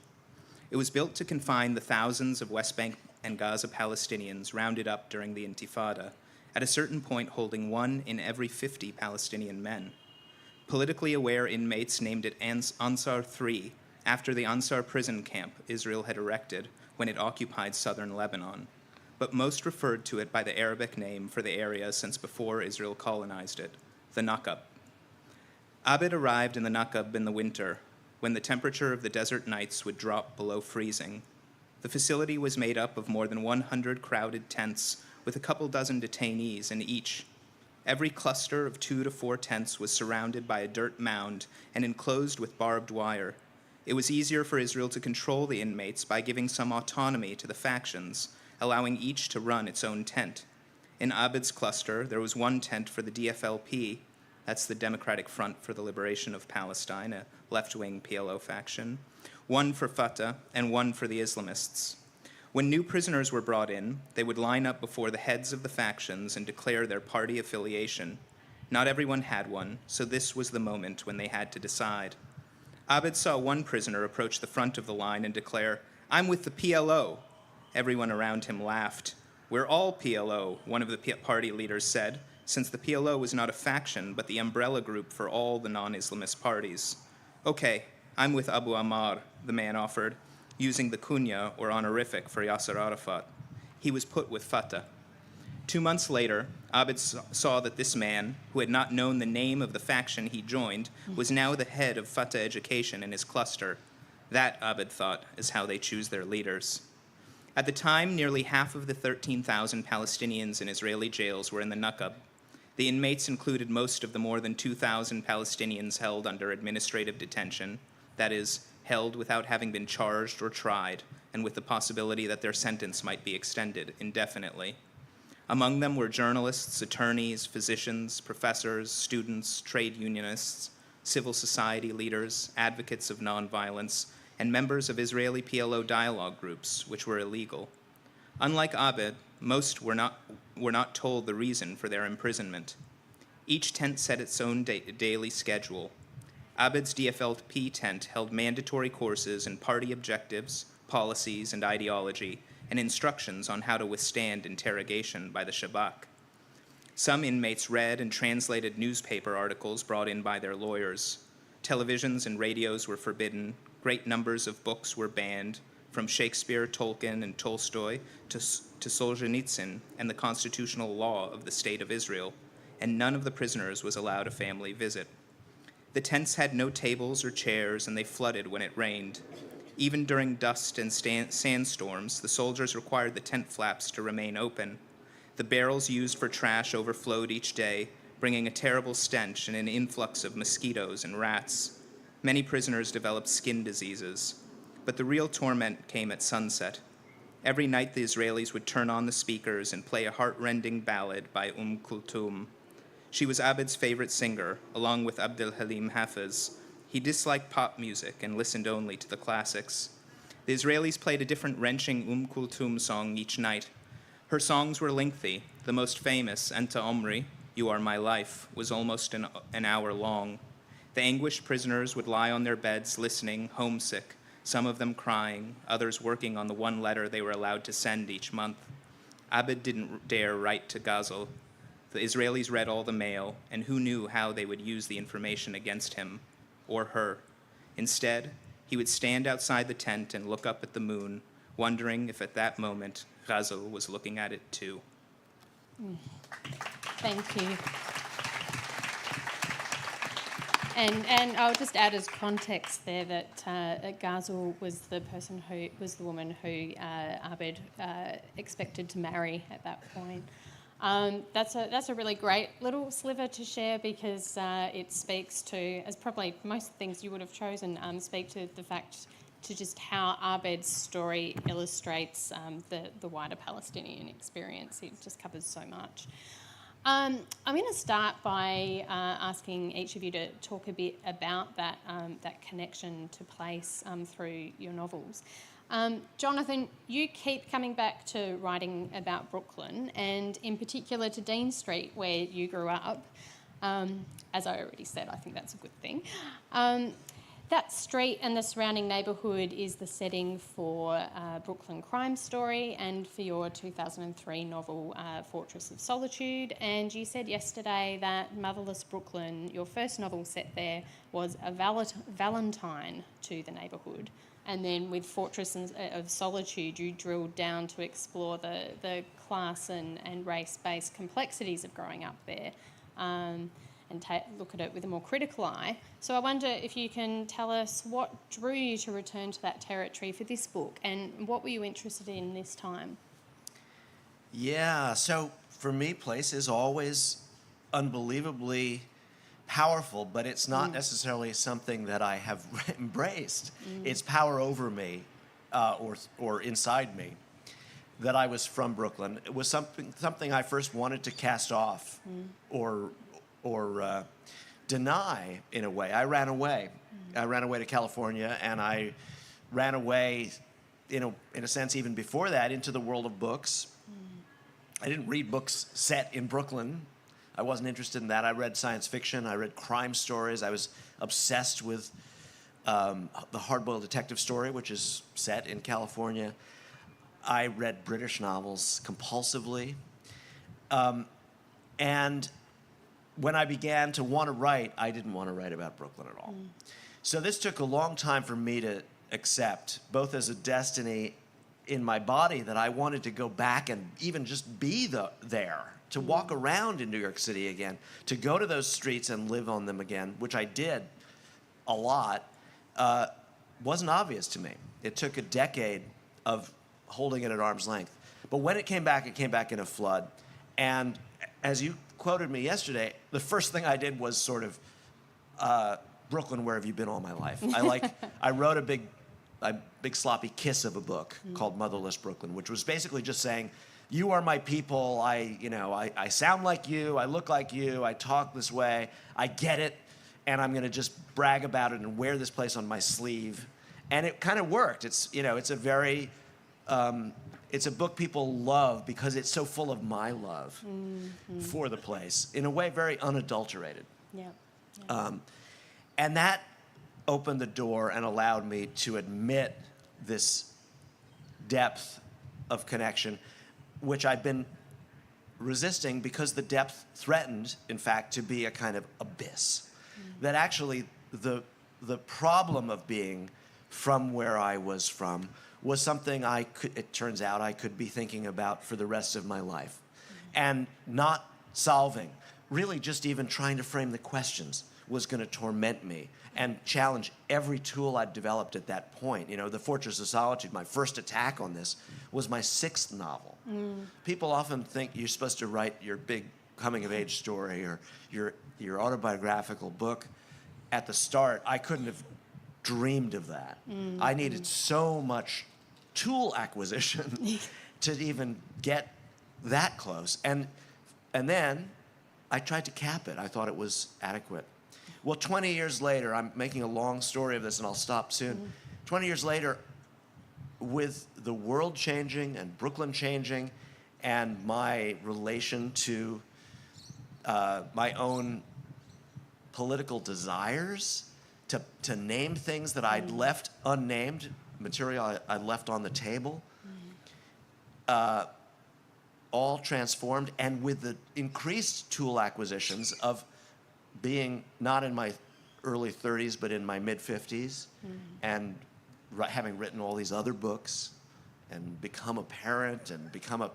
It was built to confine the thousands of West Bank and Gaza Palestinians rounded up during the Intifada, at a certain point holding 1 in every 50 Palestinian men. Politically aware inmates named it Ansar III, after the Ansar prison camp Israel had erected when it occupied southern Lebanon, but most referred to it by the Arabic name for the area since before Israel colonized it, the Naqab. Abid arrived in the Naqab in the winter, when the temperature of the desert nights would drop below freezing. The facility was made up of more than 100 crowded tents with a couple dozen detainees in each. Every cluster of 2 to 4 tents was surrounded by a dirt mound and enclosed with barbed wire. It was easier for Israel to control the inmates by giving some autonomy to the factions, allowing each to run its own tent. In Abid's cluster, there was 1 tent for the DFLP, that's the Democratic Front for the Liberation of Palestine, a left-wing PLO faction, 1 for Fatah, and 1 for the Islamists. When new prisoners were brought in, they would line up before the heads of the factions and declare their party affiliation. Not everyone had one, so this was the moment when they had to decide. Abid saw one prisoner approach the front of the line and declare, "I'm with the PLO," Everyone around him laughed. "We're all PLO," one of the party leaders said, since the PLO was not a faction, but the umbrella group for all the non-Islamist parties. "Okay, I'm with Abu Ammar," the man offered, using the kunya, or honorific, for Yasser Arafat. He was put with Fatah. 2 months later, Abed saw that this man, who had not known the name of the faction he joined, was now the head of Fatah education in his cluster. That, Abed thought, is how they choose their leaders. At the time, nearly half of the 13,000 Palestinians in Israeli jails were in the Nakab. The inmates included most of the more than 2,000 Palestinians held under administrative detention, that is, held without having been charged or tried, and with the possibility that their sentence might be extended indefinitely. Among them were journalists, attorneys, physicians, professors, students, trade unionists, civil society leaders, advocates of nonviolence, and members of Israeli PLO dialogue groups, which were illegal. Unlike Abed, most were not told the reason for their imprisonment. Each tent set its own daily schedule. Abed's DFLP tent held mandatory courses in party objectives, policies, and ideology, and instructions on how to withstand interrogation by the Shabak. Some inmates read and translated newspaper articles brought in by their lawyers. Televisions and radios were forbidden. Great numbers of books were banned, from Shakespeare, Tolkien, and Tolstoy to Solzhenitsyn and the constitutional law of the State of Israel, and none of the prisoners was allowed a family visit. The tents had no tables or chairs, and they flooded when it rained. Even during dust and sandstorms, the soldiers required the tent flaps to remain open. The barrels used for trash overflowed each day, bringing a terrible stench and an influx of mosquitoes and rats. Many prisoners developed skin diseases. But the real torment came at sunset. Every night the Israelis would turn on the speakers and play a heart-rending ballad by Kulthum. She was Abed's favorite singer, along with Abdel Halim Hafez. He disliked pop music and listened only to the classics. The Israelis played a different wrenching Kulthum song each night. Her songs were lengthy. The most famous, Anta Omri, You Are My Life, was almost an hour long. The anguished prisoners would lie on their beds listening, homesick, some of them crying, others working on the one letter they were allowed to send each month. Abed didn't dare write to Ghazal. The Israelis read all the mail, and who knew how they would use the information against him, or her. Instead, he would stand outside the tent and look up at the moon, wondering if at that moment Ghazal was looking at it too. Thank you. And I'll just add as context there that Ghazal was the woman who Abed expected to marry at that point. That's a really great little sliver to share because it speaks to, as probably most things you would have chosen, speak to the fact to just how Abed's story illustrates the wider Palestinian experience. It just covers so much. I'm going to start by asking each of you to talk a bit about that connection to place through your novels. Jonathan, you keep coming back to writing about Brooklyn and in particular to Dean Street where you grew up. As I already said, I think that's a good thing. That street and the surrounding neighbourhood is the setting for Brooklyn Crime Story and for your 2003 novel Fortress of Solitude. And you said yesterday that Motherless Brooklyn, your first novel set there, was a valentine to the neighbourhood. And then with Fortress of Solitude, you drilled down to explore the class and race-based complexities of growing up there. And look at it with a more critical eye. So I wonder if you can tell us what drew you to return to that territory for this book and what were you interested in this time? Yeah, so for me, place is always unbelievably powerful, but it's not necessarily something that I have embraced. It's power over me or inside me that I was from Brooklyn. It was something I first wanted to cast off or deny in a way. I ran away. I ran away to California, and I ran away, in a sense, even before that, into the world of books. I didn't read books set in Brooklyn. I wasn't interested in that. I read science fiction. I read crime stories. I was obsessed with the hard-boiled detective story, which is set in California. I read British novels compulsively. And when I began to want to write, I didn't want to write about Brooklyn at all. So this took a long time for me to accept, both as a destiny in my body that I wanted to go back and even just be there, to walk around in New York City again, to go to those streets and live on them again, which I did a lot, wasn't obvious to me. It took a decade of holding it at arm's length. But when it came back in a flood. And as you quoted me yesterday, the first thing I did was sort of, Brooklyn, where have you been all my life? I wrote a big sloppy kiss of a book called Motherless Brooklyn, which was basically just saying, you are my people. I sound like you. I look like you. I talk this way. I get it. And I'm going to just brag about it and wear this place on my sleeve. And it kind of worked. It's a very, it's a book people love because it's so full of my love for the place, in a way very unadulterated. Yeah. And that opened the door and allowed me to admit this depth of connection, which I've been resisting because the depth threatened, in fact, to be a kind of abyss. That actually the problem of being from where I was from was something it turns out I could be thinking about for the rest of my life. And not solving, really just even trying to frame the questions was going to torment me and challenge every tool I'd developed at that point. The Fortress of Solitude, my first attack on this, was my 6th novel. People often think you're supposed to write your big coming-of-age story or your autobiographical book at the start. I couldn't have dreamed of that. I needed so much tool acquisition to even get that close. And then I tried to cap it. I thought it was adequate. Well, 20 years later, I'm making a long story of this, and I'll stop soon. 20 years later, with the world changing and Brooklyn changing and my relation to my own political desires, to name things that I'd left unnamed, material I left on the table, all transformed, and with the increased tool acquisitions of being not in my early 30s, but in my mid-50s, and having written all these other books, and become a parent, and become a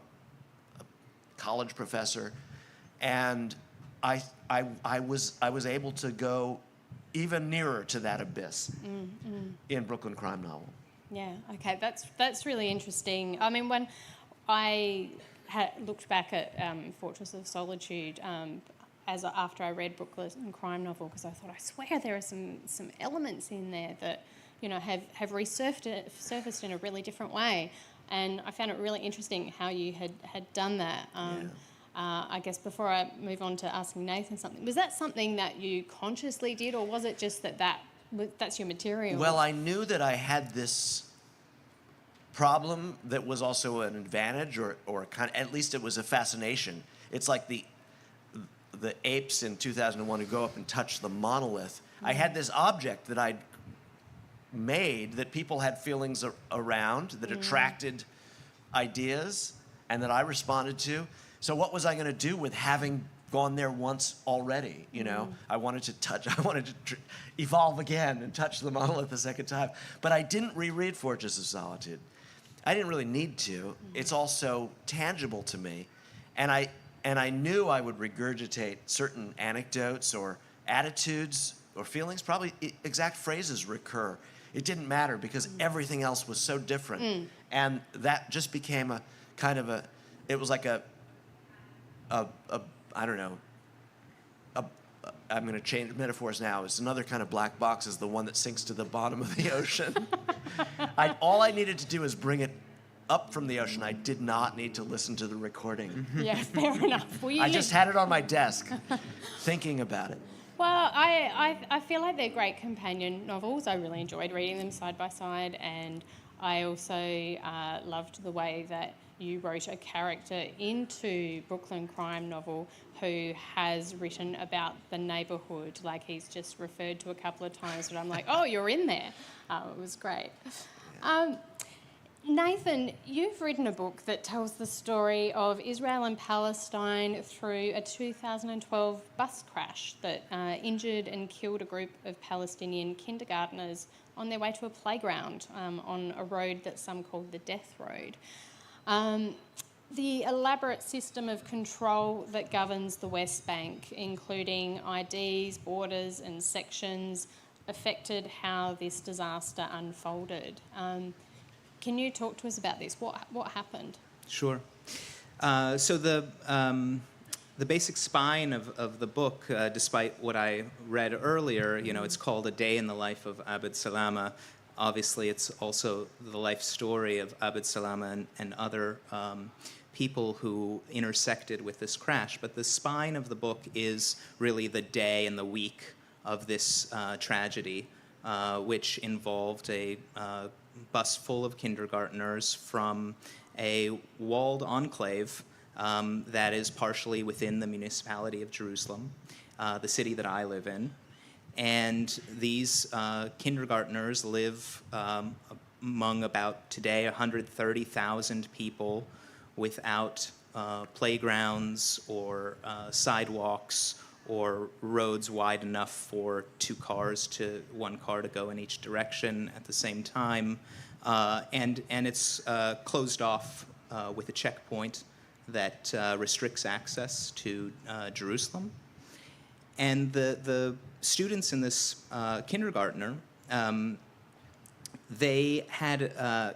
college professor, and I was able to go even nearer to that abyss in Brooklyn Crime Novel. Yeah, okay, that's really interesting. I mean, when I looked back at Fortress of Solitude after I read Brooklyn Crime Novel, because I thought, I swear there are some elements in there that have resurfaced in a really different way, and I found it really interesting how you had done that. I guess before I move on to asking Nathan something, was that something that you consciously did, or was it just that's your material? Well, I knew that I had this problem that was also an advantage, or kind of, at least it was a fascination. It's like the apes in 2001 who go up and touch the monolith. I had this object that I'd made that people had feelings around, that attracted ideas, and that I responded to. So what was I going to do with having gone there once already? I wanted to evolve again and touch the monolith a second time. But I didn't reread Fortress of Solitude. I didn't really need to. It's all so tangible to me. And I knew I would regurgitate certain anecdotes or attitudes or feelings. Probably exact phrases recur. It didn't matter because everything else was so different. And that just became a kind of it was like I don't know, I'm going to change metaphors now. It's another kind of black box, is the one that sinks to the bottom of the ocean. All I needed to do is bring it up from the ocean. I did not need to listen to the recording. Yeah, fair enough. I just had it on my desk, thinking about it. Well, I feel like they're great companion novels. I really enjoyed reading them side by side, and I also loved the way that you wrote a character into Brooklyn Crime Novel who has written about the neighbourhood. Like, he's just referred to a couple of times, but I'm like, oh, you're in there. It was great. Nathan, you've written a book that tells the story of Israel and Palestine through a 2012 bus crash that injured and killed a group of Palestinian kindergartners on their way to a playground on a road that some called the Death Road. The elaborate system of control that governs the West Bank, including IDs, borders and sections, affected how this disaster unfolded. Can you talk to us about this? What happened? Sure. So the basic spine of the book, despite what I read earlier, it's called A Day in the Life of Abd Salama. Obviously, it's also the life story of Abd Salama and other people who intersected with this crash. But the spine of the book is really the day and the week of this tragedy, which involved a bus full of kindergartners from a walled enclave that is partially within the municipality of Jerusalem, the city that I live in. And these kindergartners live among about today 130,000 people without playgrounds or sidewalks or roads wide enough for one car to go in each direction at the same time. And it's closed off with a checkpoint that restricts access to Jerusalem. And the students in this kindergartner, they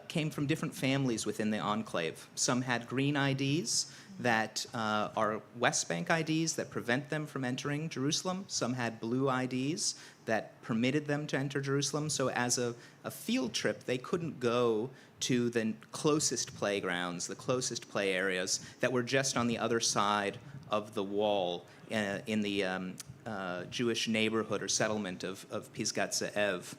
came from different families within the enclave. Some had green IDs that are West Bank IDs that prevent them from entering Jerusalem. Some had blue IDs that permitted them to enter Jerusalem. So as a field trip, they couldn't go to the closest playgrounds, the closest play areas that were just on the other side of the wall in the Jewish neighborhood or settlement of Pisgat Ze'ev.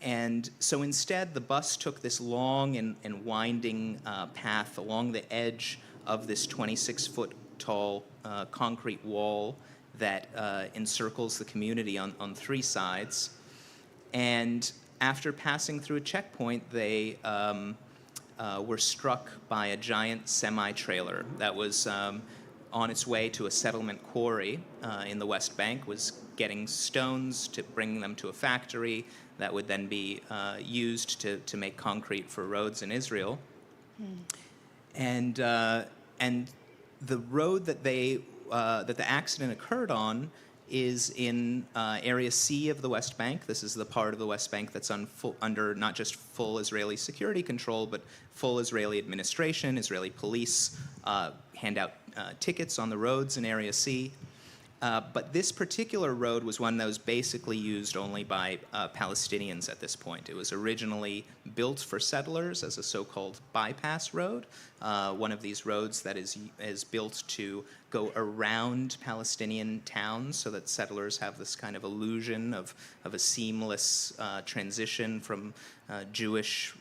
And so instead, the bus took this long and winding path along the edge of this 26-foot tall concrete wall that encircles the community on three sides. And after passing through a checkpoint, they were struck by a giant semi-trailer that was on its way to a settlement quarry in the West Bank, was getting stones to bring them to a factory that would then be used to make concrete for roads in Israel. And the road that the accident occurred on is in Area C of the West Bank. This is the part of the West Bank that's under not just full Israeli security control, but full Israeli administration. Israeli police hand out tickets on the roads in Area C. But this particular road was one that was basically used only by Palestinians at this point. It was originally built for settlers as a so-called bypass road, one of these roads that is built to go around Palestinian towns so that settlers have this kind of illusion of a seamless transition from Jewish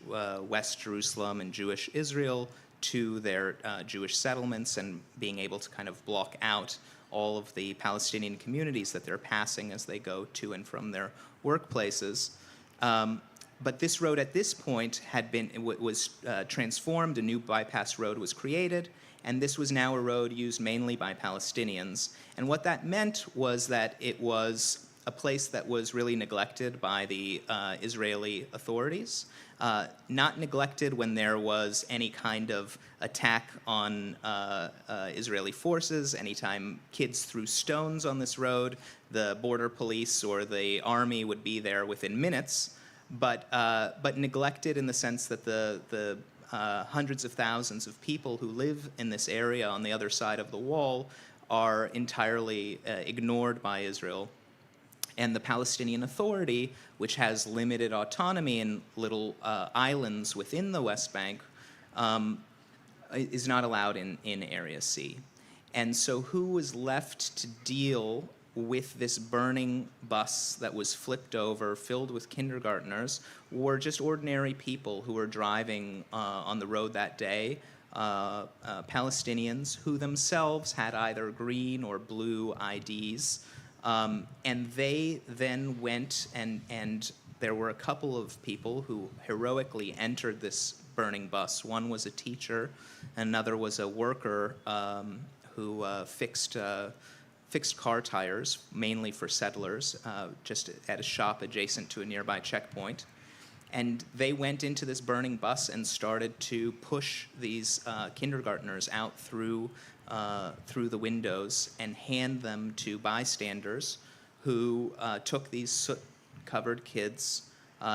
West Jerusalem and Jewish Israel to their Jewish settlements, and being able to kind of block out all of the Palestinian communities that they're passing as they go to and from their workplaces. But this road at this point was transformed. A new bypass road was created, and this was now a road used mainly by Palestinians. And what that meant was that it was a place that was really neglected by the Israeli authorities. Not neglected when there was any kind of attack on Israeli forces. Anytime kids threw stones on this road, the border police or the army would be there within minutes. But neglected in the sense that the hundreds of thousands of people who live in this area on the other side of the wall are entirely ignored by Israel. And the Palestinian Authority, which has limited autonomy in little islands within the West Bank, is not allowed in Area C. And so who was left to deal with this burning bus that was flipped over, filled with kindergartners, were just ordinary people who were driving on the road that day, Palestinians who themselves had either green or blue IDs. And they then went and there were a couple of people who heroically entered this burning bus. One was a teacher, another was a worker who fixed car tires, mainly for settlers, just at a shop adjacent to a nearby checkpoint. And they went into this burning bus and started to push these kindergartners out through the windows and hand them to bystanders who took these soot-covered kids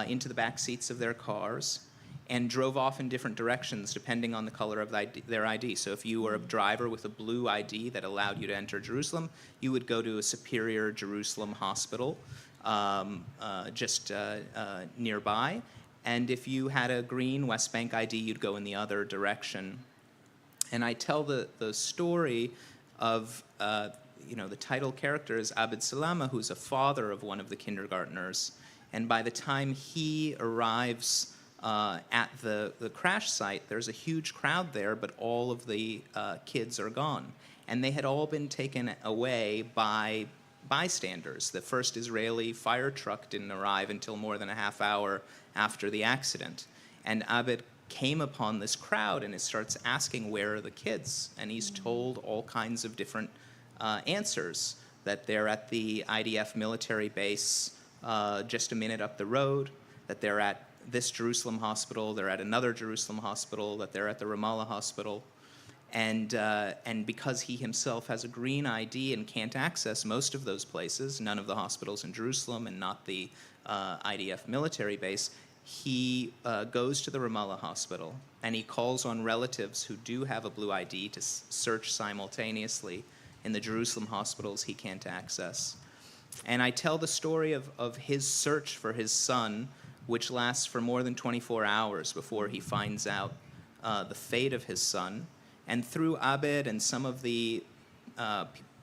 into the back seats of their cars and drove off in different directions depending on the color of their ID. So if you were a driver with a blue ID that allowed you to enter Jerusalem, you would go to a Superior Jerusalem hospital just nearby. And if you had a green West Bank ID, you'd go in the other direction. And I tell the story of, the title character is Abed Salama, who's a father of one of the kindergartners. And by the time he arrives at the crash site, there's a huge crowd there, but all of the kids are gone. And they had all been taken away by bystanders. The first Israeli fire truck didn't arrive until more than a half hour after the accident. And Abed came upon this crowd and it starts asking, where are the kids? And he's told all kinds of different answers, that they're at the IDF military base just a minute up the road, that they're at this Jerusalem hospital, they're at another Jerusalem hospital, that they're at the Ramallah hospital. And because he himself has a green ID and can't access most of those places, none of the hospitals in Jerusalem and not the IDF military base, he goes to the Ramallah hospital and he calls on relatives who do have a blue ID to search simultaneously in the Jerusalem hospitals he can't access. And I tell the story of his search for his son, which lasts for more than 24 hours before he finds out the fate of his son. And through Abed and some of the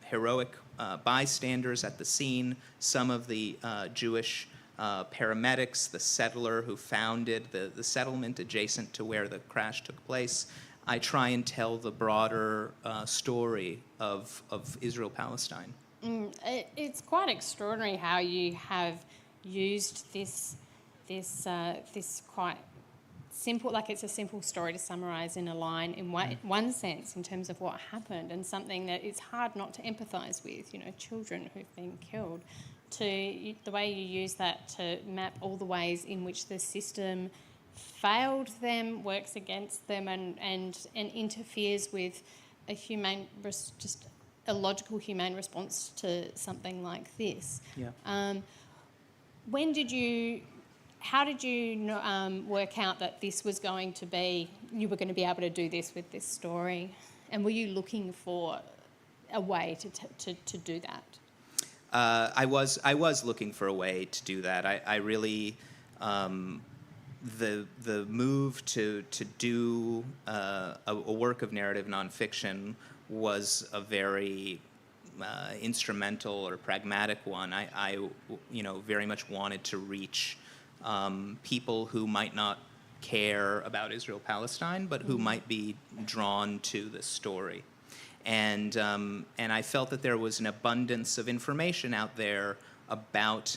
heroic bystanders at the scene, some of the Jewish paramedics, the settler who founded the settlement adjacent to where the crash took place, I try and tell the broader story of Israel-Palestine. It's quite extraordinary how you have used this quite simple, like it's a simple story to summarise in a line in one sense in terms of what happened, and something that it's hard not to empathise with, children who've been killed, to the way you use that to map all the ways in which the system failed them, works against them, and interferes with just a logical humane response to something like this. Yeah. How did you work out that this was going to be, you were going to be able to do this with this story? And were you looking for a way to do that? I was looking for a way to do that. I really, the move to do a work of narrative nonfiction was a very instrumental or pragmatic one. I very much wanted to reach people who might not care about Israel-Palestine, but who might be drawn to this story. And I felt that there was an abundance of information out there about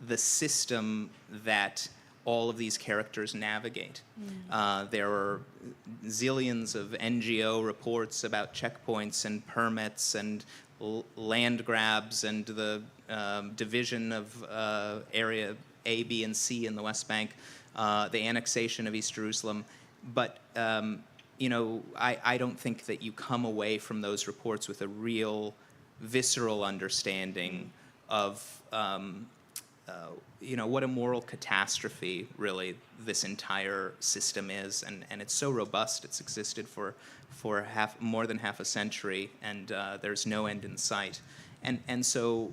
the system that all of these characters navigate. There are zillions of NGO reports about checkpoints and permits and land grabs and the division of area A, B, and C in the West Bank, the annexation of East Jerusalem. But I don't think that you come away from those reports with a real visceral understanding of what a moral catastrophe really this entire system is, and it's so robust. It's existed for more than half a century, and there's no end in sight. And so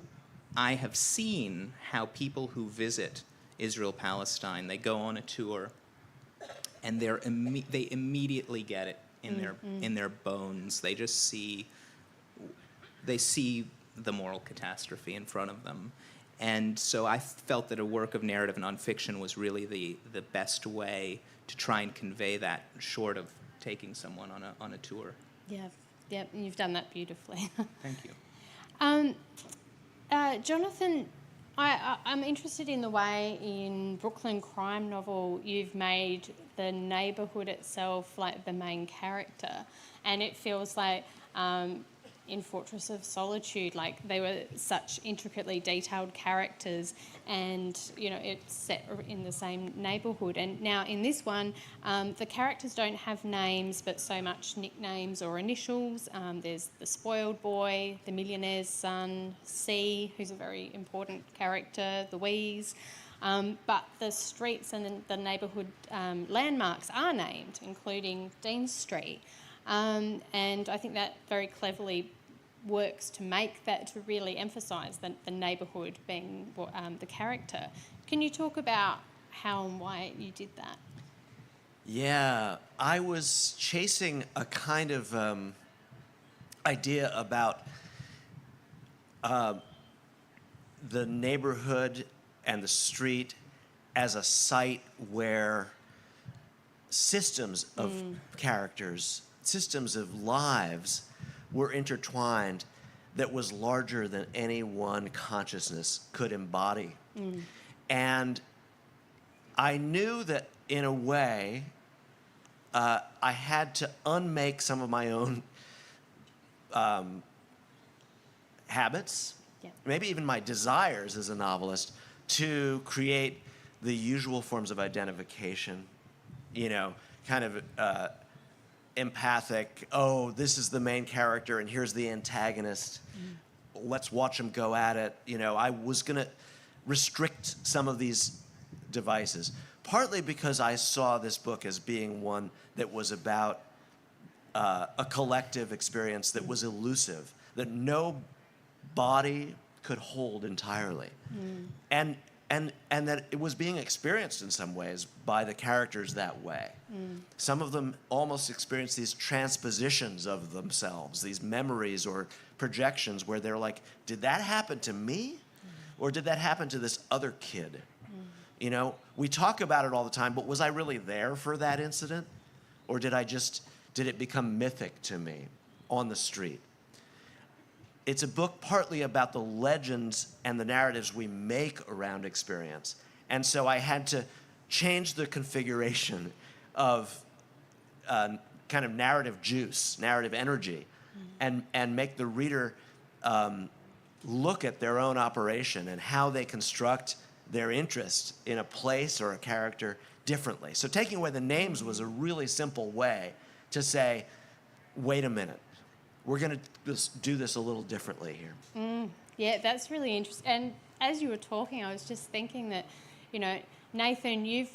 I have seen how people who visit Israel-Palestine, they go on a tour, and they immediately get it in their bones. They just see the moral catastrophe in front of them. And so I felt that a work of narrative nonfiction was really the best way to try and convey that, short of taking someone on a tour. Yeah, you've done that beautifully. Thank you. Jonathan, I'm interested in the way in Brooklyn crime novel you've made the neighbourhood itself like the main character, and it feels like in Fortress of Solitude, like they were such intricately detailed characters, and it's set in the same neighbourhood. And now in this one, the characters don't have names but so much nicknames or initials. There's the spoiled boy, the millionaire's son, C, who's a very important character, the Wheeze. But the streets and the neighbourhood landmarks are named, including Dean Street. And I think that very cleverly works to make that, to really emphasise the neighbourhood being the character. Can you talk about how and why you did that? Yeah, I was chasing a kind of idea about the neighborhood and the street as a site where systems of characters, systems of lives were intertwined that was larger than any one consciousness could embody. And I knew that in a way I had to unmake some of my own habits, maybe even my desires as a novelist, to create the usual forms of identification, kind of empathic, oh, this is the main character and here's the antagonist. Let's watch them go at it. I was going to restrict some of these devices, partly because I saw this book as being one that was about a collective experience that was elusive, that no body could hold entirely. And that it was being experienced in some ways by the characters that way. Some of them almost experience these transpositions of themselves, these memories or projections where they're like, did that happen to me? Or did that happen to this other kid? We talk about it all the time, but was I really there for that incident? Or did it become mythic to me on the street? It's a book partly about the legends and the narratives we make around experience. And so I had to change the configuration of kind of narrative juice, narrative energy, and make the reader look at their own operation and how they construct their interest in a place or a character differently. So taking away the names was a really simple way to say, wait a minute, we're going to do this a little differently here. Yeah, that's really interesting. And as you were talking, I was just thinking that, Nathan, you've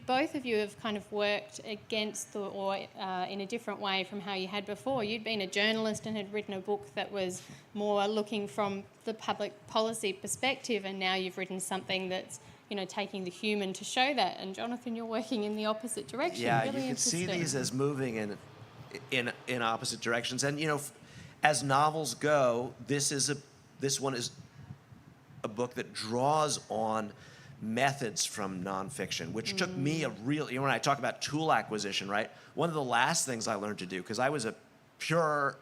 both of you have kind of worked against or in a different way from how you had before. You'd been a journalist and had written a book that was more looking from the public policy perspective, and now you've written something that's taking the human to show that. And Jonathan, you're working in the opposite direction. Yeah, really you can see interesting. these as moving in opposite directions. And as novels go, this one is a book that draws on methods from nonfiction, which took me when I talk about tool acquisition, right? One of the last things I learned to do, because I was I thought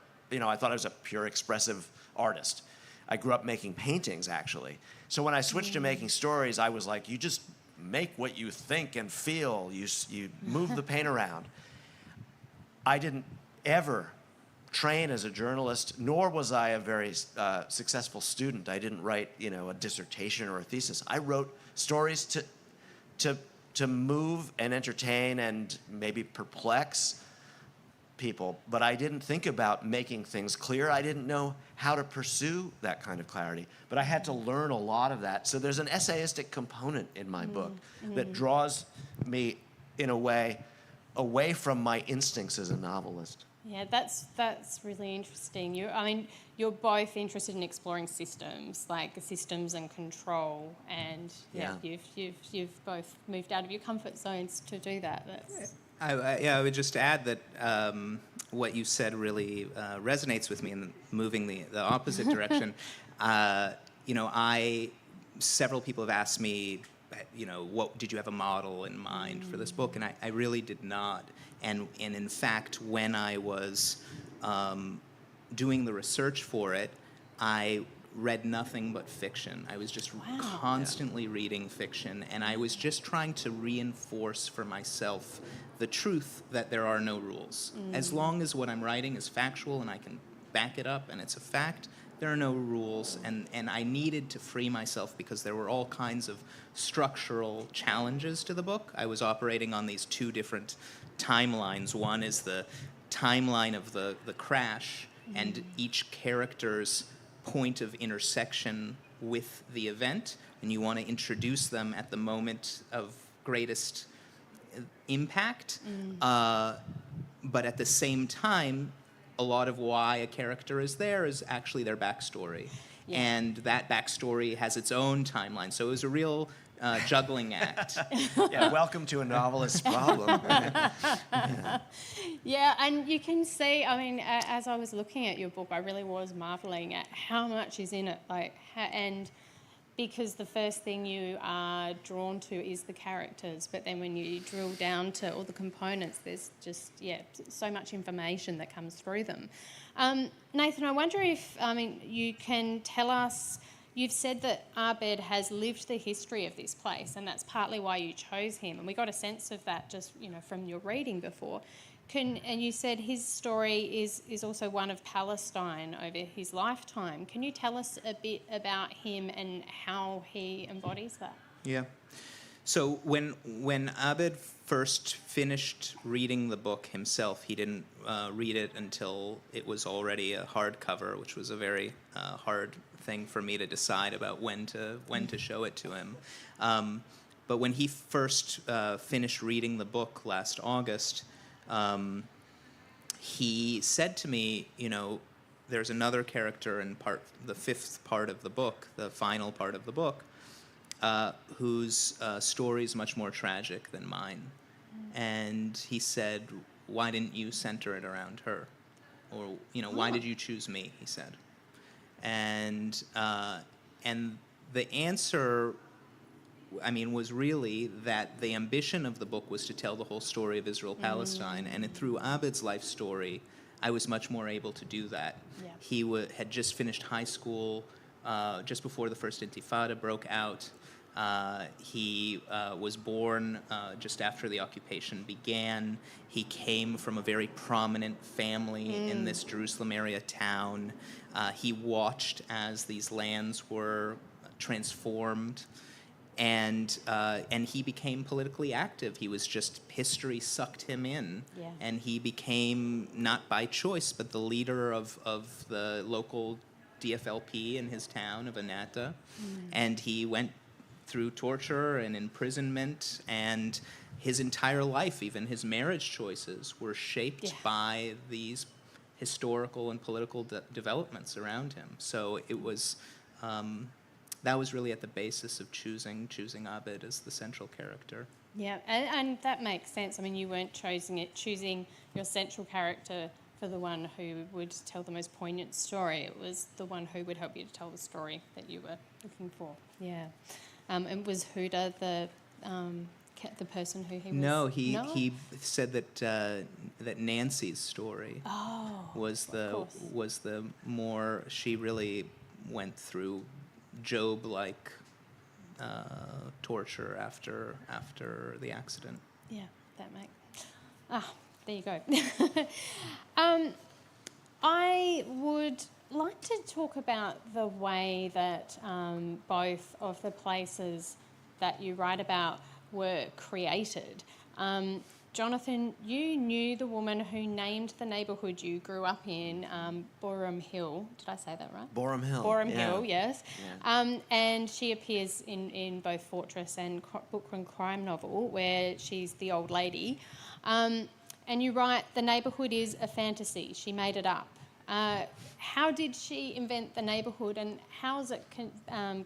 I was a pure expressive artist. I grew up making paintings, actually. So when I switched to making stories, I was like, you just make what you think and feel. You move the paint around. I didn't ever train as a journalist, nor was I a very successful student. I didn't write, a dissertation or a thesis. I wrote stories to move and entertain and maybe perplex people, but I didn't think about making things clear. I didn't know how to pursue that kind of clarity, but I had to learn a lot of that. So there's an essayistic component in my book that draws me, in a way, away from my instincts as a novelist. Yeah, that's really interesting. You're both interested in exploring systems, like systems and control, and you've both moved out of your comfort zones to do that. I would just add that what you said really resonates with me in moving the opposite direction. Several people have asked me, what did you have a model in mind for this book? And I really did not. And in fact, when I was doing the research for it, I read nothing but fiction. I was just constantly reading fiction, and I was just trying to reinforce for myself the truth that there are no rules. As long as what I'm writing is factual and I can back it up and it's a fact, there are no rules, and I needed to free myself because there were all kinds of structural challenges to the book. I was operating on these two different timelines. One is the timeline of the crash and each character's point of intersection with the event, and you want to introduce them at the moment of greatest impact, but at the same time, a lot of why a character is there is actually their backstory. Yeah. And that backstory has its own timeline. So it was a real juggling act. Yeah, welcome to a novelist's problem. Yeah, and you can see, I mean, as I was looking at your book, I really was marvelling at how much is in it, and because the first thing you are drawn to is the characters, but then when you drill down to all the components, there's just, so much information that comes through them. Nathan, I wonder if, you can tell us, you've said that Abed has lived the history of this place, and that's partly why you chose him, and we got a sense of that just, from your reading before. And you said his story is also one of Palestine over his lifetime. Can you tell us a bit about him and how he embodies that? Yeah. So when Abed first finished reading the book himself, he didn't read it until it was already a hardcover, which was a very hard thing for me to decide about when to show it to him. But when he first finished reading the book last August, he said to me, there's another character in the fifth part of the book, the final part of the book, whose story is much more tragic than mine. And he said, why didn't you center it around her? Or, why did you choose me, he said. And the answer, was really that the ambition of the book was to tell the whole story of Israel-Palestine, and through Abed's life story, I was much more able to do that. Yeah. He had just finished high school just before the first Intifada broke out. He was born just after the occupation began. He came from a very prominent family in this Jerusalem area town. He watched as these lands were transformed. And he became politically active. He was just, history sucked him in. Yeah. And he became, not by choice, but the leader of the local DFLP in his town of Anata. And he went through torture and imprisonment, and his entire life, even his marriage choices, were shaped by these historical and political developments around him. So it was... that was really at the basis of choosing Abed as the central character. Yeah, and that makes sense. You weren't choosing your central character for the one who would tell the most poignant story. It was the one who would help you to tell the story that you were looking for. Yeah. And was Huda the person who he was? No, he said that Nancy's story was the more, she really went through Job-like torture after the accident. Yeah, that makes... there you go. I would like to talk about the way that both of the places that you write about were created. Jonathan, you knew the woman who named the neighbourhood you grew up in, Borum Hill. Did I say that right? Borum Hill. Borum Hill, yes. Yeah. And she appears in both Fortress and Book and Crime novel, where she's the old lady. And you write, the neighbourhood is a fantasy. She made it up. How did she invent the neighbourhood, and how has it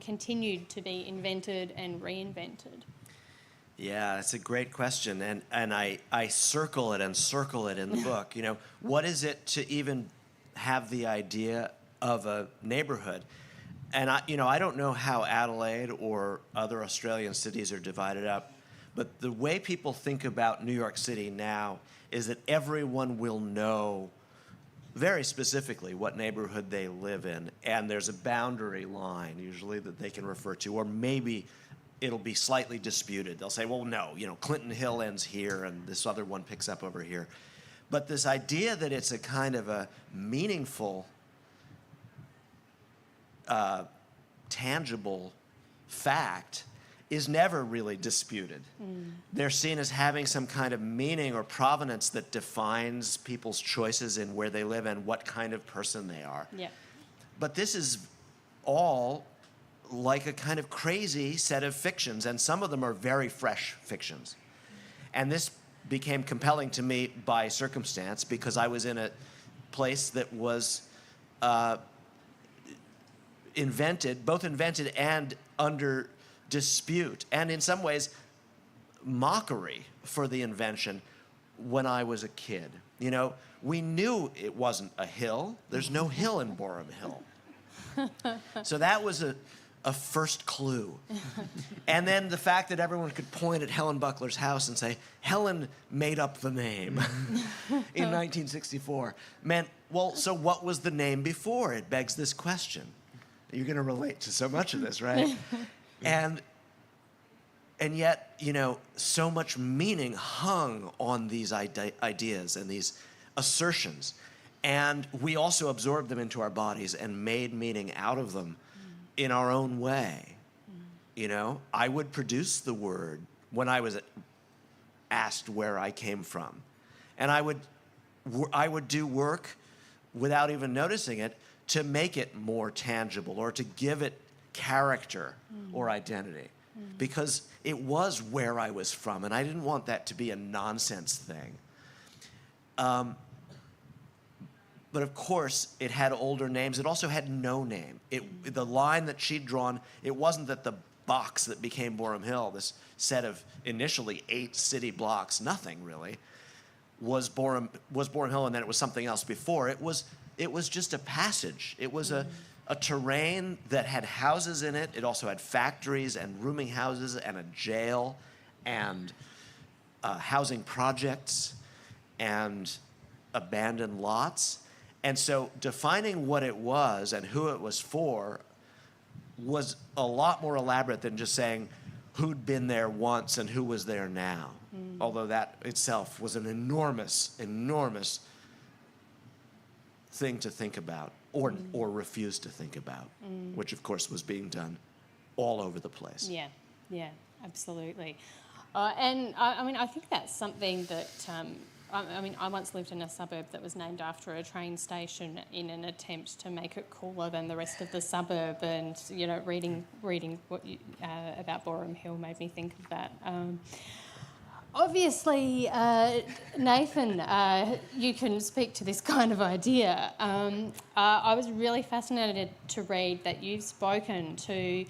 continued to be invented and reinvented? Yeah, that's a great question, and I circle it and circle it in the book. What is it to even have the idea of a neighborhood? And I don't know how Adelaide or other Australian cities are divided up, but the way people think about New York City now is that everyone will know very specifically what neighborhood they live in, and there's a boundary line usually that they can refer to, or maybe it'll be slightly disputed. They'll say, well, no, Clinton Hill ends here and this other one picks up over here. But this idea that it's a kind of a meaningful, tangible fact is never really disputed. They're seen as having some kind of meaning or provenance that defines people's choices in where they live and what kind of person they are. Yeah. But this is all like a kind of crazy set of fictions, and some of them are very fresh fictions. And this became compelling to me by circumstance because I was in a place that was both invented and under dispute, and in some ways mockery for the invention when I was a kid. We knew it wasn't a hill. There's no hill in Borum Hill. So that was a first clue. And then the fact that everyone could point at Helen Buckler's house and say, Helen made up the name in 1964, meant, well, so what was the name before? It begs this question. You're going to relate to so much of this, right? And yet, so much meaning hung on these ideas and these assertions. And we also absorbed them into our bodies and made meaning out of them in our own way. I would produce the word when I was asked where I came from. And I would do work without even noticing it to make it more tangible or to give it character or identity, because it was where I was from, and I didn't want that to be a nonsense thing. But of course, it had older names. It also had no name. The line that she'd drawn, it wasn't that the box that became Borum Hill, this set of initially 8 city blocks, nothing really, was Borum Hill, and then it was something else before. It was just a passage. It was a terrain that had houses in it. It also had factories and rooming houses and a jail and housing projects and abandoned lots. And so defining what it was and who it was for was a lot more elaborate than just saying who'd been there once and who was there now. Although that itself was an enormous, enormous thing to think about or refuse to think about, which of course was being done all over the place. Yeah, absolutely. And I think that's something that, I once lived in a suburb that was named after a train station in an attempt to make it cooler than the rest of the suburb, and, reading what about Borum Hill made me think of that. Obviously, Nathan, you can speak to this kind of idea. I was really fascinated to read that you've spoken to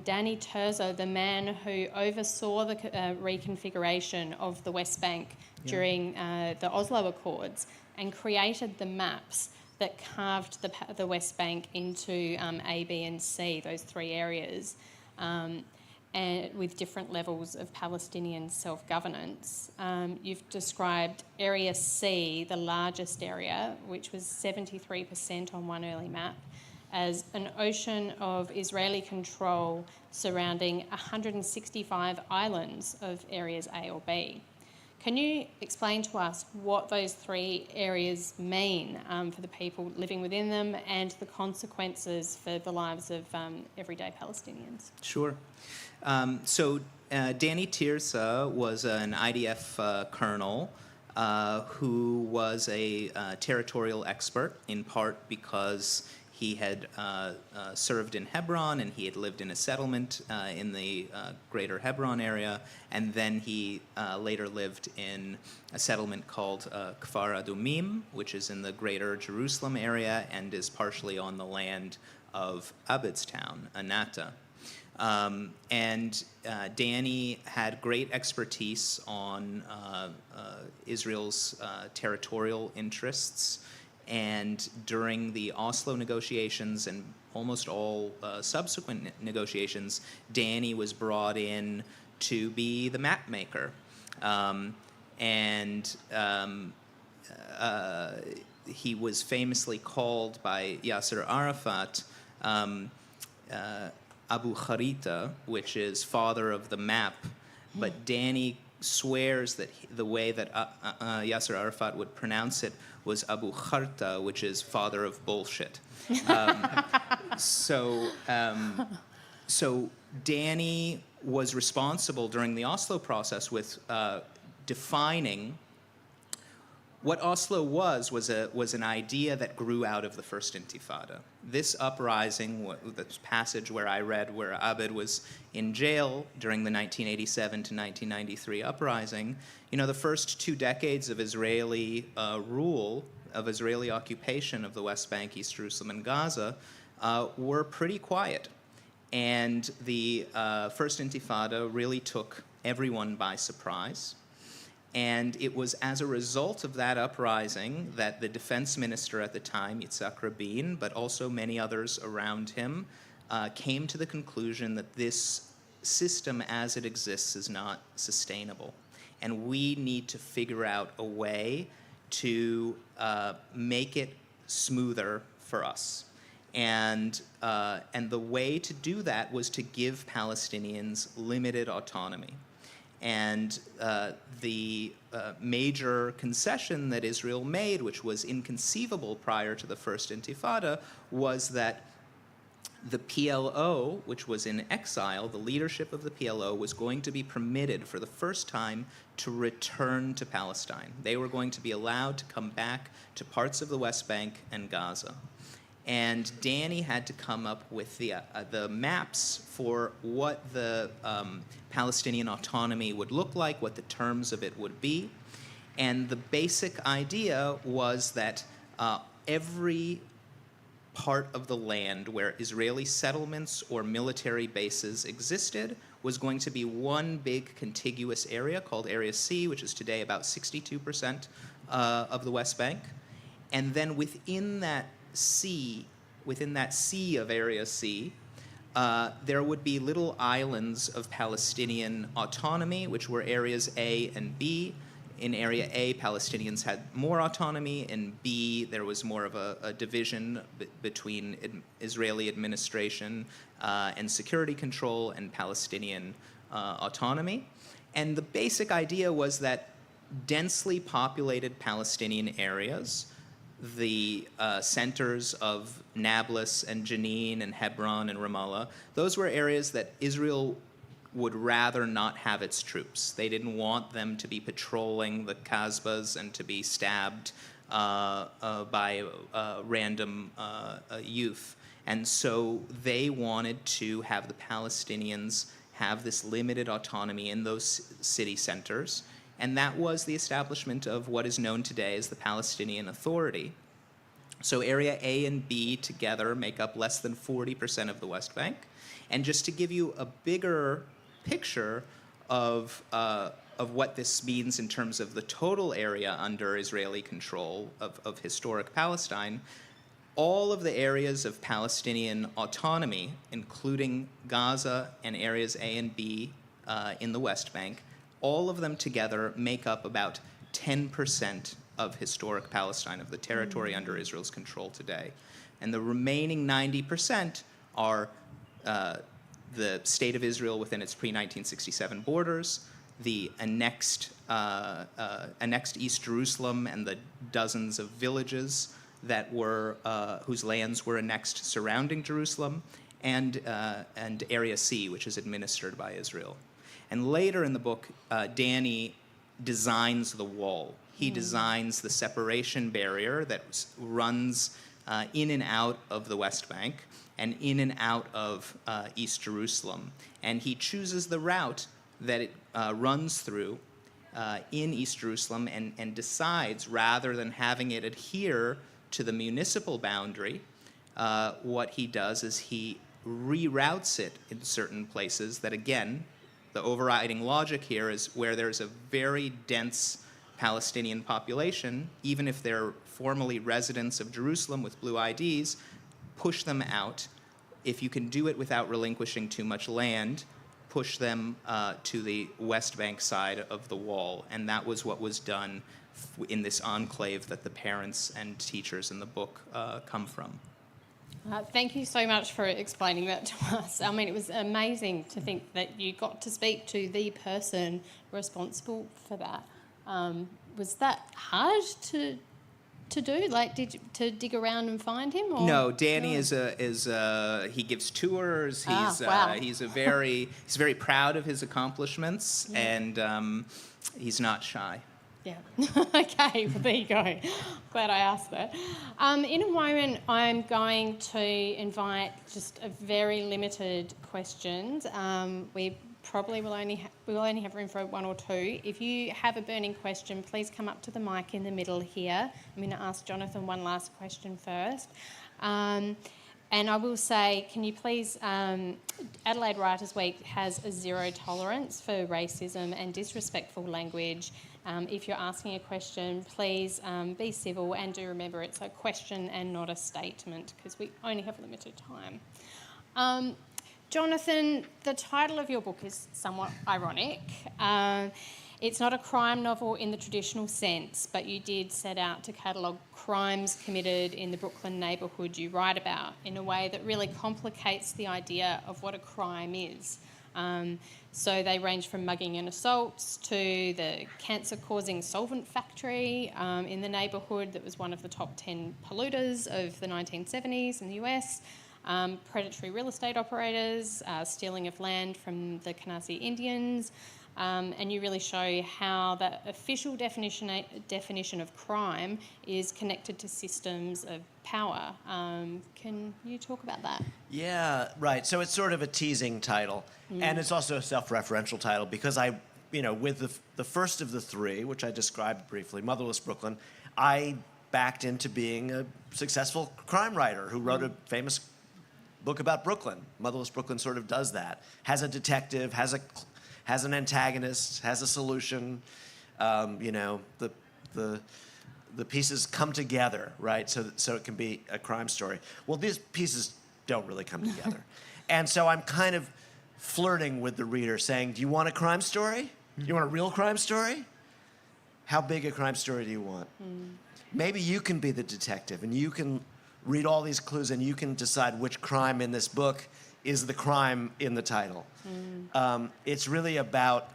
Danny Terzo, the man who oversaw the reconfiguration of the West Bank during the Oslo Accords and created the maps that carved the West Bank into A, B and C, those 3 areas. And with different levels of Palestinian self-governance. You've described Area C, the largest area, which was 73% on one early map, as an ocean of Israeli control surrounding 165 islands of Areas A or B. Can you explain to us what those 3 areas mean for the people living within them and the consequences for the lives of everyday Palestinians? Sure. So Danny Tirsa was an IDF colonel who was a territorial expert, in part because he had served in Hebron and he had lived in a settlement in the greater Hebron area, and then he later lived in a settlement called Kfar Adumim, which is in the greater Jerusalem area and is partially on the land of Abed's town, Anata. And Danny had great expertise on Israel's territorial interests, and during the Oslo negotiations and almost all subsequent negotiations, Danny was brought in to be the map maker. he was famously called by Yasser Arafat Abu Kharita, which is father of the map, but Danny swears that the way that Yasser Arafat would pronounce it was Abu Kharta, which is father of bullshit. So Danny was responsible during the Oslo process with defining what Oslo was an idea that grew out of the First Intifada. This uprising, this passage where I read where Abed was in jail during the 1987 to 1993 uprising, the first 2 decades of Israeli rule, of Israeli occupation of the West Bank, East Jerusalem, and Gaza were pretty quiet. And the First Intifada really took everyone by surprise. And it was as a result of that uprising that the defense minister at the time, Yitzhak Rabin, but also many others around him, came to the conclusion that this system as it exists is not sustainable. And we need to figure out a way to make it smoother for us. And the way to do that was to give Palestinians limited autonomy. And the major concession that Israel made, which was inconceivable prior to the First Intifada, was that the PLO, which was in exile, the leadership of the PLO was going to be permitted for the first time to return to Palestine. They were going to be allowed to come back to parts of the West Bank and Gaza. And Danny had to come up with the maps for what the Palestinian autonomy would look like, what the terms of it would be. And the basic idea was that every part of the land where Israeli settlements or military bases existed was going to be one big contiguous area called Area C, which is today about 62% of the West Bank. And then within that sea of Area C, there would be little islands of Palestinian autonomy, which were areas A and B. In Area A, Palestinians had more autonomy. In B, there was more of a division between Israeli administration and security control and Palestinian autonomy. And the basic idea was that densely populated Palestinian areas, the centers of Nablus and Jenin and Hebron and Ramallah, those were areas that Israel would rather not have its troops. They didn't want them to be patrolling the Kasbahs and to be stabbed by random youth. And so they wanted to have the Palestinians have this limited autonomy in those city centers. And that was the establishment of what is known today as the Palestinian Authority. So Area A and B together make up less than 40% of the West Bank. And just to give you a bigger picture of what this means in terms of the total area under Israeli control of historic Palestine, all of the areas of Palestinian autonomy, including Gaza and areas A and B in the West Bank, all of them together make up about 10% of historic Palestine, of the territory under Israel's control today. And the remaining 90% are the state of Israel within its pre-1967 borders, the annexed East Jerusalem and the dozens of villages that were whose lands were annexed surrounding Jerusalem, and Area C, which is administered by Israel. And later in the book, Danny designs the wall. He designs the separation barrier that runs in and out of the West Bank and in and out of East Jerusalem. And he chooses the route that it runs through in East Jerusalem and decides, rather than having it adhere to the municipal boundary, what he does is he reroutes it in certain places that, again, the overriding logic here is where there's a very dense Palestinian population, even if they're formally residents of Jerusalem with blue IDs, push them out. If you can do it without relinquishing too much land, push them to the West Bank side of the wall. And that was what was done in this enclave that the parents and teachers in the book come from. Thank you so much for explaining that to us. I mean, it was amazing to think that you got to speak to the person responsible for that. Was that hard to do? Like, to dig around and find him? Or? No, Danny is he gives tours. He's wow. he's very proud of his accomplishments, and he's not shy. Yeah. Okay, well, there you go. Glad I asked that. In a moment, I'm going to invite just a very limited questions. We probably will only have room for one or two. If you have a burning question, please come up to the mic in the middle here. I'm going to ask Jonathan one last question first. And I will say, can you please, Adelaide Writers' Week has a zero tolerance for racism and disrespectful language. If you're asking a question, please be civil, and do remember it's a question and not a statement, because we only have limited time. Jonathan, the title of your book is somewhat ironic. It's not a crime novel in the traditional sense, but you did set out to catalogue crimes committed in the Brooklyn neighbourhood you write about in a way that really complicates the idea of what a crime is. So they range from mugging and assaults to the cancer-causing solvent factory in the neighbourhood that was one of the top 10 polluters of the 1970s in the US, predatory real estate operators, stealing of land from the Canarsie Indians, and you really show how that official definition of crime is connected to systems of power. Can you talk about that? Yeah, right. So it's sort of a teasing title, and it's also a self-referential title because with the first of the three, which I described briefly, Motherless Brooklyn, I backed into being a successful crime writer who wrote a famous book about Brooklyn. Motherless Brooklyn sort of does that. Has a detective, has an antagonist, has a solution. The pieces come together, right? So it can be a crime story. Well, these pieces don't really come together. And so I'm kind of flirting with the reader saying, do you want a crime story? Do you want a real crime story? How big a crime story do you want? Maybe you can be the detective and you can read all these clues and you can decide which crime in this book is the crime in the title. It's really about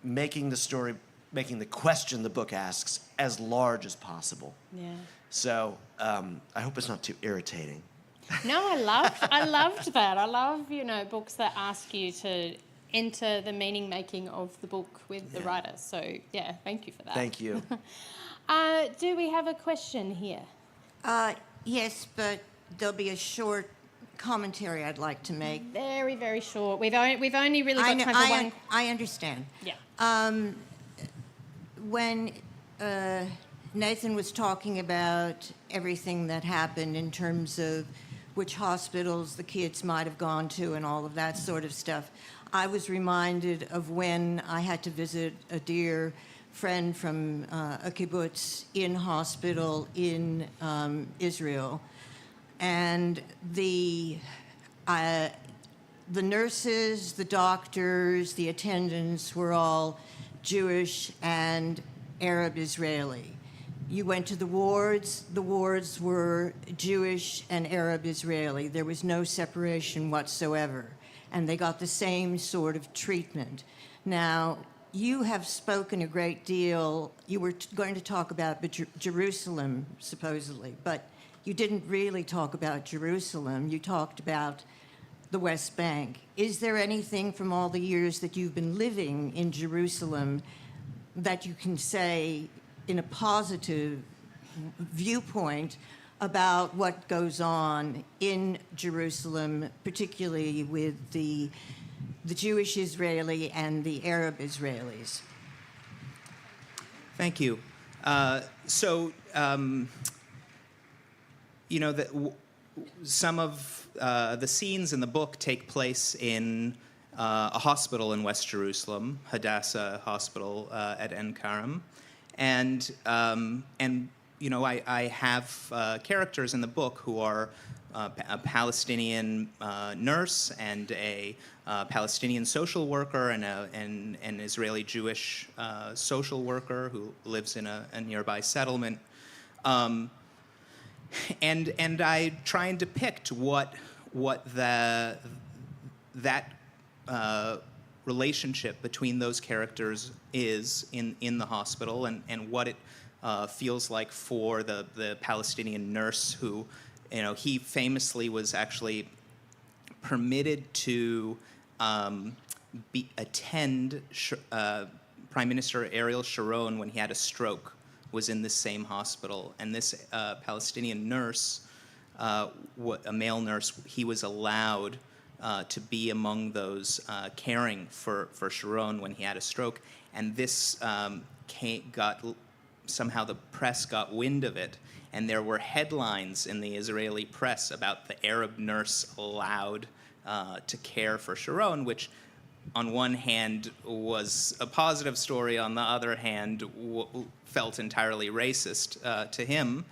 making the question the book asks as large as possible. Yeah. So I hope it's not too irritating. No, I loved that. I love, books that ask you to enter the meaning making of the book with the writer. So yeah, thank you for that. Thank you. Do we have a question here? Yes, but there'll be a short commentary I'd like to make. Very, very short. We've only really got time for one. I understand. Yeah. When Nathan was talking about everything that happened in terms of which hospitals the kids might have gone to and all of that sort of stuff, I was reminded of when I had to visit a dear friend from a kibbutz in hospital in Israel. And the nurses, the doctors, the attendants were all Jewish and Arab Israeli. You went to the wards were Jewish and Arab Israeli. There was no separation whatsoever. And they got the same sort of treatment. Now, you have spoken a great deal. You were going to talk about Jerusalem, supposedly, but you didn't really talk about Jerusalem. You talked about the West Bank. Is there anything from all the years that you've been living in Jerusalem that you can say in a positive viewpoint about what goes on in Jerusalem, particularly with the Jewish Israeli and the Arab Israelis? Thank you. Some of the scenes in the book take place in a hospital in West Jerusalem, Hadassah Hospital at En Karam, and I have characters in the book who are a Palestinian nurse and a Palestinian social worker and an Israeli Jewish social worker who lives in a nearby settlement. And I try and depict what that relationship between those characters is in the hospital, and what it feels like for the Palestinian nurse who, he famously was actually permitted to attend Prime Minister Ariel Sharon when he had a stroke, was in this same hospital. And this Palestinian nurse, a male nurse, he was allowed to be among those caring for Sharon when he had a stroke. And this somehow the press got wind of it, and there were headlines in the Israeli press about the Arab nurse allowed to care for Sharon, which on one hand was a positive story, on the other hand felt entirely racist to him.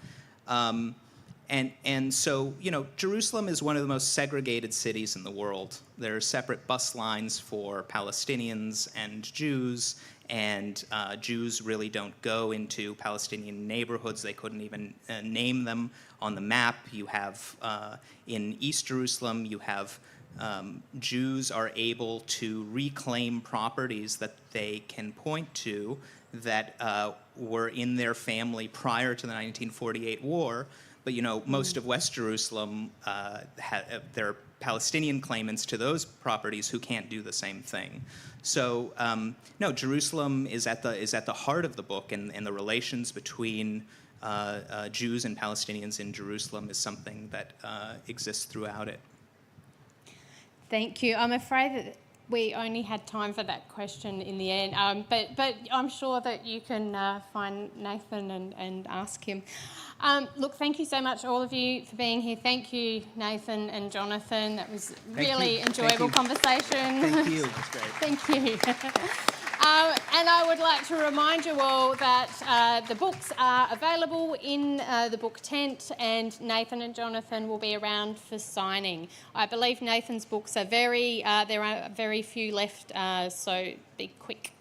And so, Jerusalem is one of the most segregated cities in the world. There are separate bus lines for Palestinians and Jews, and Jews really don't go into Palestinian neighborhoods. They couldn't even name them on the map. You have, in East Jerusalem, you have Jews are able to reclaim properties that they can point to that were in their family prior to the 1948 war. But, most of West Jerusalem, there are Palestinian claimants to those properties who can't do the same thing. So, no, Jerusalem is at the heart of the book, and the relations between Jews and Palestinians in Jerusalem is something that exists throughout it. Thank you. I'm afraid that we only had time for that question in the end, but I'm sure that you can find Nathan and ask him. Look, thank you so much, all of you, for being here. Thank you, Nathan and Jonathan. That was really enjoyable conversation. Thank you. That's great. Thank you. And I would like to remind you all that the books are available in the book tent, and Nathan and Jonathan will be around for signing. I believe Nathan's books are there are very few left, so be quick.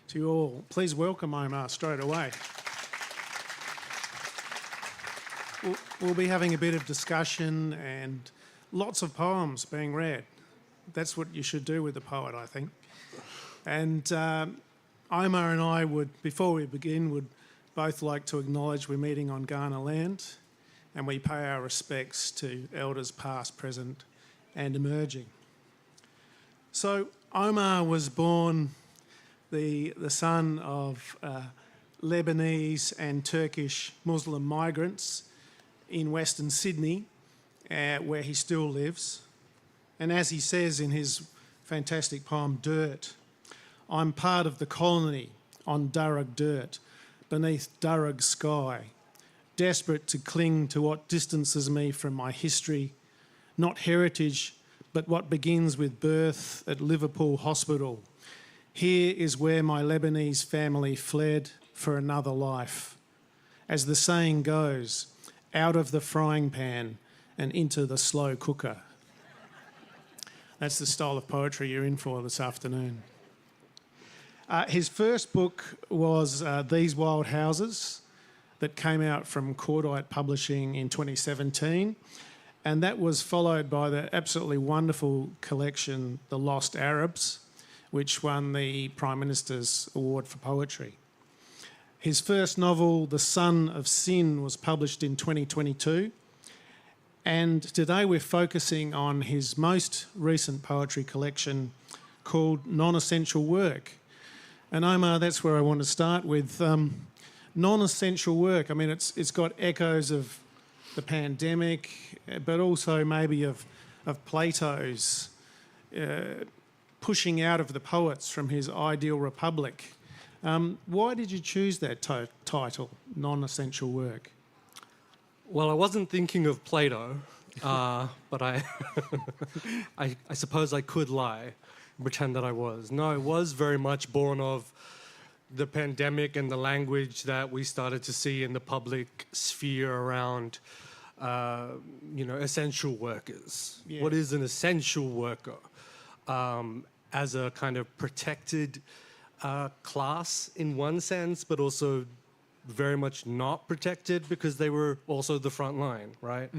to you all. Please welcome Omar straight away. We'll be having a bit of discussion and lots of poems being read. That's what you should do with a poet, I think. And Omar and I would, before we begin, would both like to acknowledge we're meeting on Kaurna land, and we pay our respects to elders past, present and emerging. So Omar was born the son of Lebanese and Turkish Muslim migrants in Western Sydney, where he still lives. And as he says in his fantastic poem, Dirt, I'm part of the colony on Durrag dirt, beneath Durrag sky, desperate to cling to what distances me from my history, not heritage, but what begins with birth at Liverpool Hospital. Here is where my Lebanese family fled for another life. As the saying goes, out of the frying pan and into the slow cooker. That's the style of poetry you're in for this afternoon. His first book was These Wild Houses, that came out from Cordite Publishing in 2017, and that was followed by the absolutely wonderful collection, The Lost Arabs, which won the Prime Minister's Award for Poetry. His first novel, The Son of Sin, was published in 2022, and today we're focusing on his most recent poetry collection called Non-Essential Work. And Omar, that's where I want to start with non-essential work. I mean, it's got echoes of the pandemic, but also maybe of Plato's pushing out of the poets from his ideal republic. Why did you choose that title, Non-Essential Work? Well, I wasn't thinking of Plato, but I suppose I could lie, pretend that I was. No, it was very much born of the pandemic and the language that we started to see in the public sphere around, essential workers. Yeah. What is an essential worker? As a kind of protected class in one sense, but also very much not protected because they were also the front line, right?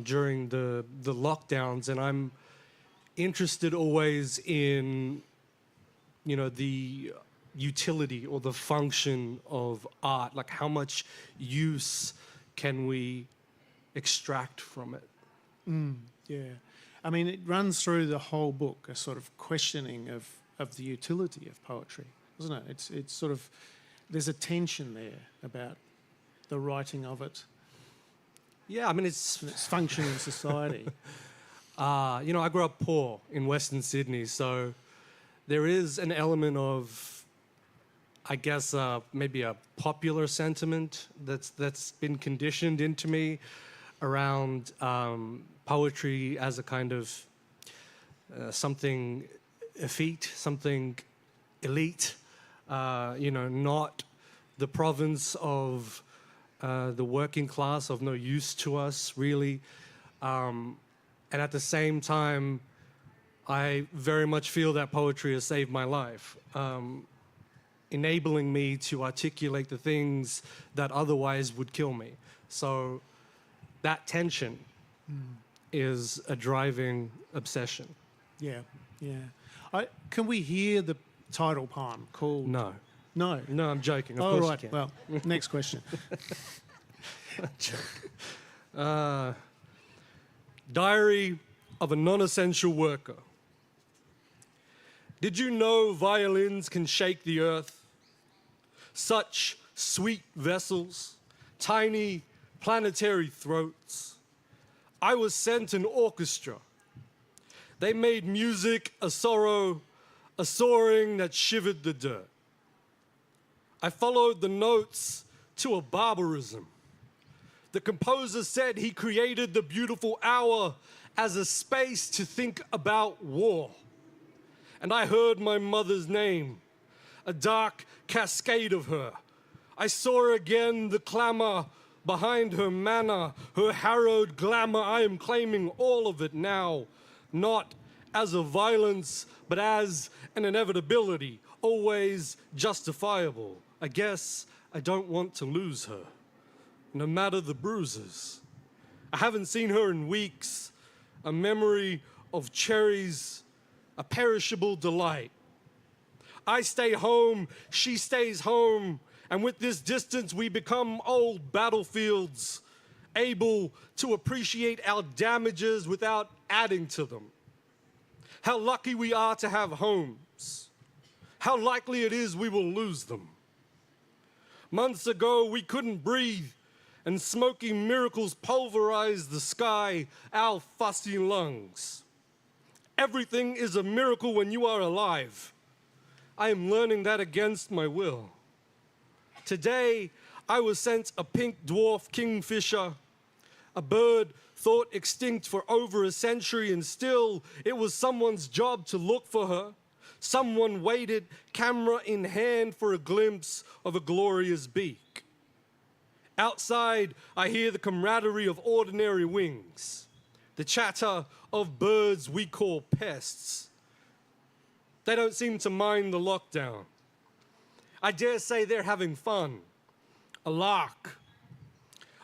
During the lockdowns. And I'm interested always in, the utility or the function of art, like how much use can we extract from it? Yeah. I mean, it runs through the whole book, a sort of questioning of the utility of poetry, doesn't it? It's sort of, there's a tension there about the writing of it. Yeah, I mean, its function in society. I grew up poor in Western Sydney, so there is an element of, I guess, maybe a popular sentiment that's been conditioned into me around poetry as a kind of something effete, something elite, not the province of the working class, of no use to us, really. And at the same time, I very much feel that poetry has saved my life, enabling me to articulate the things that otherwise would kill me. So that tension is a driving obsession. Yeah. Can we hear the title poem called... No. No? No, I'm joking. Of course right. you can. Well, next question. Diary of a Non-Essential Worker. Did you know violins can shake the earth? Such sweet vessels, tiny planetary throats. I was sent an orchestra. They made music a sorrow, a soaring that shivered the dirt. I followed the notes to a barbarism. The composer said he created the beautiful hour as a space to think about war. And I heard my mother's name, a dark cascade of her. I saw again the clamor behind her manner, her harrowed glamour. I am claiming all of it now, not as a violence, but as an inevitability. always justifiable. I guess I don't want to lose her, no matter the bruises. I haven't seen her in weeks, a memory of cherries, a perishable delight. I stay home, she stays home, and with this distance we become old battlefields, able to appreciate our damages without adding to them. How lucky we are to have homes. How likely it is we will lose them. Months ago, we couldn't breathe, and smoky miracles pulverized the sky, our fussy lungs. Everything is a miracle when you are alive. I am learning that against my will. Today, I was sent a pink dwarf kingfisher, a bird thought extinct for over a century, and still it was someone's job to look for her. Someone waited, camera in hand, for a glimpse of a glorious beak. Outside, I hear the camaraderie of ordinary wings, the chatter of birds we call pests. They don't seem to mind the lockdown. I dare say they're having fun, a lark.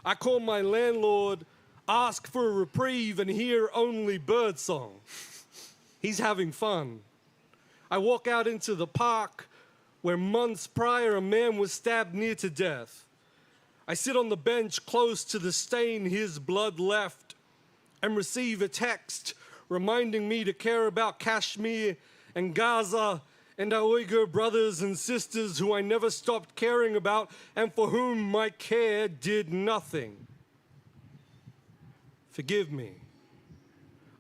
I call my landlord, ask for a reprieve, and hear only birdsong. He's having fun. I walk out into the park where months prior a man was stabbed near to death. I sit on the bench close to the stain his blood left and receive a text reminding me to care about Kashmir and Gaza and our Uyghur brothers and sisters who I never stopped caring about and for whom my care did nothing. Forgive me.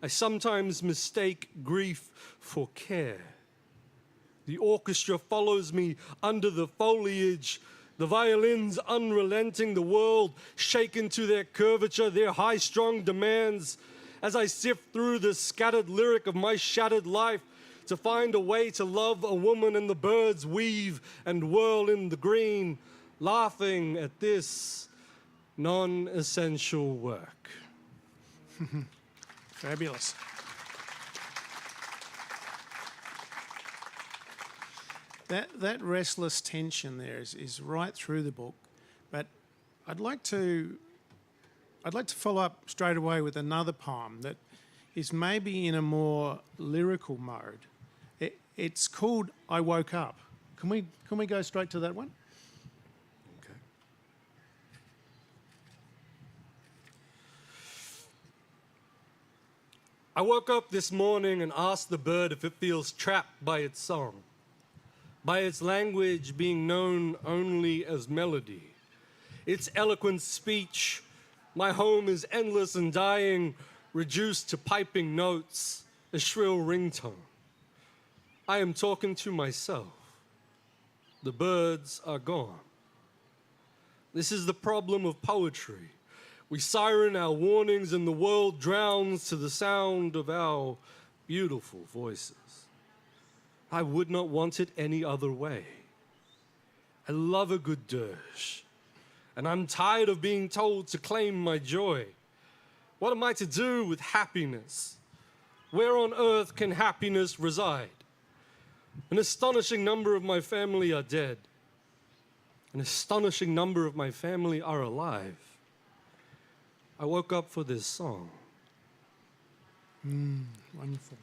I sometimes mistake grief for care. The orchestra follows me under the foliage, the violins unrelenting, the world shaken to their curvature, their high-strung demands, as I sift through the scattered lyric of my shattered life to find a way to love a woman, and the birds weave and whirl in the green, laughing at this non-essential work. Fabulous. That restless tension there is right through the book, but I'd like to follow up straight away with another poem that is maybe in a more lyrical mode. It's called "I Woke Up." Can we go straight to that one? Okay. I woke up this morning and asked the bird if it feels trapped by its song, by its language being known only as melody. Its eloquent speech, my home is endless and dying, reduced to piping notes, a shrill ringtone. I am talking to myself. The birds are gone. This is the problem of poetry. We siren our warnings and the world drowns to the sound of our beautiful voices. I would not want it any other way. I love a good dirge, and I'm tired of being told to claim my joy. What am I to do with happiness? Where on earth can happiness reside? An astonishing number of my family are dead. An astonishing number of my family are alive. I woke up for this song. Wonderful.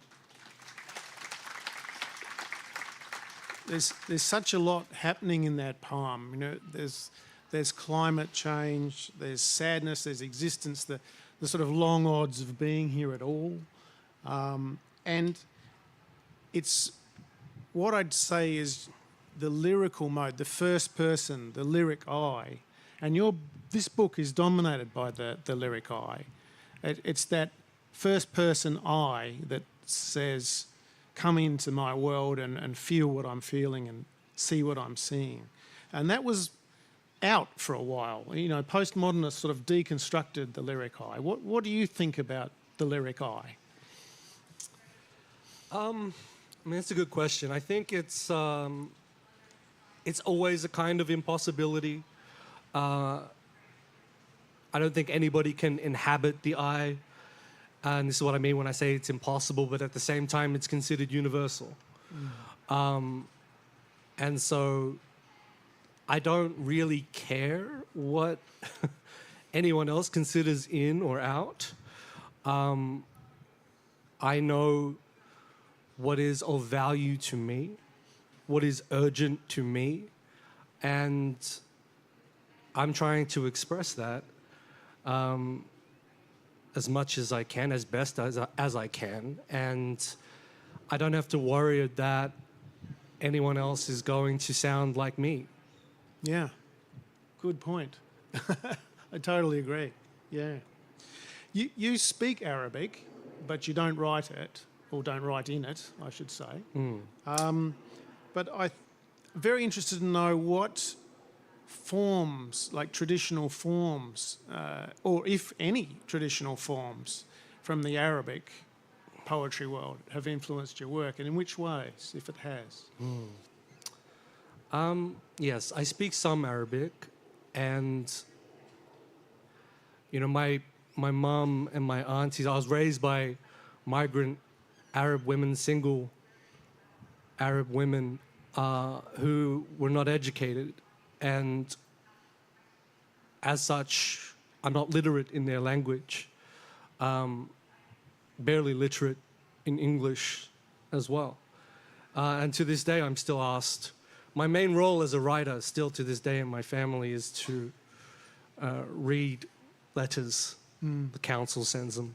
There's such a lot happening in that poem. You know, there's climate change, there's sadness, there's existence, the sort of long odds of being here at all, and it's what I'd say is the lyrical mode, the first person, the lyric I, and this book is dominated by the lyric I. It's that first person I that says, come into my world and feel what I'm feeling and see what I'm seeing. And that was out for a while. You know, postmodernists sort of deconstructed the lyric I. What do you think about the lyric I? I mean, that's a good question. I think it's always a kind of impossibility. I don't think anybody can inhabit the I. And this is what I mean when I say it's impossible, but at the same time, it's considered universal. And so I don't really care what anyone else considers in or out. I know what is of value to me, what is urgent to me, and I'm trying to express that as much as I can, as best as I can, and I don't have to worry that anyone else is going to sound like me. Yeah, good point. I totally agree. Yeah. You speak Arabic, but you don't write it, or don't write in it, I should say. But I'm very interested to know what forms, like traditional forms, or if any traditional forms from the Arabic poetry world have influenced your work, and in which ways, if it has. Yes, I speak some Arabic, and my mum and my aunties. I was raised by migrant Arab women, single Arab women who were not educated, and as such, are not literate in their language, barely literate in English as well. And to this day, I'm still asked. My main role as a writer, still to this day in my family, is to read letters the council sends them,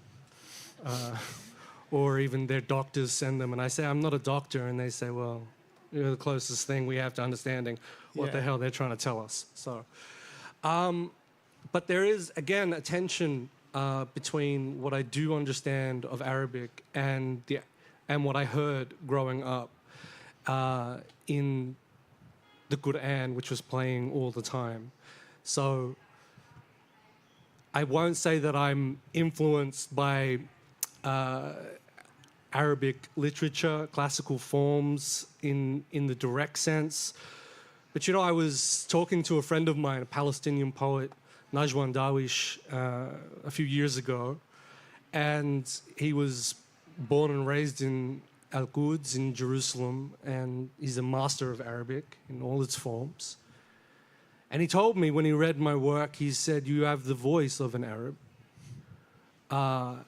or even their doctors send them. And I say, I'm not a doctor. And they say, well, you're the closest thing we have to understanding what the hell they're trying to tell us. So, but there is, again, a tension between what I do understand of Arabic and what I heard growing up in the Quran, which was playing all the time. So I won't say that I'm influenced by Arabic literature, classical forms in the direct sense. But I was talking to a friend of mine, a Palestinian poet, Najwan Dawish, a few years ago, and he was born and raised in Al-Quds in Jerusalem, and he's a master of Arabic in all its forms. And he told me when he read my work, he said, you have the voice of an Arab. And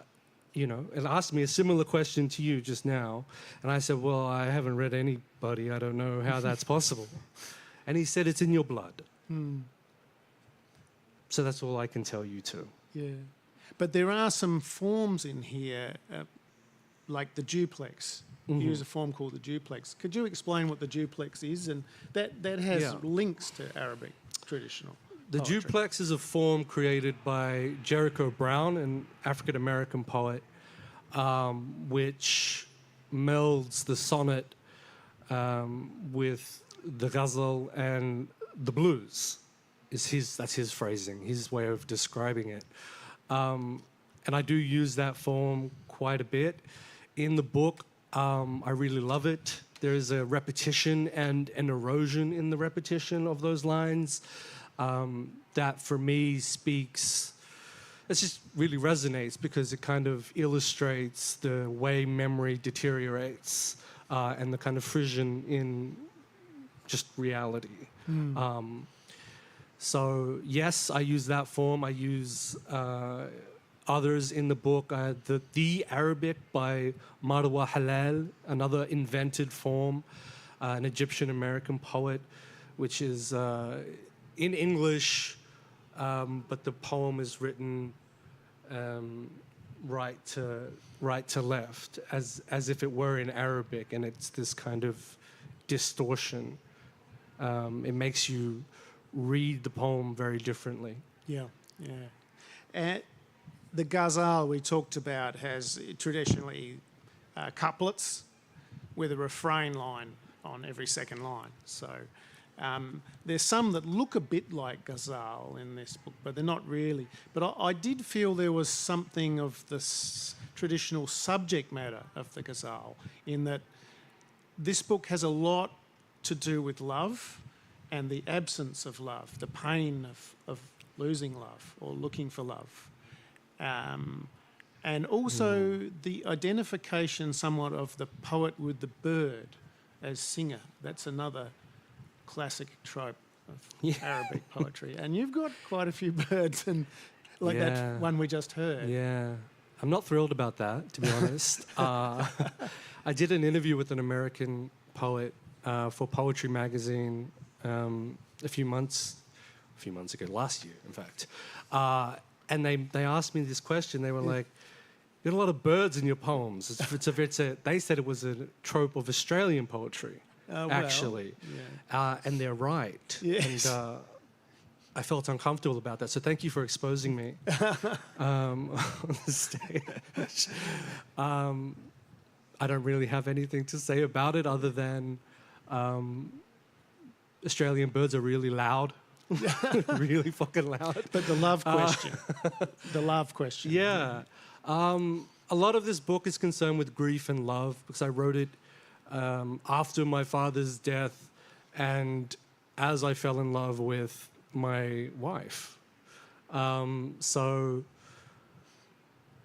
asked me a similar question to you just now. And I said, well, I haven't read anybody. I don't know how that's possible. And he said, it's in your blood. So that's all I can tell you too. Yeah. But there are some forms in here, like the duplex. You use a form called the duplex. Could you explain what the duplex is? And that has links to Arabic traditional The poetry. duplex is a form created by Jericho Brown, an African-American poet, which melds the sonnet with the ghazal and the blues. That's his phrasing, his way of describing it. And I do use that form quite a bit. In the book, I really love it. There is a repetition and an erosion in the repetition of those lines that for me speaks, it just really resonates because it kind of illustrates the way memory deteriorates and the kind of frisson in just reality. So yes, I use that form. I use others in the book. The Arabic by Marwa Halal, another invented form, an Egyptian-American poet, which is in English, but the poem is written right to left, as if it were in Arabic, and it's this kind of distortion. It makes you read the poem very differently. Yeah. The ghazal we talked about has traditionally couplets with a refrain line on every second line. So there's some that look a bit like ghazal in this book, but they're not really. But I did feel there was something of the traditional subject matter of the ghazal, in that this book has a lot to do with love and the absence of love, the pain of losing love or looking for love. And also the identification somewhat of the poet with the bird as singer. That's another classic trope of Arabic poetry. And you've got quite a few birds, and like that one we just heard. Yeah. I'm not thrilled about that, to be honest. I did an interview with an American poet for Poetry Magazine a few months ago, last year, in fact. And they asked me this question. They were like, "You got a lot of birds in your poems." They said it was a trope of Australian poetry, actually. Yeah. And they're right. Yes. And I felt uncomfortable about that. So thank you for exposing me on the stage. I don't really have anything to say about it other than Australian birds are really loud. Really fucking loud. But the love question. The love question. Yeah. A lot of this book is concerned with grief and love because I wrote it after my father's death and as I fell in love with my wife. So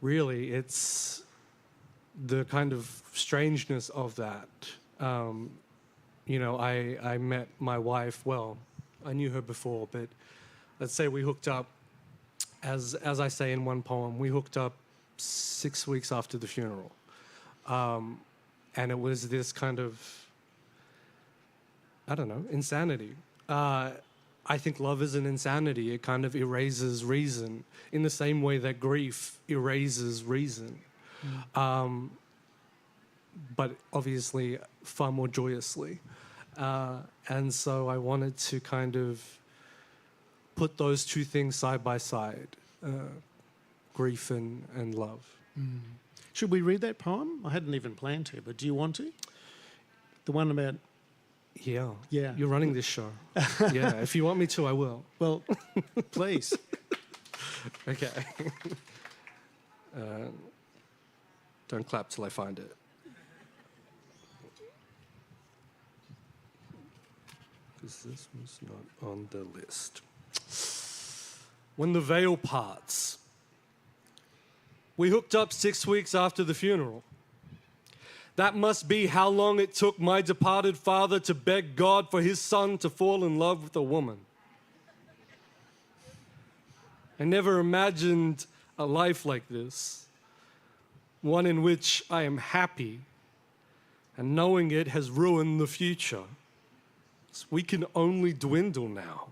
really, it's the kind of strangeness of that. I met my wife, well, I knew her before, but let's say we hooked up, as I say in one poem, we hooked up 6 weeks after the funeral. And it was this kind of, I don't know, insanity. I think love is an insanity. It kind of erases reason in the same way that grief erases reason. But obviously far more joyously. And so I wanted to kind of put those two things side by side, grief and love. Should we read that poem? I hadn't even planned to, but do you want to? The one about... Yeah. Yeah. You're running this show. Yeah, if you want me to, I will. Well, please. Okay. Don't clap till I find it. Because this was not on the list. When the veil parts. We hooked up 6 weeks after the funeral. That must be how long it took my departed father to beg God for his son to fall in love with a woman. I never imagined a life like this, one in which I am happy, and knowing it has ruined the future. We can only dwindle now.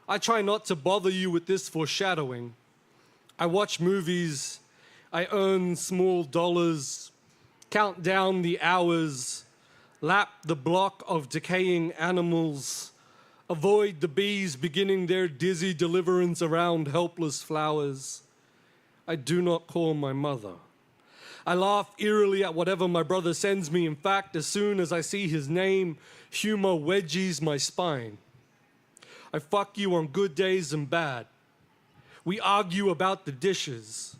I try not to bother you with this foreshadowing. I watch movies, I earn small dollars, count down the hours, lap the block of decaying animals, avoid the bees beginning their dizzy deliverance around helpless flowers. I do not call my mother. I laugh eerily at whatever my brother sends me. In fact, as soon as I see his name, humor wedgies my spine. I fuck you on good days and bad. We argue about the dishes.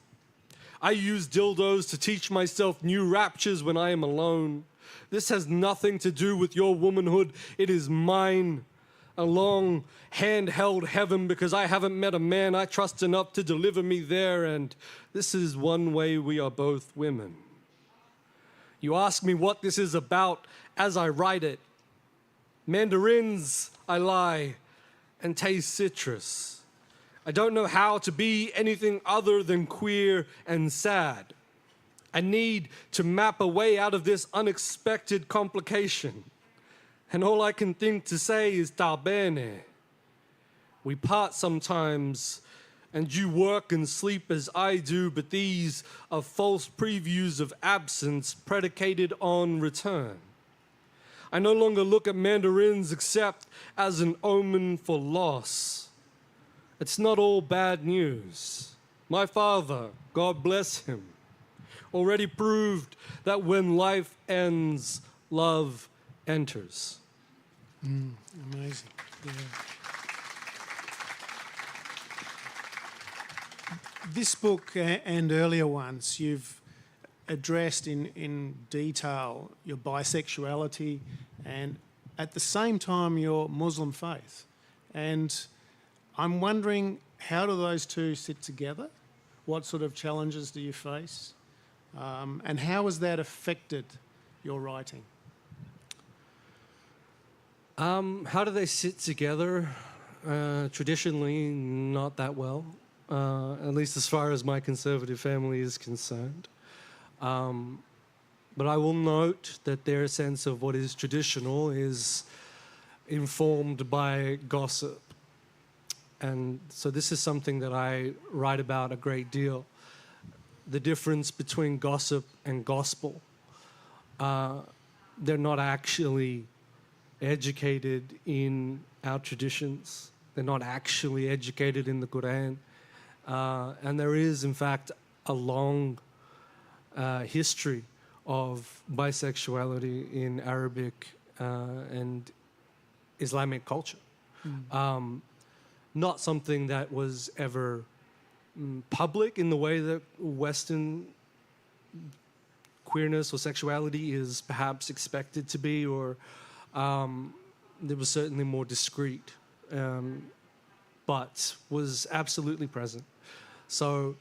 I use dildos to teach myself new raptures when I am alone. This has nothing to do with your womanhood. It is mine. A long handheld heaven because I haven't met a man I trust enough to deliver me there, and this is one way we are both women. You ask me what this is about as I write it. Mandarins, I lie, and taste citrus. I don't know how to be anything other than queer and sad. I need to map a way out of this unexpected complication. And all I can think to say is "sta bene." We part sometimes, and you work and sleep as I do, but these are false previews of absence predicated on return. I no longer look at mandarins except as an omen for loss. It's not all bad news. My father, God bless him, already proved that when life ends, love enters. Amazing. Yeah. This book and earlier ones, you've addressed in detail your bisexuality and at the same time your Muslim faith. And I'm wondering, how do those two sit together? What sort of challenges do you face? And how has that affected your writing? How do they sit together? Traditionally, not that well, at least as far as my conservative family is concerned. But I will note that their sense of what is traditional is informed by gossip. And so this is something that I write about a great deal. The difference between gossip and gospel. They're not actually educated in our traditions. They're not actually educated in the Quran. And there is, in fact, a long history of bisexuality in Arabic and Islamic culture. Not something that was ever public in the way that Western queerness or sexuality is perhaps expected to be, or it was certainly more discreet, but was absolutely present. So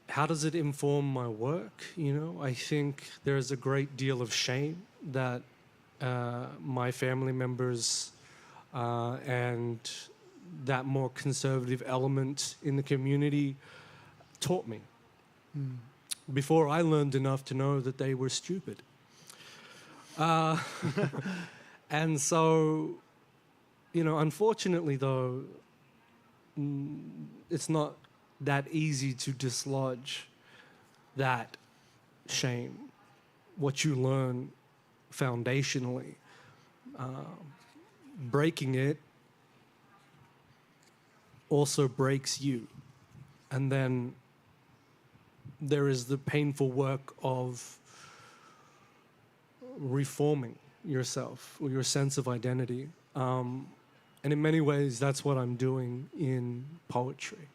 how does it inform my work? I think there's a great deal of shame that my family members and that more conservative element in the community taught me before I learned enough to know that they were stupid. And so, unfortunately though, it's not that easy to dislodge that shame, what you learn foundationally. Breaking it also breaks you. And then there is the painful work of reforming yourself or your sense of identity. And in many ways, that's what I'm doing in poetry,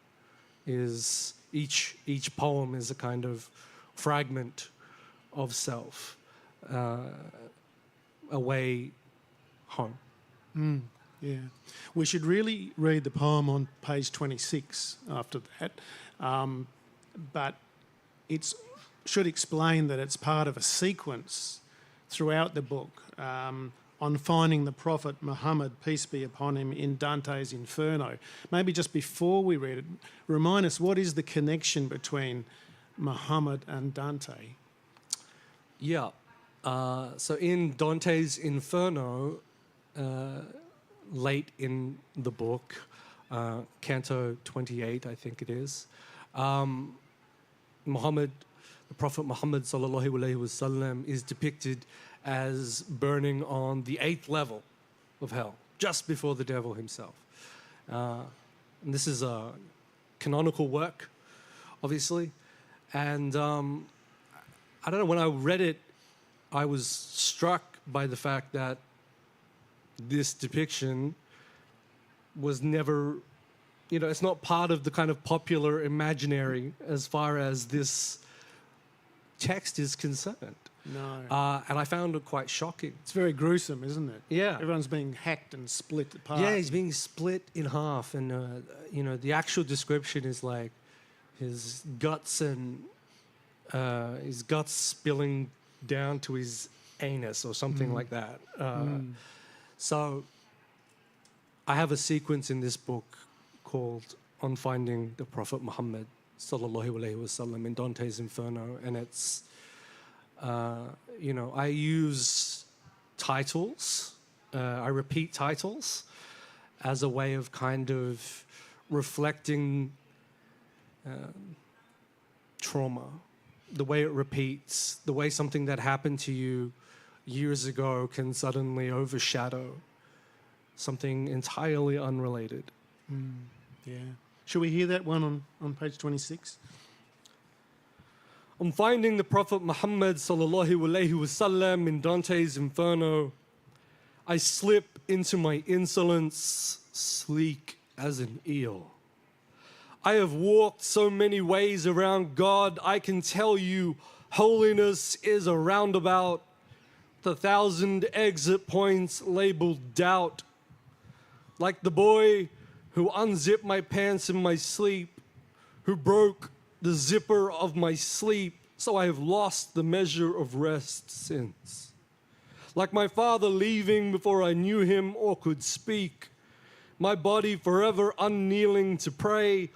is each poem is a kind of fragment of self, a way home. Yeah. We should really read the poem on page 26 after that. But it should explain that it's part of a sequence throughout the book on finding the Prophet Muhammad, peace be upon him, in Dante's Inferno. Maybe just before we read it, remind us, what is the connection between Muhammad and Dante? Yeah. So in Dante's Inferno, late in the book, Canto 28, I think it is, Muhammad, the Prophet Muhammad sallallahu alaihi wasallam, is depicted as burning on the 8th level of hell, just before the devil himself. And this is a canonical work, obviously. And I don't know, when I read it, I was struck by the fact that this depiction was never, it's not part of the kind of popular imaginary as far as this text is concerned. No. And I found it quite shocking. It's very gruesome, isn't it? Yeah. Everyone's being hacked and split apart. Yeah, he's being split in half. And, the actual description is like his guts and his guts spilling down to his anus or something like that. So I have a sequence in this book called On Finding the Prophet Muhammad sallallahu alaihi wasallam in Dante's Inferno, and it's I use titles, I repeat titles as a way of kind of reflecting trauma, the way it repeats, the way something that happened to you years ago can suddenly overshadow something entirely unrelated. Yeah. Should we hear that one on page 26? On finding the Prophet Muhammad sallallahu alaihi wasallam in Dante's Inferno, I slip into my insolence, sleek as an eel. I have walked so many ways around God, I can tell you holiness is a roundabout, the 1,000 exit points labeled doubt. Like the boy who unzipped my pants in my sleep, who broke the zipper of my sleep, so I have lost the measure of rest since. like my father leaving before I knew him or could speak. My body forever unkneeling to pray,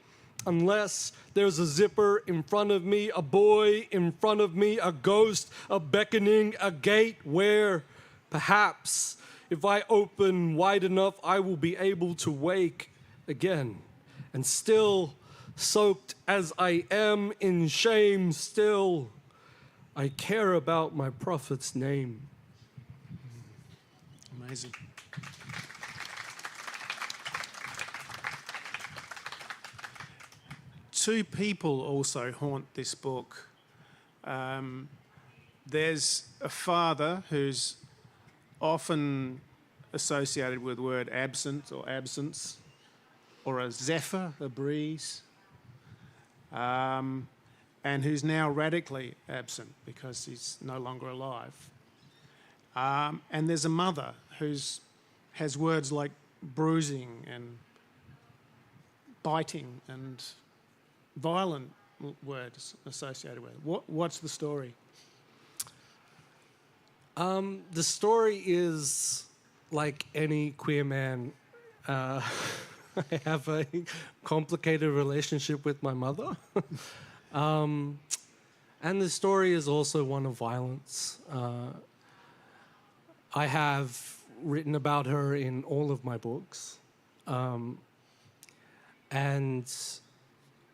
unless there's a zipper in front of me, a boy in front of me, a ghost, a beckoning, a gate where, perhaps, if I open wide enough, I will be able to wake again. And still, soaked as I am in shame, still, I care about my prophet's name. Amazing. Two people also haunt this book. There's a father who's often associated with the word absent or absence, or a zephyr, a breeze, and who's now radically absent because he's no longer alive. And there's a mother who has words like bruising and biting and violent words associated with it. What's the story? The story is like any queer man. I have a complicated relationship with my mother. And the story is also one of violence. I have written about her in all of my books. And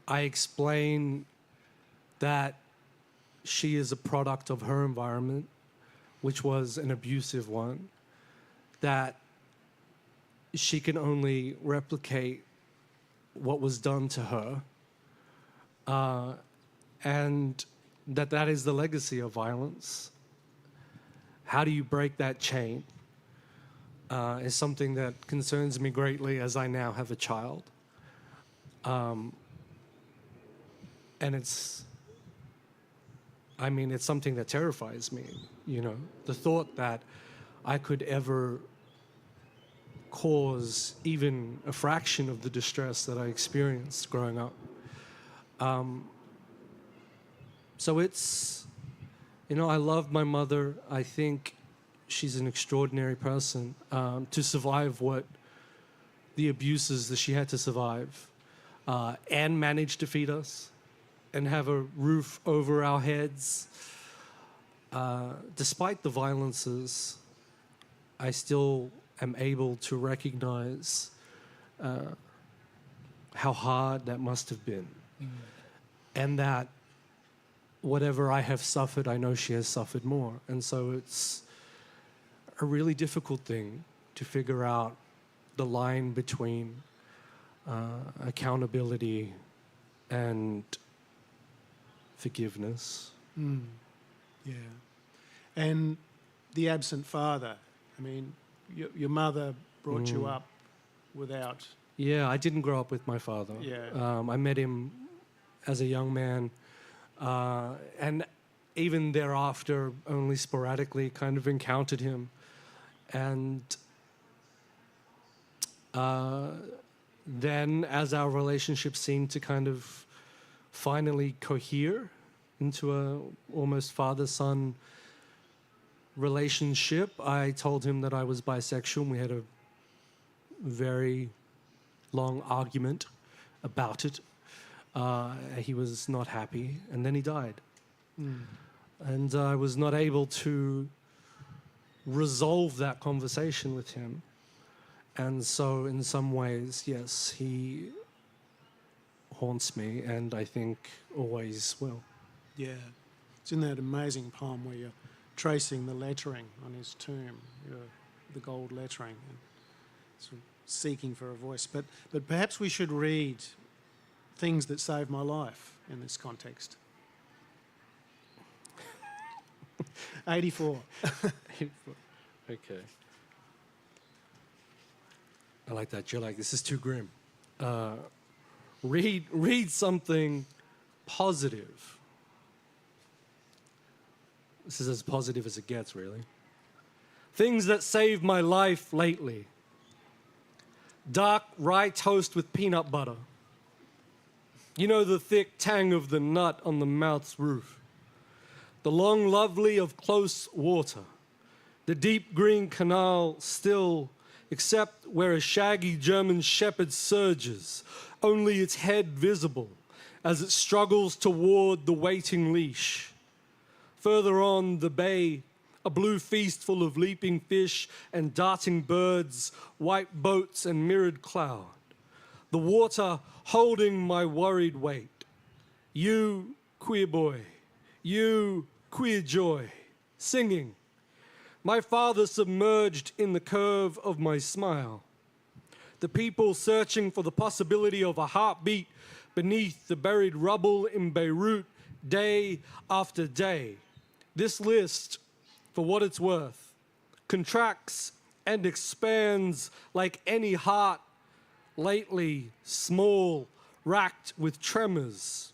I explain that she is a product of her environment, which was an abusive one, that she can only replicate what was done to her, and that is the legacy of violence. How do you break that chain is something that concerns me greatly as I now have a child. And it's something that terrifies me, you know, the thought that I could ever cause even a fraction of the distress that I experienced growing up. So it's, you know, I love my mother. I think she's an extraordinary person to survive what the abuses that she had to survive and manage to feed us and have a roof over our heads. Despite the violences, I still am able to recognize how hard that must have been. And that whatever I have suffered, I know she has suffered more. And so it's a really difficult thing to figure out the line between accountability and forgiveness. Yeah. And the absent father. I mean, your mother brought you up without... Yeah, I didn't grow up with my father. Yeah. I met him as a young man, and even thereafter, only sporadically kind of encountered him. And then as our relationship seemed to kind of finally cohere into a almost father-son relationship, I told him that I was bisexual, and we had a very long argument about it. He was not happy, and then he died. And I was not able to resolve that conversation with him. And so in some ways, yes, he haunts me, and I think always will. Yeah. It's in that amazing poem where you're tracing the lettering on his tomb, the gold lettering, and sort of seeking for a voice. But perhaps we should read Things That Saved My Life in this context. 84. Okay. I like that. You're like, this is too grim. Read something positive. This is as positive as it gets, really. Things that saved my life lately. Dark rye toast with peanut butter. You know, the thick tang of the nut on the mouth's roof. The long lovely of close water. The deep green canal still, except where a shaggy German shepherd surges, only its head visible as it struggles toward the waiting leash. Further on, the bay, a blue feast full of leaping fish and darting birds, white boats and mirrored cloud. The water holding my worried weight. You, queer boy, you, queer joy, singing. My father submerged in the curve of my smile. The people searching for the possibility of a heartbeat beneath the buried rubble in Beirut day after day. This list, for what it's worth, contracts and expands like any heart, lately small, racked with tremors.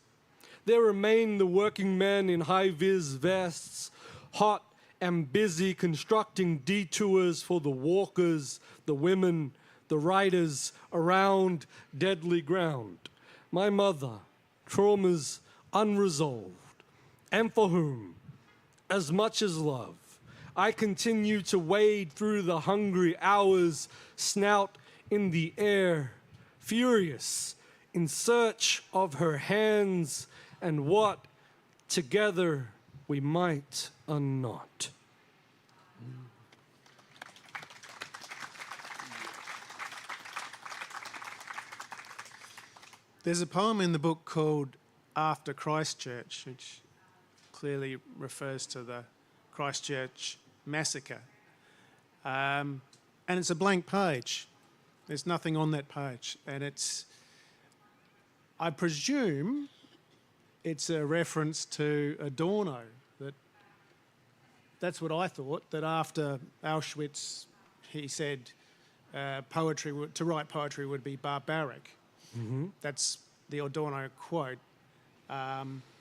There remain the working men in high-vis vests, hot and busy constructing detours for the walkers, the women, the riders around deadly ground. My mother, traumas unresolved, and for whom, as much as love, I continue to wade through the hungry hours, snout in the air, furious, in search of her hands and what together we might unknot. There's a poem in the book called After Christchurch, which clearly refers to the Christchurch massacre. And it's a blank page. There's nothing on that page. And it's, I presume, it's a reference to Adorno. That's what I thought, that after Auschwitz, he said to write poetry would be barbaric. Mm-hmm. That's the Adorno quote,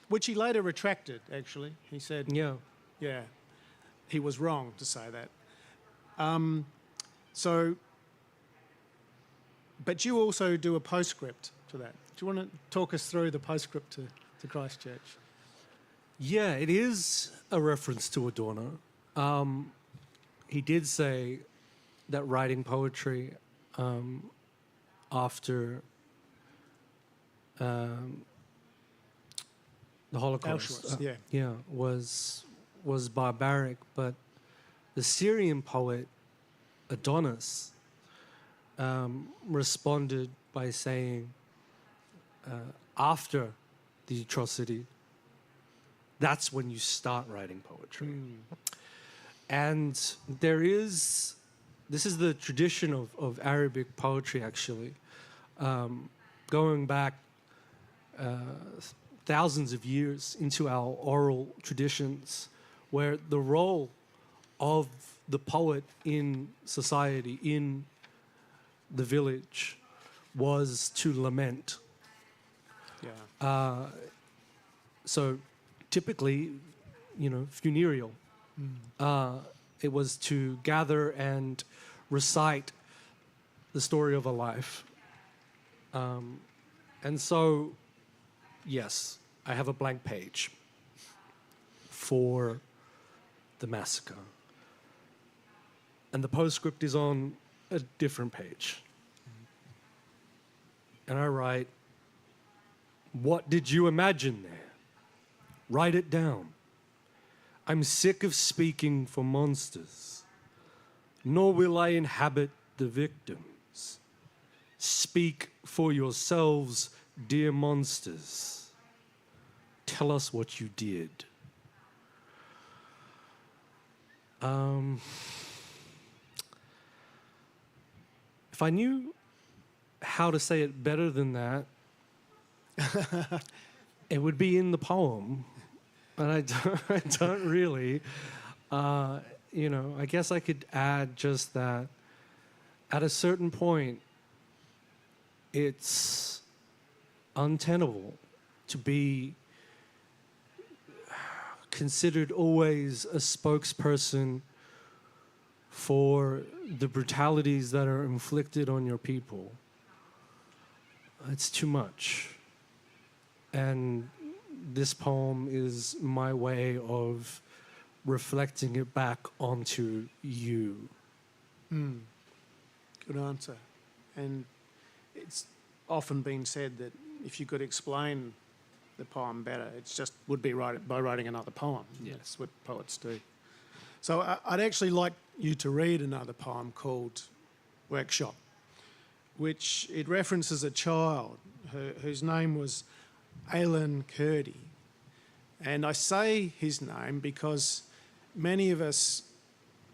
which he later retracted, actually. He said, yeah, he was wrong to say that. But you also do a postscript to that. Do you want to talk us through the postscript to Christchurch? Yeah, it is a reference to Adorno. He did say that writing poetry after the Holocaust, Auschwitz, was barbaric. But the Syrian poet Adonis responded by saying, after the atrocity, that's when you start writing poetry. And this is the tradition of Arabic poetry, actually, going back thousands of years into our oral traditions, where the role of the poet in society, in the village, was to lament. So typically, funereal. It was to gather and recite the story of a life. And so, yes, I have a blank page for the massacre. And the postscript is on a different page. And I write, "What did you imagine there? Write it down. I'm sick of speaking for monsters, nor will I inhabit the victims. Speak for yourselves, dear monsters. Tell us what you did." If I knew how to say it better than that, it would be in the poem, but I don't really. I guess I could add just that at a certain point, it's untenable to be considered always a spokesperson for the brutalities that are inflicted on your people. It's too much. And this poem is my way of reflecting it back onto you. Good answer. And it's often been said that if you could explain the poem better, it's just would be by writing another poem. Yeah. That's what poets do. So I'd actually like you to read another poem called Workshop, which it references a child whose name was Alan Kurdi. And I say his name because many of us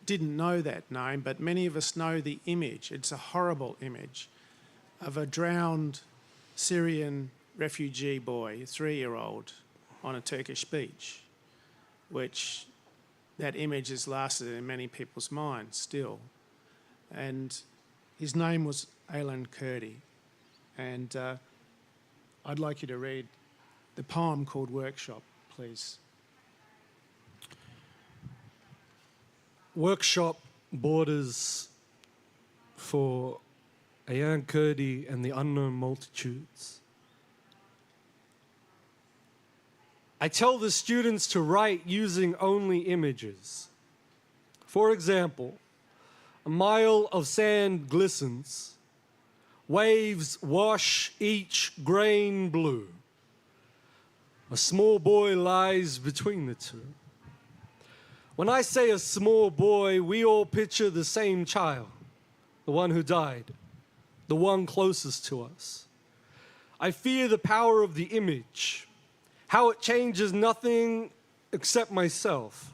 didn't know that name, but many of us know the image. It's a horrible image of a drowned Syrian refugee boy, a 3-year-old, on a Turkish beach, which that image has lasted in many people's minds still. And his name was Alan Kurdi. And I'd like you to read the poem called Workshop, please. Workshop borders for Ayan Kurdi and the unknown multitudes. I tell the students to write using only images. For example, a mile of sand glistens, waves wash each grain blue. A small boy lies between the two. When I say a small boy, we all picture the same child, the one who died, the one closest to us. I fear the power of the image, how it changes nothing except myself,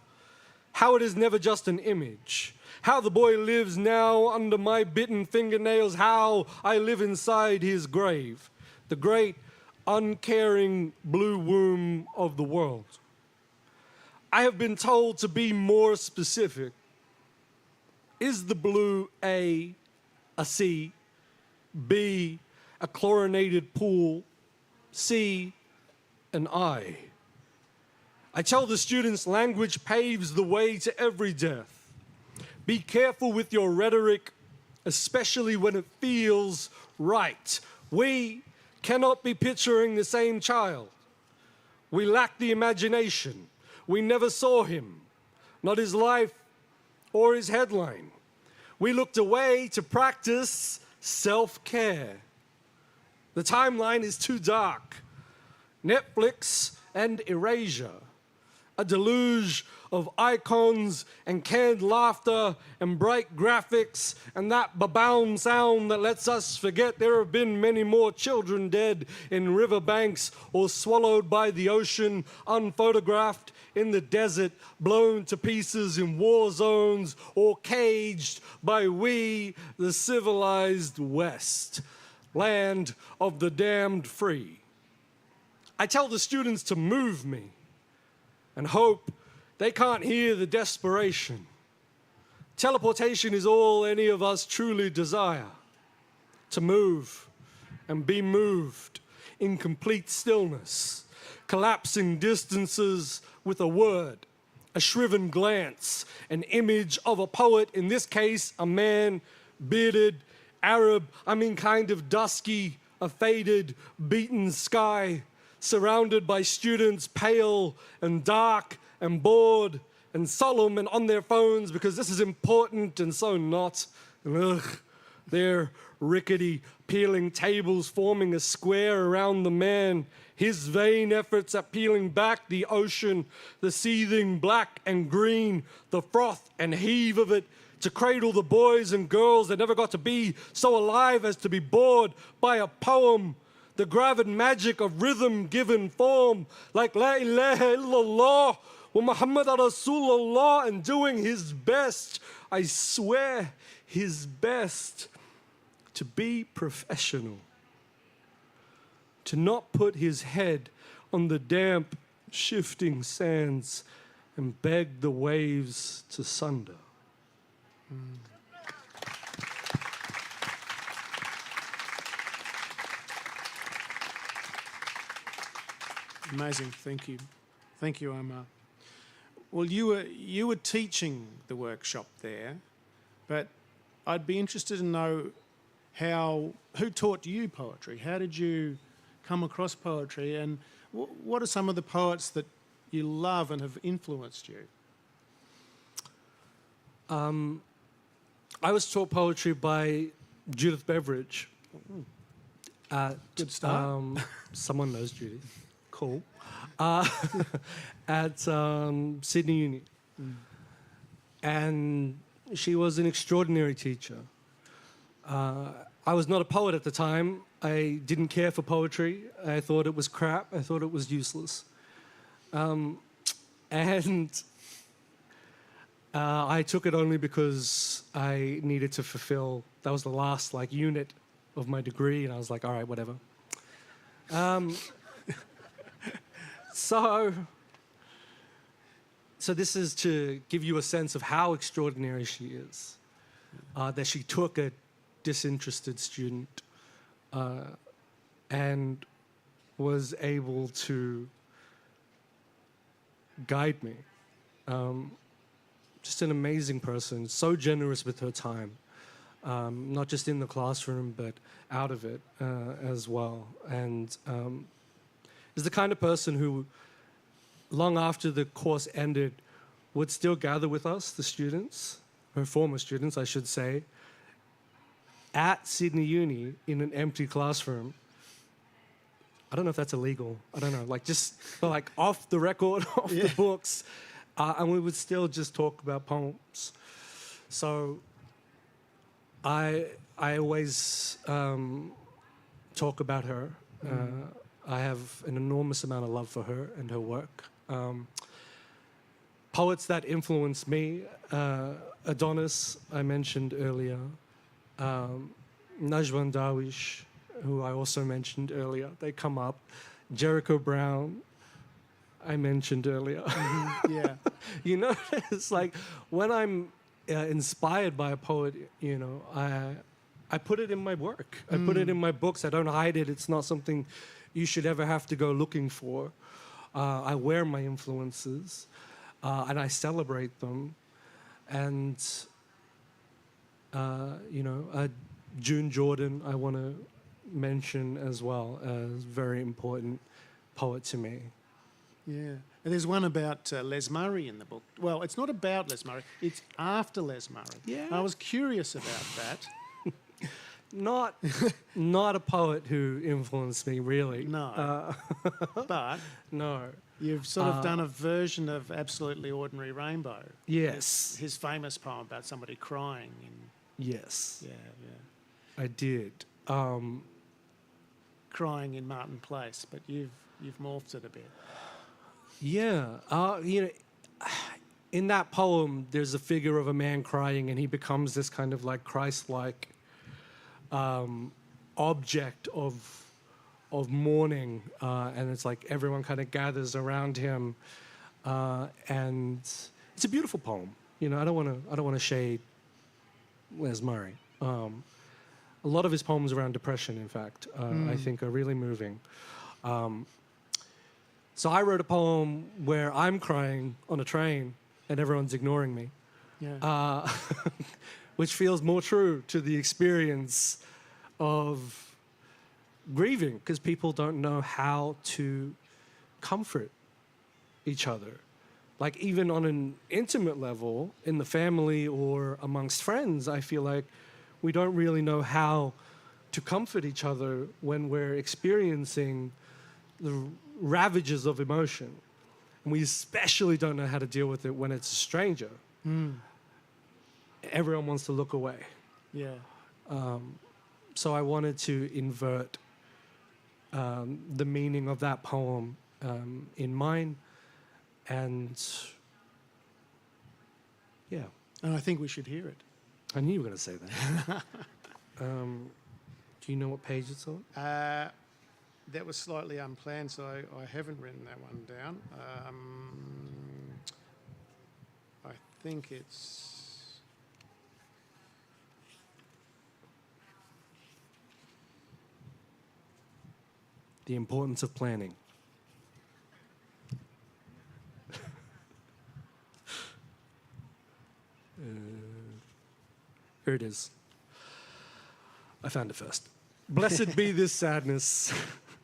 how it is never just an image, how the boy lives now under my bitten fingernails, how I live inside his grave, the great uncaring blue womb of the world. I have been told to be more specific. Is the blue A sea, B, a chlorinated pool, C, an eye? I tell the students language paves the way to every death. Be careful with your rhetoric, especially when it feels right. We cannot be picturing the same child. We lack the imagination. We never saw him, not his life or his headline. We looked away to practice self-care. The timeline is too dark. Netflix and erasure, a deluge of icons and canned laughter and bright graphics and that baboom sound that lets us forget there have been many more children dead in riverbanks or swallowed by the ocean, unphotographed in the desert, blown to pieces in war zones, or caged by we, the civilized West, land of the damned free. I tell the students to move me and hope they can't hear the desperation. Teleportation is all any of us truly desire, to move and be moved in complete stillness, collapsing distances with a word, a shriven glance, an image of a poet, in this case, a man, bearded, Arab, kind of dusky, a faded, beaten sky, surrounded by students pale and dark and bored and solemn and on their phones because this is important and so not. And their rickety, peeling tables forming a square around the man, his vain efforts at peeling back the ocean, the seething black and green, the froth and heave of it, to cradle the boys and girls that never got to be so alive as to be bored by a poem, the gravid magic of rhythm given form, like La ilaha illallah wa Muhammad Rasulullah, and doing his best, I swear his best, to be professional, to not put his head on the damp, shifting sands and beg the waves to sunder. Amazing, thank you. Thank you, Omar. Well, you were teaching the workshop there, but I'd be interested to know who taught you poetry? How did you come across poetry, and what are some of the poets that you love and have influenced you? I was taught poetry by Judith Beveridge. Good start. Someone knows Judy. Cool. At Sydney Uni. And she was an extraordinary teacher. I was not a poet at the time. I didn't care for poetry. I thought it was crap. I thought it was useless. And I took it only because I needed to fulfill, that was the last unit of my degree, and I was like, all right, whatever. So this is to give you a sense of how extraordinary she is, that she took a disinterested student and was able to guide me. Just an amazing person, so generous with her time, not just in the classroom, but out of it as well. And is the kind of person who, long after the course ended, would still gather with us, the students, her former students, I should say, at Sydney Uni in an empty classroom. I don't know if that's illegal. I don't know, just off the record, off the books. And we would still just talk about poems. So I always talk about her. I have an enormous amount of love for her and her work. Poets that influenced me, Adonis, I mentioned earlier, Najwan Darwish, who I also mentioned earlier, they come up. Jericho Brown, I mentioned earlier. Yeah. You know, it's when I'm inspired by a poet, I put it in my work. I put it in my books. I don't hide it. It's not something you should ever have to go looking for. I wear my influences and I celebrate them. And, June Jordan, I want to mention as well as very important poet to me. Yeah. And there's one about Les Murray in the book. Well, it's not about Les Murray. It's after Les Murray. Yeah. I was curious about that. Not a poet who influenced me, really. No. But no. You've sort of done a version of Absolutely Ordinary Rainbow. Yes. His famous poem about somebody crying. Yes. Yeah. I did. Crying in Martin Place, but you've morphed it a bit. Yeah. In that poem, there's a figure of a man crying, and he becomes this kind of Christ-like object of mourning, and it's everyone kind of gathers around him, and it's a beautiful poem. I don't want to shade Les Murray. A lot of his poems around depression, in fact, I think are really moving. So I wrote a poem where I'm crying on a train and everyone's ignoring me, which feels more true to the experience of grieving, because people don't know how to comfort each other. Even on an intimate level, in the family or amongst friends, I feel like we don't really know how to comfort each other when we're experiencing the ravages of emotion. And we especially don't know how to deal with it when it's a stranger. Everyone wants to look away. Yeah. So I wanted to invert the meaning of that poem in mine. And yeah. And I think we should hear it. I knew you were going to say that. Do you know what page it's on? That was slightly unplanned, so I haven't written that one down. I think it's... The importance of planning. Here it is. I found it first. Blessed be this sadness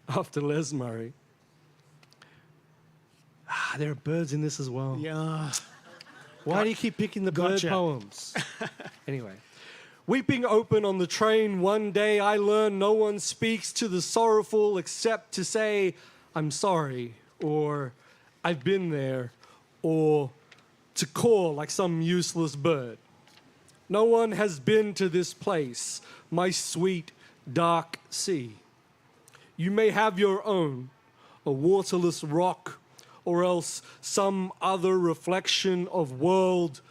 after Les Murray. There are birds in this as well. Yeah. Why do you keep picking the bird Gotcha. poems? Anyway. Weeping open on the train, one day I learned no one speaks to the sorrowful except to say, I'm sorry, or I've been there, or to call like some useless bird. No one has been to this place, my sweet, dark sea. You may have your own, a waterless rock, or else some other reflection of world,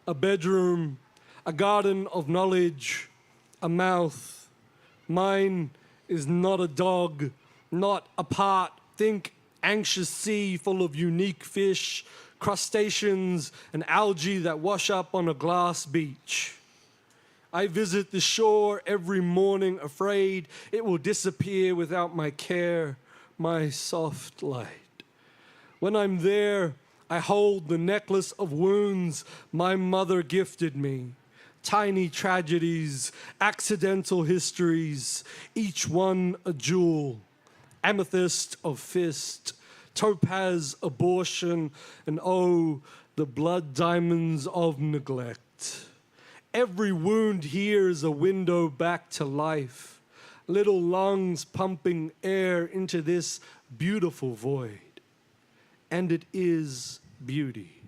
a bedroom, a garden of knowledge, a mouth. Mine is not a dog, not a part. Think anxious sea full of unique fish, crustaceans, and algae that wash up on a glass beach. I visit the shore every morning, afraid it will disappear without my care, my soft light. When I'm there, I hold the necklace of wounds my mother gifted me. Tiny tragedies, accidental histories, each one a jewel. Amethyst of fist, topaz abortion, and oh, the blood diamonds of neglect. Every wound here is a window back to life. Little lungs pumping air into this beautiful void. And it is beauty.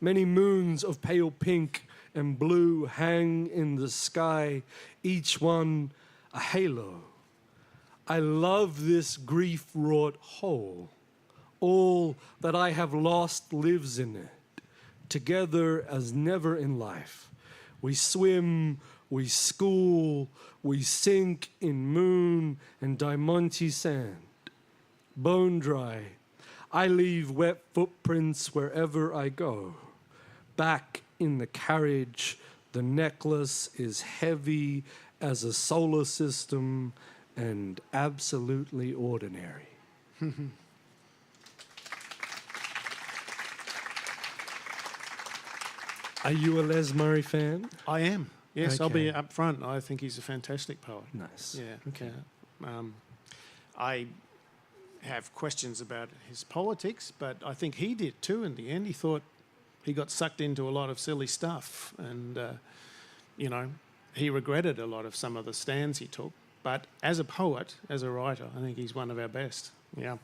Many moons of pale pink and blue hang in the sky, each one a halo. I love this grief-wrought whole. All that I have lost lives in it, together as never in life. We swim, we school, we sink in moon and diamante sand. Bone dry, I leave wet footprints wherever I go. Back in the carriage, the necklace is heavy as a solar system and absolutely ordinary. Are you a Les Murray fan? I am. Yes, I'll be Okay. up front. I think he's a fantastic poet. Nice. Yeah. Okay. I have questions about his politics, but I think he did too in the end. He thought he got sucked into a lot of silly stuff and, he regretted a lot of some of the stands he took. But as a poet, as a writer, I think he's one of our best. Yeah.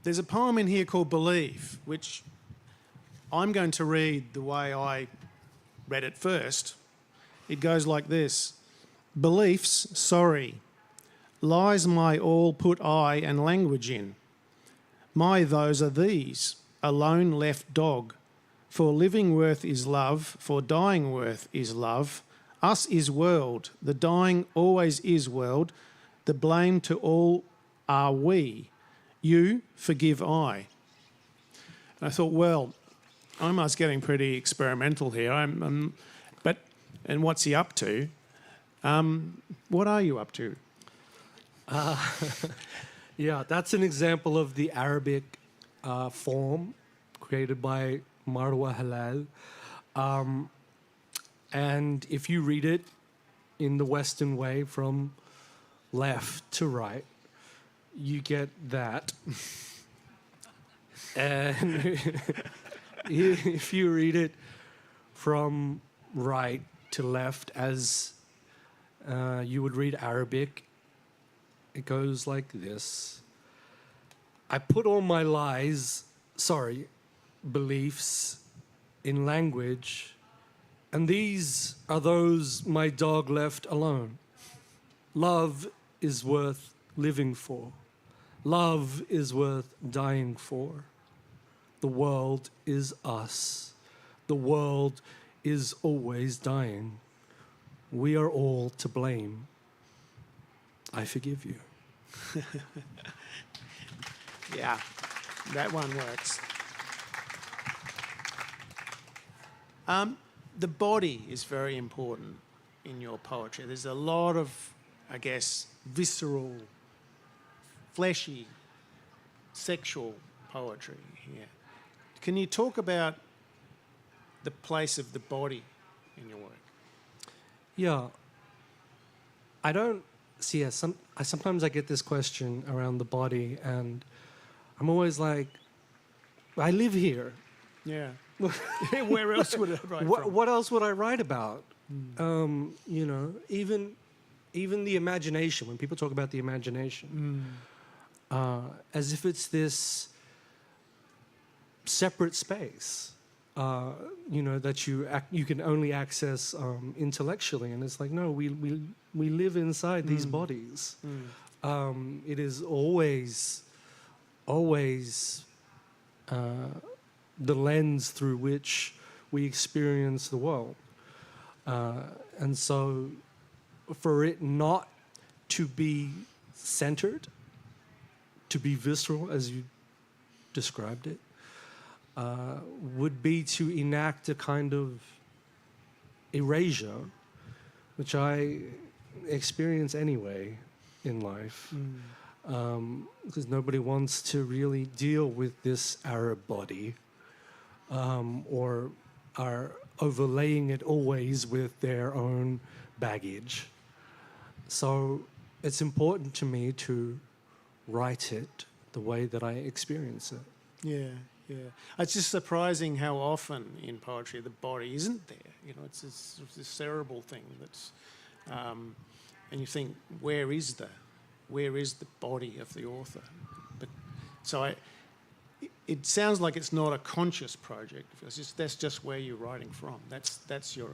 There's a poem in here called Believe, which I'm going to read the way I read it first. It goes like this. Beliefs, sorry, lies my all put I and language in. My those are these, a lone left dog. For living worth is love, for dying worth is love. Us is world, the dying always is world. The blame to all are we. You forgive I. And I thought, well, Omar's getting pretty experimental here. And what's he up to? What are you up to? Yeah, that's an example of the Arabic form created by Marwa Halal. And if you read it in the Western way from left to right, you get that. And if you read it from right to left as you would read Arabic, it goes like this. I put all my beliefs in language, and these are those my dog left alone. Love is worth living for. Love is worth dying for. The world is us. The world is always dying. We are all to blame. I forgive you. Yeah, that one works. The body is very important in your poetry. There's a lot of, I guess, visceral, fleshy, sexual poetry here. Can you talk about the place of the body in your work? Yeah. I don't see sometimes I get this question around the body, and I'm always like, I live here. Yeah. Where else would I write from? What else would I write about? You know, even the imagination. When people talk about the imagination, as if it's this separate space, you know, that you can only access intellectually, and it's like, no, we live inside these bodies. It is always the lens through which we experience the world. And so for it not to be centered, to be visceral, as you described it, would be to enact a kind of erasure, which I experience anyway in life. Because nobody wants to really deal with this Arab body, or are overlaying it always with their own baggage. So it's important to me to write it the way that I experience it. Yeah, yeah. It's just surprising how often in poetry the body isn't there. You know, it's this cerebral thing that's, and you think, where is the body of the author? But so it sounds like it's not a conscious project. That's just where you're writing from. That's your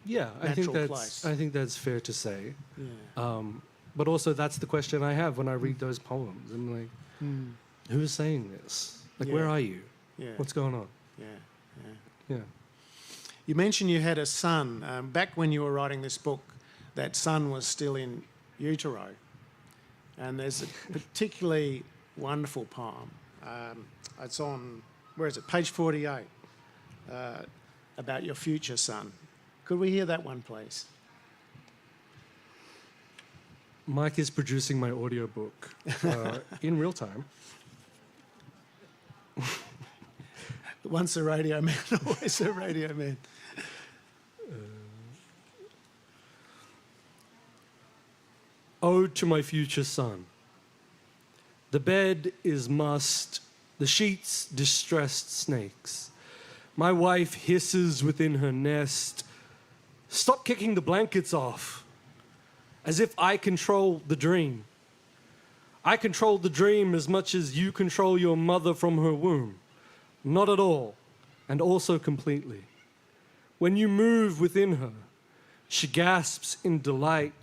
natural place. I think that's fair to say. Yeah. But also that's the question I have when I read those poems. I'm like, who's saying this? Like, where are you? Yeah. What's going on? Yeah. You mentioned you had a son. Back when you were writing this book, that son was still in utero. And there's a particularly wonderful poem. It's on, where is it? Page 48, about your future son. Could we hear that one, please? Mike is producing my audiobook in real time. Once a radio man, always a radio man. Ode to my future son. The bed is mussed, the sheets distressed snakes. My wife hisses within her nest, "Stop kicking the blankets off," as if I control the dream. I control the dream as much as you control your mother from her womb. Not at all, and also completely. When you move within her, she gasps in delight,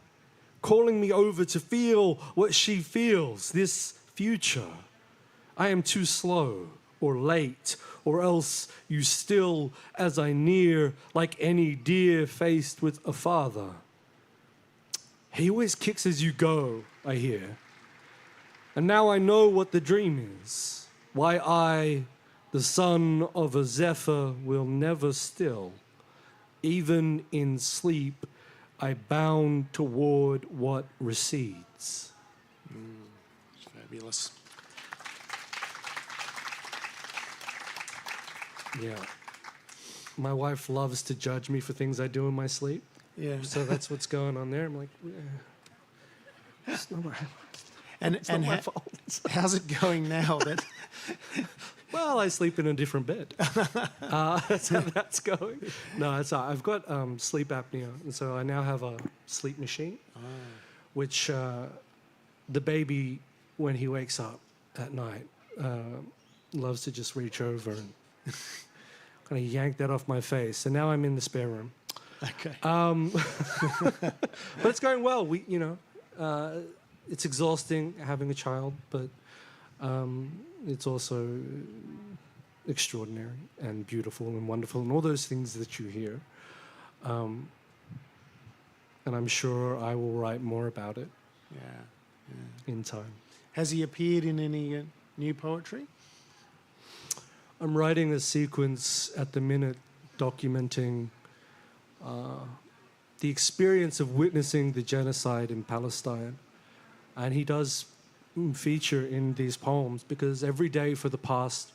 calling me over to feel what she feels, this future. I am too slow or late, or else you still as I near, like any deer faced with a father. He always kicks as you go, I hear. And now I know what the dream is, why I, the son of a zephyr, will never still. Even in sleep, I bound toward what recedes. Fabulous. Yeah. My wife loves to judge me for things I do in my sleep. Yeah. So that's what's going on there. I'm like, it's not my, And my fault. How's it going now? Well, I sleep in a different bed. That's how that's going. No, it's I've got sleep apnea, and so I now have a sleep machine, which the baby, when he wakes up at night, loves to just reach over and kind of yank that off my face. And now I'm in the spare room. Okay. But it's going well. It's exhausting having a child, but it's also extraordinary and beautiful and wonderful and all those things that you hear. And I'm sure I will write more about it in time. Has he appeared in any new poetry? I'm writing a sequence at the minute documenting the experience of witnessing the genocide in Palestine. And he does feature in these poems because every day for the past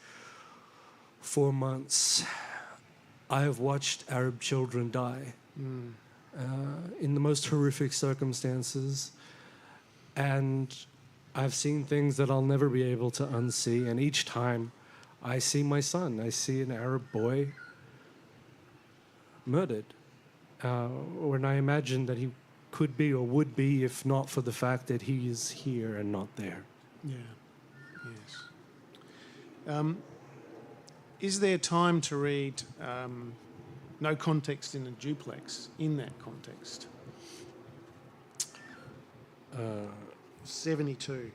4 months, I have watched Arab children die in the most horrific circumstances. And I've seen things that I'll never be able to unsee. And each time I see my son. I see an Arab boy murdered. When I imagine that he could be or would be if not for the fact that he is here and not there. Yeah, yes. Is there time to read No Context in a Duplex in that context? 72.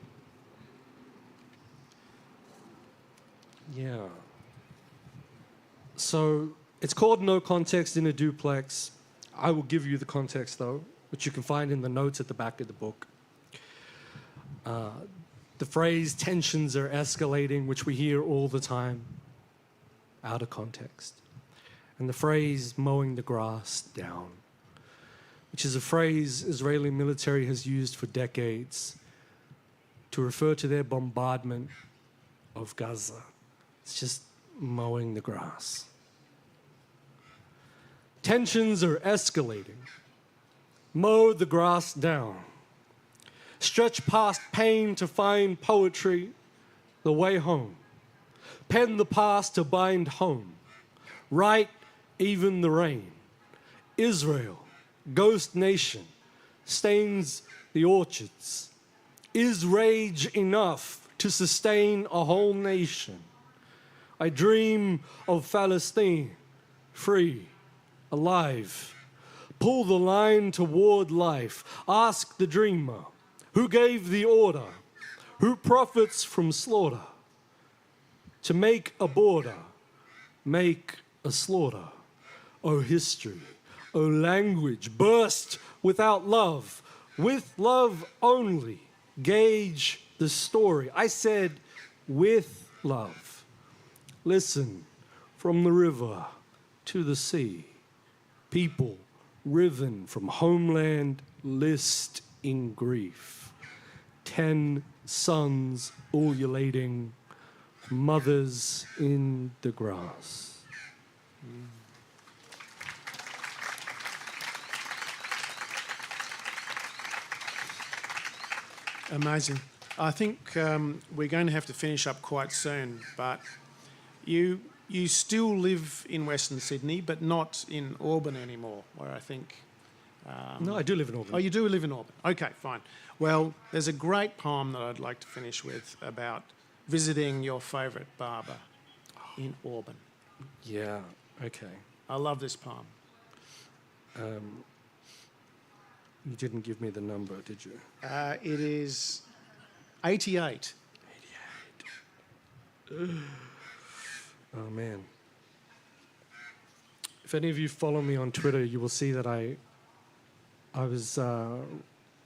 Yeah. So it's called No Context in a Duplex. I will give you the context, though, which you can find in the notes at the back of the book. The phrase tensions are escalating, which we hear all the time, out of context. And the phrase mowing the grass down, which is a phrase Israeli military has used for decades to refer to their bombardment of Gaza. It's just mowing the grass. Tensions are escalating. Mow the grass down. Stretch past pain to find poetry, the way home. Pen the past to bind home. Write even the rain. Israel, ghost nation, stains the orchards. Is rage enough to sustain a whole nation? I dream of Palestine, free, alive. Pull the line toward life. Ask the dreamer, who gave the order? Who profits from slaughter? To make a border, make a slaughter. O history, O language, burst without love, with love only. Gauge the story. I said with love. Listen, from the river to the sea, people riven from homeland list in grief. 10 sons ululating, mothers in the grass. Amazing. I think we're going to have to finish up quite soon, but you still live in Western Sydney, but not in Auburn anymore, where I think... No, I do live in Auburn. Oh, you do live in Auburn. Okay, fine. Well, there's a great poem that I'd like to finish with about visiting your favourite barber in Auburn. Yeah, okay. I love this poem. You didn't give me the number, did you? It is 88. 88. Oh, man. If any of you follow me on Twitter, you will see that I was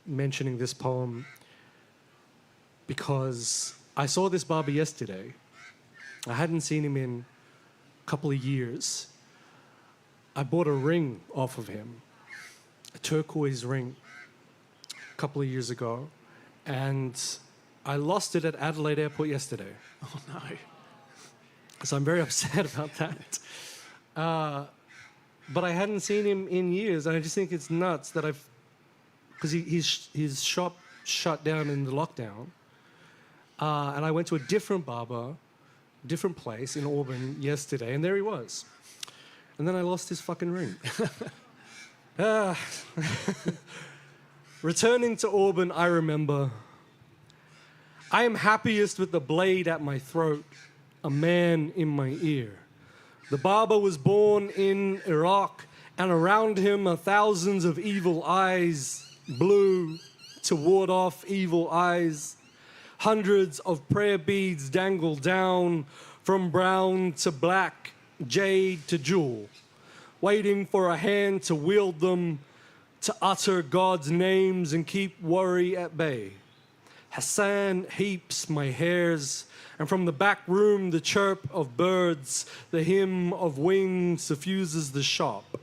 mentioning this poem because I saw this barber yesterday. I hadn't seen him in a couple of years. I bought a ring off of him, a turquoise ring, a couple of years ago, and I lost it at Adelaide Airport yesterday. Oh, no. So I'm very upset about that. But I hadn't seen him in years, and I just think it's nuts that because his shop shut down in the lockdown, and I went to a different barber, different place in Auburn yesterday, and there he was. And then I lost his fucking ring. Returning to Auburn, I remember, I am happiest with the blade at my throat, a man in my ear. The barber was born in Iraq, and around him are thousands of evil eyes, blue to ward off evil eyes. Hundreds of prayer beads dangle down from brown to black, jade to jewel, waiting for a hand to wield them, to utter God's names and keep worry at bay. Hassan heaps my hairs, and from the back room the chirp of birds, the hymn of wings suffuses the shop.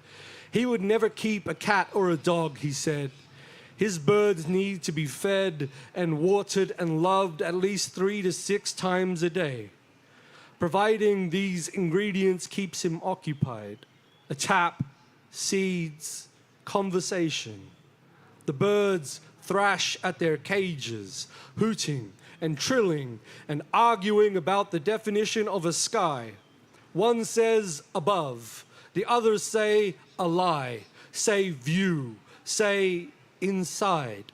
He would never keep a cat or a dog, he said. His birds need to be fed and watered and loved at least 3 to 6 times a day. Providing these ingredients keeps him occupied. A tap, seeds, conversation. The birds thrash at their cages, hooting and trilling and arguing about the definition of a sky. One says above, the others say a lie, say view, say inside.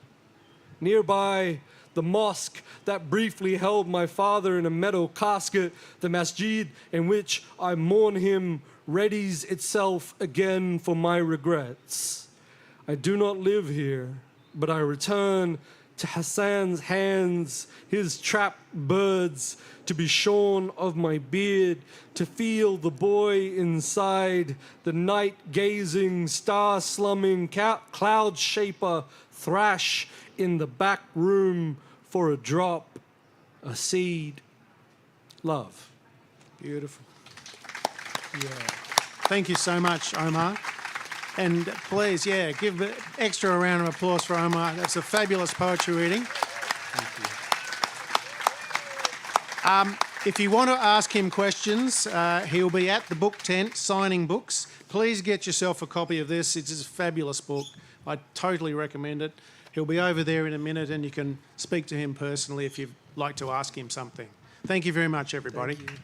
Nearby, the mosque that briefly held my father in a metal casket, the masjid in which I mourn him, readies itself again for my regrets. I do not live here, but I return to Hassan's hands, his trapped birds, to be shorn of my beard, to feel the boy inside, the night-gazing, star-slumming cloud shaper thrash in the back room for a drop, a seed. Love. Beautiful. Yeah. Thank you so much, Omar. And please, give an extra round of applause for Omar. That's a fabulous poetry reading. If you want to ask him questions, he'll be at the book tent signing books. Please get yourself a copy of this. It's a fabulous book. I totally recommend it. He'll be over there in a minute and you can speak to him personally if you'd like to ask him something. Thank you very much, everybody. Thank you.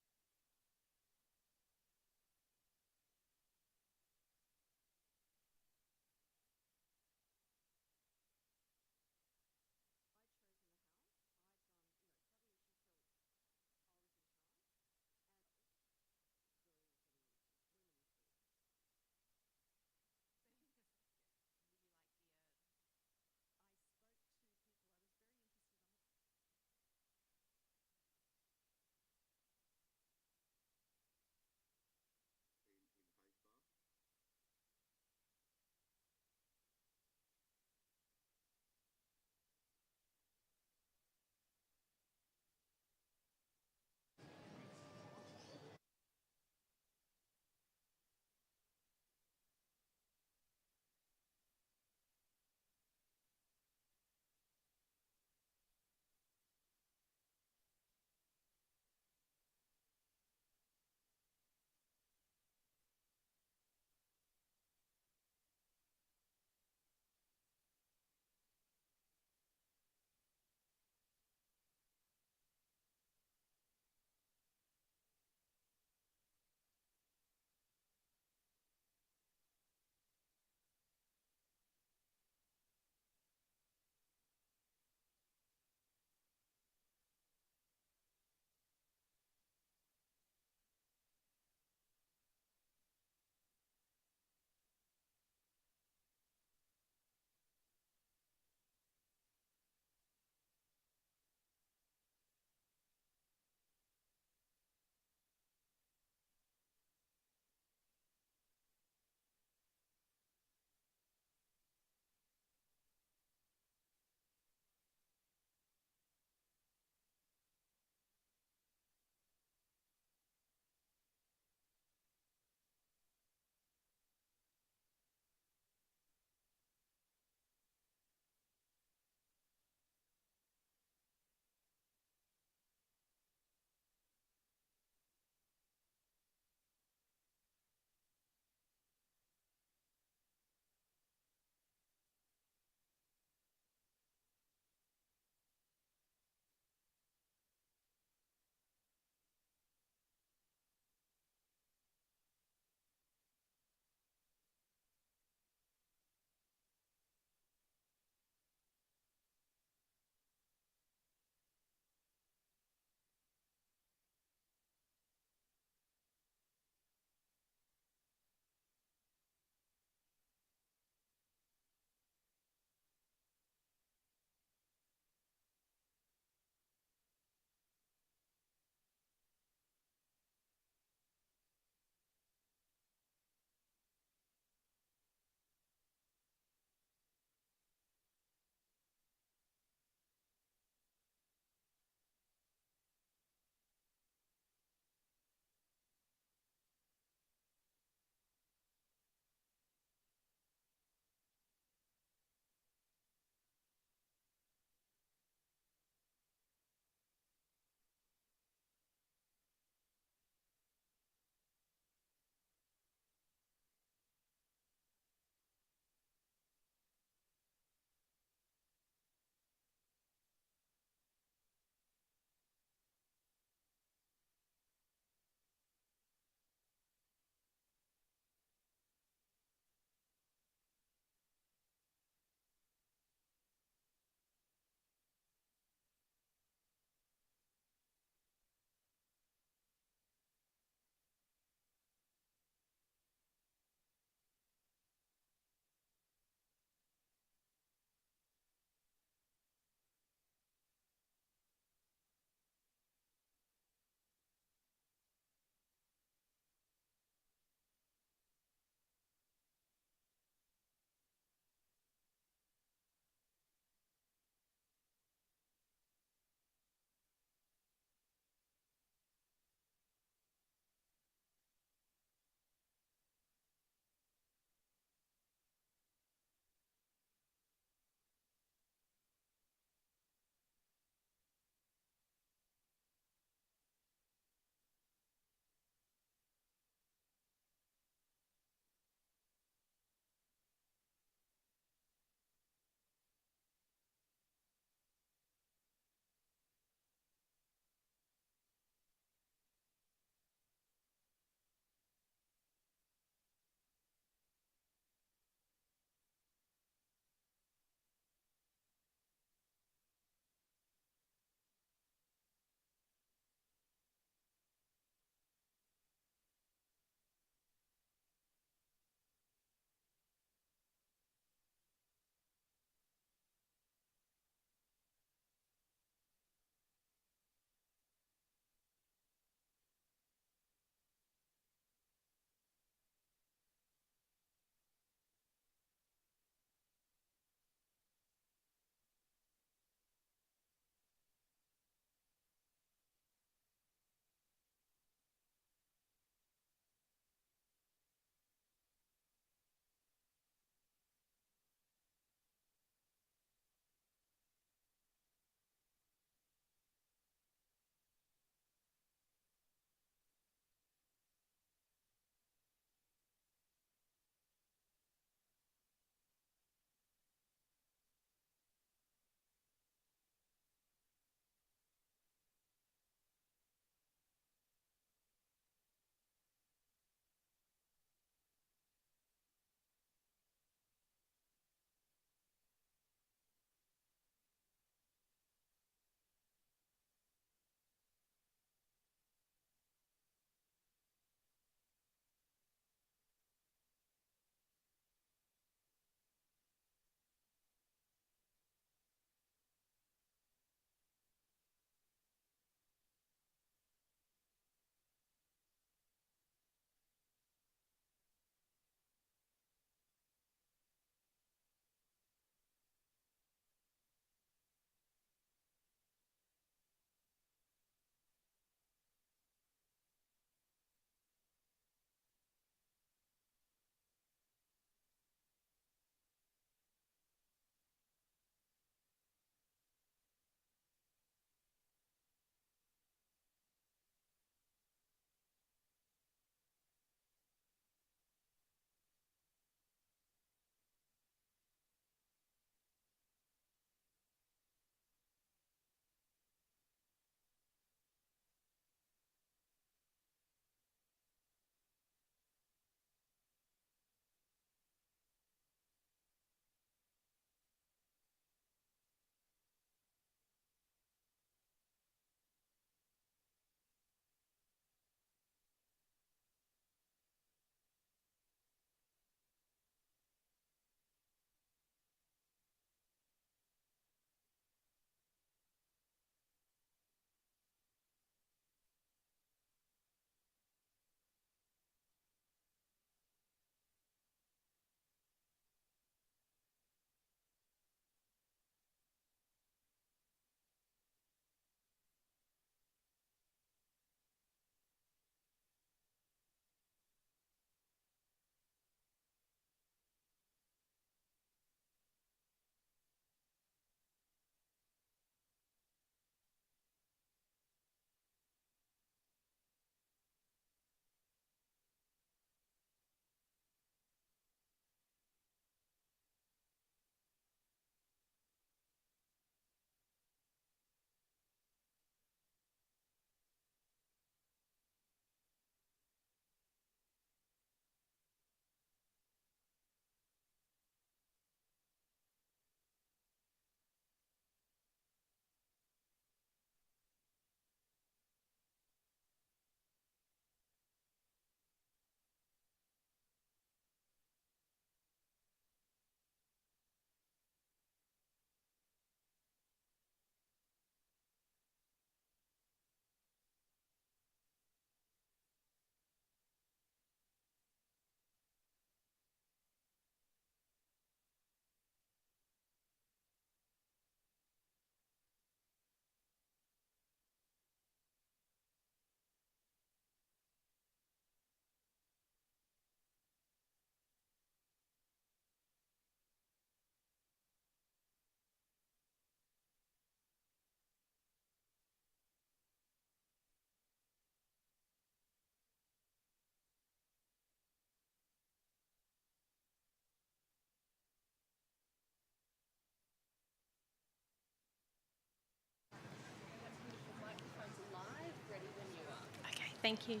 Thank you.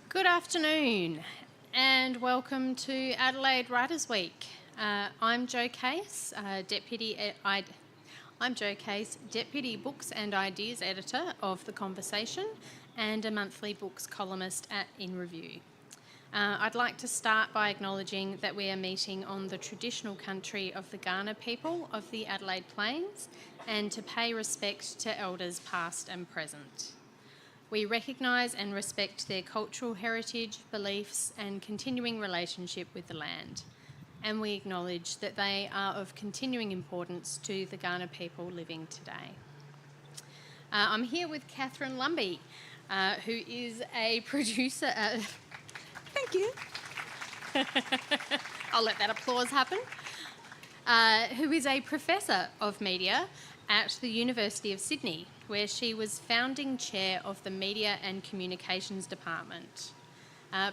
Good afternoon and welcome to Adelaide Writers' Week. I'm Jo Case, Deputy Books and Ideas Editor of The Conversation and a monthly books columnist at In Review. I'd like to start by acknowledging that we are meeting on the traditional country of the Kaurna people of the Adelaide Plains and to pay respect to elders past and present. We recognise and respect their cultural heritage, beliefs and continuing relationship with the land. And we acknowledge that they are of continuing importance to the Kaurna people living today. I'm here with Catherine Lumby, who is a producer. Thank you. I'll let that applause happen. Who is a professor of media at the University of Sydney, where she was founding chair of the Media and Communications Department.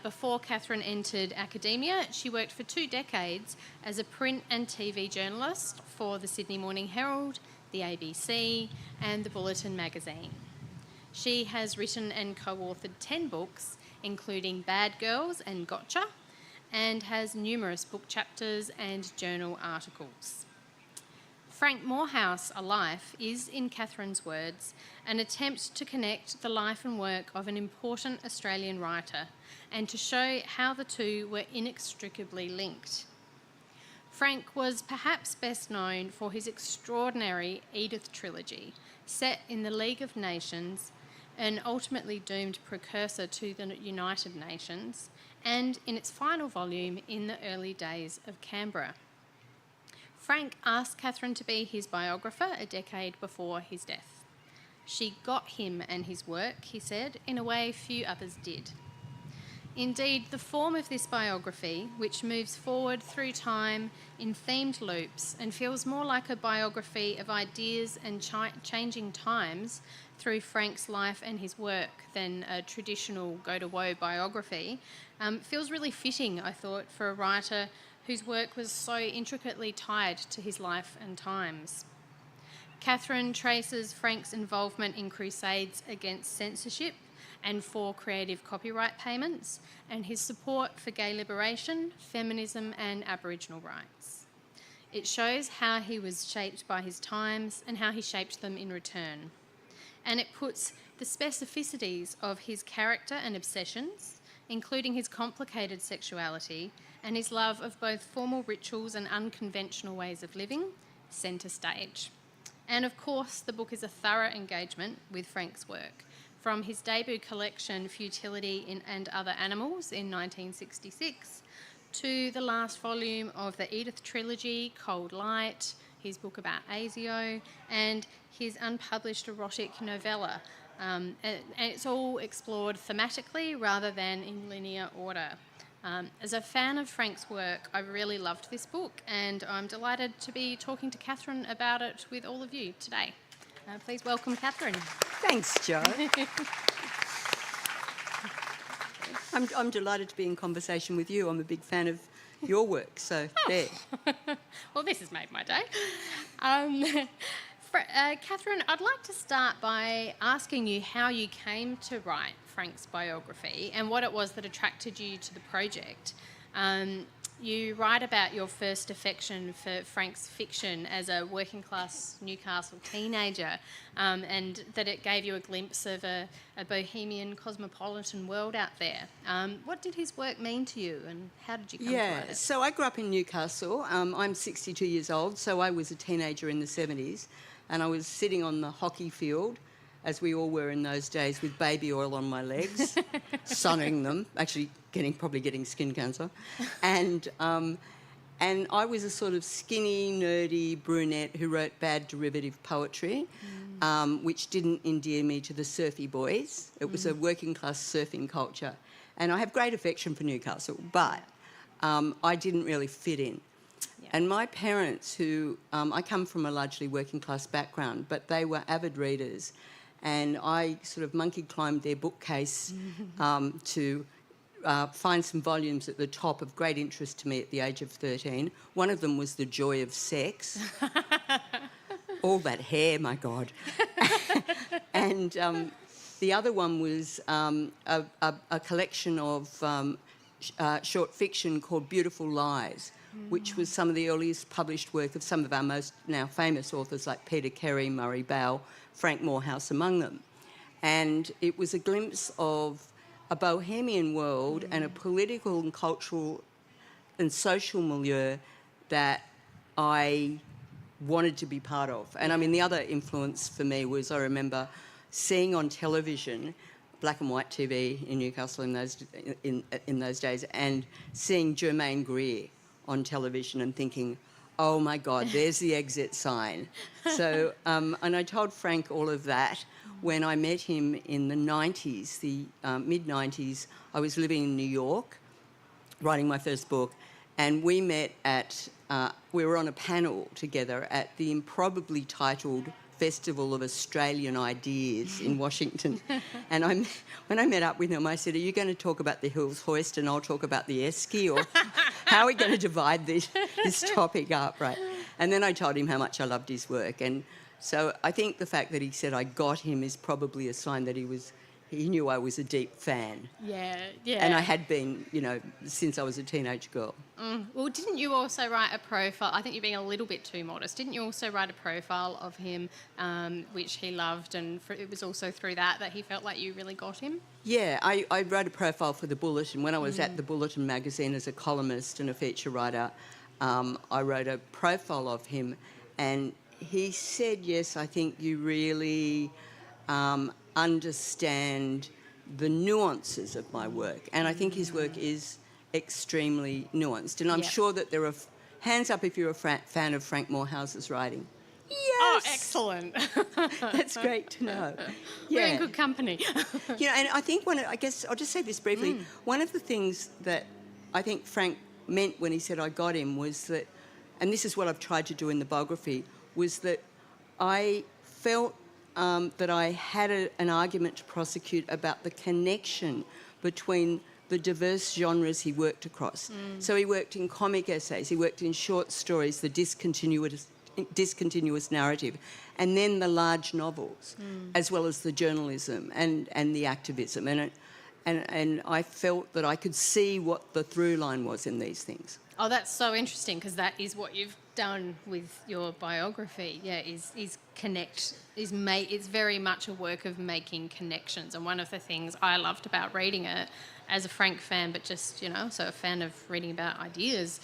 Before Catherine entered academia, she worked for 2 decades as a print and TV journalist for the Sydney Morning Herald, the ABC, and the Bulletin magazine. She has written and co-authored 10 books, including Bad Girls and Gotcha, and has numerous book chapters and journal articles. Frank Morehouse, A Life, is, in Catherine's words, an attempt to connect the life and work of an important Australian writer and to show how the two were inextricably linked. Frank was perhaps best known for his extraordinary Edith trilogy, set in the League of Nations, an ultimately doomed precursor to the United Nations, and in its final volume in the early days of Canberra. Frank asked Catherine to be his biographer a decade before his death. She got him and his work, he said, in a way few others did. Indeed, the form of this biography, which moves forward through time in themed loops and feels more like a biography of ideas and changing times through Frank's life and his work than a traditional go-to-woe biography, feels really fitting, I thought, for a writer whose work was so intricately tied to his life and times. Catherine traces Frank's involvement in crusades against censorship and for creative copyright payments, and his support for gay liberation, feminism and Aboriginal rights. It shows how he was shaped by his times and how he shaped them in return. And it puts the specificities of his character and obsessions, including his complicated sexuality and his love of both formal rituals and unconventional ways of living, centre stage. And of course, the book is a thorough engagement with Frank's work, from his debut collection Futility and Other Animals in 1966 to the last volume of the Edith trilogy, Cold Light, his book about ASIO, and his unpublished erotic novella. And it's all explored thematically rather than in linear order. As a fan of Frank's work, I really loved this book, and I'm delighted to be talking to Catherine about it with all of you today. Please welcome Catherine. Thanks, Jo. I'm delighted to be in conversation with you. I'm a big fan of your work, so there. Well, this has made my day. Catherine, I'd like to start by asking you how you came to write Frank's biography and what it was that attracted you to the project. You write about your first affection for Frank's fiction as a working-class Newcastle teenager, and that it gave you a glimpse of a bohemian, cosmopolitan world out there. What did his work mean to you, and how did you come to write it? So I grew up in Newcastle. I'm 62 years old, so I was a teenager in the 70s, and I was sitting on the hockey field, as we all were in those days, with baby oil on my legs, sunning them, actually probably getting skin cancer. And I was a sort of skinny, nerdy brunette who wrote bad derivative poetry, which didn't endear me to the surfy boys. It was a working-class surfing culture. And I have great affection for Newcastle, but I didn't really fit in. Yeah. And my parents, who I come from a largely working-class background, but they were avid readers, and I sort of monkey-climbed their bookcase to find some volumes at the top of great interest to me at the age of 13. One of them was The Joy of Sex. All that hair, my God. And The other one was a collection of short fiction called Beautiful Lies, which was some of the earliest published work of some of our most now famous authors like Peter Carey, Murray Bow, Frank Morehouse among them. And it was a glimpse of a bohemian world and a political and cultural and social milieu that I wanted to be part of. And I mean, the other influence for me was, I remember seeing on television, black and white TV in Newcastle in those days, and seeing Germaine Greer on television and thinking, oh my God, there's the exit sign. So, and I told Frank all of that when I met him in the 90s, the mid-90s. I was living in New York, writing my first book, and we met at, we were on a panel together at the improbably titled Festival of Australian Ideas in Washington. And when I met up with him, I said, are you going to talk about the Hills Hoist and I'll talk about the Esky, or how are we going to divide this topic up, right? And then I told him how much I loved his work. And so I think the fact that he said I got him is probably a sign that he knew I was a deep fan. Yeah, yeah. And I had been, you know, since I was a teenage girl. Well, didn't you also write a profile? I think you're being a little bit too modest. Didn't you also write a profile of him, which he loved, and it was also through that he felt like you really got him? Yeah, I wrote a profile for the Bulletin. When I was at the Bulletin magazine as a columnist and a feature writer, I wrote a profile of him, and he said, yes, I think you really understand the nuances of my work. And I think his work is extremely nuanced. And I'm sure that there are... hands up if you're a fan of Frank Morehouse's writing. Yes! Oh, excellent. That's great to know. We're in good company. You know, and I think I guess I'll just say this briefly. One of the things that I think Frank meant when he said I got him was that, and this is what I've tried to do in the biography, was that I felt that I had an argument to prosecute about the connection between the diverse genres he worked across. So he worked in comic essays, he worked in short stories, the discontinuous narrative, and then the large novels, as well as the journalism and the activism. And I felt that I could see what the through line was in these things. Oh, that's so interesting, because that is what you've done with your biography. Yeah, is connect. It's very much a work of making connections. And one of the things I loved about reading it, as a Frank fan, but just, you know, so a fan of reading about ideas,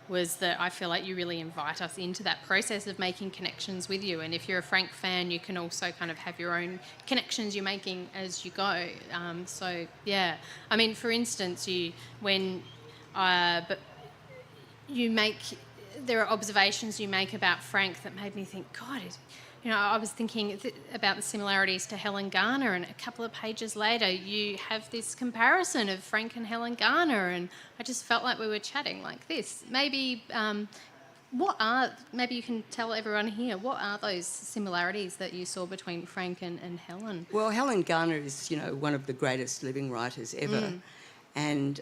was that I feel like you really invite us into that process of making connections with you. And if you're a Frank fan, you can also kind of have your own connections you're making as you go. So, yeah. I mean, for instance, there are observations you make about Frank that made me think, God, you know, I was thinking about the similarities to Helen Garner, and a couple of pages later you have this comparison of Frank and Helen Garner, and I just felt like we were chatting like this. Maybe maybe you can tell everyone here, what are those similarities that you saw between Frank and Helen? Well, Helen Garner is, you know, one of the greatest living writers ever, and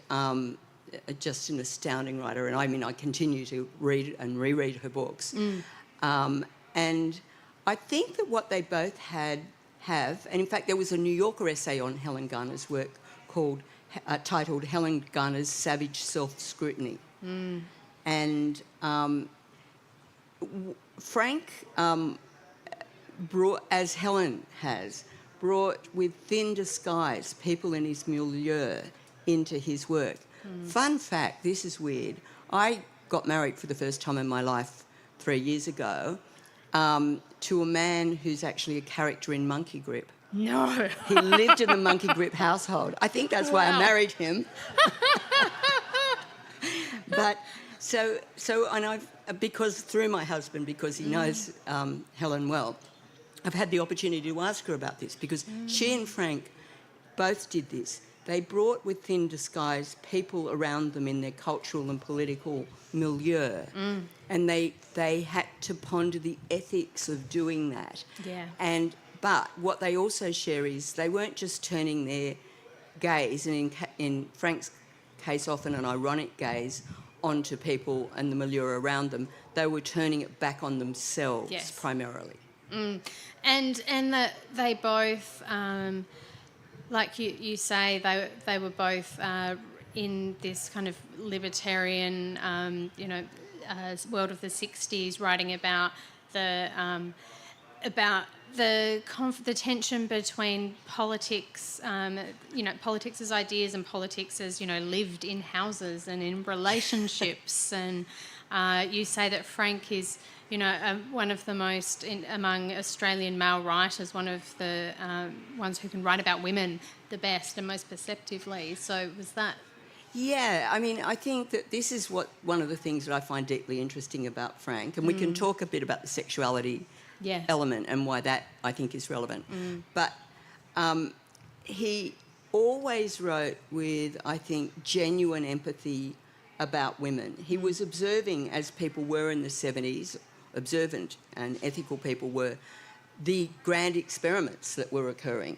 just an astounding writer. And I mean, I continue to read and reread her books. And I think that what they both have, and in fact there was a New Yorker essay on Helen Garner's work titled Helen Garner's Savage Self-Scrutiny. And Frank brought, as Helen has, brought with thin disguise people in his milieu into his work. Fun fact, this is weird, I got married for the first time in my life 3 years ago to a man who's actually a character in Monkey Grip. No. He lived in the Monkey Grip household. I think that's why I married him. But and I've, because through my husband, because he knows Helen well, I've had the opportunity to ask her about this, because she and Frank both did this. They brought with thin disguise people around them in their cultural and political milieu, and they had to ponder the ethics of doing that. Yeah. But what they also share is they weren't just turning their gaze, and in Frank's case often an ironic gaze, onto people and the milieu around them. They were turning it back on themselves primarily. And that they both, like you say, they were both in this kind of libertarian, world of the 60s, writing about the the tension between politics, politics as ideas and politics as, lived in houses and in relationships. And you say that Frank is, one of the most, among Australian male writers, one of the ones who can write about women the best and most perceptively. So was that... Yeah, I mean, I think that this is one of the things that I find deeply interesting about Frank, and we can talk a bit about the sexuality element and why that, I think, is relevant. But he always wrote with, I think, genuine empathy about women. He was observing, as people were in the 70s, observant and ethical people were, the grand experiments that were occurring.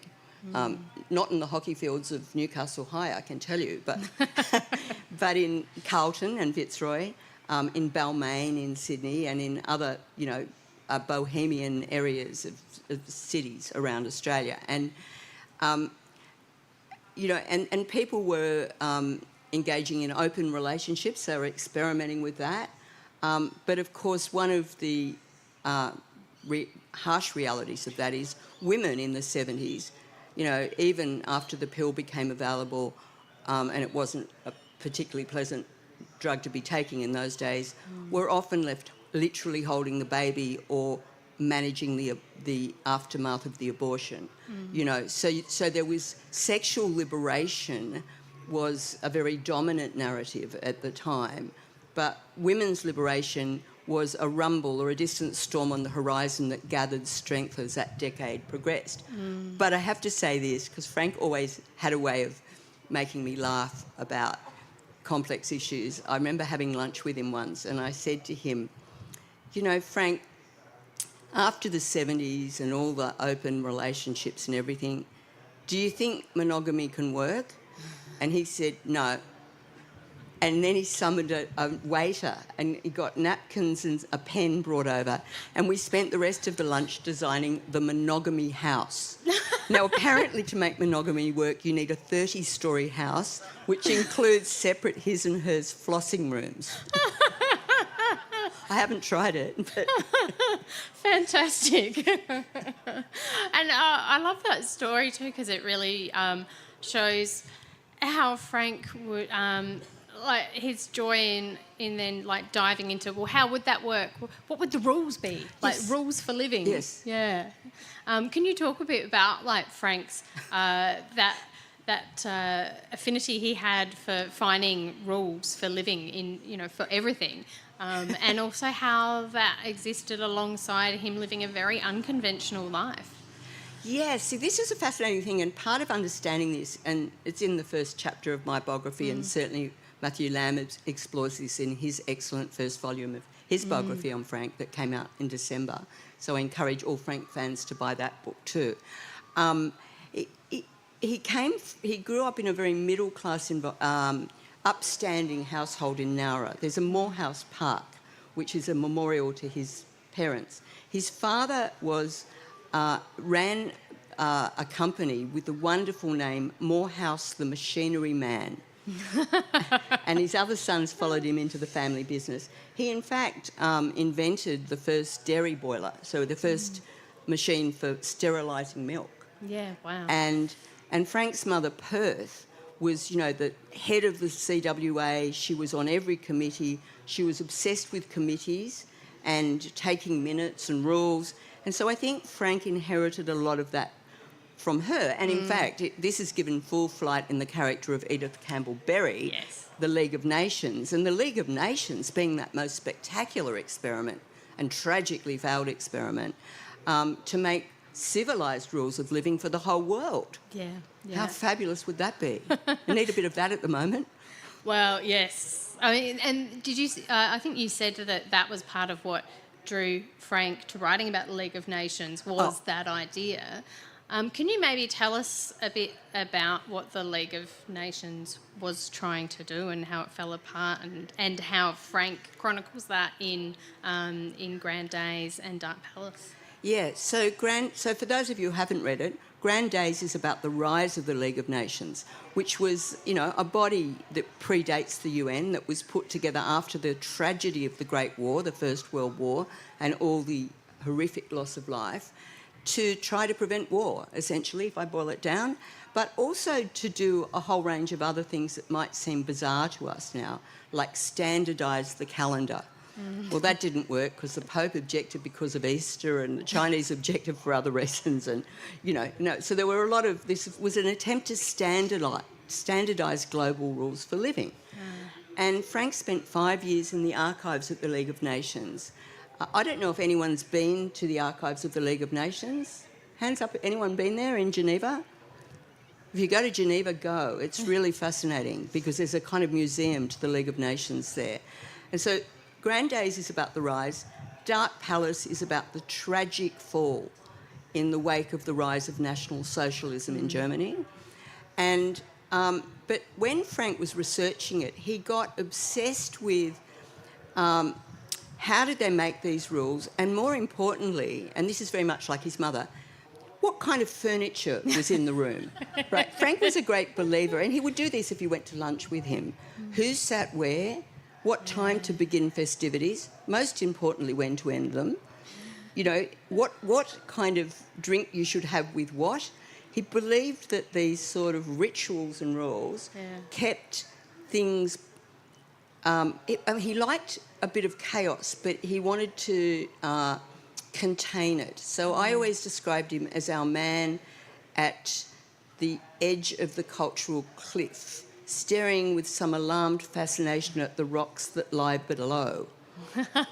Not in the hockey fields of Newcastle High, I can tell you, but but in Carlton and Fitzroy, in Balmain in Sydney, and in other, bohemian areas of cities around Australia. And, and people were engaging in open relationships. They were experimenting with that. But, of course, one of the harsh realities of that is women in the 70s, even after the pill became available, and it wasn't a particularly pleasant drug to be taking in those days, were often left literally holding the baby or managing the aftermath of the abortion. So there was sexual liberation was a very dominant narrative at the time, but women's liberation was a rumble or a distant storm on the horizon that gathered strength as that decade progressed. But I have to say this, because Frank always had a way of making me laugh about complex issues. I remember having lunch with him once, and I said to him, Frank, after the 70s and all the open relationships and everything, do you think monogamy can work? And he said, no. And then he summoned a waiter, and he got napkins and a pen brought over, and we spent the rest of the lunch designing the monogamy house. Now, apparently to make monogamy work, you need a 30-storey house, which includes separate his and hers flossing rooms. I haven't tried it. But Fantastic. And I love that story too, because it really shows how Frank would... like his joy in then diving into, well, how would that work? What would the rules be? Rules for living. Yes. Yeah. Can you talk a bit about Frank's that affinity he had for finding rules for living in for everything, and also how that existed alongside him living a very unconventional life? Yeah, see, this is a fascinating thing, and part of understanding this, and it's in the first chapter of my biography, and certainly Matthew Lamb explores this in his excellent first volume of his biography on Frank that came out in December. So I encourage all Frank fans to buy that book too. He grew up in a very middle-class, upstanding household in Nowra. There's a Morehouse Park, which is a memorial to his parents. His father ran a company with the wonderful name Morehouse the Machinery Man. And his other sons followed him into the family business. He, in fact, invented the first dairy boiler, so the first machine for sterilising milk. Yeah, wow. And Frank's mother, Perth, was, the head of the CWA. She was on every committee. She was obsessed with committees and taking minutes and rules. And so I think Frank inherited a lot of that from her. And in fact, this is given full flight in the character of Edith Campbell-Berry, the League of Nations. And the League of Nations being that most spectacular experiment and tragically failed experiment to make civilised rules of living for the whole world. Yeah. How fabulous would that be? We need a bit of that at the moment. Well, yes. I mean, and did you... I think you said that was part of what drew Frank to writing about the League of Nations was that idea. Can you maybe tell us a bit about what the League of Nations was trying to do and how it fell apart, and how Frank chronicles that in Grand Days and Dark Palace? Yeah, so for those of you who haven't read it, Grand Days is about the rise of the League of Nations, which was, a body that predates the UN, that was put together after the tragedy of the Great War, the First World War, and all the horrific loss of life, to try to prevent war, essentially, if I boil it down, but also to do a whole range of other things that might seem bizarre to us now, like standardise the calendar. Well, that didn't work because the Pope objected because of Easter and the Chinese objected for other reasons. And, so there were a lot of... This was an attempt to standardise global rules for living. And Frank spent 5 years in the archives at the League of Nations. I don't know if anyone's been to the archives of the League of Nations. Hands up, anyone been there in Geneva? If you go to Geneva, go. It's really fascinating because there's a kind of museum to the League of Nations there. And so Grand Days is about the rise. Dark Palace is about the tragic fall in the wake of the rise of National Socialism in Germany. And but when Frank was researching it, he got obsessed with how did they make these rules, and more importantly, and this is very much like his mother, what kind of furniture was in the room? Right? Frank was a great believer, and he would do this if you went to lunch with him. Who sat where? What time to begin festivities? Most importantly, when to end them? What kind of drink you should have with what? He believed that these sort of rituals and rules kept things... he liked a bit of chaos, but he wanted to contain it. So I always described him as our man at the edge of the cultural cliff, staring with some alarmed fascination at the rocks that lie below.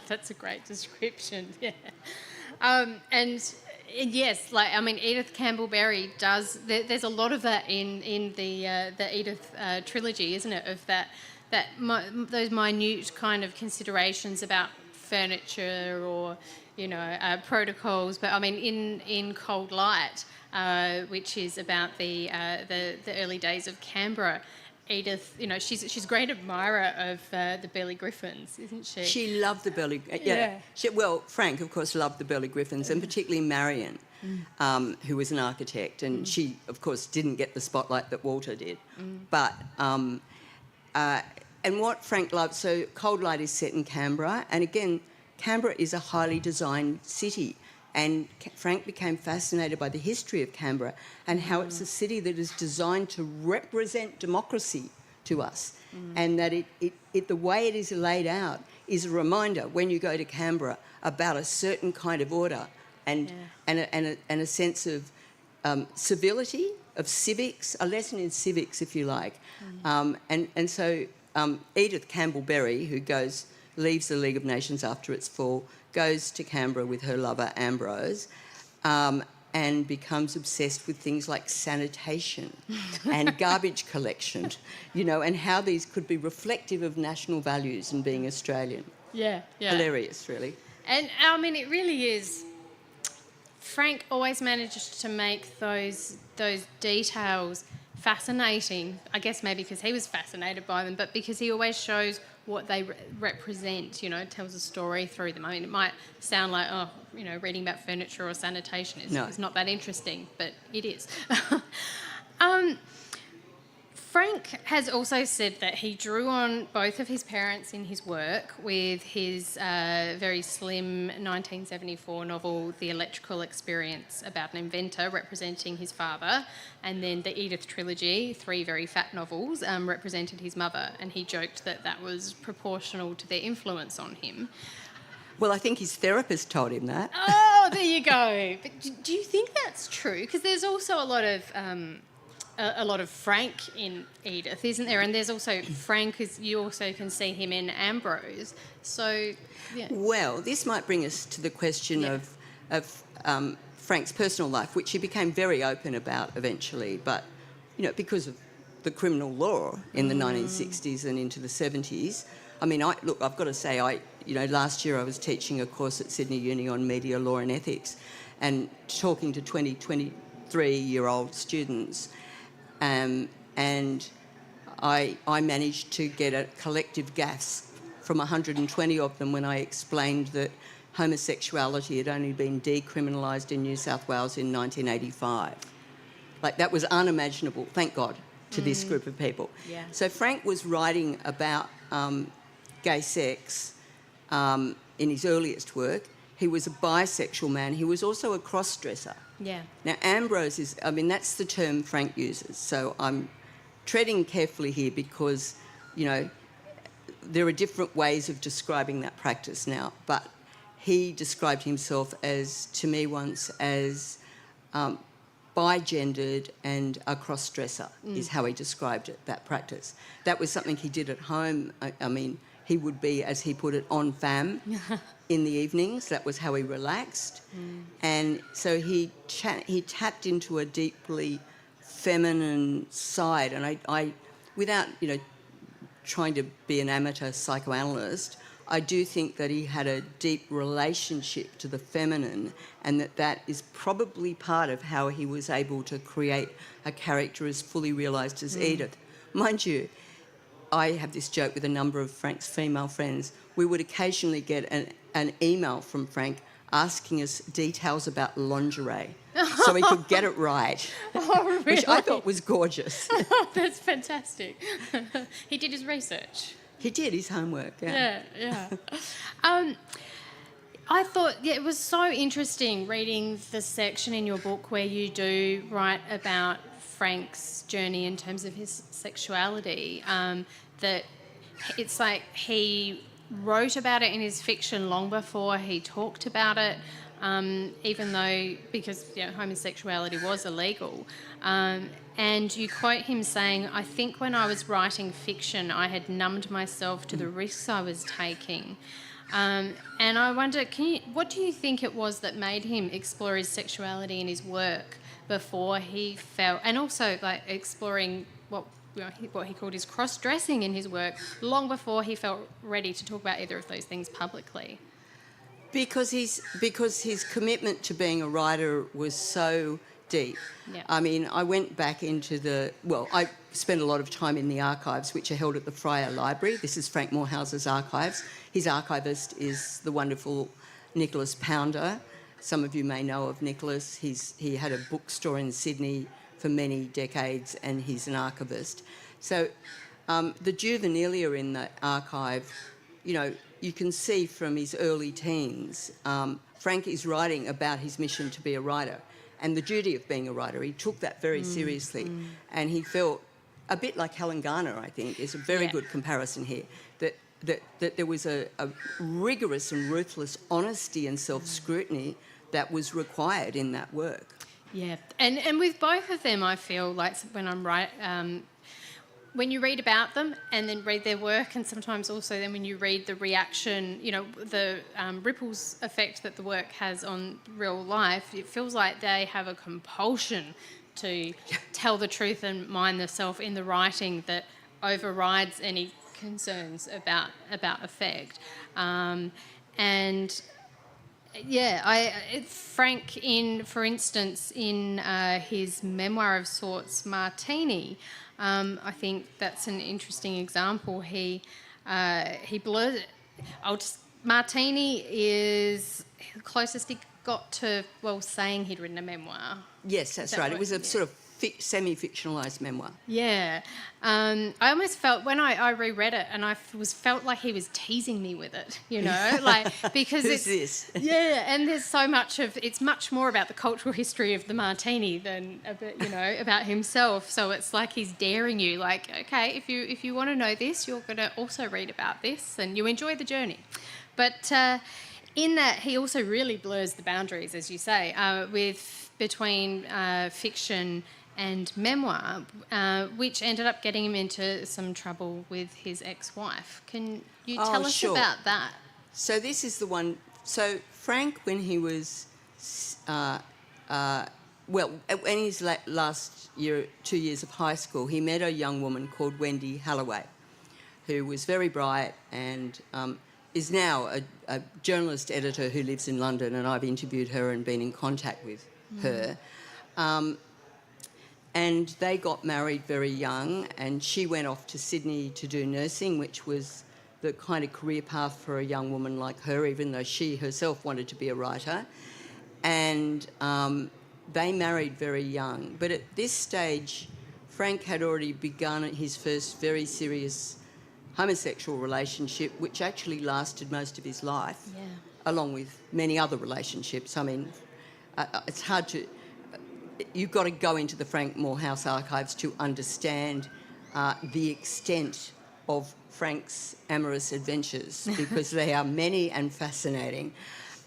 That's a great description, yeah. And yes, Edith Campbell-Berry does... There's a lot of that in the Edith trilogy, isn't it, of those minute kind of considerations about furniture or, protocols. But, in Cold Light, which is about the early days of Canberra, Edith, she's a great admirer of the Burley Griffins, isn't she? She loved the Burley... Frank, of course, loved the Burley Griffins, and particularly Marion, who was an architect, and she, of course, didn't get the spotlight that Walter did. But... and what Frank loved... So Cold Light is set in Canberra, and again, Canberra is a highly designed city, and Frank became fascinated by the history of Canberra and how it's a city that is designed to represent democracy to us, and that the way it is laid out is a reminder when you go to Canberra about a certain kind of order and a sense of civility, of civics, a lesson in civics, if you like. So Edith Campbell-Berry, who leaves the League of Nations after its fall, goes to Canberra with her lover Ambrose, and becomes obsessed with things like sanitation and garbage collection, and how these could be reflective of national values and being Australian. Yeah. Hilarious, really. And, it really is... Frank always managed to make those details fascinating, I guess maybe because he was fascinated by them, but because he always shows what they represent, tells a story through them. It might sound like, reading about furniture or sanitation is not that interesting, but it is. Frank has also said that he drew on both of his parents in his work with his very slim 1974 novel, The Electrical Experience, about an inventor representing his father, and then the Edith trilogy, 3 very fat novels, represented his mother, and he joked that was proportional to their influence on him. Well, I think his therapist told him that. Oh, there you go. But do you think that's true? Because there's also a lot of Frank in Edith, isn't there? And there's also Frank, you also can see him in Ambrose. So, yeah. Well, this might bring us to the question of Frank's personal life, which he became very open about eventually, but, because of the criminal law in the 1960s and into the 70s. I've got to say, last year I was teaching a course at Sydney Uni on media law and ethics and talking to 23-year-old students. And I managed to get a collective gasp from 120 of them when I explained that homosexuality had only been decriminalised in New South Wales in 1985. Like, that was unimaginable, thank God, to this group of people. Yeah. So Frank was writing about gay sex in his earliest work. He was a bisexual man. He was also a cross-dresser. Yeah. Now, Ambrose is, I mean, that's the term Frank uses. So I'm treading carefully here because, you know, there are different ways of describing that practice now. But he described himself as, to me once, as bi-gendered and a cross-dresser is how he described it, that practice. That was something he did at home. I mean, he would be, as he put it, en femme in the evenings. That was how he relaxed. And so he tapped into a deeply feminine side. And I without, you know, trying to be an amateur psychoanalyst, I do think that he had a deep relationship to the feminine, and that is probably part of how he was able to create a character as fully realised as Edith. Mind you, I have this joke with a number of Frank's female friends. We would occasionally get an email from Frank asking us details about lingerie so he could get it right, Oh, really? which I thought was gorgeous. That's fantastic. He did his research. He did his homework, yeah. Yeah. I thought it was so interesting reading the section in your book where you do write about Frank's journey in terms of his sexuality, that it's like he wrote about it in his fiction long before he talked about it, even though, because, you know, homosexuality was illegal. And you quote him saying, "I think when I was writing fiction, I had numbed myself to the risks I was taking." And I wonder, what do you think it was that made him explore his sexuality in his work before he felt, and also like exploring what he called his cross-dressing in his work long before he felt ready to talk about either of those things publicly? Because his commitment to being a writer was so deep. Yeah. I mean, I went back into I spent a lot of time in the archives, which are held at the Fryer Library. This is Frank Morehouse's archives. His archivist is the wonderful Nicholas Pounder. Some of you may know of Nicholas. He had a bookstore in Sydney for many decades, and he's an archivist. So the juvenilia in the archive, you know, you can see from his early teens, Frank is writing about his mission to be a writer and the duty of being a writer. He took that very seriously, and he felt a bit like Helen Garner, I think, is a very good comparison here, that there was a rigorous and ruthless honesty and self-scrutiny that was required in that work. Yeah, and with both of them, I feel like when I'm when you read about them and then read their work, and sometimes also then when you read the reaction, you know, the ripples effect that the work has on real life, it feels like they have a compulsion to tell the truth and mind themselves in the writing that overrides any concerns about effect. And yeah, Frank, for instance, in his memoir of sorts, Martini, I think that's an interesting example. He blurs it. Martini is the closest he got to, saying he'd written a memoir. Yes, that's right. It was a sort of semi-fictionalised memoir. Yeah. I almost felt, when I reread it, and I felt like he was teasing me with it, you know, like, because Who's this? Yeah, and there's so much it's much more about the cultural history of the Martini than, about himself. So it's like he's daring you, like, okay, if you want to know this, you're going to also read about this, and you enjoy the journey. But in that, he also really blurs the boundaries, as you say, between fiction and memoir, which ended up getting him into some trouble with his ex-wife. Can you tell us about that? So this is the one. So Frank, when he was, in his last 2 years of high school, he met a young woman called Wendy Halloway, who was very bright and is now a journalist editor who lives in London, and I've interviewed her and been in contact with her. And they got married very young, and she went off to Sydney to do nursing, which was the kind of career path for a young woman like her, even though she herself wanted to be a writer. And they married very young. But at this stage, Frank had already begun his first very serious homosexual relationship, which actually lasted most of his life, along with many other relationships. I mean, it's hard to... You've got to go into the Frank Morehouse archives to understand the extent of Frank's amorous adventures, because they are many and fascinating.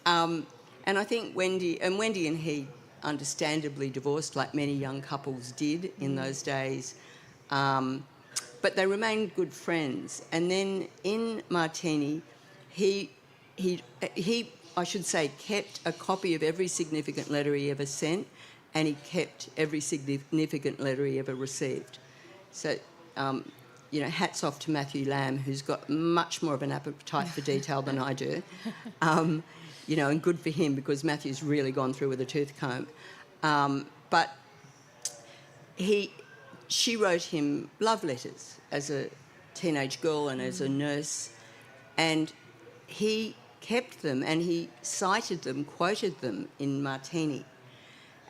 And I think Wendy and he understandably divorced, like many young couples did in those days. But they remained good friends. And then in Martini, he, I should say, kept a copy of every significant letter he ever sent, and he kept every significant letter he ever received. So, you know, hats off to Matthew Lamb, who's got much more of an appetite for detail than I do. You know, and good for him, because Matthew's really gone through with a tooth comb. But she wrote him love letters as a teenage girl and as a nurse, and he kept them and he cited them, quoted them in Martini.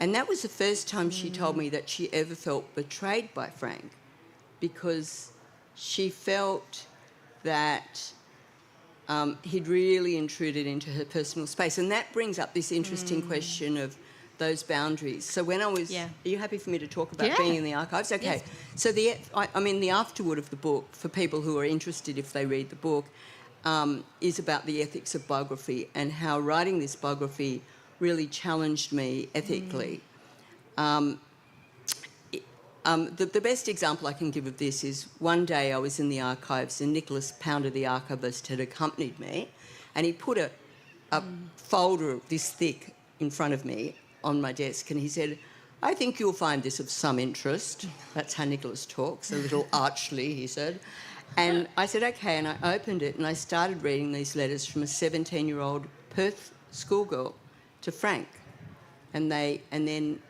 And that was the first time she told me that she ever felt betrayed by Frank, because she felt that he'd really intruded into her personal space. And that brings up this interesting question of those boundaries. So when I was... Are you happy for me to talk about being in the archives? Okay. Yes. So the afterword of the book, for people who are interested if they read the book, is about the ethics of biography and how writing this biography really challenged me ethically. The best example I can give of this is one day I was in the archives and Nicholas Pounder, the archivist, had accompanied me, and he put a folder this thick in front of me on my desk, and he said, "I think you'll find this of some interest." That's how Nicholas talks, a little archly, he said. And I said, okay, and I opened it and I started reading these letters from a 17-year-old Perth schoolgirl to Frank. And then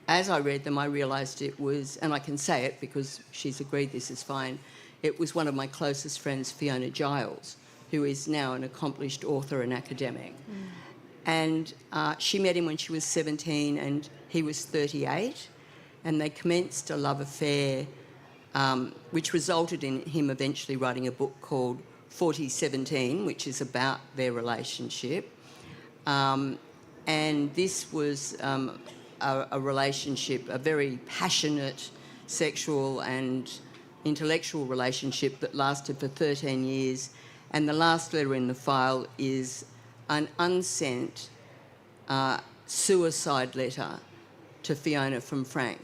as I read them, I realised it was, and I can say it because she's agreed this is fine, it was one of my closest friends, Fiona Giles, who is now an accomplished author and academic. And she met him when she was 17 and he was 38, and they commenced a love affair, which resulted in him eventually writing a book called 4017, which is about their relationship. And this was a relationship, a very passionate sexual and intellectual relationship that lasted for 13 years. And the last letter in the file is an unsent suicide letter to Fiona from Frank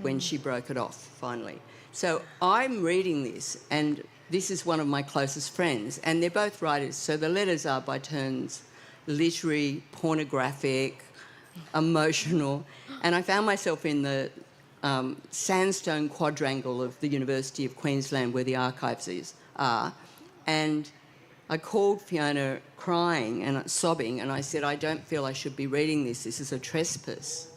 when she broke it off, finally. So I'm reading this, and this is one of my closest friends, and they're both writers, so the letters are by turns literary, pornographic, emotional, and I found myself in the sandstone quadrangle of the University of Queensland where the archives are, and I called Fiona crying and sobbing, and I said, "I don't feel I should be reading this. This is a trespass."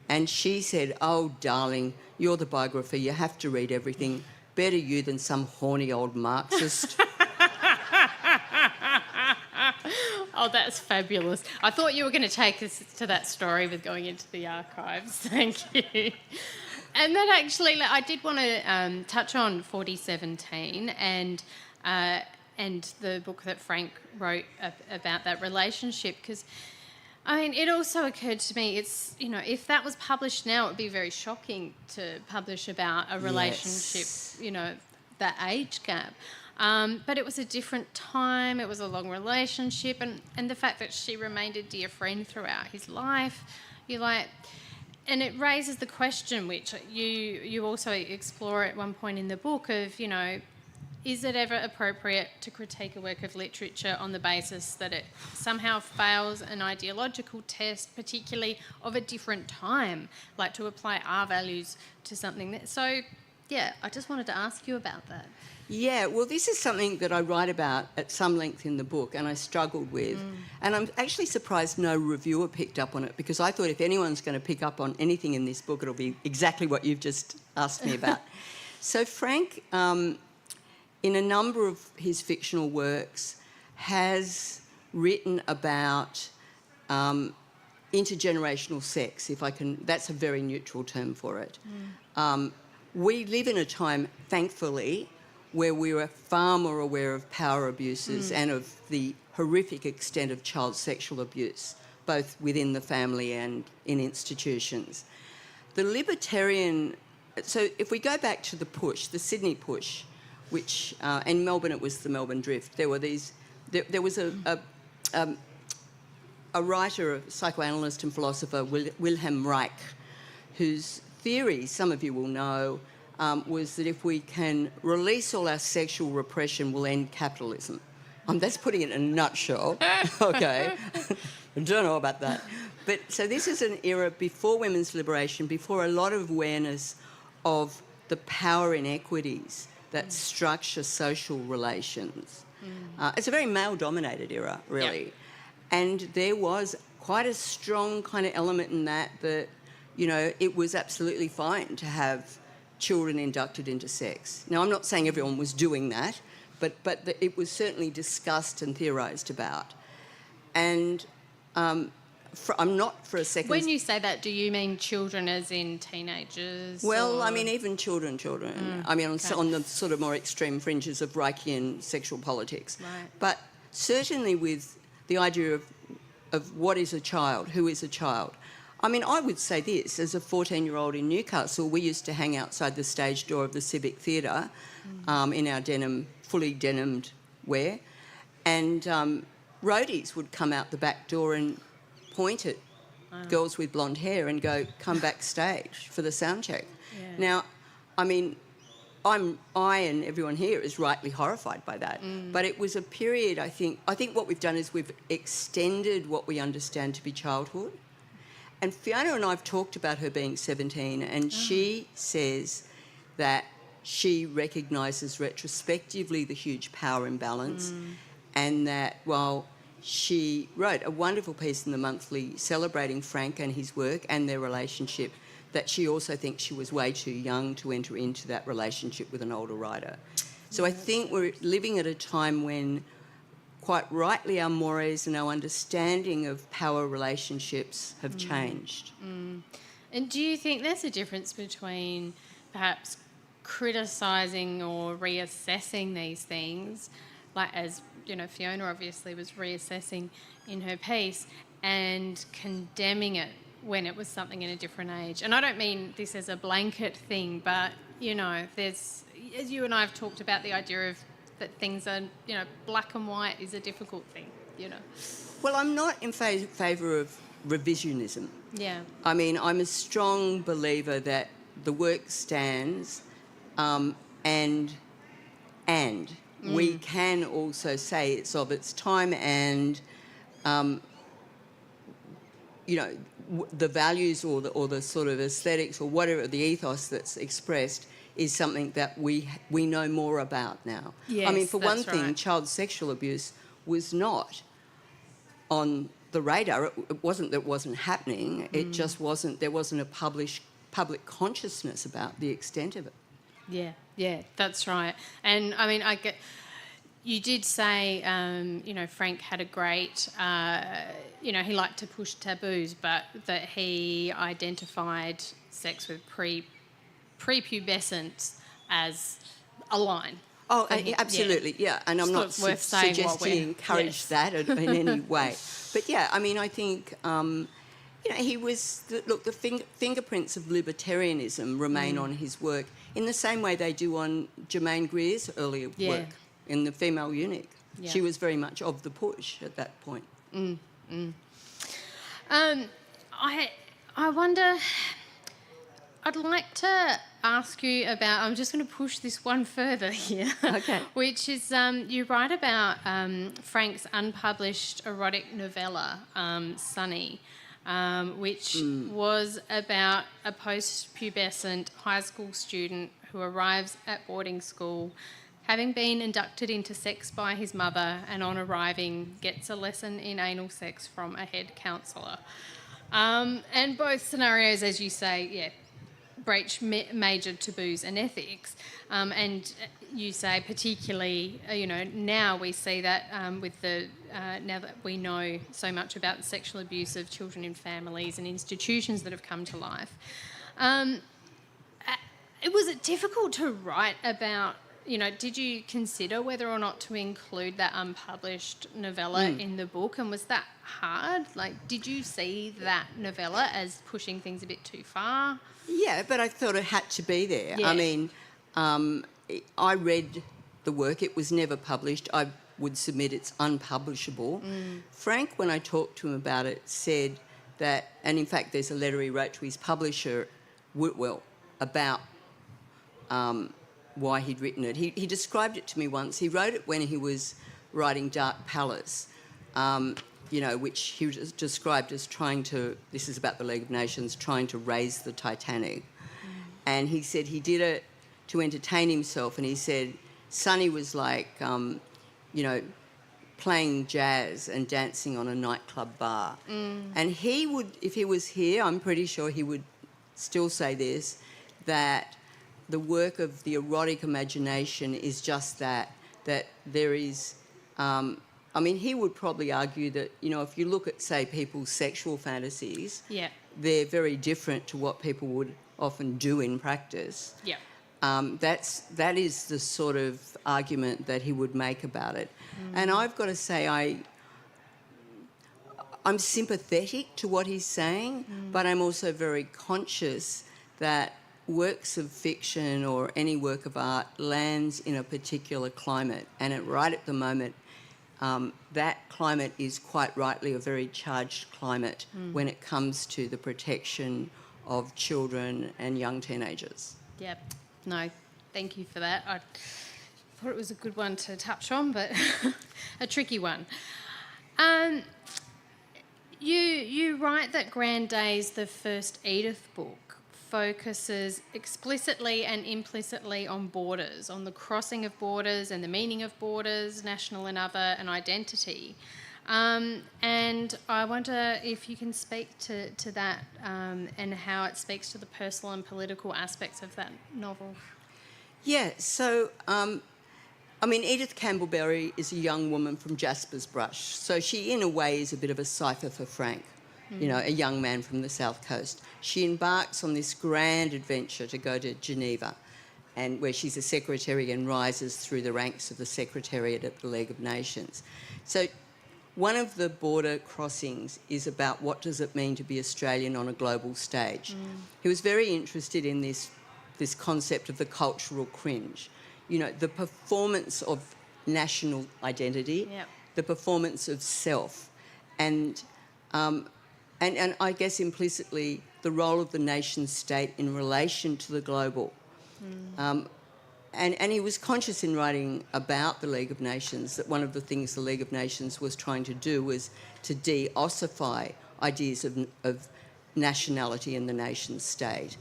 And she said, "Oh, darling, you're the biographer. You have to read everything. Better you than some horny old Marxist." Oh, that's fabulous. I thought you were going to take us to that story with going into the archives. Thank you. And then actually, I did want to touch on 4017 and the book that Frank wrote about that relationship, because, I mean, it also occurred to me, it's, you know, if that was published now, it would be very shocking to publish about a relationship, you know, that age gap. But it was a different time, it was a long relationship, and the fact that she remained a dear friend throughout his life, and it raises the question, which you also explore at one point in the book, of, you know, is it ever appropriate to critique a work of literature on the basis that it somehow fails an ideological test, particularly of a different time, like to apply our values to something that... So, yeah, I just wanted to ask you about that. Yeah, well, this is something that I write about at some length in the book, and I struggled with. And I'm actually surprised no reviewer picked up on it, because I thought if anyone's going to pick up on anything in this book, it'll be exactly what you've just asked me about. So Frank in a number of his fictional works, has written about intergenerational sex, if I can, that's a very neutral term for it. We live in a time, thankfully, where we are far more aware of power abuses and of the horrific extent of child sexual abuse, both within the family and in institutions. The libertarian, so if we go back to the push, the Sydney push, which, in Melbourne it was the Melbourne Drift, there was a writer, a psychoanalyst and philosopher, Wilhelm Reich, whose theory, some of you will know, was that if we can release all our sexual repression, we'll end capitalism. That's putting it in a nutshell. Okay. I don't know about that. But so this is an era before women's liberation, before a lot of awareness of the power inequities that structure social relations. It's a very male-dominated era, really. Yeah. And there was quite a strong kind of element in that, you know, it was absolutely fine to have children inducted into sex. Now, I'm not saying everyone was doing that, but it was certainly discussed and theorised about. And I'm not for a second... When you say that, do you mean children as in teenagers? Well, I mean, even children. I mean, on the sort of more extreme fringes of Reichian sexual politics. Right. But certainly with the idea of what is a child, who is a child. I mean, I would say this, as a 14-year-old in Newcastle, we used to hang outside the stage door of the Civic Theatre in our fully denimed wear, and roadies would come out the back door and point at girls with blonde hair and go, come backstage for the sound check. Yeah. Now, I mean, I and everyone here is rightly horrified by that. But it was a period, I think what we've done is we've extended what we understand to be childhood. And Fiona and I have talked about her being 17, and she says that she recognises retrospectively the huge power imbalance, and that while she wrote a wonderful piece in the Monthly celebrating Frank and his work and their relationship, that she also thinks she was way too young to enter into that relationship with an older writer. So I think we're living at a time when, quite rightly, our mores and our understanding of power relationships have changed. And do you think there's a difference between perhaps criticising or reassessing these things, like as, you know, Fiona obviously was reassessing in her piece, and condemning it when it was something in a different age? And I don't mean this as a blanket thing, but, you know, there's, as you and I have talked about, the idea of that things are, you know, black and white is a difficult thing, you know. Well, I'm not in favour of revisionism. Yeah. I mean, I'm a strong believer that the work stands, and we can also say it's of its time, and you know, the values or the sort of aesthetics or whatever, the ethos that's expressed is something that we know more about now. Yes, I mean, for one that's thing, right. child sexual abuse was not on the radar. It wasn't that it wasn't happening. It just wasn't, there wasn't a public consciousness about the extent of it. Yeah, that's right. And, I mean, you did say, you know, Frank had a great, you know, he liked to push taboos, but that he identified sex with prepubescent as a line. Oh, absolutely, yeah. And I'm not suggesting he encouraged that in any way. But, yeah, I mean, I think, you know, he was... the fingerprints of libertarianism remain on his work in the same way they do on Germaine Greer's earlier work in The Female Eunuch. Yeah. She was very much of the push at that point. I wonder... I'd like to ask you about... I'm just going to push this one further here. Okay. Which is, you write about Frank's unpublished erotic novella, Sunny, which was about a post-pubescent high school student who arrives at boarding school, having been inducted into sex by his mother, and on arriving gets a lesson in anal sex from a head counsellor. And both scenarios, as you say, breach major taboos and ethics. And you say particularly, now we see that with the now that we know so much about the sexual abuse of children in families and institutions that have come to life. Was it difficult to write about? Did you consider whether or not to include that unpublished novella in the book, and was that hard? Did you see that novella as pushing things a bit too far? Yeah, but I thought it had to be there. Yeah. I mean, I read the work. It was never published. I would submit it's unpublishable. Frank, when I talked to him about it, said that, and in fact there's a letter he wrote to his publisher, Whitwell, about why he'd written it. He described it to me once. He wrote it when he was writing Dark Palace, which he was described as this is about the League of Nations, trying to raise the Titanic. And he said he did it to entertain himself, and he said Sonny was like, playing jazz and dancing on a nightclub bar. And he would, if he was here, I'm pretty sure he would still say this, that the work of the erotic imagination is just that there is... he would probably argue that, if you look at, say, people's sexual fantasies, they're very different to what people would often do in practice. Yeah. That is the sort of argument that he would make about it. And I've got to say, I'm sympathetic to what he's saying, but I'm also very conscious that works of fiction or any work of art lands in a particular climate, and right at the moment, that climate is quite rightly a very charged climate when it comes to the protection of children and young teenagers. Yep. No, thank you for that. I thought it was a good one to touch on, but a tricky one. You write that Grand Days, the first Edith book, focuses explicitly and implicitly on borders, on the crossing of borders and the meaning of borders, national and other, and identity. And I wonder if you can speak to that and how it speaks to the personal and political aspects of that novel. Yeah, so, Edith Campbell-Berry is a young woman from Jasper's Brush, so she, in a way, is a bit of a cipher for Frank. A young man from the South Coast. She embarks on this grand adventure to go to Geneva, and where she's a secretary and rises through the ranks of the Secretariat at the League of Nations. So one of the border crossings is about what does it mean to be Australian on a global stage. He was very interested in this concept of the cultural cringe, the performance of national identity, the performance of self, and I guess implicitly the role of the nation state in relation to the global. And he was conscious in writing about the League of Nations that one of the things the League of Nations was trying to do was to de-ossify ideas of nationality and the nation state.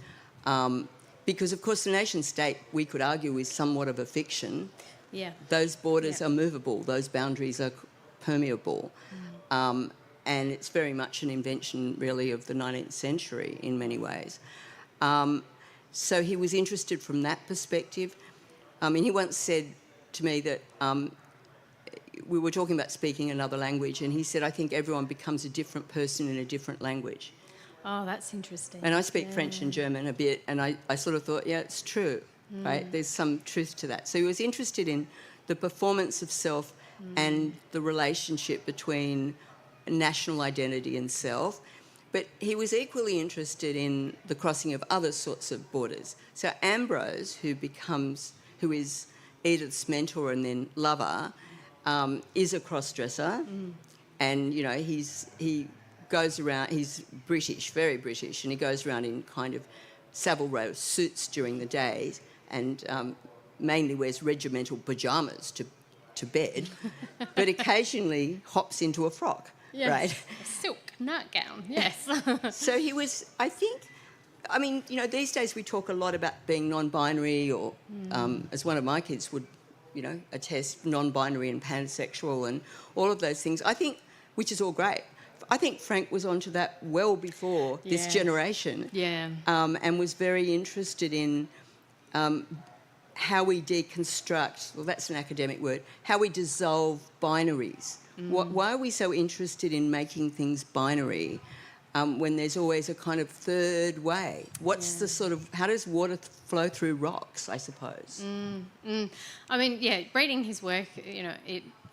Because, of course, the nation state, we could argue, is somewhat of a fiction. Yeah. Those borders are movable. Those boundaries are permeable. And it's very much an invention, really, of the 19th century in many ways. So he was interested from that perspective. He once said to me that we were talking about speaking another language, and he said, I think everyone becomes a different person in a different language. Oh, that's interesting. And I speak French and German a bit, and I sort of thought, yeah, it's true, right? There's some truth to that. So he was interested in the performance of self and the relationship between national identity and self, but he was equally interested in the crossing of other sorts of borders. So Ambrose, who is Edith's mentor and then lover, is a cross-dresser, and he goes around. He's British, very British, and he goes around in kind of Savile Row suits during the day, and mainly wears regimental pyjamas to bed, but occasionally hops into a frock. Yes. Right? A silk nightgown, yes. So he was, I think, these days we talk a lot about being non-binary or, as one of my kids would, attest, non-binary and pansexual and all of those things, I think, which is all great. I think Frank was onto that well before this Yes. generation. Yeah. And was very interested in how we deconstruct, well, that's an academic word, how we dissolve binaries. Why are we so interested in making things binary when there's always a kind of third way? What's the sort of, how does water flow through rocks, I suppose? I mean, yeah, reading his work, you know,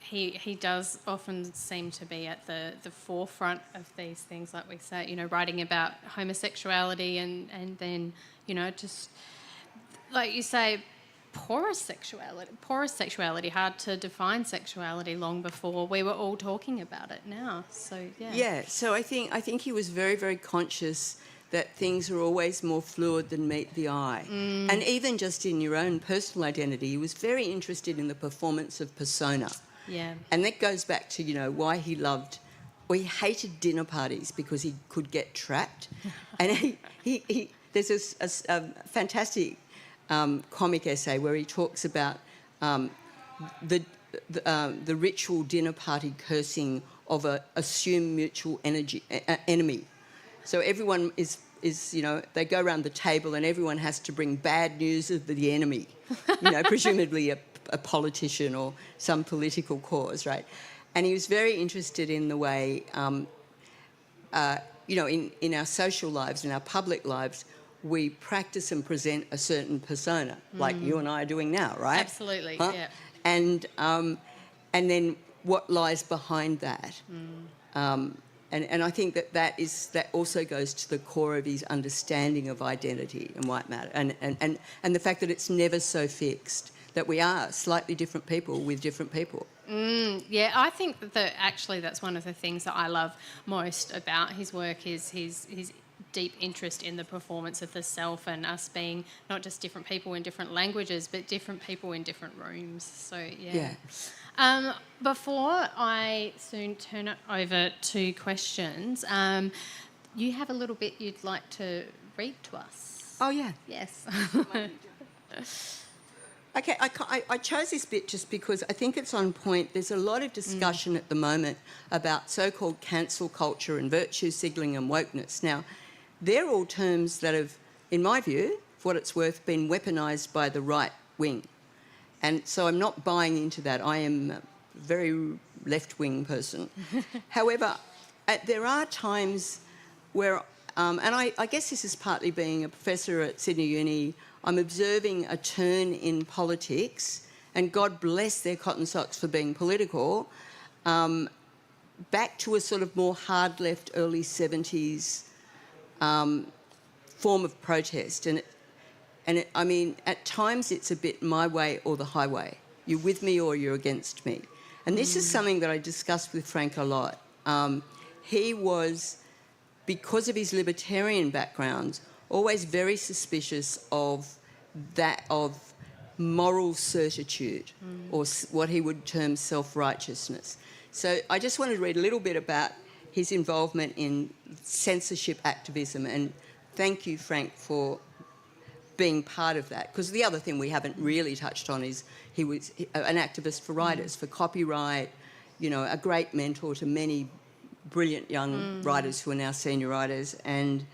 he does often seem to be at the forefront of these things, like we say, you know, writing about homosexuality and then, you know, just, like you say, porous sexuality, hard to define sexuality long before we were all talking about it now. So, yeah. Yeah, so I think he was very, very conscious that things are always more fluid than meet the eye. And even just in your own personal identity, he was very interested in the performance of persona. Yeah. And that goes back to, you know, why he hated dinner parties because he could get trapped. And there's a fantastic comic essay where he talks about the ritual dinner party cursing of a assumed mutual enemy. So everyone is, you know, they go around the table and everyone has to bring bad news of the enemy, you know, presumably a politician or some political cause, right? And he was very interested in the way, you know, in our social lives, in our public lives, we practice and present a certain persona, like you and I are doing now, right? Absolutely, Huh? yeah. And then what lies behind that. And I think that also goes to the core of his understanding of identity and white matter, and the fact that it's never so fixed, that we are slightly different people with different people. Yeah, I think that actually that's one of the things that I love most about his work is his deep interest in the performance of the self and us being not just different people in different languages, but different people in different rooms. So, yeah. Before I soon turn it over to questions, you have a little bit you'd like to read to us. Oh, yeah. Yes. Okay, I chose this bit just because I think it's on point. There's a lot of discussion at the moment about so-called cancel culture and virtue signalling and wokeness. Now, they're all terms that have, in my view, for what it's worth, been weaponised by the right wing. And so I'm not buying into that. I am a very left-wing person. However, there are times where, and I guess this is partly being a professor at Sydney Uni, I'm observing a turn in politics, and God bless their cotton socks for being political, back to a sort of more hard left early 70s form of protest. I mean, at times it's a bit my way or the highway. You're with me or you're against me. And this is something that I discussed with Frank a lot. He was, because of his libertarian background, always very suspicious of moral certitude or what he would term self-righteousness. So I just wanted to read a little bit about his involvement in censorship activism, and thank you, Frank, for being part of that. Because the other thing we haven't really touched on is he was an activist for writers, for copyright, you know, a great mentor to many brilliant young writers who are now senior writers. And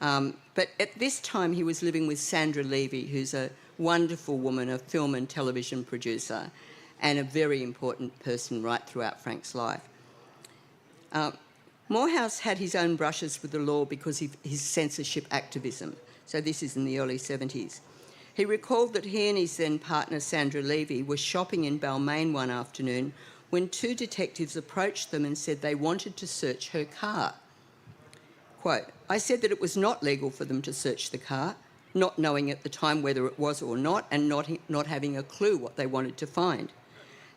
but at this time he was living with Sandra Levy, who's a wonderful woman, a film and television producer, and a very important person right throughout Frank's life. Morehouse had his own brushes with the law because of his censorship activism. So this is in the early 70s. He recalled that he and his then partner Sandra Levy were shopping in Balmain one afternoon when two detectives approached them and said they wanted to search her car. Quote, I said that it was not legal for them to search the car, not knowing at the time whether it was or not, and not having a clue what they wanted to find.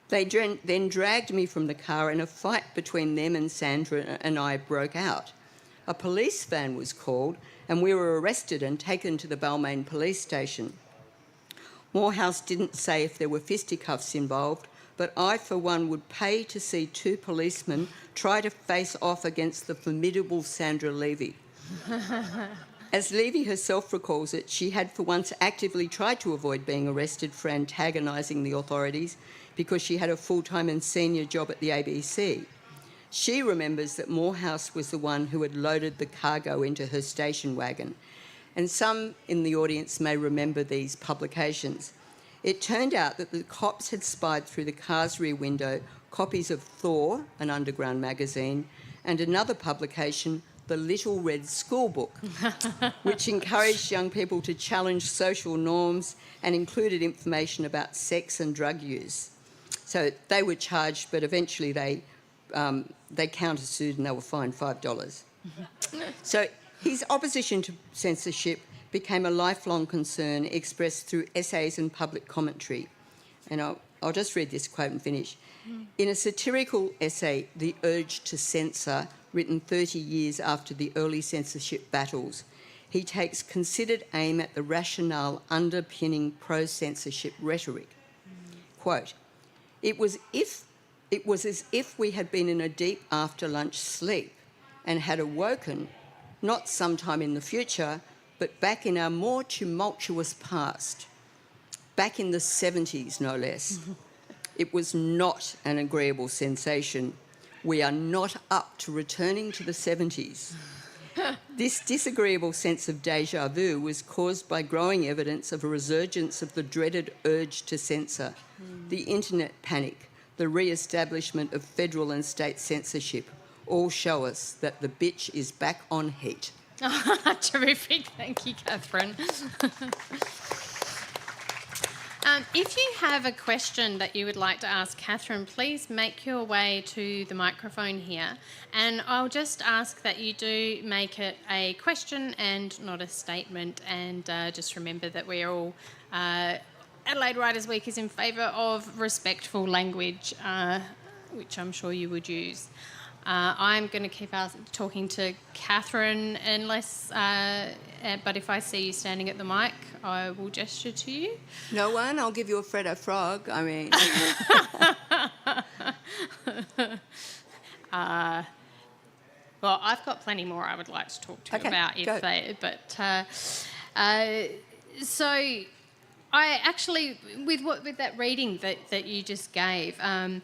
They then dragged me from the car and a fight between them and Sandra and I broke out. A police van was called and we were arrested and taken to the Balmain police station. Morehouse didn't say if there were fisticuffs involved, but I, for one, would pay to see two policemen try to face off against the formidable Sandra Levy. As Levy herself recalls it, she had for once actively tried to avoid being arrested for antagonising the authorities because she had a full-time and senior job at the ABC. She remembers that Morehouse was the one who had loaded the cargo into her station wagon, and some in the audience may remember these publications. It turned out that the cops had spied through the car's rear window copies of Thor, an underground magazine, and another publication, the Little Red School Book, which encouraged young people to challenge social norms and included information about sex and drug use. So they were charged, but eventually they countersued and they were fined $5. So his opposition to censorship became a lifelong concern expressed through essays and public commentary. And I'll just read this quote and finish. In a satirical essay, The Urge to Censor, written 30 years after the early censorship battles, he takes considered aim at the rationale underpinning pro-censorship rhetoric. Quote, it was as if we had been in a deep after-lunch sleep and had awoken, not sometime in the future, but back in our more tumultuous past, back in the 70s, no less. It was not an agreeable sensation. We are not up to returning to the 70s. This disagreeable sense of déjà vu was caused by growing evidence of a resurgence of the dreaded urge to censor, the internet panic, the re-establishment of federal and state censorship, all show us that the bitch is back on heat. Terrific. Thank you, Catherine. If you have a question that you would like to ask Catherine, please make your way to the microphone here. And I'll just ask that you do make it a question and not a statement. And just remember that we're all... Adelaide Writers' Week is in favour of respectful language, which I'm sure you would use. I'm going to keep talking to Catherine unless... but if I see you standing at the mic, I will gesture to you. No one? I'll give you a Freddo frog. I mean... well, I've got plenty more I would like to talk to you about if they... But... so... I actually, with that reading that you just gave, I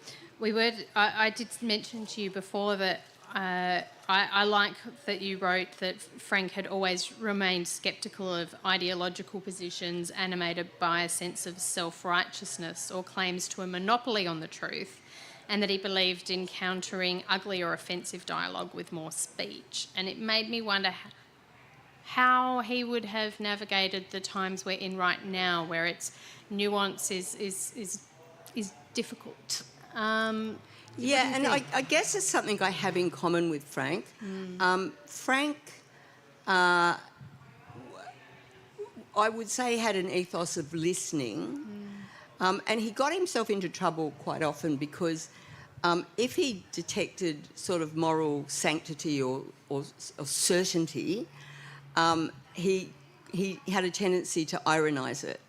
did mention to you before that I like that you wrote that Frank had always remained sceptical of ideological positions animated by a sense of self-righteousness or claims to a monopoly on the truth, and that he believed in countering ugly or offensive dialogue with more speech. And it made me wonder how he would have navigated the times we're in right now, where its nuance is difficult. Yeah, and I guess it's something I have in common with Frank. Frank, I would say, had an ethos of listening, and he got himself into trouble quite often because if he detected sort of moral sanctity or certainty, he had a tendency to ironise it,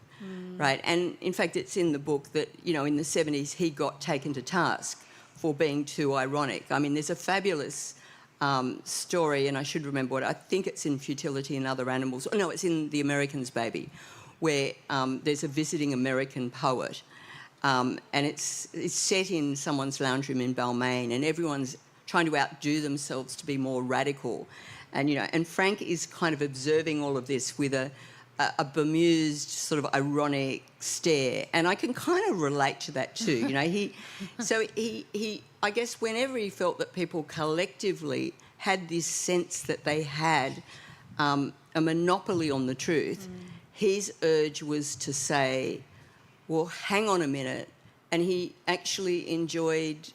right? And in fact, it's in the book that, in the 70s, he got taken to task for being too ironic. I mean, there's a fabulous story, and I should remember I think it's in Futility and Other Animals. Oh, no, it's in The American's Baby, where there's a visiting American poet, and it's set in someone's lounge room in Balmain, and everyone's trying to outdo themselves to be more radical. And Frank is kind of observing all of this with a bemused, sort of ironic stare, and I can kind of relate to that too. He I guess whenever he felt that people collectively had this sense that they had a monopoly on the truth, his urge was to say, "Well, hang on a minute," and he actually enjoyed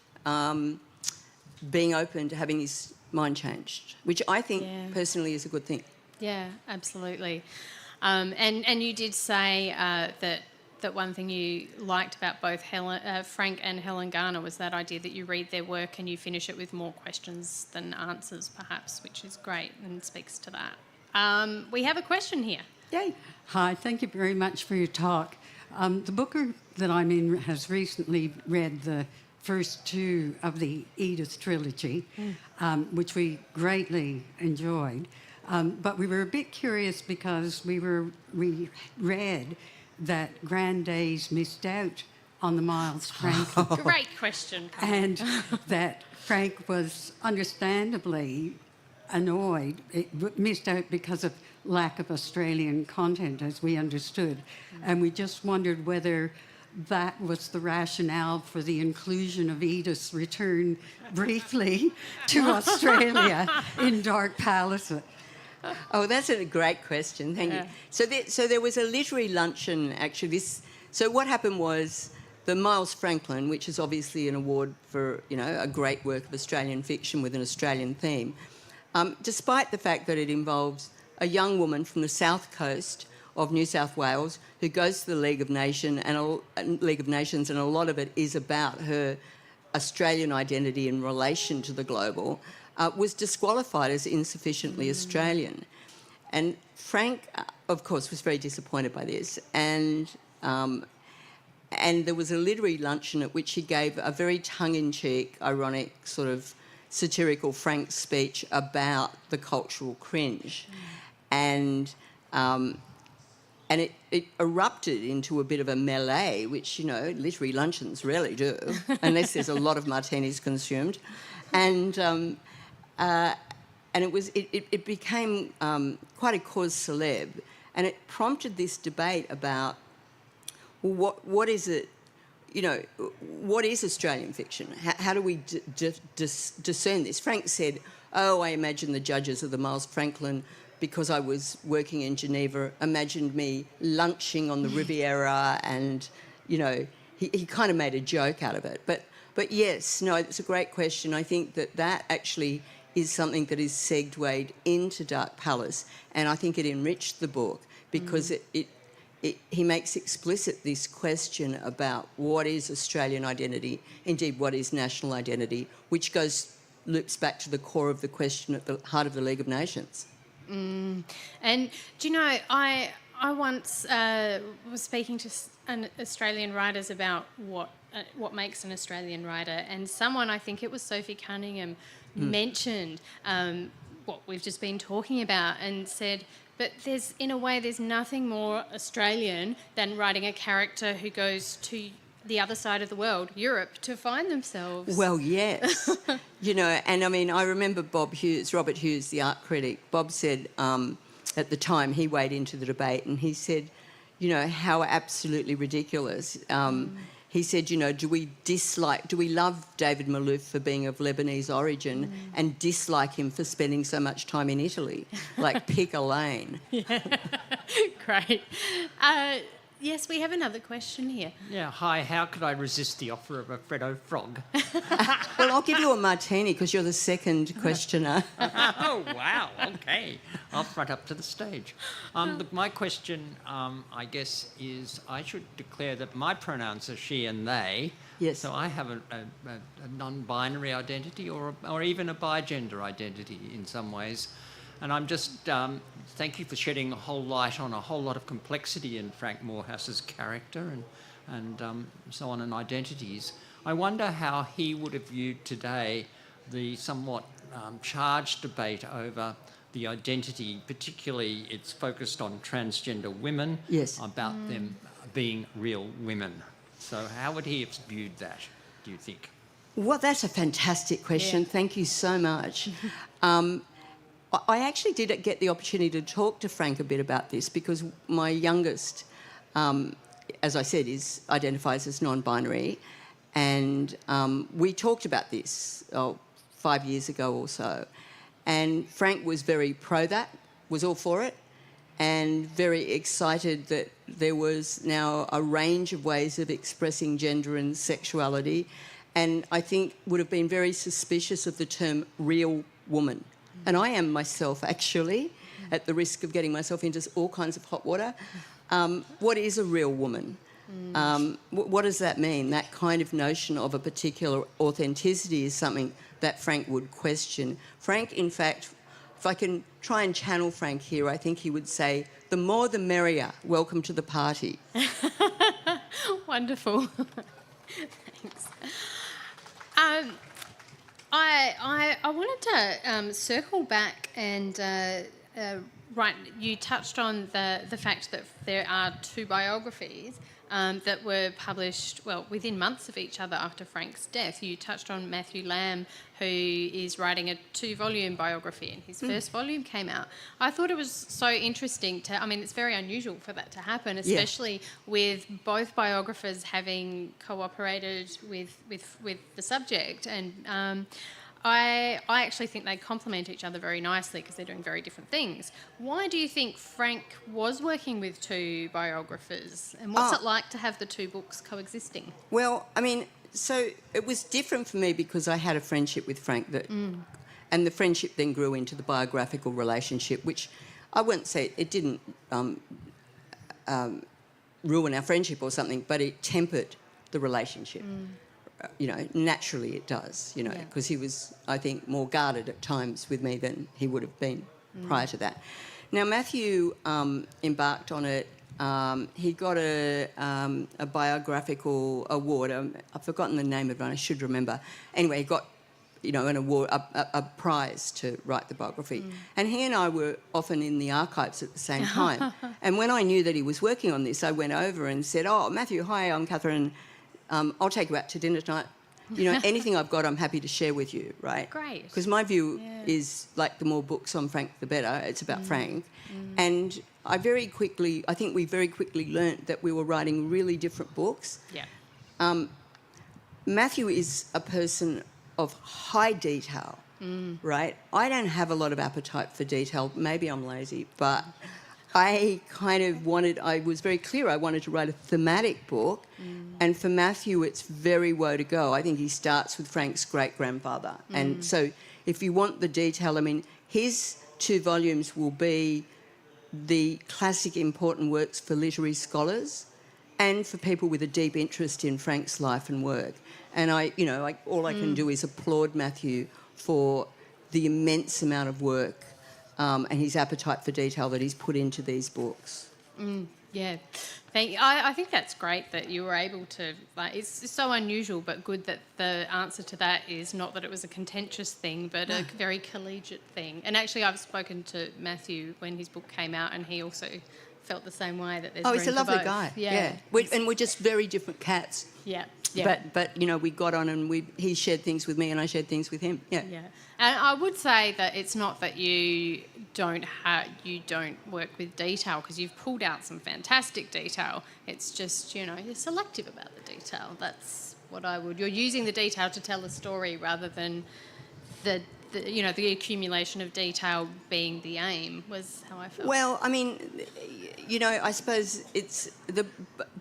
being open to having his mind changed, which I think personally is a good thing. Yeah, absolutely. And you did say that one thing you liked about both Frank and Helen Garner was that idea that you read their work and you finish it with more questions than answers, perhaps, which is great and speaks to that. We have a question here. Yay. Hi, thank you very much for your talk. The book that I'm in has recently read the first two of the Edith trilogy, which we greatly enjoyed. But we were a bit curious because we read that Grandays missed out on the Miles Franklin. Great question. And that Frank was understandably annoyed, missed out because of lack of Australian content, as we understood. And we just wondered whether that was the rationale for the inclusion of Edith's return briefly to Australia in Dark Palace. Oh, that's a great question. Thank you. So there was a literary luncheon, actually. So what happened was the Miles Franklin, which is obviously an award for, a great work of Australian fiction with an Australian theme, despite the fact that it involves a young woman from the south coast of New South Wales who goes to the League of Nations, and a lot of it is about her Australian identity in relation to the global, was disqualified as insufficiently Australian. And Frank, of course, was very disappointed by this. And there was a literary luncheon at which he gave a very tongue-in-cheek, ironic, sort of satirical Frank speech about the cultural cringe. And it erupted into a bit of a melee, which, literary luncheons rarely do, unless there's a lot of martinis consumed. And it became quite a cause célèbre, and it prompted this debate about, well, what is it? What is Australian fiction? How do we discern this? Frank said, "Oh, I imagine the judges of the Miles Franklin, because I was working in Geneva, imagined me lunching on the Riviera," and he kind of made a joke out of it. But yes, no, it's a great question. I think that actually is something that is segued into Dark Palace, and I think it enriched the book because he makes explicit this question about what is Australian identity, indeed what is national identity, which loops back to the core of the question at the heart of the League of Nations. And do you know, I once was speaking to Australian writers about what makes an Australian writer, and someone, I think it was Sophie Cunningham, mentioned what we've just been talking about and said, but there's nothing more Australian than writing a character who goes to the other side of the world, Europe, to find themselves. Well, yes. And I mean, I remember Robert Hughes, the art critic. Bob said at the time, he weighed into the debate and he said, how absolutely ridiculous. He said, do we love David Malouf for being of Lebanese origin and dislike him for spending so much time in Italy? Like, pick a lane. Yeah, great. Yes, we have another question here. Yeah, hi, how could I resist the offer of a Freddo frog? Well, I'll give you a martini because you're the second questioner. Oh, wow, okay. I'll front up to the stage. Look, my question, I guess, is I should declare that my pronouns are she and they. Yes. So I have a non-binary identity or even a bigender identity in some ways. And I'm just, thank you for shedding a whole light on a whole lot of complexity in Frank Morehouse's character and so on, and identities. I wonder how he would have viewed today the somewhat charged debate over the identity, particularly it's focused on transgender women, about them being real women. So how would he have viewed that, do you think? Well, that's a fantastic question. Yeah. Thank you so much. I actually did get the opportunity to talk to Frank a bit about this because my youngest, as I said, identifies as non-binary, and we talked about this 5 years ago or so, and Frank was very pro that, was all for it, and very excited that there was now a range of ways of expressing gender and sexuality, and I think would have been very suspicious of the term real woman. And I am myself, actually, at the risk of getting myself into all kinds of hot water. What is a real woman? What does that mean? That kind of notion of a particular authenticity is something that Frank would question. Frank, in fact, if I can try and channel Frank here, I think he would say, the more the merrier, welcome to the party. Wonderful. Thanks. I wanted to circle back and you touched on the fact that there are two biographies that were published, well, within months of each other after Frank's death. You touched on Matthew Lamb, who is writing a 2-volume biography, and his first volume came out. I thought it was so interesting to, I mean, it's very unusual for that to happen, especially with both biographers having cooperated with the subject. And I actually think they complement each other very nicely because they're doing very different things. Why do you think Frank was working with 2 biographers, and what's it like to have the 2 books coexisting? Well, I mean, so it was different for me because I had a friendship with Frank and the friendship then grew into the biographical relationship, which I wouldn't say it didn't ruin our friendship or something, but it tempered the relationship. You know, naturally it does, you know, because he was, I think, more guarded at times with me than he would have been prior to that. Now, Matthew embarked on it. He got a biographical award. I've forgotten the name of it. I should remember. Anyway, he got, you know, an award, a prize to write the biography. And he and I were often in the archives at the same time. And when I knew that he was working on this, I went over and said, "Oh, Matthew, hi, I'm Catherine. I'll take you out to dinner tonight. You know, anything I've got, I'm happy to share with you," right? Great. Because my view is, like, the more books on Frank, the better. It's about Frank. And I think we very quickly learnt that we were writing really different books. Yeah. Matthew is a person of high detail, right? I don't have a lot of appetite for detail. Maybe I'm lazy, but I was very clear I wanted to write a thematic book, and for Matthew it's very woe to go. I think he starts with Frank's great-grandfather. And so if you want the detail, I mean, his 2 volumes will be the classic important works for literary scholars and for people with a deep interest in Frank's life and work. And all I can do is applaud Matthew for the immense amount of work and his appetite for detail that he's put into these books. Yeah. I think that's great that you were able to, like, it's so unusual but good that the answer to that is not that it was a contentious thing but a very collegiate thing. And actually I've spoken to Matthew when his book came out and he also felt the same way, that there's room he's a for lovely both. guy. Yeah. And we're just very different cats. Yeah. Yeah. But you know, we got on and he shared things with me and I shared things with him. Yeah. Yeah. And I would say that it's not that you don't work with detail, because you've pulled out some fantastic detail. It's just, you know, you're selective about the detail. That's what I would. You're using the detail to tell a story rather than the accumulation of detail being the aim, was how I felt. Well, I mean, you know, I suppose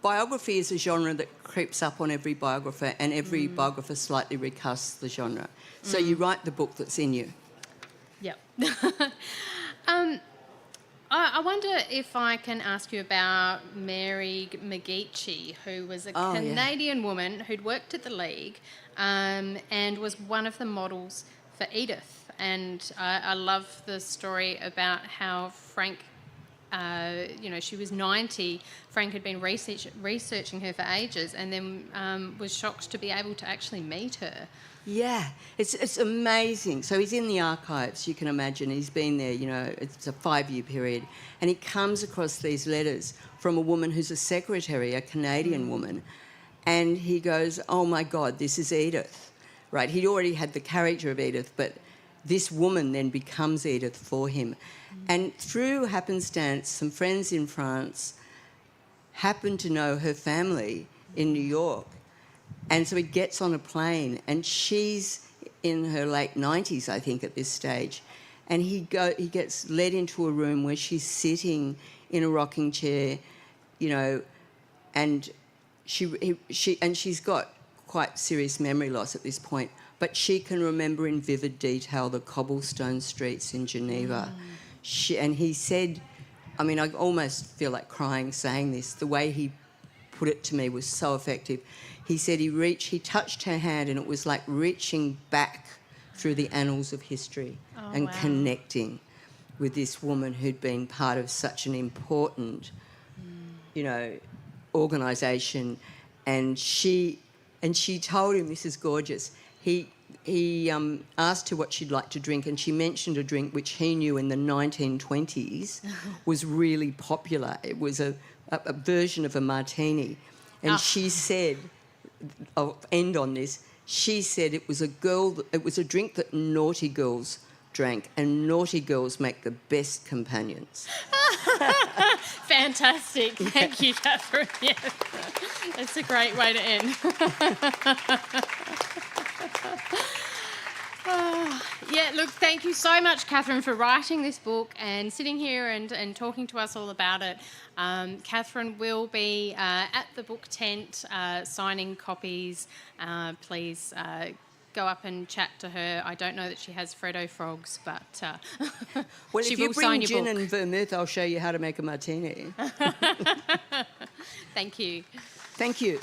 biography is a genre that creeps up on every biographer, and every biographer slightly recasts the genre. So you write the book that's in you. Yep. I wonder if I can ask you about Mary McGeechee, who was a Canadian woman who'd worked at the League and was one of the models for Edith. And I love the story about how Frank, she was 90. Frank had been researching her for ages and then was shocked to be able to actually meet her. Yeah, it's amazing. So he's in the archives, you can imagine. He's been there, you know, it's a 5-year period. And he comes across these letters from a woman who's a secretary, a Canadian woman. And he goes, "Oh, my God, this is Edith." Right, he'd already had the character of Edith, but this woman then becomes Edith for him. And through happenstance, some friends in France happen to know her family in New York. And so he gets on a plane, and she's in her late 90s, I think, at this stage. And he gets led into a room where she's sitting in a rocking chair, you know, and she's got quite serious memory loss at this point, but she can remember in vivid detail the cobblestone streets in Geneva. And he said, I mean, I almost feel like crying saying this, the way he put it to me was so effective. He said he touched her hand and it was like reaching back through the annals of history and connecting with this woman who'd been part of such an important, you know, organisation. And she told him, this is gorgeous, he asked her what she'd like to drink, and she mentioned a drink which he knew in the 1920s was really popular. It was a version of a martini. And she said, I'll end on this, she said it was a drink that naughty girls drank, and naughty girls make the best companions. Fantastic. Thank you, Catherine. Yeah. That's a great way to end. Yeah, look, thank you so much, Catherine, for writing this book and sitting here and talking to us all about it. Catherine will be at the book tent signing copies. Please go up and chat to her. I don't know that she has Freddo frogs, but Well, she if you will sign bring your gin book. and vermouth, I'll show you how to make a martini. Thank you. Thank you.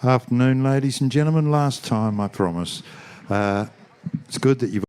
Afternoon, ladies and gentlemen. Last time, I promise. It's good that you've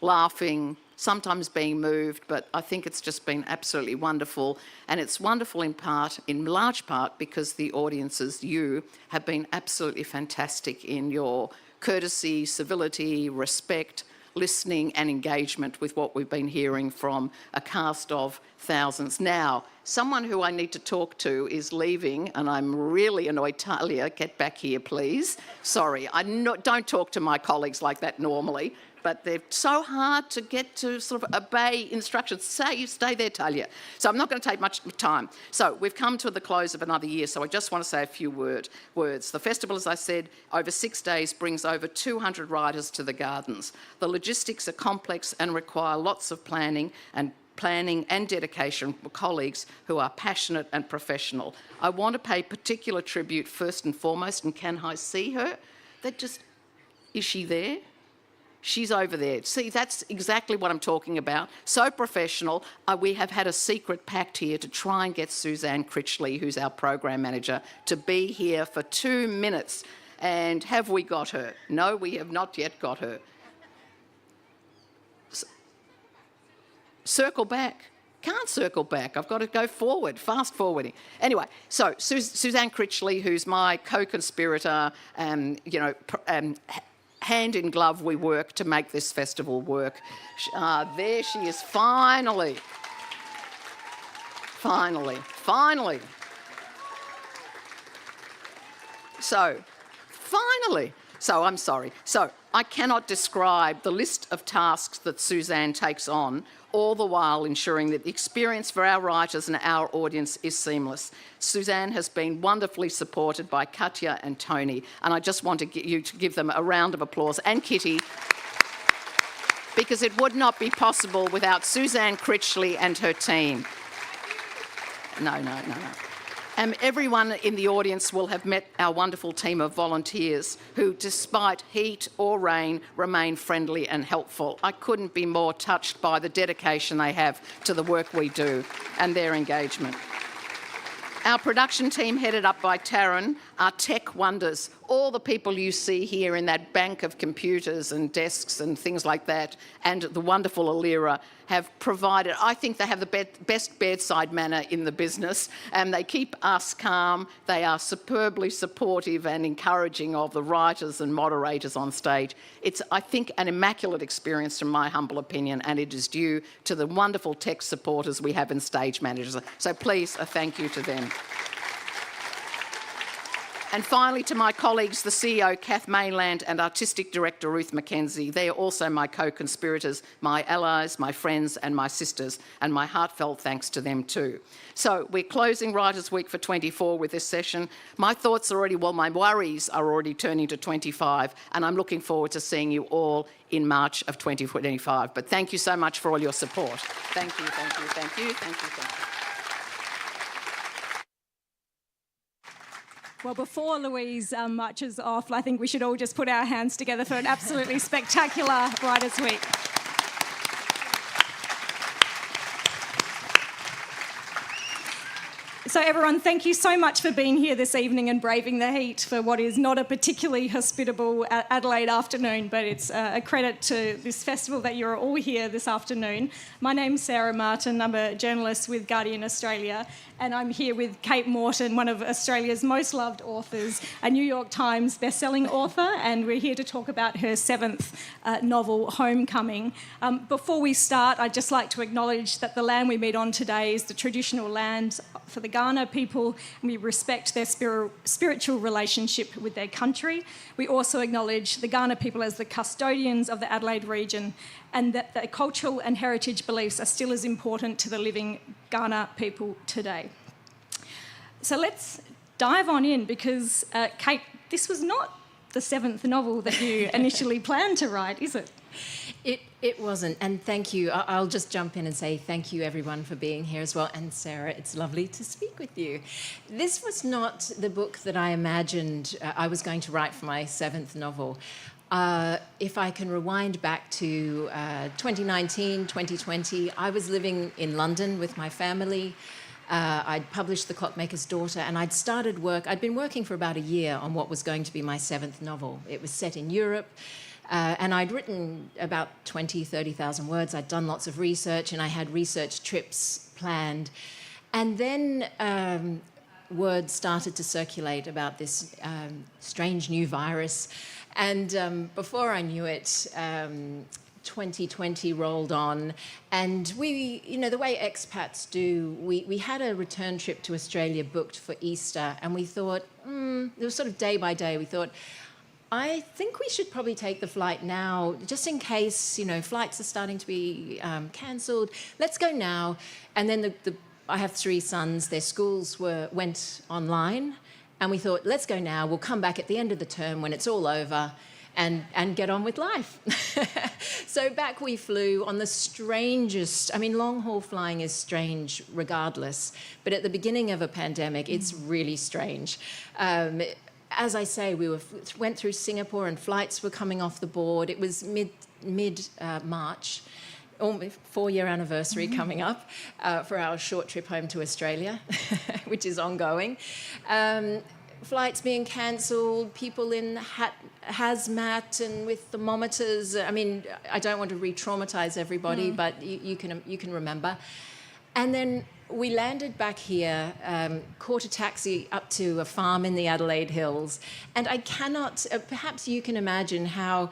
laughing, sometimes being moved, but I think it's just been absolutely wonderful. And it's wonderful in large part, because the audiences, you, have been absolutely fantastic in your courtesy, civility, respect, listening and engagement with what we've been hearing from a cast of thousands. Now, someone who I need to talk to is leaving, and I'm really annoyed. Talia, get back here, please. Sorry, don't talk to my colleagues like that normally, but they're so hard to get to sort of obey instructions. Stay there, Talia. So I'm not going to take much time. So we've come to the close of another year, so I just want to say a few words. The festival, as I said, over 6 days brings over 200 riders to the gardens. The logistics are complex and require lots of planning and dedication for colleagues who are passionate and professional. I want to pay particular tribute first and foremost, and can I see her? Is she there? She's over there. See, that's exactly what I'm talking about. So professional. We have had a secret pact here to try and get Suzanne Critchley, who's our program manager, to be here for 2 minutes. And have we got her? No, we have not yet got her. Circle back. Can't circle back. I've got to go forward, fast forwarding. Anyway, so Suzanne Critchley, who's my co-conspirator, hand in glove we work to make this festival work. There she is, finally. Finally. So, finally. So, I'm sorry. So, I cannot describe the list of tasks that Suzanne takes on, all the while ensuring that the experience for our writers and our audience is seamless. Suzanne has been wonderfully supported by Katya and Tony, and I just want to get you to give them a round of applause, and Kitty, because it would not be possible without Suzanne Critchley and her team. No. Everyone in the audience will have met our wonderful team of volunteers who, despite heat or rain, remain friendly and helpful. I couldn't be more touched by the dedication they have to the work we do and their engagement. Our production team, headed up by Taryn, are tech wonders. All the people you see here in that bank of computers and desks and things like that, and the wonderful Alira, have provided, I think they have the best bedside manner in the business, and they keep us calm. They are superbly supportive and encouraging of the writers and moderators on stage. It's, I think, an immaculate experience from my humble opinion, and it is due to the wonderful tech supporters we have in stage managers. So please, a thank you to them. And finally, to my colleagues, the CEO, Kath Mainland, and Artistic Director, Ruth McKenzie. They are also my co-conspirators, my allies, my friends, and my sisters, and my heartfelt thanks to them too. So we're closing Writers' Week for 24 with this session. My thoughts are already, my worries are already turning to 25, and I'm looking forward to seeing you all in March of 2025. But thank you so much for all your support. Thank you. Well, before Louise marches off, I think we should all just put our hands together for an absolutely spectacular Writers' Week. So everyone, thank you so much for being here this evening and braving the heat for what is not a particularly hospitable Adelaide afternoon, but it's a credit to this festival that you're all here this afternoon. My name's Sarah Martin. I'm a journalist with Guardian Australia, and I'm here with Kate Morton, one of Australia's most loved authors, a New York Times bestselling author, and we're here to talk about her 7th novel, Homecoming. Before we start, I'd just like to acknowledge that the land we meet on today is the traditional land for the Kaurna people, and we respect their spiritual relationship with their country. We also acknowledge the Kaurna people as the custodians of the Adelaide region, and that their cultural and heritage beliefs are still as important to the living Kaurna people today. So let's dive on in, because, Kate, this was not the 7th novel that you initially planned to write, is it? It wasn't, and thank you. I'll just jump in and say thank you, everyone, for being here as well. And Sarah, it's lovely to speak with you. This was not the book that I imagined I was going to write for my 7th novel. If I can rewind back to 2019, 2020, I was living in London with my family. I'd published The Clockmaker's Daughter, and I'd started work. I'd been working for about a year on what was going to be my 7th novel. It was set in Europe. And I'd written about 20, 30,000 words. I'd done lots of research, and I had research trips planned. And then word started to circulate about this strange new virus. And before I knew it, 2020 rolled on, and we, the way expats do, we had a return trip to Australia booked for Easter, and we thought, it was sort of day by day, we thought, I think we should probably take the flight now, just in case, flights are starting to be cancelled. Let's go now. And then I have 3 sons, their schools went online, and we thought, let's go now, we'll come back at the end of the term when it's all over and get on with life. So back we flew on the strangest, long-haul flying is strange regardless, but at the beginning of a pandemic, it's really strange. As I say, we went through Singapore and flights were coming off the board. It was mid-March. 4-year anniversary coming up for our short trip home to Australia, which is ongoing. Flights being cancelled, people in hazmat and with thermometers. I don't want to re-traumatise everybody, but you can remember. And then we landed back here, caught a taxi up to a farm in the Adelaide Hills, and I cannot, perhaps you can imagine how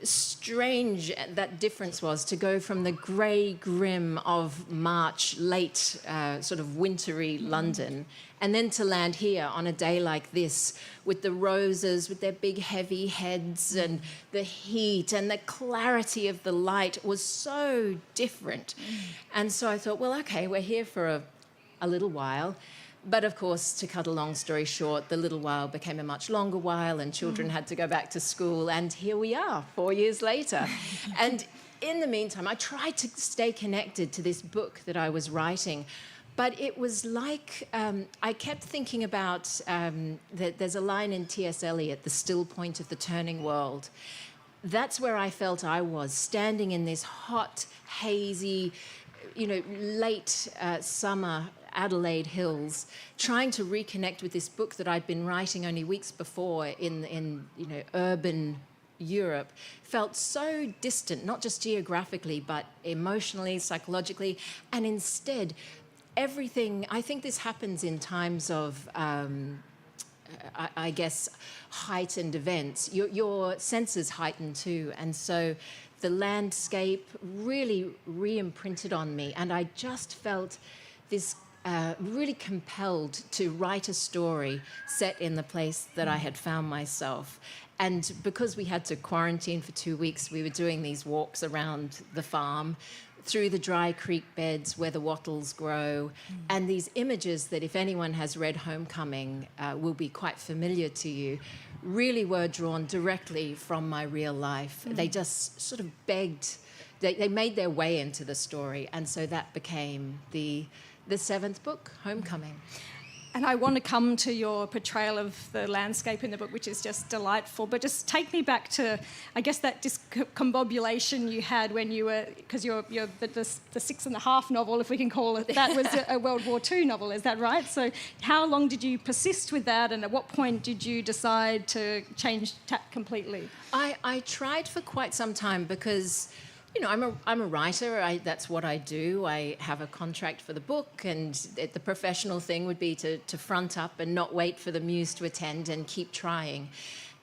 strange that difference was to go from the grey grim of March, late sort of wintry London, and then to land here on a day like this with the roses, with their big heavy heads, and the heat and the clarity of the light was so different. And so I thought, well, okay, we're here for a little while. But of course, to cut a long story short, the little while became a much longer while, and children had to go back to school, and here we are 4 years later. And in the meantime, I tried to stay connected to this book that I was writing, but it was like I kept thinking about that there's a line in T.S. Eliot, the still point of the turning world. That's where I felt I was, standing in this hot, hazy, late summer Adelaide Hills, trying to reconnect with this book that I'd been writing only weeks before in urban Europe, felt so distant, not just geographically, but emotionally, psychologically, and instead, everything, I think this happens in times of, I guess, heightened events. Your senses heighten too, and so the landscape really re-imprinted on me, and I just felt this really compelled to write a story set in the place that I had found myself. And because we had to quarantine for 2 weeks, we were doing these walks around the farm, through the dry creek beds where the wattles grow, and these images that if anyone has read Homecoming will be quite familiar to you, really were drawn directly from my real life. They just sort of begged, they made their way into the story, and so that became the 7th book, Homecoming. And I want to come to your portrayal of the landscape in the book, which is just delightful. But just take me back to, I guess, that discombobulation you had when you were, because you're the 6.5 novel, if we can call it, that was a World War II novel, is that right? So how long did you persist with that, and at what point did you decide to change tack completely? I tried for quite some time because, I'm a writer. That's what I do. I have a contract for the book, and the professional thing would be to front up and not wait for the muse to attend and keep trying.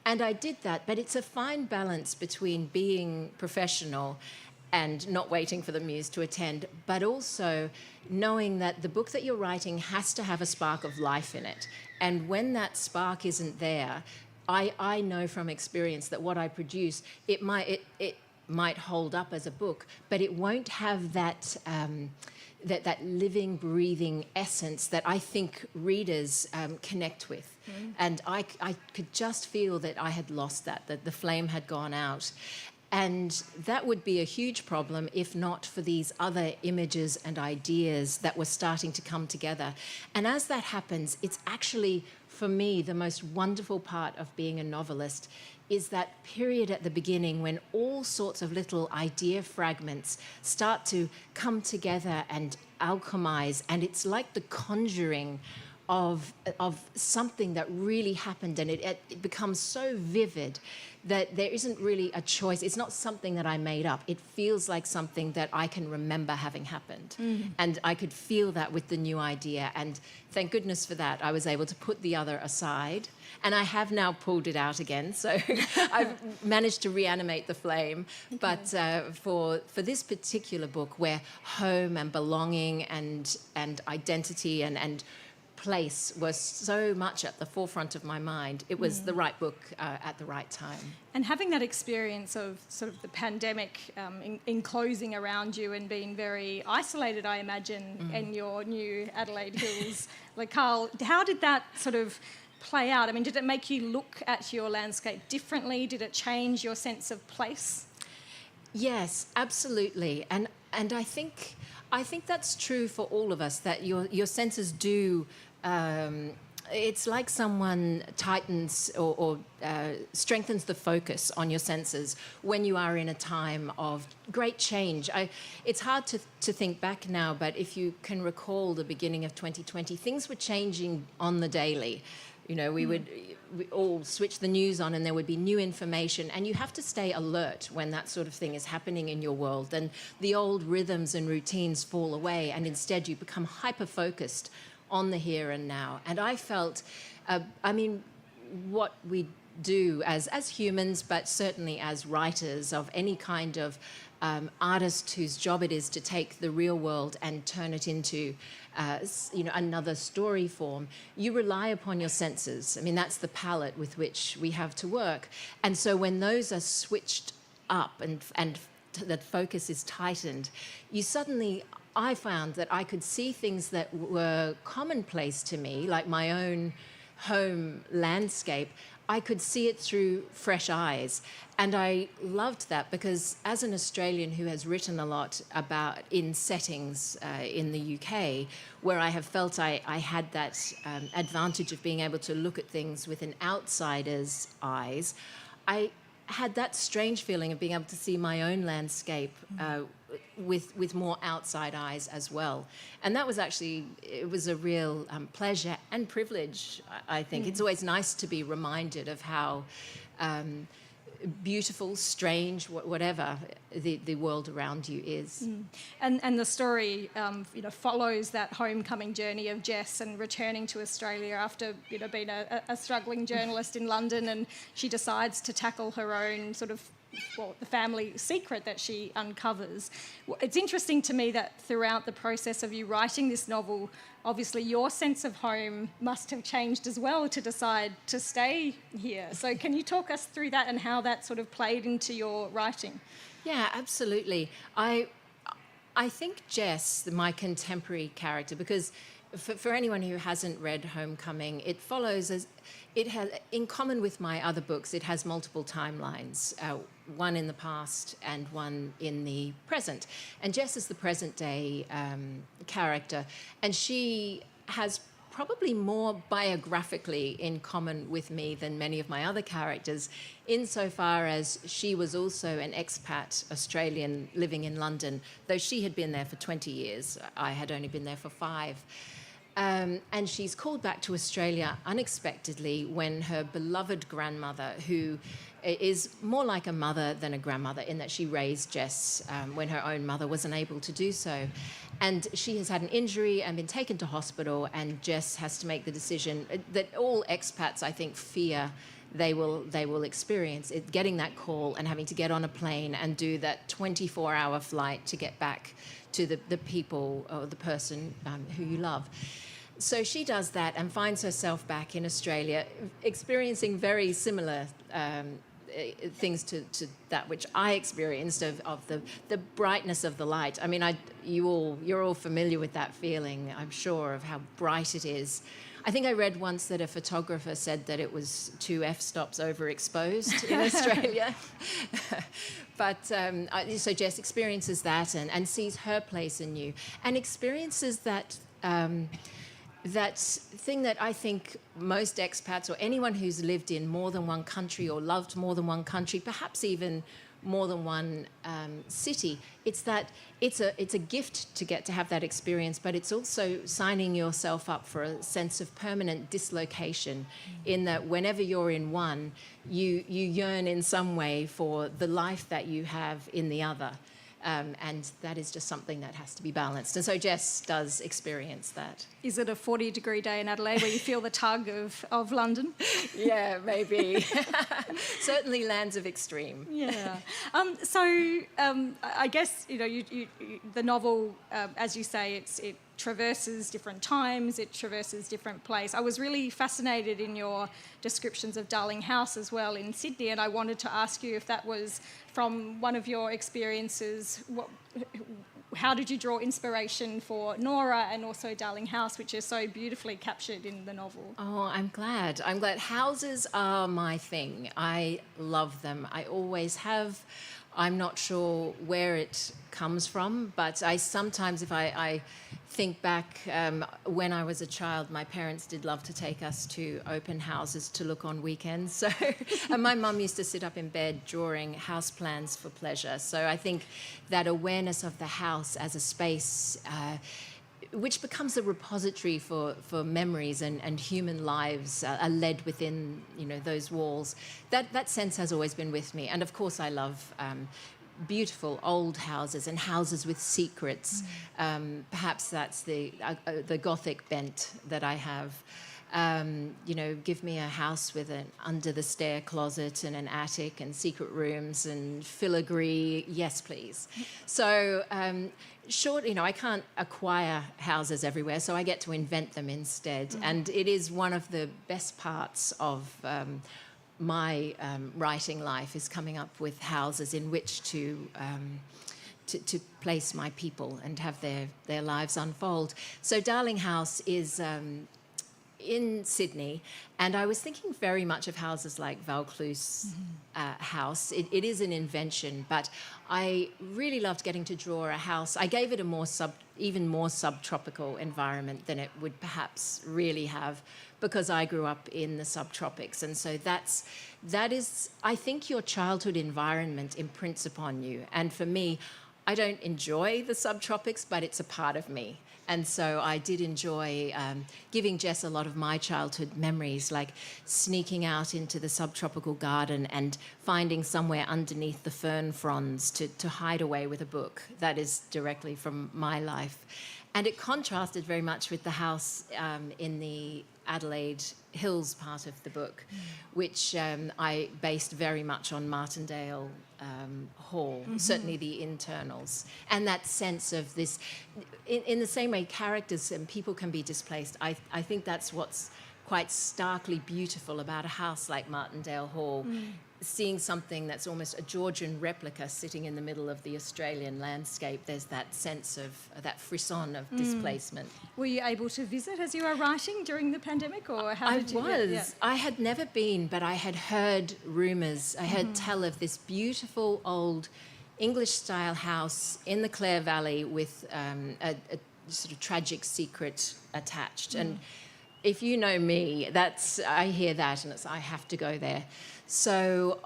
And I did that, but it's a fine balance between being professional and not waiting for the muse to attend, but also knowing that the book that you're writing has to have a spark of life in it. And when that spark isn't there, I know from experience that what I produce, it might hold up as a book, but it won't have that that living, breathing essence that I think readers connect with. And I could just feel that I had lost that the flame had gone out. And that would be a huge problem if not for these other images and ideas that were starting to come together. And as that happens, it's actually, for me, the most wonderful part of being a novelist is that period at the beginning when all sorts of little idea fragments start to come together and alchemize, and it's like the conjuring of something that really happened, and it becomes so vivid that there isn't really a choice. It's not something that I made up. It feels like something that I can remember having happened. And I could feel that with the new idea. And thank goodness for that. I was able to put the other aside. And I have now pulled it out again. So I've managed to reanimate the flame. Okay. But for this particular book, where home and belonging and identity and place was so much at the forefront of my mind, it was the right book at the right time. And having that experience of sort of the pandemic enclosing around you and being very isolated, I imagine, in your new Adelaide Hills locale, how did that sort of play out? I mean, did it make you look at your landscape differently? Did it change your sense of place? Yes, absolutely. And I think that's true for all of us, that your senses do. It's like someone tightens or strengthens the focus on your senses when you are in a time of great change. It's hard to think back now, but if you can recall the beginning of 2020, things were changing on the daily. You know, we all switch the news on and there would be new information, and you have to stay alert when that sort of thing is happening in your world. And the old rhythms and routines fall away, and instead you become hyper-focused on the here and now. And I felt, what we do as humans, but certainly as writers of any kind of artist whose job it is to take the real world and turn it into another story form, you rely upon your senses. I mean, that's the palette with which we have to work. And so when those are switched up and the focus is tightened, I found that I could see things that were commonplace to me, like my own home landscape. I could see it through fresh eyes. And I loved that, because as an Australian who has written a lot about in settings in the UK, where I have felt I had that advantage of being able to look at things with an outsider's eyes, I had that strange feeling of being able to see my own landscape with more outside eyes as well. And that was it was a real pleasure and privilege, I think. It's always nice to be reminded of how beautiful, strange, whatever the world around you is. And the story follows that homecoming journey of Jess and returning to Australia after being a struggling journalist in London, and she decides to tackle her own sort of the family secret that she uncovers. It's interesting to me that throughout the process of you writing this novel, obviously your sense of home must have changed as well to decide to stay here. So can you talk us through that and how that sort of played into your writing? Yeah, absolutely. I think Jess, my contemporary character, because for anyone who hasn't read Homecoming, it follows it has, in common with my other books, it has multiple timelines, one in the past and one in the present. And Jess is the present day character, and she has probably more biographically in common with me than many of my other characters, insofar as she was also an expat Australian living in London, though she had been there for 20 years. I had only been there for 5. And she's called back to Australia unexpectedly when her beloved grandmother, who is more like a mother than a grandmother in that she raised Jess when her own mother was unable to do so. And she has had an injury and been taken to hospital, and Jess has to make the decision that all expats, I think, fear they will experience, getting that call and having to get on a plane and do that 24-hour flight to get back to the people or the person who you love. So she does that and finds herself back in Australia, experiencing very similar things to that which I experienced of the brightness of the light. I mean, you're all familiar with that feeling, I'm sure, of how bright it is. I think I read once that a photographer said that it was 2 f-stops overexposed in Australia. But so Jess experiences that and sees her place in you, and experiences that that thing that I think most expats or anyone who's lived in more than one country or loved more than one country, perhaps even more than one city. It's a gift to get to have that experience, but it's also signing yourself up for a sense of permanent dislocation, in that whenever you're in one, you yearn in some way for the life that you have in the other. And that is just something that has to be balanced. And so Jess does experience that. Is it a 40-degree day in Adelaide where you feel the tug of London? Yeah, maybe. Certainly lands of extreme. Yeah. I guess, the novel, as you say, it traverses different times, it traverses different places. I was really fascinated in your descriptions of Darling House as well in Sydney, and I wanted to ask you if that was from one of your experiences. How did you draw inspiration for Nora and also Darling House, which is so beautifully captured in the novel? Oh, I'm glad. Houses are my thing. I love them. I always have. I'm not sure where it comes from, but I sometimes, if I think back, when I was a child, my parents did love to take us to open houses to look on weekends. So, and my mum used to sit up in bed drawing house plans for pleasure. So I think that awareness of the house as a space, which becomes a repository for memories and human lives are led within, those walls. That sense has always been with me. And of course I love beautiful old houses and houses with secrets. Perhaps that's the Gothic bent that I have. Give me a house with an under the stair closet and an attic and secret rooms and filigree. Yes, please. So, I can't acquire houses everywhere, so I get to invent them instead. And it is one of the best parts of my writing life, is coming up with houses in which to place my people and have their lives unfold. So Darling House is in Sydney, and I was thinking very much of houses like Vaucluse House. It is an invention, but I really loved getting to draw a house. I gave it a even more subtropical environment than it would perhaps really have, because I grew up in the subtropics, and so that is, I think, your childhood environment imprints upon you. And for me, I don't enjoy the subtropics, but it's a part of me. And so I did enjoy giving Jess a lot of my childhood memories, like sneaking out into the subtropical garden and finding somewhere underneath the fern fronds to hide away with a book. That is directly from my life. And it contrasted very much with the house in the Adelaide Hills part of the book, which I based very much on Martindale Hall, certainly the internals. And that sense of this, in the same way characters and people can be displaced, I think that's what's quite starkly beautiful about a house like Martindale Hall. Seeing something that's almost a Georgian replica sitting in the middle of the Australian landscape, there's that sense of that frisson of displacement. Were you able to visit as you were writing during the pandemic, or how did you? I had never been, but I had heard rumours. I heard tell of this beautiful old English-style house in the Clare Valley with a sort of tragic secret attached. And if you know me, I hear that and I have to go there. So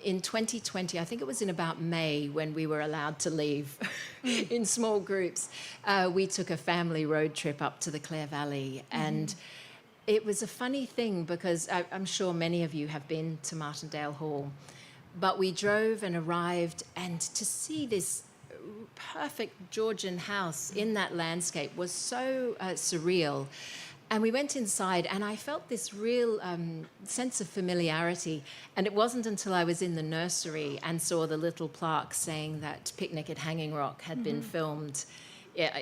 in 2020, I think it was in about May when we were allowed to leave in small groups, we took a family road trip up to the Clare Valley. And it was a funny thing because I'm sure many of you have been to Martindale Hall, but we drove and arrived, and to see this perfect Georgian house in that landscape was so surreal. And we went inside, and I felt this real sense of familiarity. And it wasn't until I was in the nursery and saw the little plaque saying that Picnic at Hanging Rock had been filmed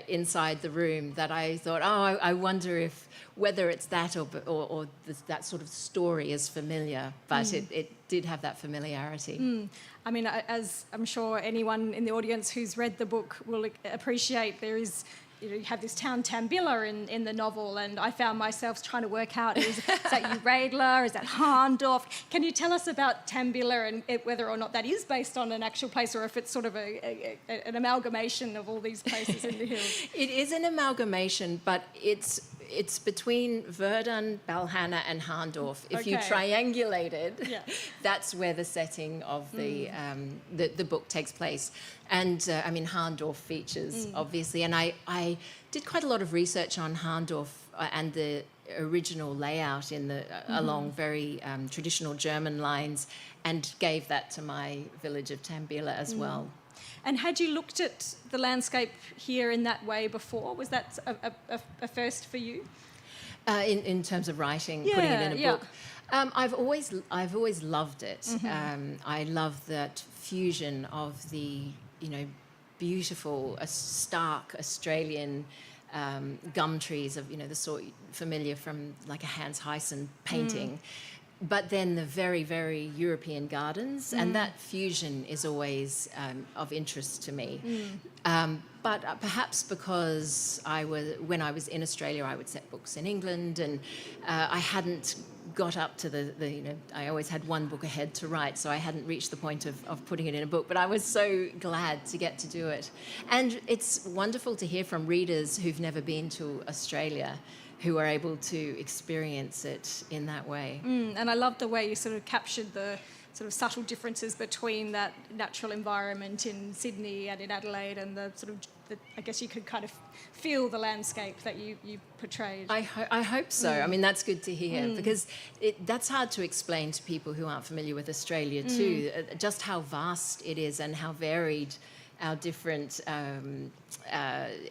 inside the room that I thought, I wonder whether it's that or that sort of story is familiar. But it did have that familiarity. I mean, as I'm sure anyone in the audience who's read the book will appreciate, there is... You have this town Tambilla in the novel, and I found myself trying to work out, is that Uradler, is that Harndorf? Can you tell us about Tambilla and whether or not that is based on an actual place, or if it's sort of an amalgamation of all these places in the hills? It is an amalgamation, but it's it's between Verdun, Balhanna, and Harndorf. If you Okay. triangulated, Yeah. that's where the setting of the book takes place. And I mean, Harndorf features obviously, and I did quite a lot of research on Harndorf and the original layout in the along very traditional German lines, and gave that to my village of Tambela as well. And had you looked at the landscape here in that way before? Was that a first for you? In terms of writing, putting it in a book. I've always loved it. I love that fusion of the beautiful, stark Australian gum trees of the sort familiar from like a Hans Huyssen painting. But then the very, very European gardens, and that fusion is always of interest to me. But perhaps because when I was in Australia, I would set books in England, and I hadn't got up to I always had one book ahead to write, so I hadn't reached the point of putting it in a book. But I was so glad to get to do it. And it's wonderful to hear from readers who've never been to Australia, who are able to experience it in that way. And I love the way you sort of captured the sort of subtle differences between that natural environment in Sydney and in Adelaide, and the sort of, I guess you could kind of feel the landscape that you portrayed. I hope so. I mean, that's good to hear, because that's hard to explain to people who aren't familiar with Australia too, just how vast it is and how varied our different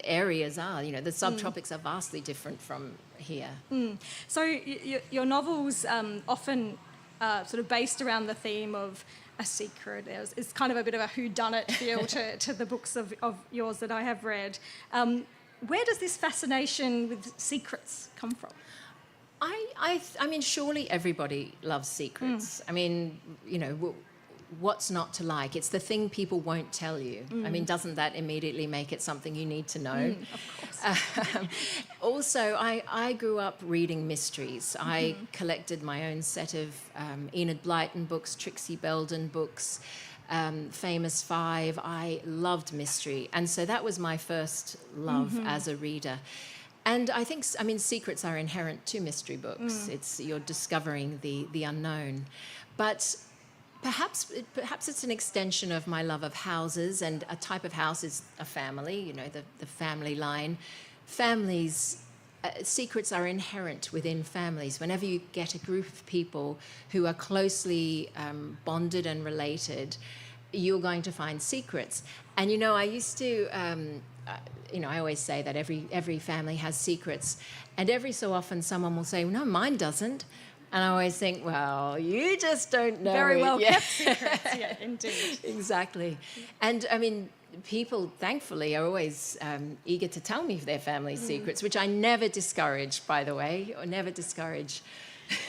areas are. The subtropics are vastly different from here. So your novels often sort of based around the theme of a secret. It's kind of a bit of a whodunit feel to the books of yours that I have read. Where does this fascination with secrets come from? I mean, surely everybody loves secrets. I mean, what's not to like? It's the thing people won't tell you. I mean, doesn't that immediately make it something you need to know? Of course. Also, I grew up reading mysteries. I collected my own set of Enid Blyton books, Trixie Belden books, Famous Five. I loved mystery. And so that was my first love as a reader. And I think, secrets are inherent to mystery books. You're discovering the unknown. But perhaps it's an extension of my love of houses, and a type of house is a family, the family line. Families, secrets are inherent within families. Whenever you get a group of people who are closely bonded and related, you're going to find secrets. And, I used to... I always say that every family has secrets, and every so often someone will say, "No, mine doesn't." And I always think, well, you just don't know. Very well Yeah. kept secrets, yeah, indeed. Exactly. And I mean, people, thankfully, are always eager to tell me their family's secrets, which I never discourage, by the way, or never discourage.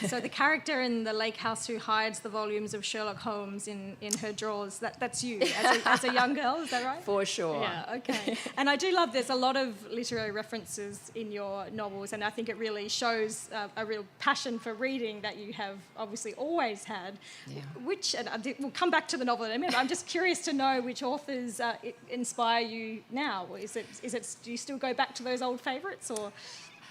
So the character in the lake house who hides the volumes of Sherlock Holmes in her drawers, that's you as a young girl, is that right? For sure. Yeah, okay. And I do love there's a lot of literary references in your novels, and I think it really shows a real passion for reading that you have obviously always had. Yeah. We'll come back to the novel in a minute. I'm just curious to know which authors inspire you now. Do you still go back to those old favourites, or...?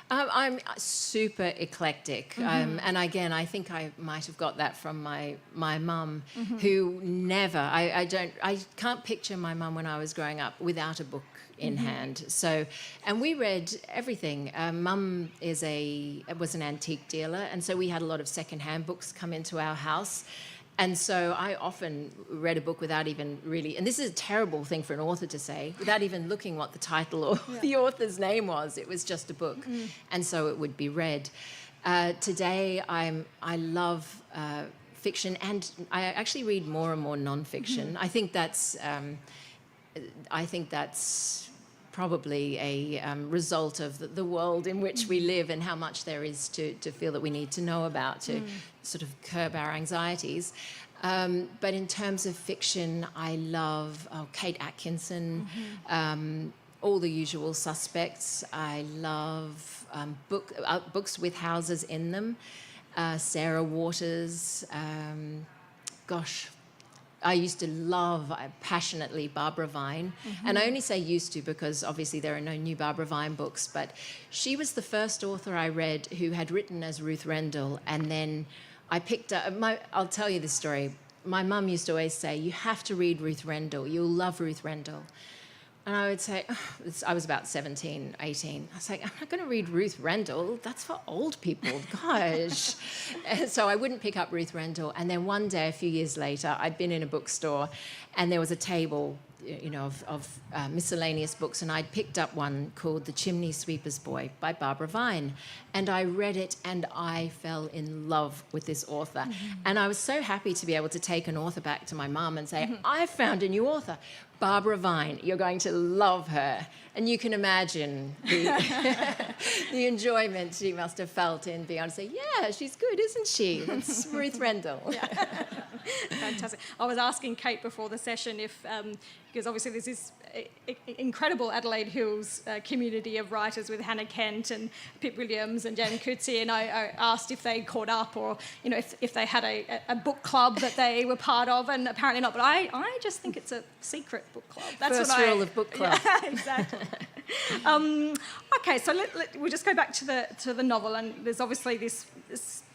I'm super eclectic, and again, I think I might have got that from my mum, who never. I can't picture my mum when I was growing up without a book in hand. So, and we read everything. Mum was an antique dealer, and so we had a lot of secondhand books come into our house. And so I often read a book without even really, and this is a terrible thing for an author to say, without even looking what the title or the author's name was. It was just a book. And so it would be read. Today, I love fiction, and I actually read more and more non-fiction. I think that's probably a result of the world in which we live, and how much there is to feel that we need to know about to sort of curb our anxieties. But in terms of fiction, I love Kate Atkinson, all the usual suspects. I love books with houses in them. Sarah Waters. I used to love passionately Barbara Vine. And I only say used to because obviously there are no new Barbara Vine books, but she was the first author I read who had written as Ruth Rendell. And then I picked up, I'll tell you this story. My mum used to always say, you have to read Ruth Rendell. You'll love Ruth Rendell. And I would say, I was about 17, 18. I was like, I'm not going to read Ruth Rendell. That's for old people, gosh. And so I wouldn't pick up Ruth Rendell. And then one day, a few years later, I'd been in a bookstore and there was a table, you know, of miscellaneous books. And I'd picked up one called The Chimney Sweeper's Boy by Barbara Vine. And I read it and I fell in love with this author. And I was so happy to be able to take an author back to my mum and say, I found a new author. Barbara Vine, you're going to love her. And you can imagine the enjoyment she must have felt in being able to say, yeah, she's good, isn't she? That's Ruth Rendell. Fantastic. I was asking Kate before the session if, because obviously there's this incredible Adelaide Hills community of writers with Hannah Kent and Pip Williams and Jan Coetzee, and I asked if they caught up or, you know, if they had a book club that they were part of, and apparently not. But I just think it's a secret book club. That's First what rule of book club. Yeah, exactly. Okay, so we'll just go back to the novel, and there's obviously this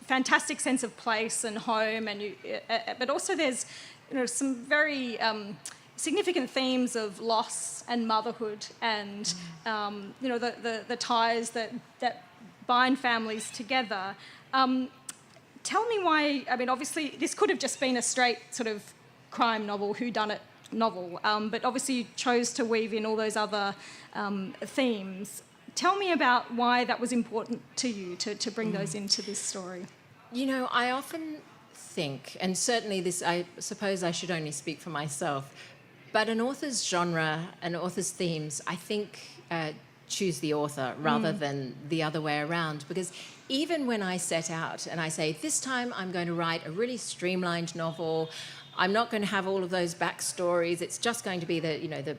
fantastic sense of place and home, and but also there's, you know, some very significant themes of loss and motherhood, and you know, the ties that bind families together. Tell me why. I mean, obviously this could have just been a straight sort of crime novel, whodunit novel, but obviously you chose to weave in all those other themes. Tell me about why that was important to you to bring those into this story. You know, I often think, and certainly this, I suppose I should only speak for myself, but an author's genre, an author's themes, I think choose the author rather than the other way around. Because even when I set out and I say, this time I'm going to write a really streamlined novel, I'm not going to have all of those backstories, it's just going to be the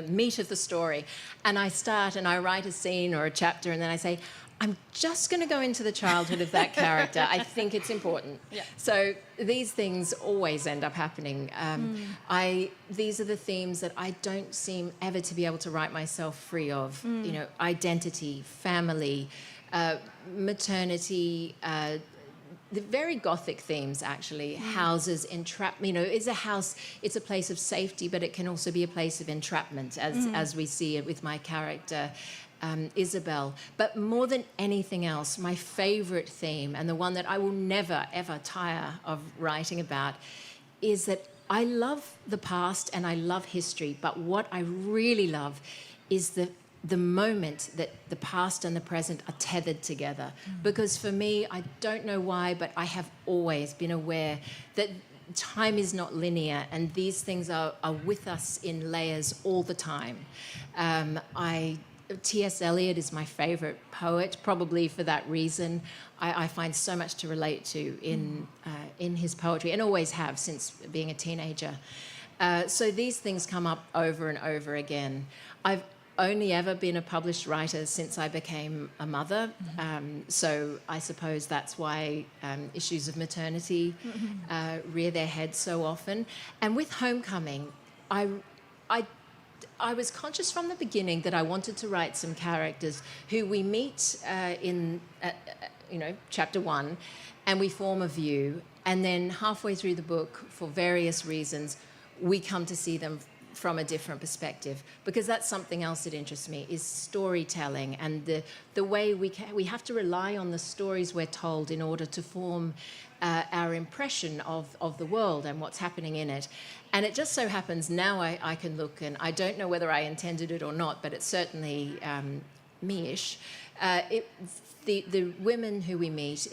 meat of the story. And I start and I write a scene or a chapter and then I say, I'm just going to go into the childhood of that character. I think it's important. Yeah. So these things always end up happening. These are the themes that I don't seem ever to be able to write myself free of. You know, identity, family, maternity, the very Gothic themes, actually. Houses, entrapment. You know, it's a house, it's a place of safety, but it can also be a place of entrapment, as we see it with my character, Isabel. But more than anything else, my favourite theme, and the one that I will never, ever tire of writing about, is that I love the past and I love history, but what I really love is the moment that the past and the present are tethered together. Because for me, I don't know why, but I have always been aware that time is not linear and these things are with us in layers all the time. T.S. Eliot is my favourite poet, probably for that reason. I find so much to relate to in his poetry, and always have since being a teenager. So these things come up over and over again. I've only ever been a published writer since I became a mother, so I suppose that's why issues of maternity rear their head so often. And with Homecoming, I was conscious from the beginning that I wanted to write some characters who we meet in, chapter 1, and we form a view, and then halfway through the book, for various reasons, we come to see them from a different perspective, because that's something else that interests me, is storytelling and the way we have to rely on the stories we're told in order to form our impression of the world and what's happening in it. And it just so happens now I can look, and I don't know whether I intended it or not, but it's certainly me-ish. The women who we meet,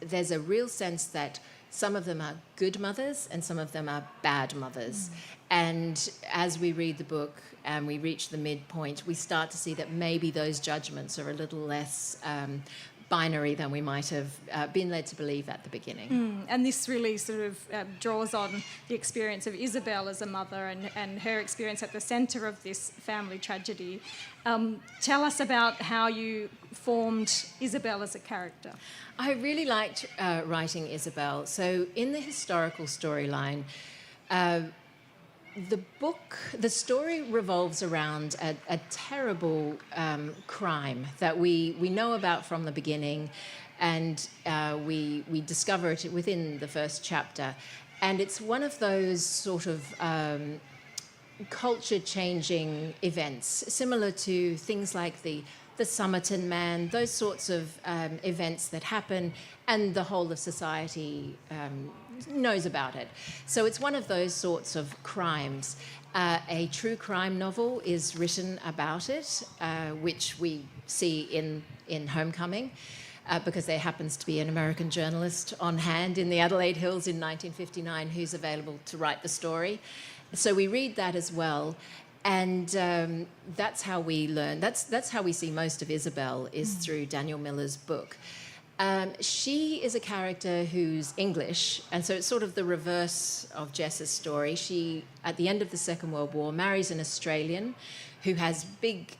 there's a real sense that some of them are good mothers and some of them are bad mothers. And as we read the book and we reach the midpoint, we start to see that maybe those judgments are a little less binary than we might have been led to believe at the beginning. And this really sort of draws on the experience of Isabel as a mother and her experience at the centre of this family tragedy. Tell us about how you formed Isabel as a character. I really liked writing Isabel. So in the historical storyline, the story revolves around a terrible crime that we know about from the beginning, and we discover it within the first chapter. And it's one of those sort of culture-changing events, similar to things like the Somerton Man, those sorts of events that happen, and the whole of society knows about it. So it's one of those sorts of crimes. A true crime novel is written about it, which we see in Homecoming, because there happens to be an American journalist on hand in the Adelaide Hills in 1959 who's available to write the story. So we read that as well. And that's how we learn. That's how we see most of Isabel, is through Daniel Miller's book. She is a character who's English, and so it's sort of the reverse of Jess's story. She, at the end of the Second World War, marries an Australian who has big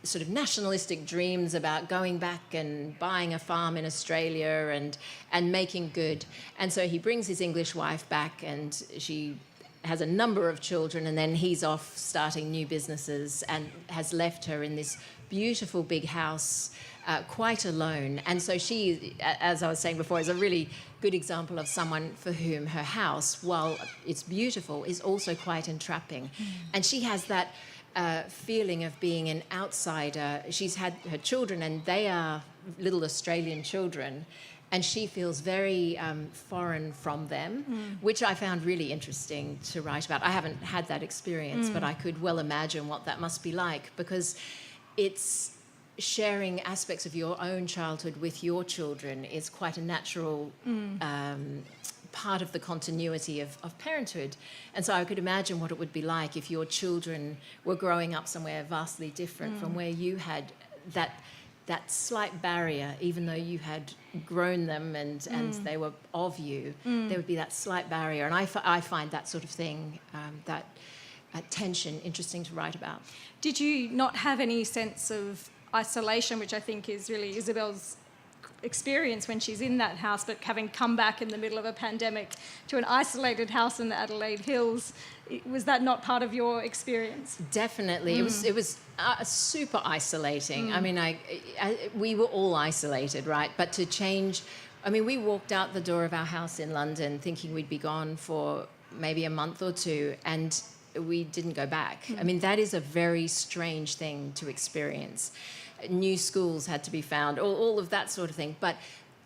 sort of nationalistic dreams about going back and buying a farm in Australia and making good. And so he brings his English wife back, and she has a number of children, and then he's off starting new businesses and has left her in this beautiful big house quite alone. And so she, as I was saying before, is a really good example of someone for whom her house, while it's beautiful, is also quite entrapping. And she has that feeling of being an outsider. She's had her children, and they are little Australian children, and she feels very foreign from them, which I found really interesting to write about. I haven't had that experience, but I could well imagine what that must be like, because it's sharing aspects of your own childhood with your children is quite a natural part of the continuity of parenthood. And so I could imagine what it would be like if your children were growing up somewhere vastly different from where you had that slight barrier, even though you had grown them and they were of you, there would be that slight barrier. And I find that sort of thing, that tension, interesting to write about. Did you not have any sense of isolation, which I think is really Isabel's experience when she's in that house, but having come back in the middle of a pandemic to an isolated house in the Adelaide Hills, was that not part of your experience? Definitely. It was super isolating. I mean, we were all isolated, right? But to change, I mean, we walked out the door of our house in London thinking we'd be gone for maybe a month or two, and we didn't go back. I mean, that is a very strange thing to experience. New schools had to be found, all of that sort of thing. But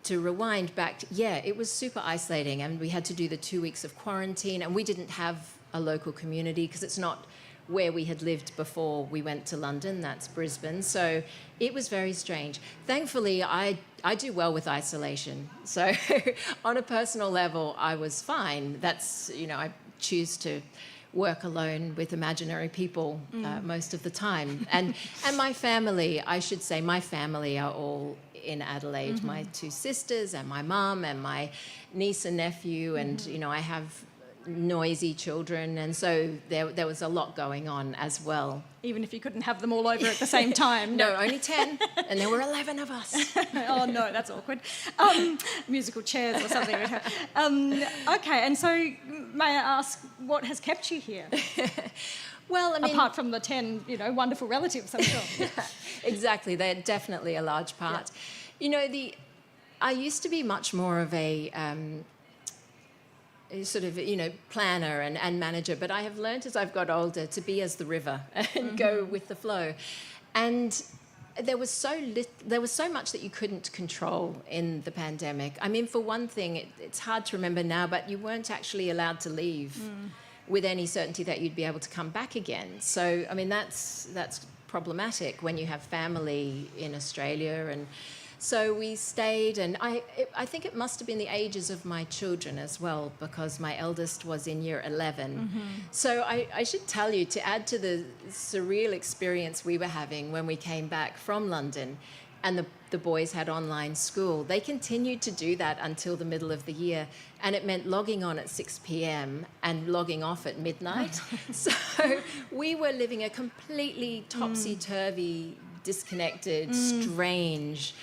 to rewind back, it was super isolating, and we had to do the 2 weeks of quarantine, and we didn't have a local community because it's not where we had lived before we went to London. That's Brisbane. So it was very strange. Thankfully, I do well with isolation. So on a personal level, I was fine. That's, I choose to work alone with imaginary people most of the time. And my family, I should say, my family are all in Adelaide. My two sisters and my mum and my niece and nephew, and I have noisy children, and so there was a lot going on as well. Even if you couldn't have them all over at the same time? No, only 10, and there were 11 of us. Oh no, that's awkward. Musical chairs or something. Okay, and so may I ask, what has kept you here? Well, I mean, apart from the 10, wonderful relatives, I'm sure. Exactly, they're definitely a large part. Yeah. I used to be much more of a sort of, planner and manager, but I have learned as I've got older to be as the river and go with the flow. And there was so much that you couldn't control in the pandemic. I mean, for one thing, it's hard to remember now, but you weren't actually allowed to leave with any certainty that you'd be able to come back again. So, I mean, that's problematic when you have family in Australia. And so we stayed, and I think it must have been the ages of my children as well, because my eldest was in year 11. So I should tell you, to add to the surreal experience we were having when we came back from London, and the boys had online school. They continued to do that until the middle of the year, and it meant logging on at 6 p.m. and logging off at midnight. So we were living a completely topsy-turvy, disconnected, strange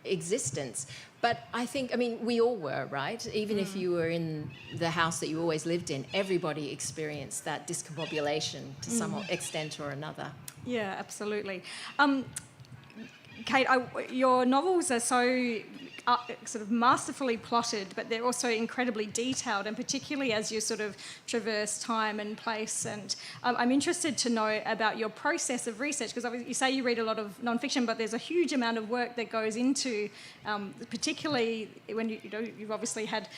existence. But I think, I mean, we all were, right? Even if you were in the house that you always lived in, everybody experienced that discombobulation to some extent or another. Yeah, absolutely. Kate, your novels are so sort of masterfully plotted, but they're also incredibly detailed, and particularly as you sort of traverse time and place. And I'm interested to know about your process of research, because you say you read a lot of non-fiction, but there's a huge amount of work that goes into, particularly when you've obviously had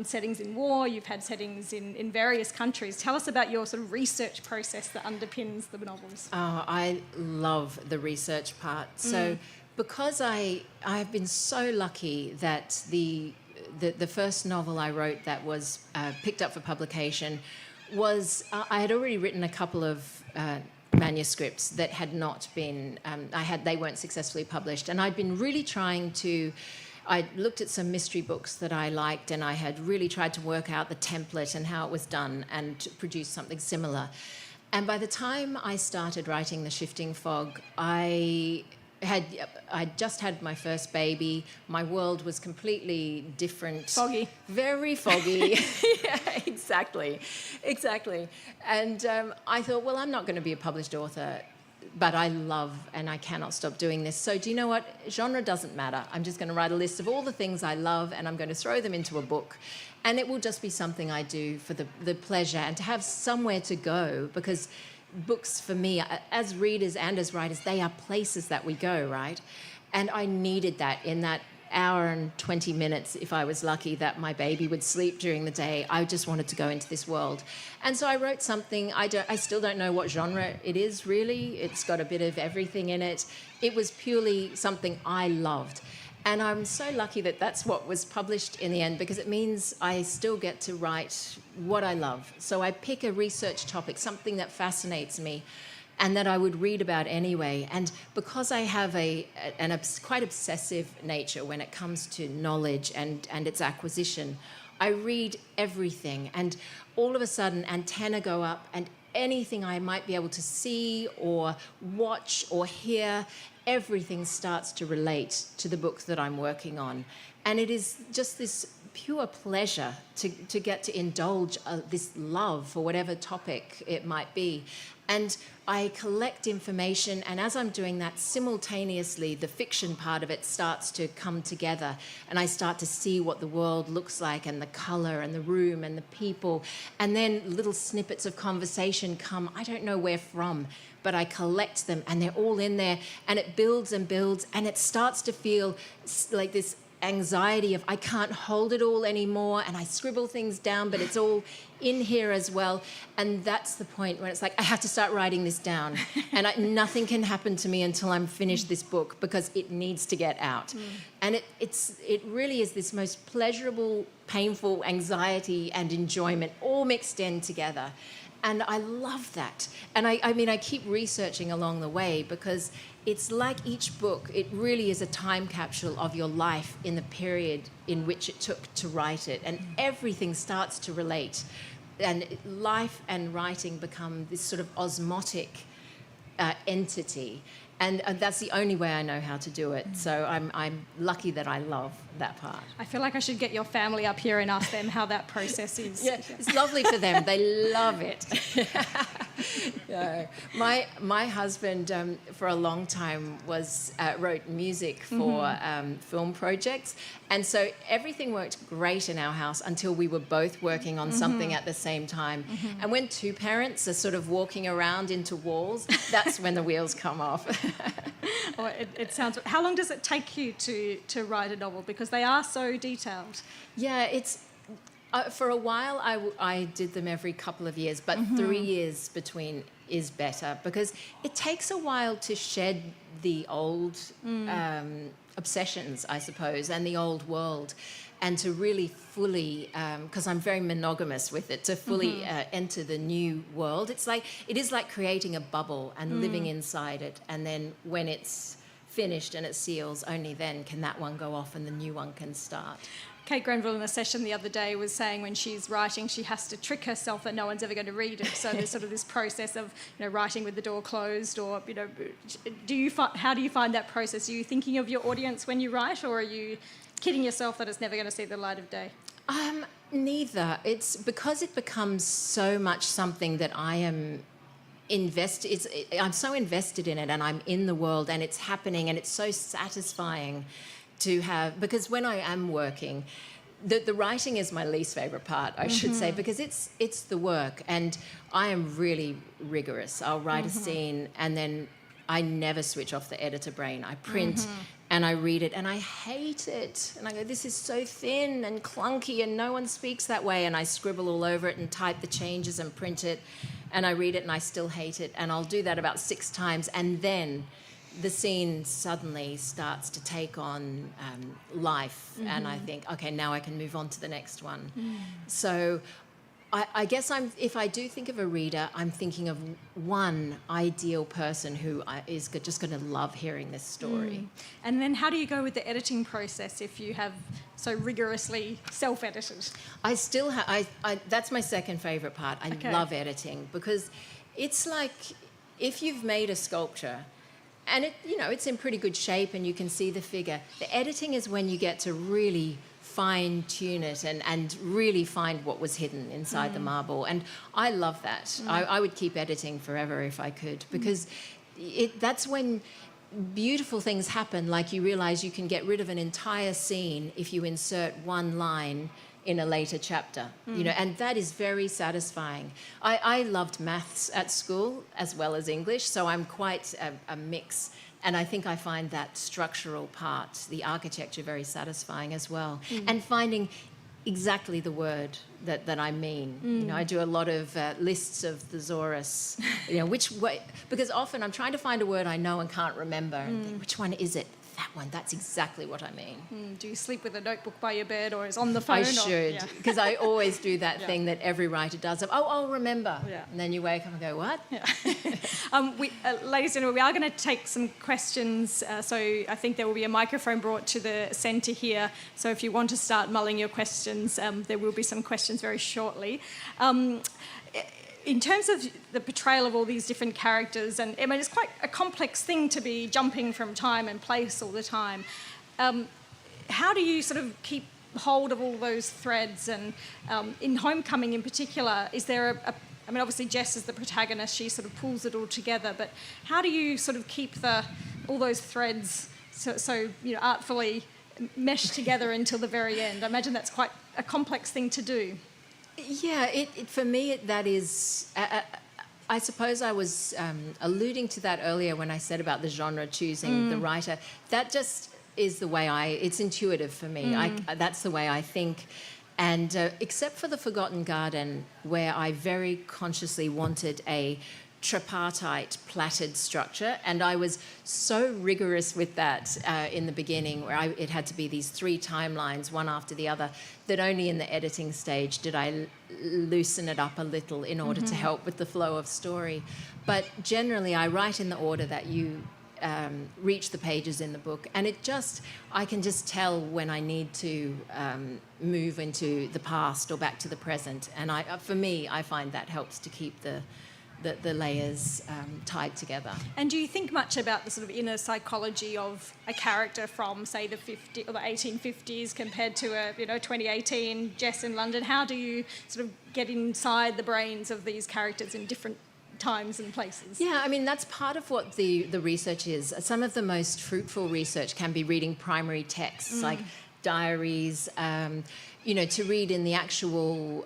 settings in war, you've had settings in various countries. Tell us about your sort of research process that underpins the novels. Oh, I love the research part. So because I've been so lucky that the first novel I wrote that was picked up for publication was I had already written a couple of manuscripts that had not been they weren't successfully published, and I'd been really trying to. I looked at some mystery books that I liked, and I had really tried to work out the template and how it was done and to produce something similar. And by the time I started writing The Shifting Fog, I just had my first baby. My world was completely different. Foggy. Very foggy. Yeah, exactly. And I thought, well, I'm not going to be a published author, but I love and I cannot stop doing this. So do you know what? Genre doesn't matter. I'm just going to write a list of all the things I love, and I'm going to throw them into a book. And it will just be something I do for the pleasure and to have somewhere to go, because books for me, as readers and as writers, they are places that we go, right? And I needed that in that hour and 20 minutes, if I was lucky, that my baby would sleep during the day. I just wanted to go into this world. And so I wrote something. I still don't know what genre it is, really. It's got a bit of everything in it. It was purely something I loved. And I'm so lucky that that's what was published in the end, because it means I still get to write what I love. So I pick a research topic, something that fascinates me and that I would read about anyway. And because I have an quite obsessive nature when it comes to knowledge and its acquisition, I read everything. And all of a sudden, antennae go up, and anything I might be able to see or watch or hear, everything starts to relate to the book that I'm working on. And it is just this pure pleasure to get to indulge this love for whatever topic it might be. And I collect information, and as I'm doing that, simultaneously the fiction part of it starts to come together, and I start to see what the world looks like, and the colour and the room and the people, and then little snippets of conversation come, I don't know where from, but I collect them, and they're all in there, and it builds and builds, and it starts to feel like this anxiety of I can't hold it all anymore, and I scribble things down, but it's all in here as well. And that's the point when it's like, I have to start writing this down, and nothing can happen to me until I'm finished this book, because it needs to get out. And it really is this most pleasurable, painful anxiety and enjoyment all mixed in together. And I love that. And I mean, I keep researching along the way, because it's like each book, it really is a time capsule of your life in the period in which it took to write it. And everything starts to relate. And life and writing become this sort of osmotic entity. And that's the only way I know how to do it. So I'm lucky that I love that part. I feel like I should get your family up here and ask them how that process is. Yeah, it's lovely for them. They love it. My husband, for a long time, wrote music for film projects. And so everything worked great in our house until we were both working on something at the same time. And when two parents are sort of walking around into walls, that's when the wheels come off. Oh, it sounds. How long does it take you to write a novel? Because they are so detailed. Yeah, it's. For a while, I did them every couple of years, but 3 years between is better, because it takes a while to shed the old obsessions, I suppose, and the old world, and to really fully, because I'm very monogamous with it, to fully enter the new world. It is like creating a bubble and living inside it, and then when it's finished and it seals, only then can that one go off and the new one can start. Kate Grenville in a session the other day was saying when she's writing, she has to trick herself that no one's ever going to read it. So there's sort of this process of, writing with the door closed, or, how do you find that process? Are you thinking of your audience when you write, or are you kidding yourself that it's never going to see the light of day? Neither. It's because it becomes so much something that I am I'm so invested in it, and I'm in the world, and it's happening, and it's so satisfying to have, because when I am working, the writing is my least favourite part, I should say, because it's the work, and I am really rigorous. I'll write a scene, and then I never switch off the editor brain. I print and I read it, and I hate it. And I go, this is so thin and clunky, and no one speaks that way. And I scribble all over it and type the changes and print it, and I read it, and I still hate it. And I'll do that about 6 times, and then the scene suddenly starts to take on life, and I think, okay, now I can move on to the next one. So I guess if I do think of a reader, I'm thinking of one ideal person who is just going to love hearing this story. And then how do you go with the editing process if you have so rigorously self-edited? I still have, that's my second favourite part. I love editing, because it's like if you've made a sculpture and it's in pretty good shape and you can see the figure, the editing is when you get to really fine-tune it and really find what was hidden inside the marble. And I love that. I would keep editing forever if I could, because that's when beautiful things happen, like you realise you can get rid of an entire scene if you insert one line in a later chapter, and that is very satisfying. I loved maths at school as well as English, so I'm quite a mix. And I think I find that structural part, the architecture, very satisfying as well. And finding exactly the word that I mean. I do a lot of lists of thesaurus, which way, because often I'm trying to find a word I know and can't remember, and think, which one is it? That one, that's exactly what I mean. Do you sleep with a notebook by your bed, or is on the phone? I should, because I always do that thing that every writer does of, I'll remember. And then you wake up and go, what? Ladies and gentlemen, we are going to take some questions. So I think there will be a microphone brought to the centre here. So if you want to start mulling your questions, there will be some questions very shortly. In terms of the portrayal of all these different characters, and I mean, it's quite a complex thing to be jumping from time and place all the time. How do you sort of keep hold of all those threads? And in Homecoming in particular, is there I mean, obviously Jess is the protagonist, she sort of pulls it all together, but how do you sort of keep all those threads so artfully meshed together until the very end? I imagine that's quite a complex thing to do. Yeah, for me, that is... I suppose I was alluding to that earlier when I said about the genre choosing the writer. That just is the way it's intuitive for me. That's the way I think. And except for The Forgotten Garden, where I very consciously wanted a tripartite plaited structure, and I was so rigorous with that in the beginning, where it had to be these 3 timelines, one after the other, that only in the editing stage did I loosen it up a little in order to help with the flow of story. But generally I write in the order that you reach the pages in the book, and I can just tell when I need to move into the past or back to the present, and for me I find that helps to keep the layers tied together. And do you think much about the sort of inner psychology of a character from, say, the 1850s compared to a 2018 Jess in London? How do you sort of get inside the brains of these characters in different times and places? Yeah, I mean, that's part of what the research is. Some of the most fruitful research can be reading primary texts, like diaries, to read in the actual...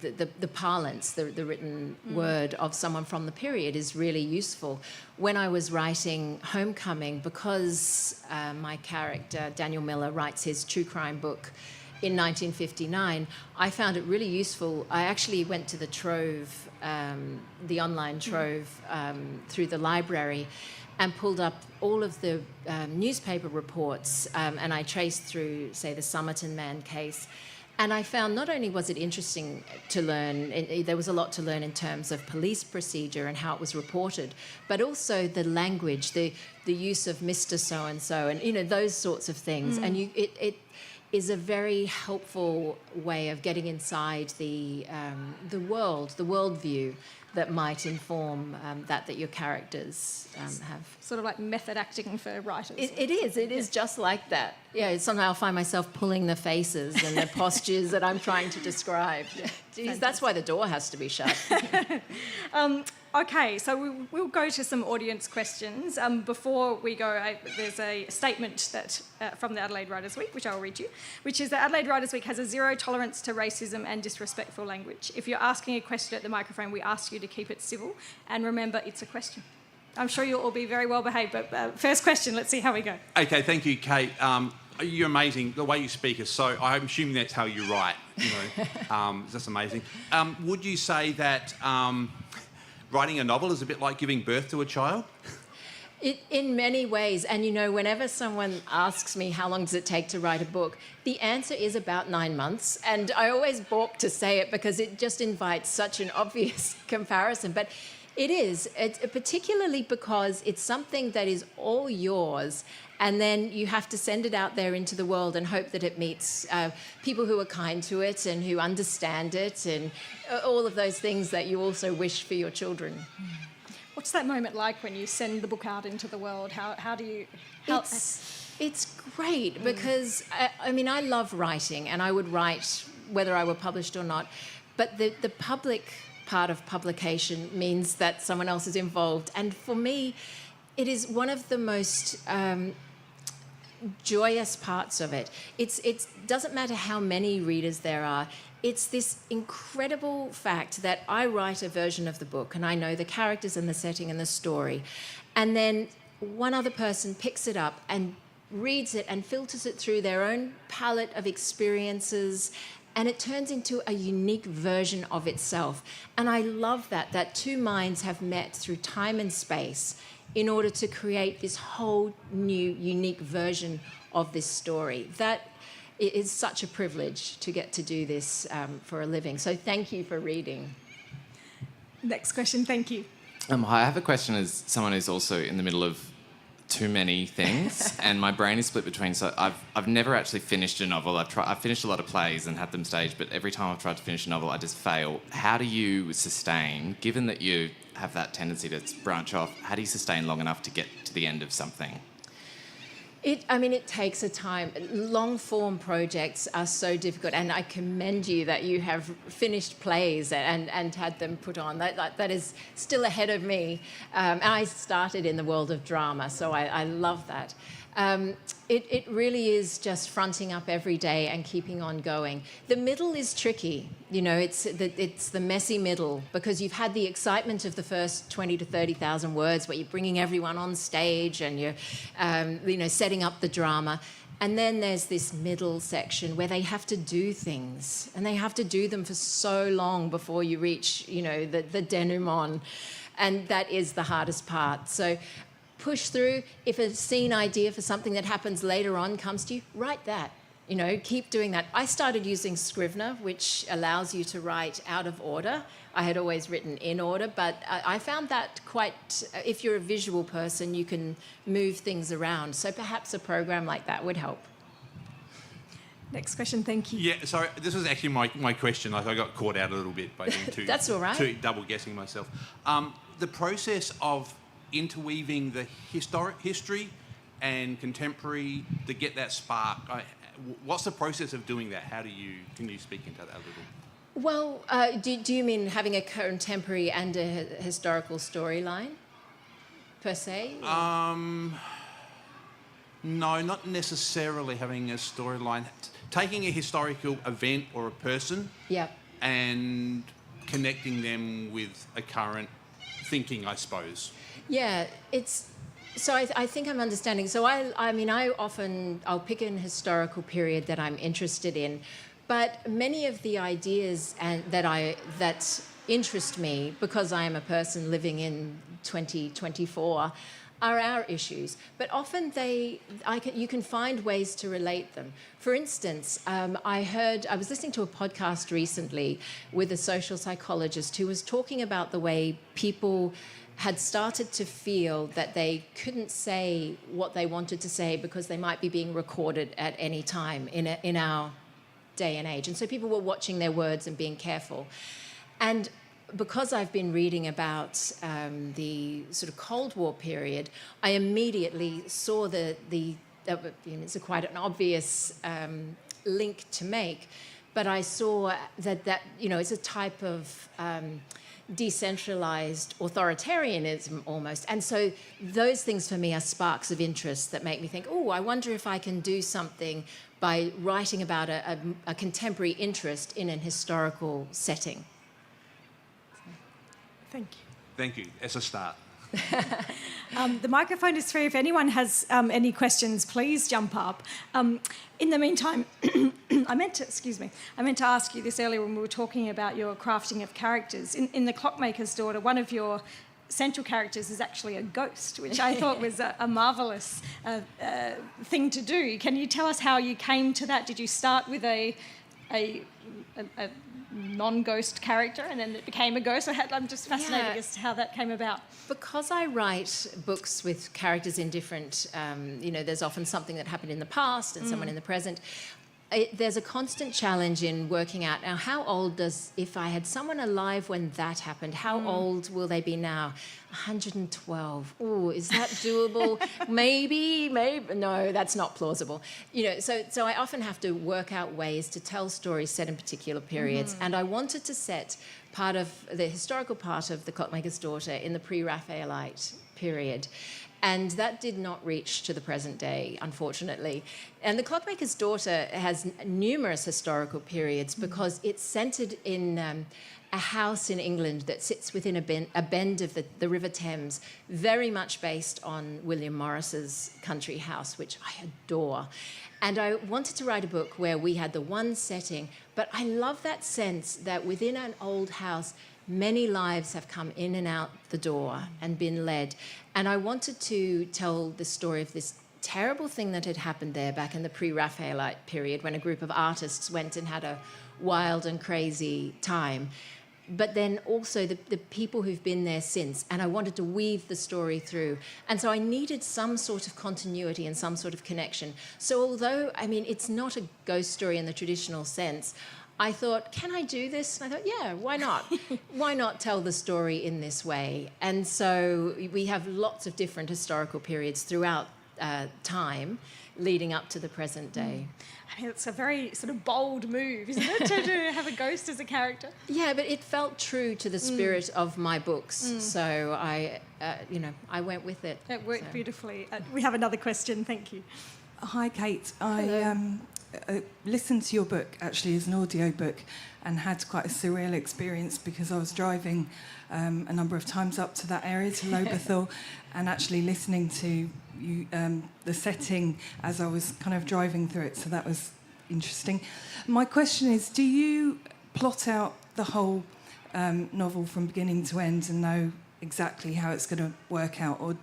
The parlance, the written word of someone from the period is really useful. When I was writing Homecoming, because my character, Daniel Miller, writes his true crime book in 1959, I found it really useful. I actually went to the Trove, the online Trove, through the library, and pulled up all of the newspaper reports, and I traced through, say, the Somerton Man case. And I found not only was it interesting to learn, there was a lot to learn in terms of police procedure and how it was reported, but also the language, the use of Mr. So-and-so and, you know, those sorts of things. And it is a very helpful way of getting inside the worldview that might inform that your characters have. Sort of like method acting for writers. It is just like that. Yeah, somehow I find myself pulling the faces and the postures that I'm trying to describe. Geez, that's why the door has to be shut. Okay, so we'll go to some audience questions. Before we go, there's a statement that from the Adelaide Writers' Week, which I'll read you, which is that Adelaide Writers' Week has a zero tolerance to racism and disrespectful language. If you're asking a question at the microphone, we ask you to keep it civil. And remember, it's a question. I'm sure you'll all be very well behaved, but first question, let's see how we go. Okay, thank you, Kate. You're amazing. The way you speak is so... I'm assuming that's how you write, you know. That's amazing. Would you say that writing a novel is a bit like giving birth to a child? In many ways. And, you know, whenever someone asks me how long does it take to write a book, the answer is about 9 months. And I always balk to say it because it just invites such an obvious comparison. But it is, particularly because it's something that is all yours, and then you have to send it out there into the world and hope that it meets people who are kind to it and who understand it, and all of those things that you also wish for your children. What's that moment like when you send the book out into the world? How do you... It's great because, I mean, I love writing, and I would write whether I were published or not, but the public part of publication means that someone else is involved. And for me, it is one of the most joyous parts of it. It doesn't matter how many readers there are. It's this incredible fact that I write a version of the book and I know the characters and the setting and the story. And then one other person picks it up and reads it and filters it through their own palette of experiences, and it turns into a unique version of itself. And I love that two minds have met through time and space in order to create this whole new, unique version of this story. That is such a privilege to get to do this for a living. So thank you for reading. Next question, thank you. Hi, I have a question as someone who's also in the middle of too many things, and my brain is split between. So I've never actually finished a novel. I've finished a lot of plays and had them staged, but every time I've tried to finish a novel, I just fail. How do you sustain, given that you have that tendency to branch off? How do you sustain long enough to get to the end of something? It takes a time. Long-form projects are so difficult, and I commend you that you have finished plays and had them put on. That is still ahead of me. And I started in the world of drama, so I love that. It really is just fronting up every day and keeping on going. The middle is tricky. You know, it's the messy middle, because you've had the excitement of the first 20 to 30,000 words where you're bringing everyone on stage and you're setting up the drama. And then there's this middle section where they have to do things, and they have to do them for so long before you reach, the denouement. And that is the hardest part. So push through. If a scene idea for something that happens later on comes to you, write that. Keep doing that. I started using Scrivener, which allows you to write out of order. I had always written in order, but I found that quite, if you're a visual person, you can move things around. So perhaps a program like that would help. Next question, thank you. Yeah, sorry, this was actually my question. I got caught out a little bit by being That's all right. too double guessing myself. The process of interweaving the history and contemporary to get that spark. What's the process of doing that? Can you speak into that a little? Well, do you mean having a contemporary and a historical storyline, per se? No, not necessarily having a storyline. Taking a historical event or a person, and connecting them with a current thinking, I suppose. Yeah, so I think I'm understanding. So I'll pick an historical period that I'm interested in, but many of the ideas that interest me, because I am a person living in 2024, are our issues, but often you can find ways to relate them. For instance, I was listening to a podcast recently with a social psychologist who was talking about the way people had started to feel that they couldn't say what they wanted to say because they might be being recorded at any time in our day and age. And so people were watching their words and being careful. And because I've been reading about the sort of Cold War period, I immediately saw it's quite an obvious link to make, but I saw that it's a type of decentralized authoritarianism almost. And so those things for me are sparks of interest that make me think, oh, I wonder if I can do something by writing about a contemporary interest in an historical setting. Thank you. Thank you. It's a start. The microphone is free. If anyone has any questions, please jump up. In the meantime, I meant to ask you this earlier when we were talking about your crafting of characters. In The Clockmaker's Daughter, one of your central characters is actually a ghost, which I thought was a marvellous thing to do. Can you tell us how you came to that? Did you start with a non-ghost character and then it became a ghost? I'm just fascinated as to how that came about. Because I write books with characters in different, there's often something that happened in the past and someone in the present. There's a constant challenge in working out now if I had someone alive when that happened, how old will they be now? 112. Oh, is that doable? maybe. No, that's not plausible. So I often have to work out ways to tell stories set in particular periods. And I wanted to set part of the historical part of The Clockmaker's Daughter in the pre-Raphaelite period. And that did not reach to the present day, unfortunately. And The Clockmaker's Daughter has numerous historical periods because it's centred in a house in England that sits within a bend of the River Thames, very much based on William Morris's country house, which I adore. And I wanted to write a book where we had the one setting, but I love that sense that within an old house, many lives have come in and out the door and been led. And I wanted to tell the story of this terrible thing that had happened there back in the pre-Raphaelite period when a group of artists went and had a wild and crazy time. But then also the people who've been there since. And I wanted to weave the story through. And so I needed some sort of continuity and some sort of connection. So although, it's not a ghost story in the traditional sense, I thought, can I do this? And I thought, yeah, why not? Why not tell the story in this way? And so we have lots of different historical periods throughout time leading up to the present day. It's a very sort of bold move, isn't it, to have a ghost as a character? Yeah, but it felt true to the spirit of my books. So I went with it. It worked beautifully. We have another question. Thank you. Hi, Kate. I listened to your book, actually, as an audio book and had quite a surreal experience because I was driving a number of times up to that area, to Lobethal, and actually listening to you, the setting as I was kind of driving through it, so that was interesting. My question is, do you plot out the whole novel from beginning to end and know exactly how it's going to work out, or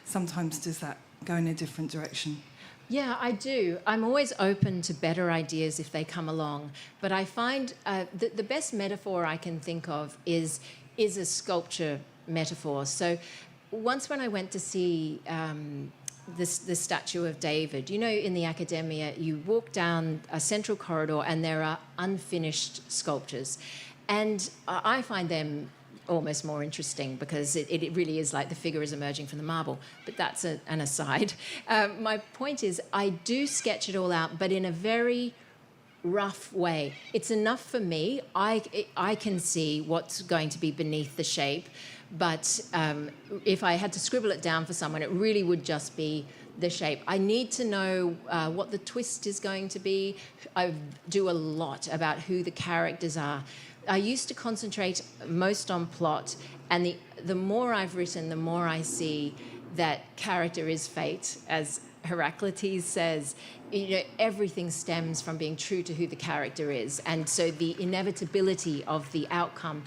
sometimes does that go in a different direction? Yeah, I do. I'm always open to better ideas if they come along. But I find the best metaphor I can think of is a sculpture metaphor. So once when I went to see the statue of David, in the Academia, you walk down a central corridor and there are unfinished sculptures. And I find them almost more interesting because it really is like the figure is emerging from the marble. But that's an aside. My point is I do sketch it all out, but in a very rough way. It's enough for me. I can see what's going to be beneath the shape, but if I had to scribble it down for someone, it really would just be the shape. I need to know what the twist is going to be. I do a lot about who the characters are. I used to concentrate most on plot, and the more I've written, the more I see that character is fate, as Heraclitus says. Everything stems from being true to who the character is, and so the inevitability of the outcome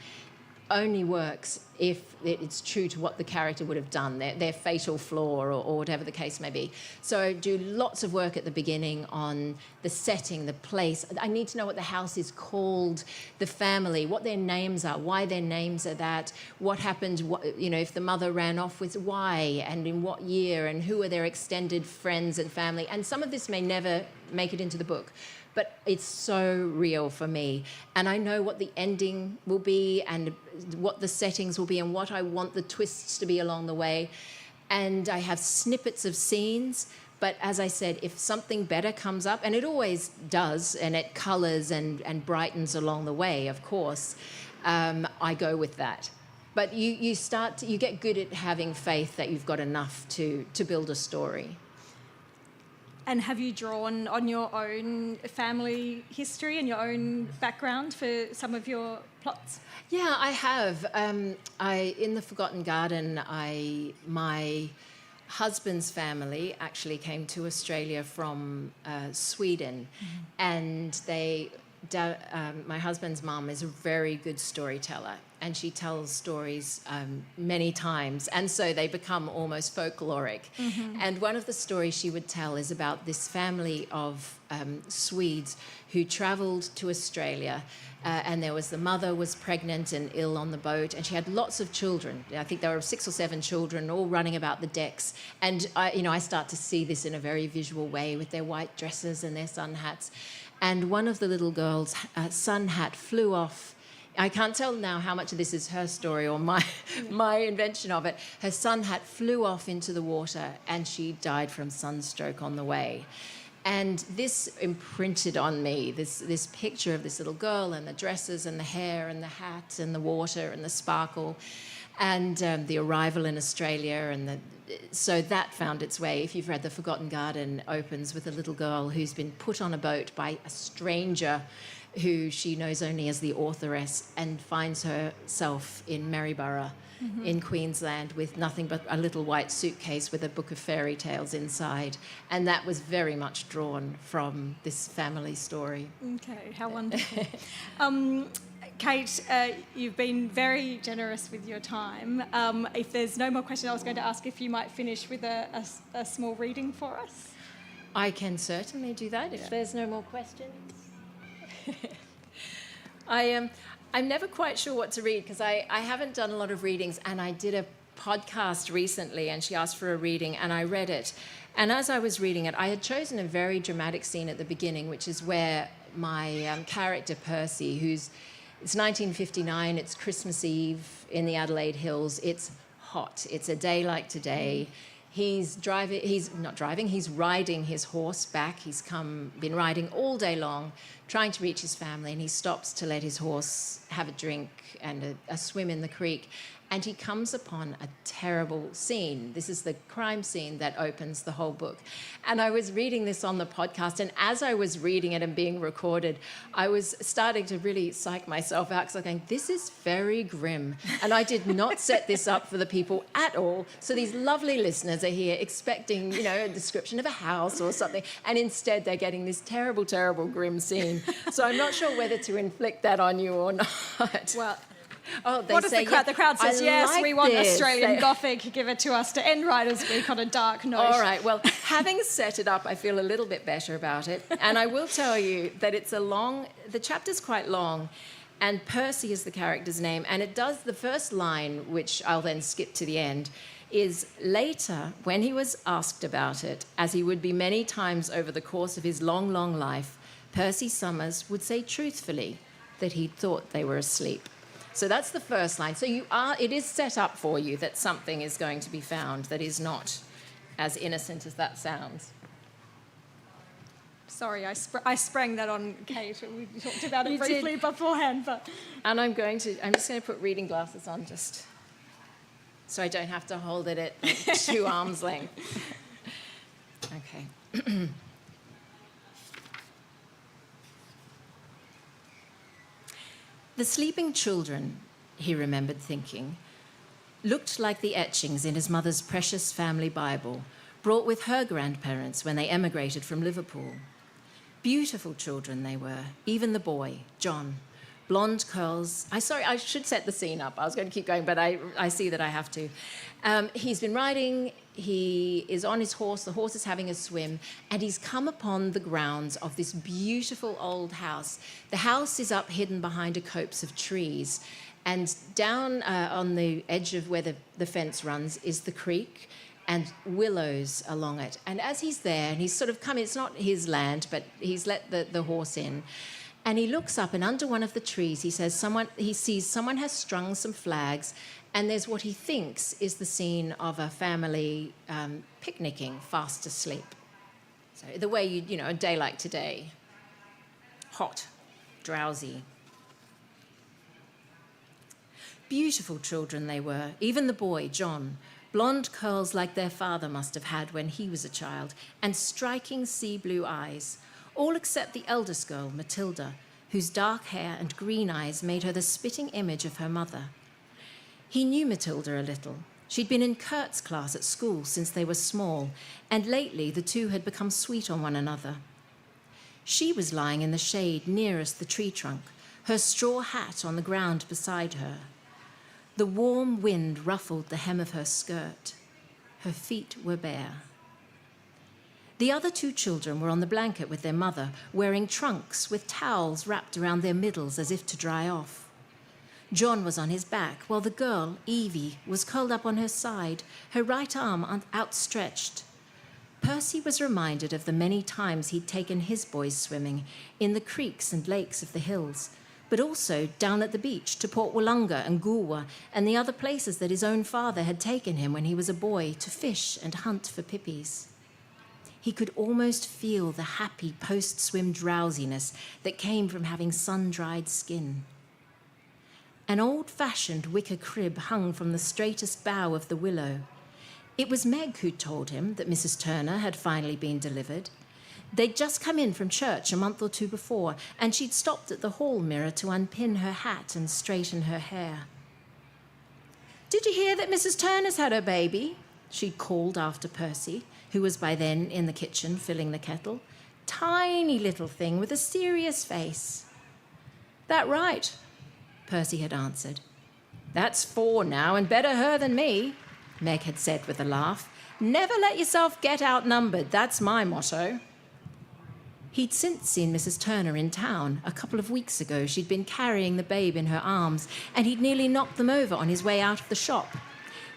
only works if it's true to what the character would have done, their fatal flaw or whatever the case may be. So I do lots of work at the beginning on the setting, the place. I need to know what the house is called, the family, what their names are, why their names are that, what happened, if the mother ran off with why and in what year and who are their extended friends and family. And some of this may never make it into the book, but it's so real for me. And I know what the ending will be and what the settings will be and what I want the twists to be along the way. And I have snippets of scenes, but as I said, if something better comes up, and it always does, and it colours and brightens along the way, of course, I go with that. But you get good at having faith that you've got enough to build a story. And have you drawn on your own family history and your own background for some of your plots? Yeah, I have. In The Forgotten Garden, my husband's family actually came to Australia from Sweden, and my husband's mum is a very good storyteller, and she tells stories many times, and so they become almost folkloric. Mm-hmm. And one of the stories she would tell is about this family of Swedes who travelled to Australia, and the mother was pregnant and ill on the boat, and she had lots of children. I think there were 6 or 7 children all running about the decks, and I start to see this in a very visual way with their white dresses and their sun hats. And one of the little girls' sun hat flew off. I can't tell now how much of this is her story or my invention of it. Her sun hat flew off into the water and she died from sunstroke on the way. And this imprinted on me, this picture of this little girl and the dresses and the hair and the hat and the water and the sparkle and the arrival in Australia. So that found its way. If you've read The Forgotten Garden, opens with a little girl who's been put on a boat by a stranger who she knows only as the authoress, and finds herself in Maryborough in Queensland with nothing but a little white suitcase with a book of fairy tales inside. And that was very much drawn from this family story. Okay, how wonderful. Kate, you've been very generous with your time. If there's no more questions, I was going to ask if you might finish with a small reading for us. I can certainly do that if there's no more questions. I'm never quite sure what to read because I haven't done a lot of readings, and I did a podcast recently and she asked for a reading and I read it. And as I was reading it, I had chosen a very dramatic scene at the beginning, which is where my character Percy, it's 1959, it's Christmas Eve in the Adelaide Hills, it's hot, it's a day like today. He's riding his horse back. He's been riding all day long, trying to reach his family, and he stops to let his horse have a drink and a swim in the creek. And he comes upon a terrible scene. This is the crime scene that opens the whole book. And I was reading this on the podcast, and as I was reading it and being recorded, I was starting to really psych myself out because I was going, this is very grim. And I did not set this up for the people at all. So these lovely listeners are here expecting, a description of a house or something, and instead they're getting this terrible, terrible, grim scene. So I'm not sure whether to inflict that on you or not. Well, oh, they what does say, the crowd? The crowd says, yes, like we want this. Australian Gothic. Give it to us to end Writers' Week on a dark note. All right. Well, having set it up, I feel a little bit better about it. And I will tell you that the chapter's quite long, and Percy is the character's name. And it does, the first line, which I'll then skip to the end, is later, when he was asked about it, as he would be many times over the course of his long, long life, Percy Somers would say truthfully that he thought they were asleep. So that's the first line. So it is set up for you that something is going to be found that is not as innocent as that sounds. Sorry, I sprang that on Kate. We talked about it You briefly did. beforehand, but... And I'm just going to put reading glasses on just so I don't have to hold it at 2 arms length. Okay. The sleeping children, he remembered thinking, looked like the etchings in his mother's precious family Bible, brought with her grandparents when they emigrated from Liverpool. Beautiful children they were, even the boy, John, blonde curls. I should set the scene up. I was going to keep going, but I see that I have to. He's been riding, he is on his horse, the horse is having a swim, and he's come upon the grounds of this beautiful old house. The house is up hidden behind a copse of trees, and down on the edge of where the fence runs is the creek, and willows along it. And as he's there, and he's sort of come, it's not his land, but he's let the horse in, and he looks up, and under one of the trees, he sees someone has strung some flags, and there's what he thinks is the scene of a family picnicking, fast asleep. So the way you know, a day like today, hot, drowsy. Beautiful children they were, even the boy, John. Blonde curls like their father must have had when he was a child, and striking sea blue eyes, all except the eldest girl, Matilda, whose dark hair and green eyes made her the spitting image of her mother. He knew Matilda a little. She'd been in Kurt's class at school since they were small, and lately the two had become sweet on one another. She was lying in the shade nearest the tree trunk, her straw hat on the ground beside her. The warm wind ruffled the hem of her skirt. Her feet were bare. The other two children were on the blanket with their mother, wearing trunks with towels wrapped around their middles as if to dry off. John was on his back, while the girl, Evie, was curled up on her side, her right arm outstretched. Percy was reminded of the many times he'd taken his boys swimming in the creeks and lakes of the hills, but also down at the beach to Port Wollonga and Goolwa and the other places that his own father had taken him when he was a boy to fish and hunt for pippies. He could almost feel the happy post-swim drowsiness that came from having sun-dried skin. An old-fashioned wicker crib hung from the straightest bough of the willow. It was Meg who'd told him that Mrs. Turner had finally been delivered. They'd just come in from church a month or two before, and she'd stopped at the hall mirror to unpin her hat and straighten her hair. "Did you hear that Mrs. Turner's had her baby?" she'd called after Percy, who was by then in the kitchen filling the kettle. Tiny little thing with a serious face. "That right," Percy had answered. "That's 4 now, and better her than me," Meg had said with a laugh. "Never let yourself get outnumbered, that's my motto." He'd since seen Mrs. Turner in town. A couple of weeks ago, she'd been carrying the babe in her arms, and he'd nearly knocked them over on his way out of the shop.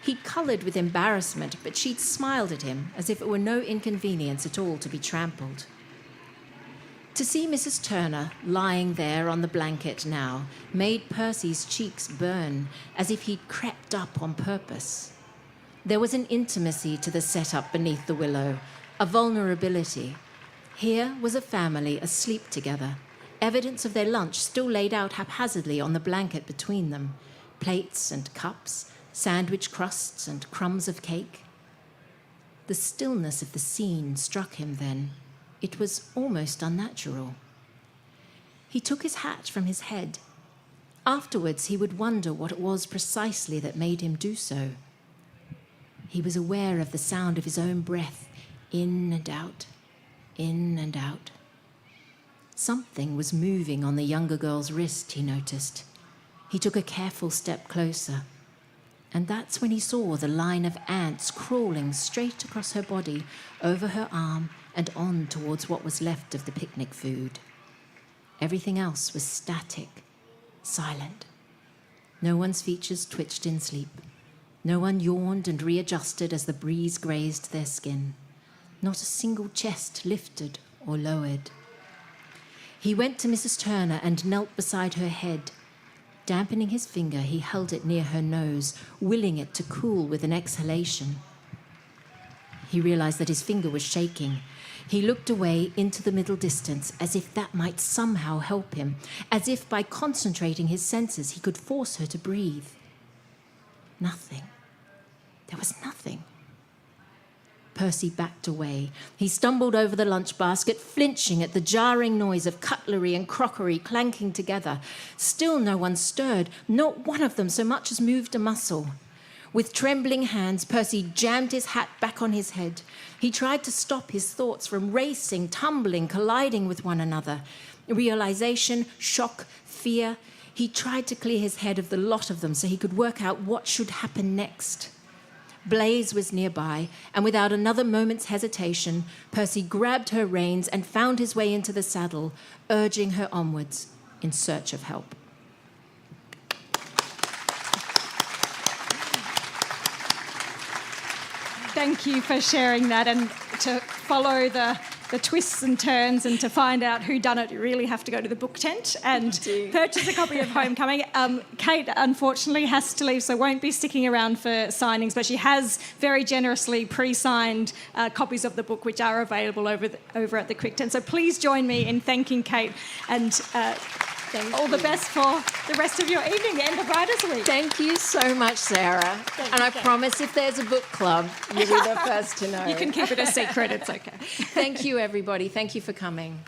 He'd coloured with embarrassment, but she'd smiled at him as if it were no inconvenience at all to be trampled. To see Mrs. Turner lying there on the blanket now made Percy's cheeks burn, as if he'd crept up on purpose. There was an intimacy to the setup beneath the willow, a vulnerability. Here was a family asleep together, evidence of their lunch still laid out haphazardly on the blanket between them, plates and cups, sandwich crusts and crumbs of cake. The stillness of the scene struck him then. It was almost unnatural. He took his hat from his head. Afterwards, he would wonder what it was precisely that made him do so. He was aware of the sound of his own breath, in and out, in and out. Something was moving on the younger girl's wrist, he noticed. He took a careful step closer, and that's when he saw the line of ants crawling straight across her body, over her arm, and on towards what was left of the picnic food. Everything else was static, silent. No one's features twitched in sleep. No one yawned and readjusted as the breeze grazed their skin. Not a single chest lifted or lowered. He went to Mrs. Turner and knelt beside her head. Dampening his finger, he held it near her nose, willing it to cool with an exhalation. He realized that his finger was shaking. He looked away into the middle distance, as if that might somehow help him, as if by concentrating his senses he could force her to breathe. Nothing. There was nothing. Percy backed away. He stumbled over the lunch basket, flinching at the jarring noise of cutlery and crockery clanking together. Still no one stirred, not one of them so much as moved a muscle. With trembling hands, Percy jammed his hat back on his head. He tried to stop his thoughts from racing, tumbling, colliding with one another. Realization, shock, fear. He tried to clear his head of the lot of them so he could work out what should happen next. Blaise was nearby, and without another moment's hesitation, Percy grabbed her reins and found his way into the saddle, urging her onwards in search of help. Thank you for sharing that, and to follow the twists and turns and to find out who done it, you really have to go to the book tent and purchase a copy of Homecoming. Kate, unfortunately, has to leave, so won't be sticking around for signings, but she has very generously pre-signed copies of the book, which are available over at the Quick Tent. So please join me in thanking Kate, and all the best for the rest of your evening and the Writers' Week. Thank you so much, Sarah. And I promise if there's a book club, you'll be the first to know. You can keep it a secret, it's okay. Thank you, everybody. Thank you for coming.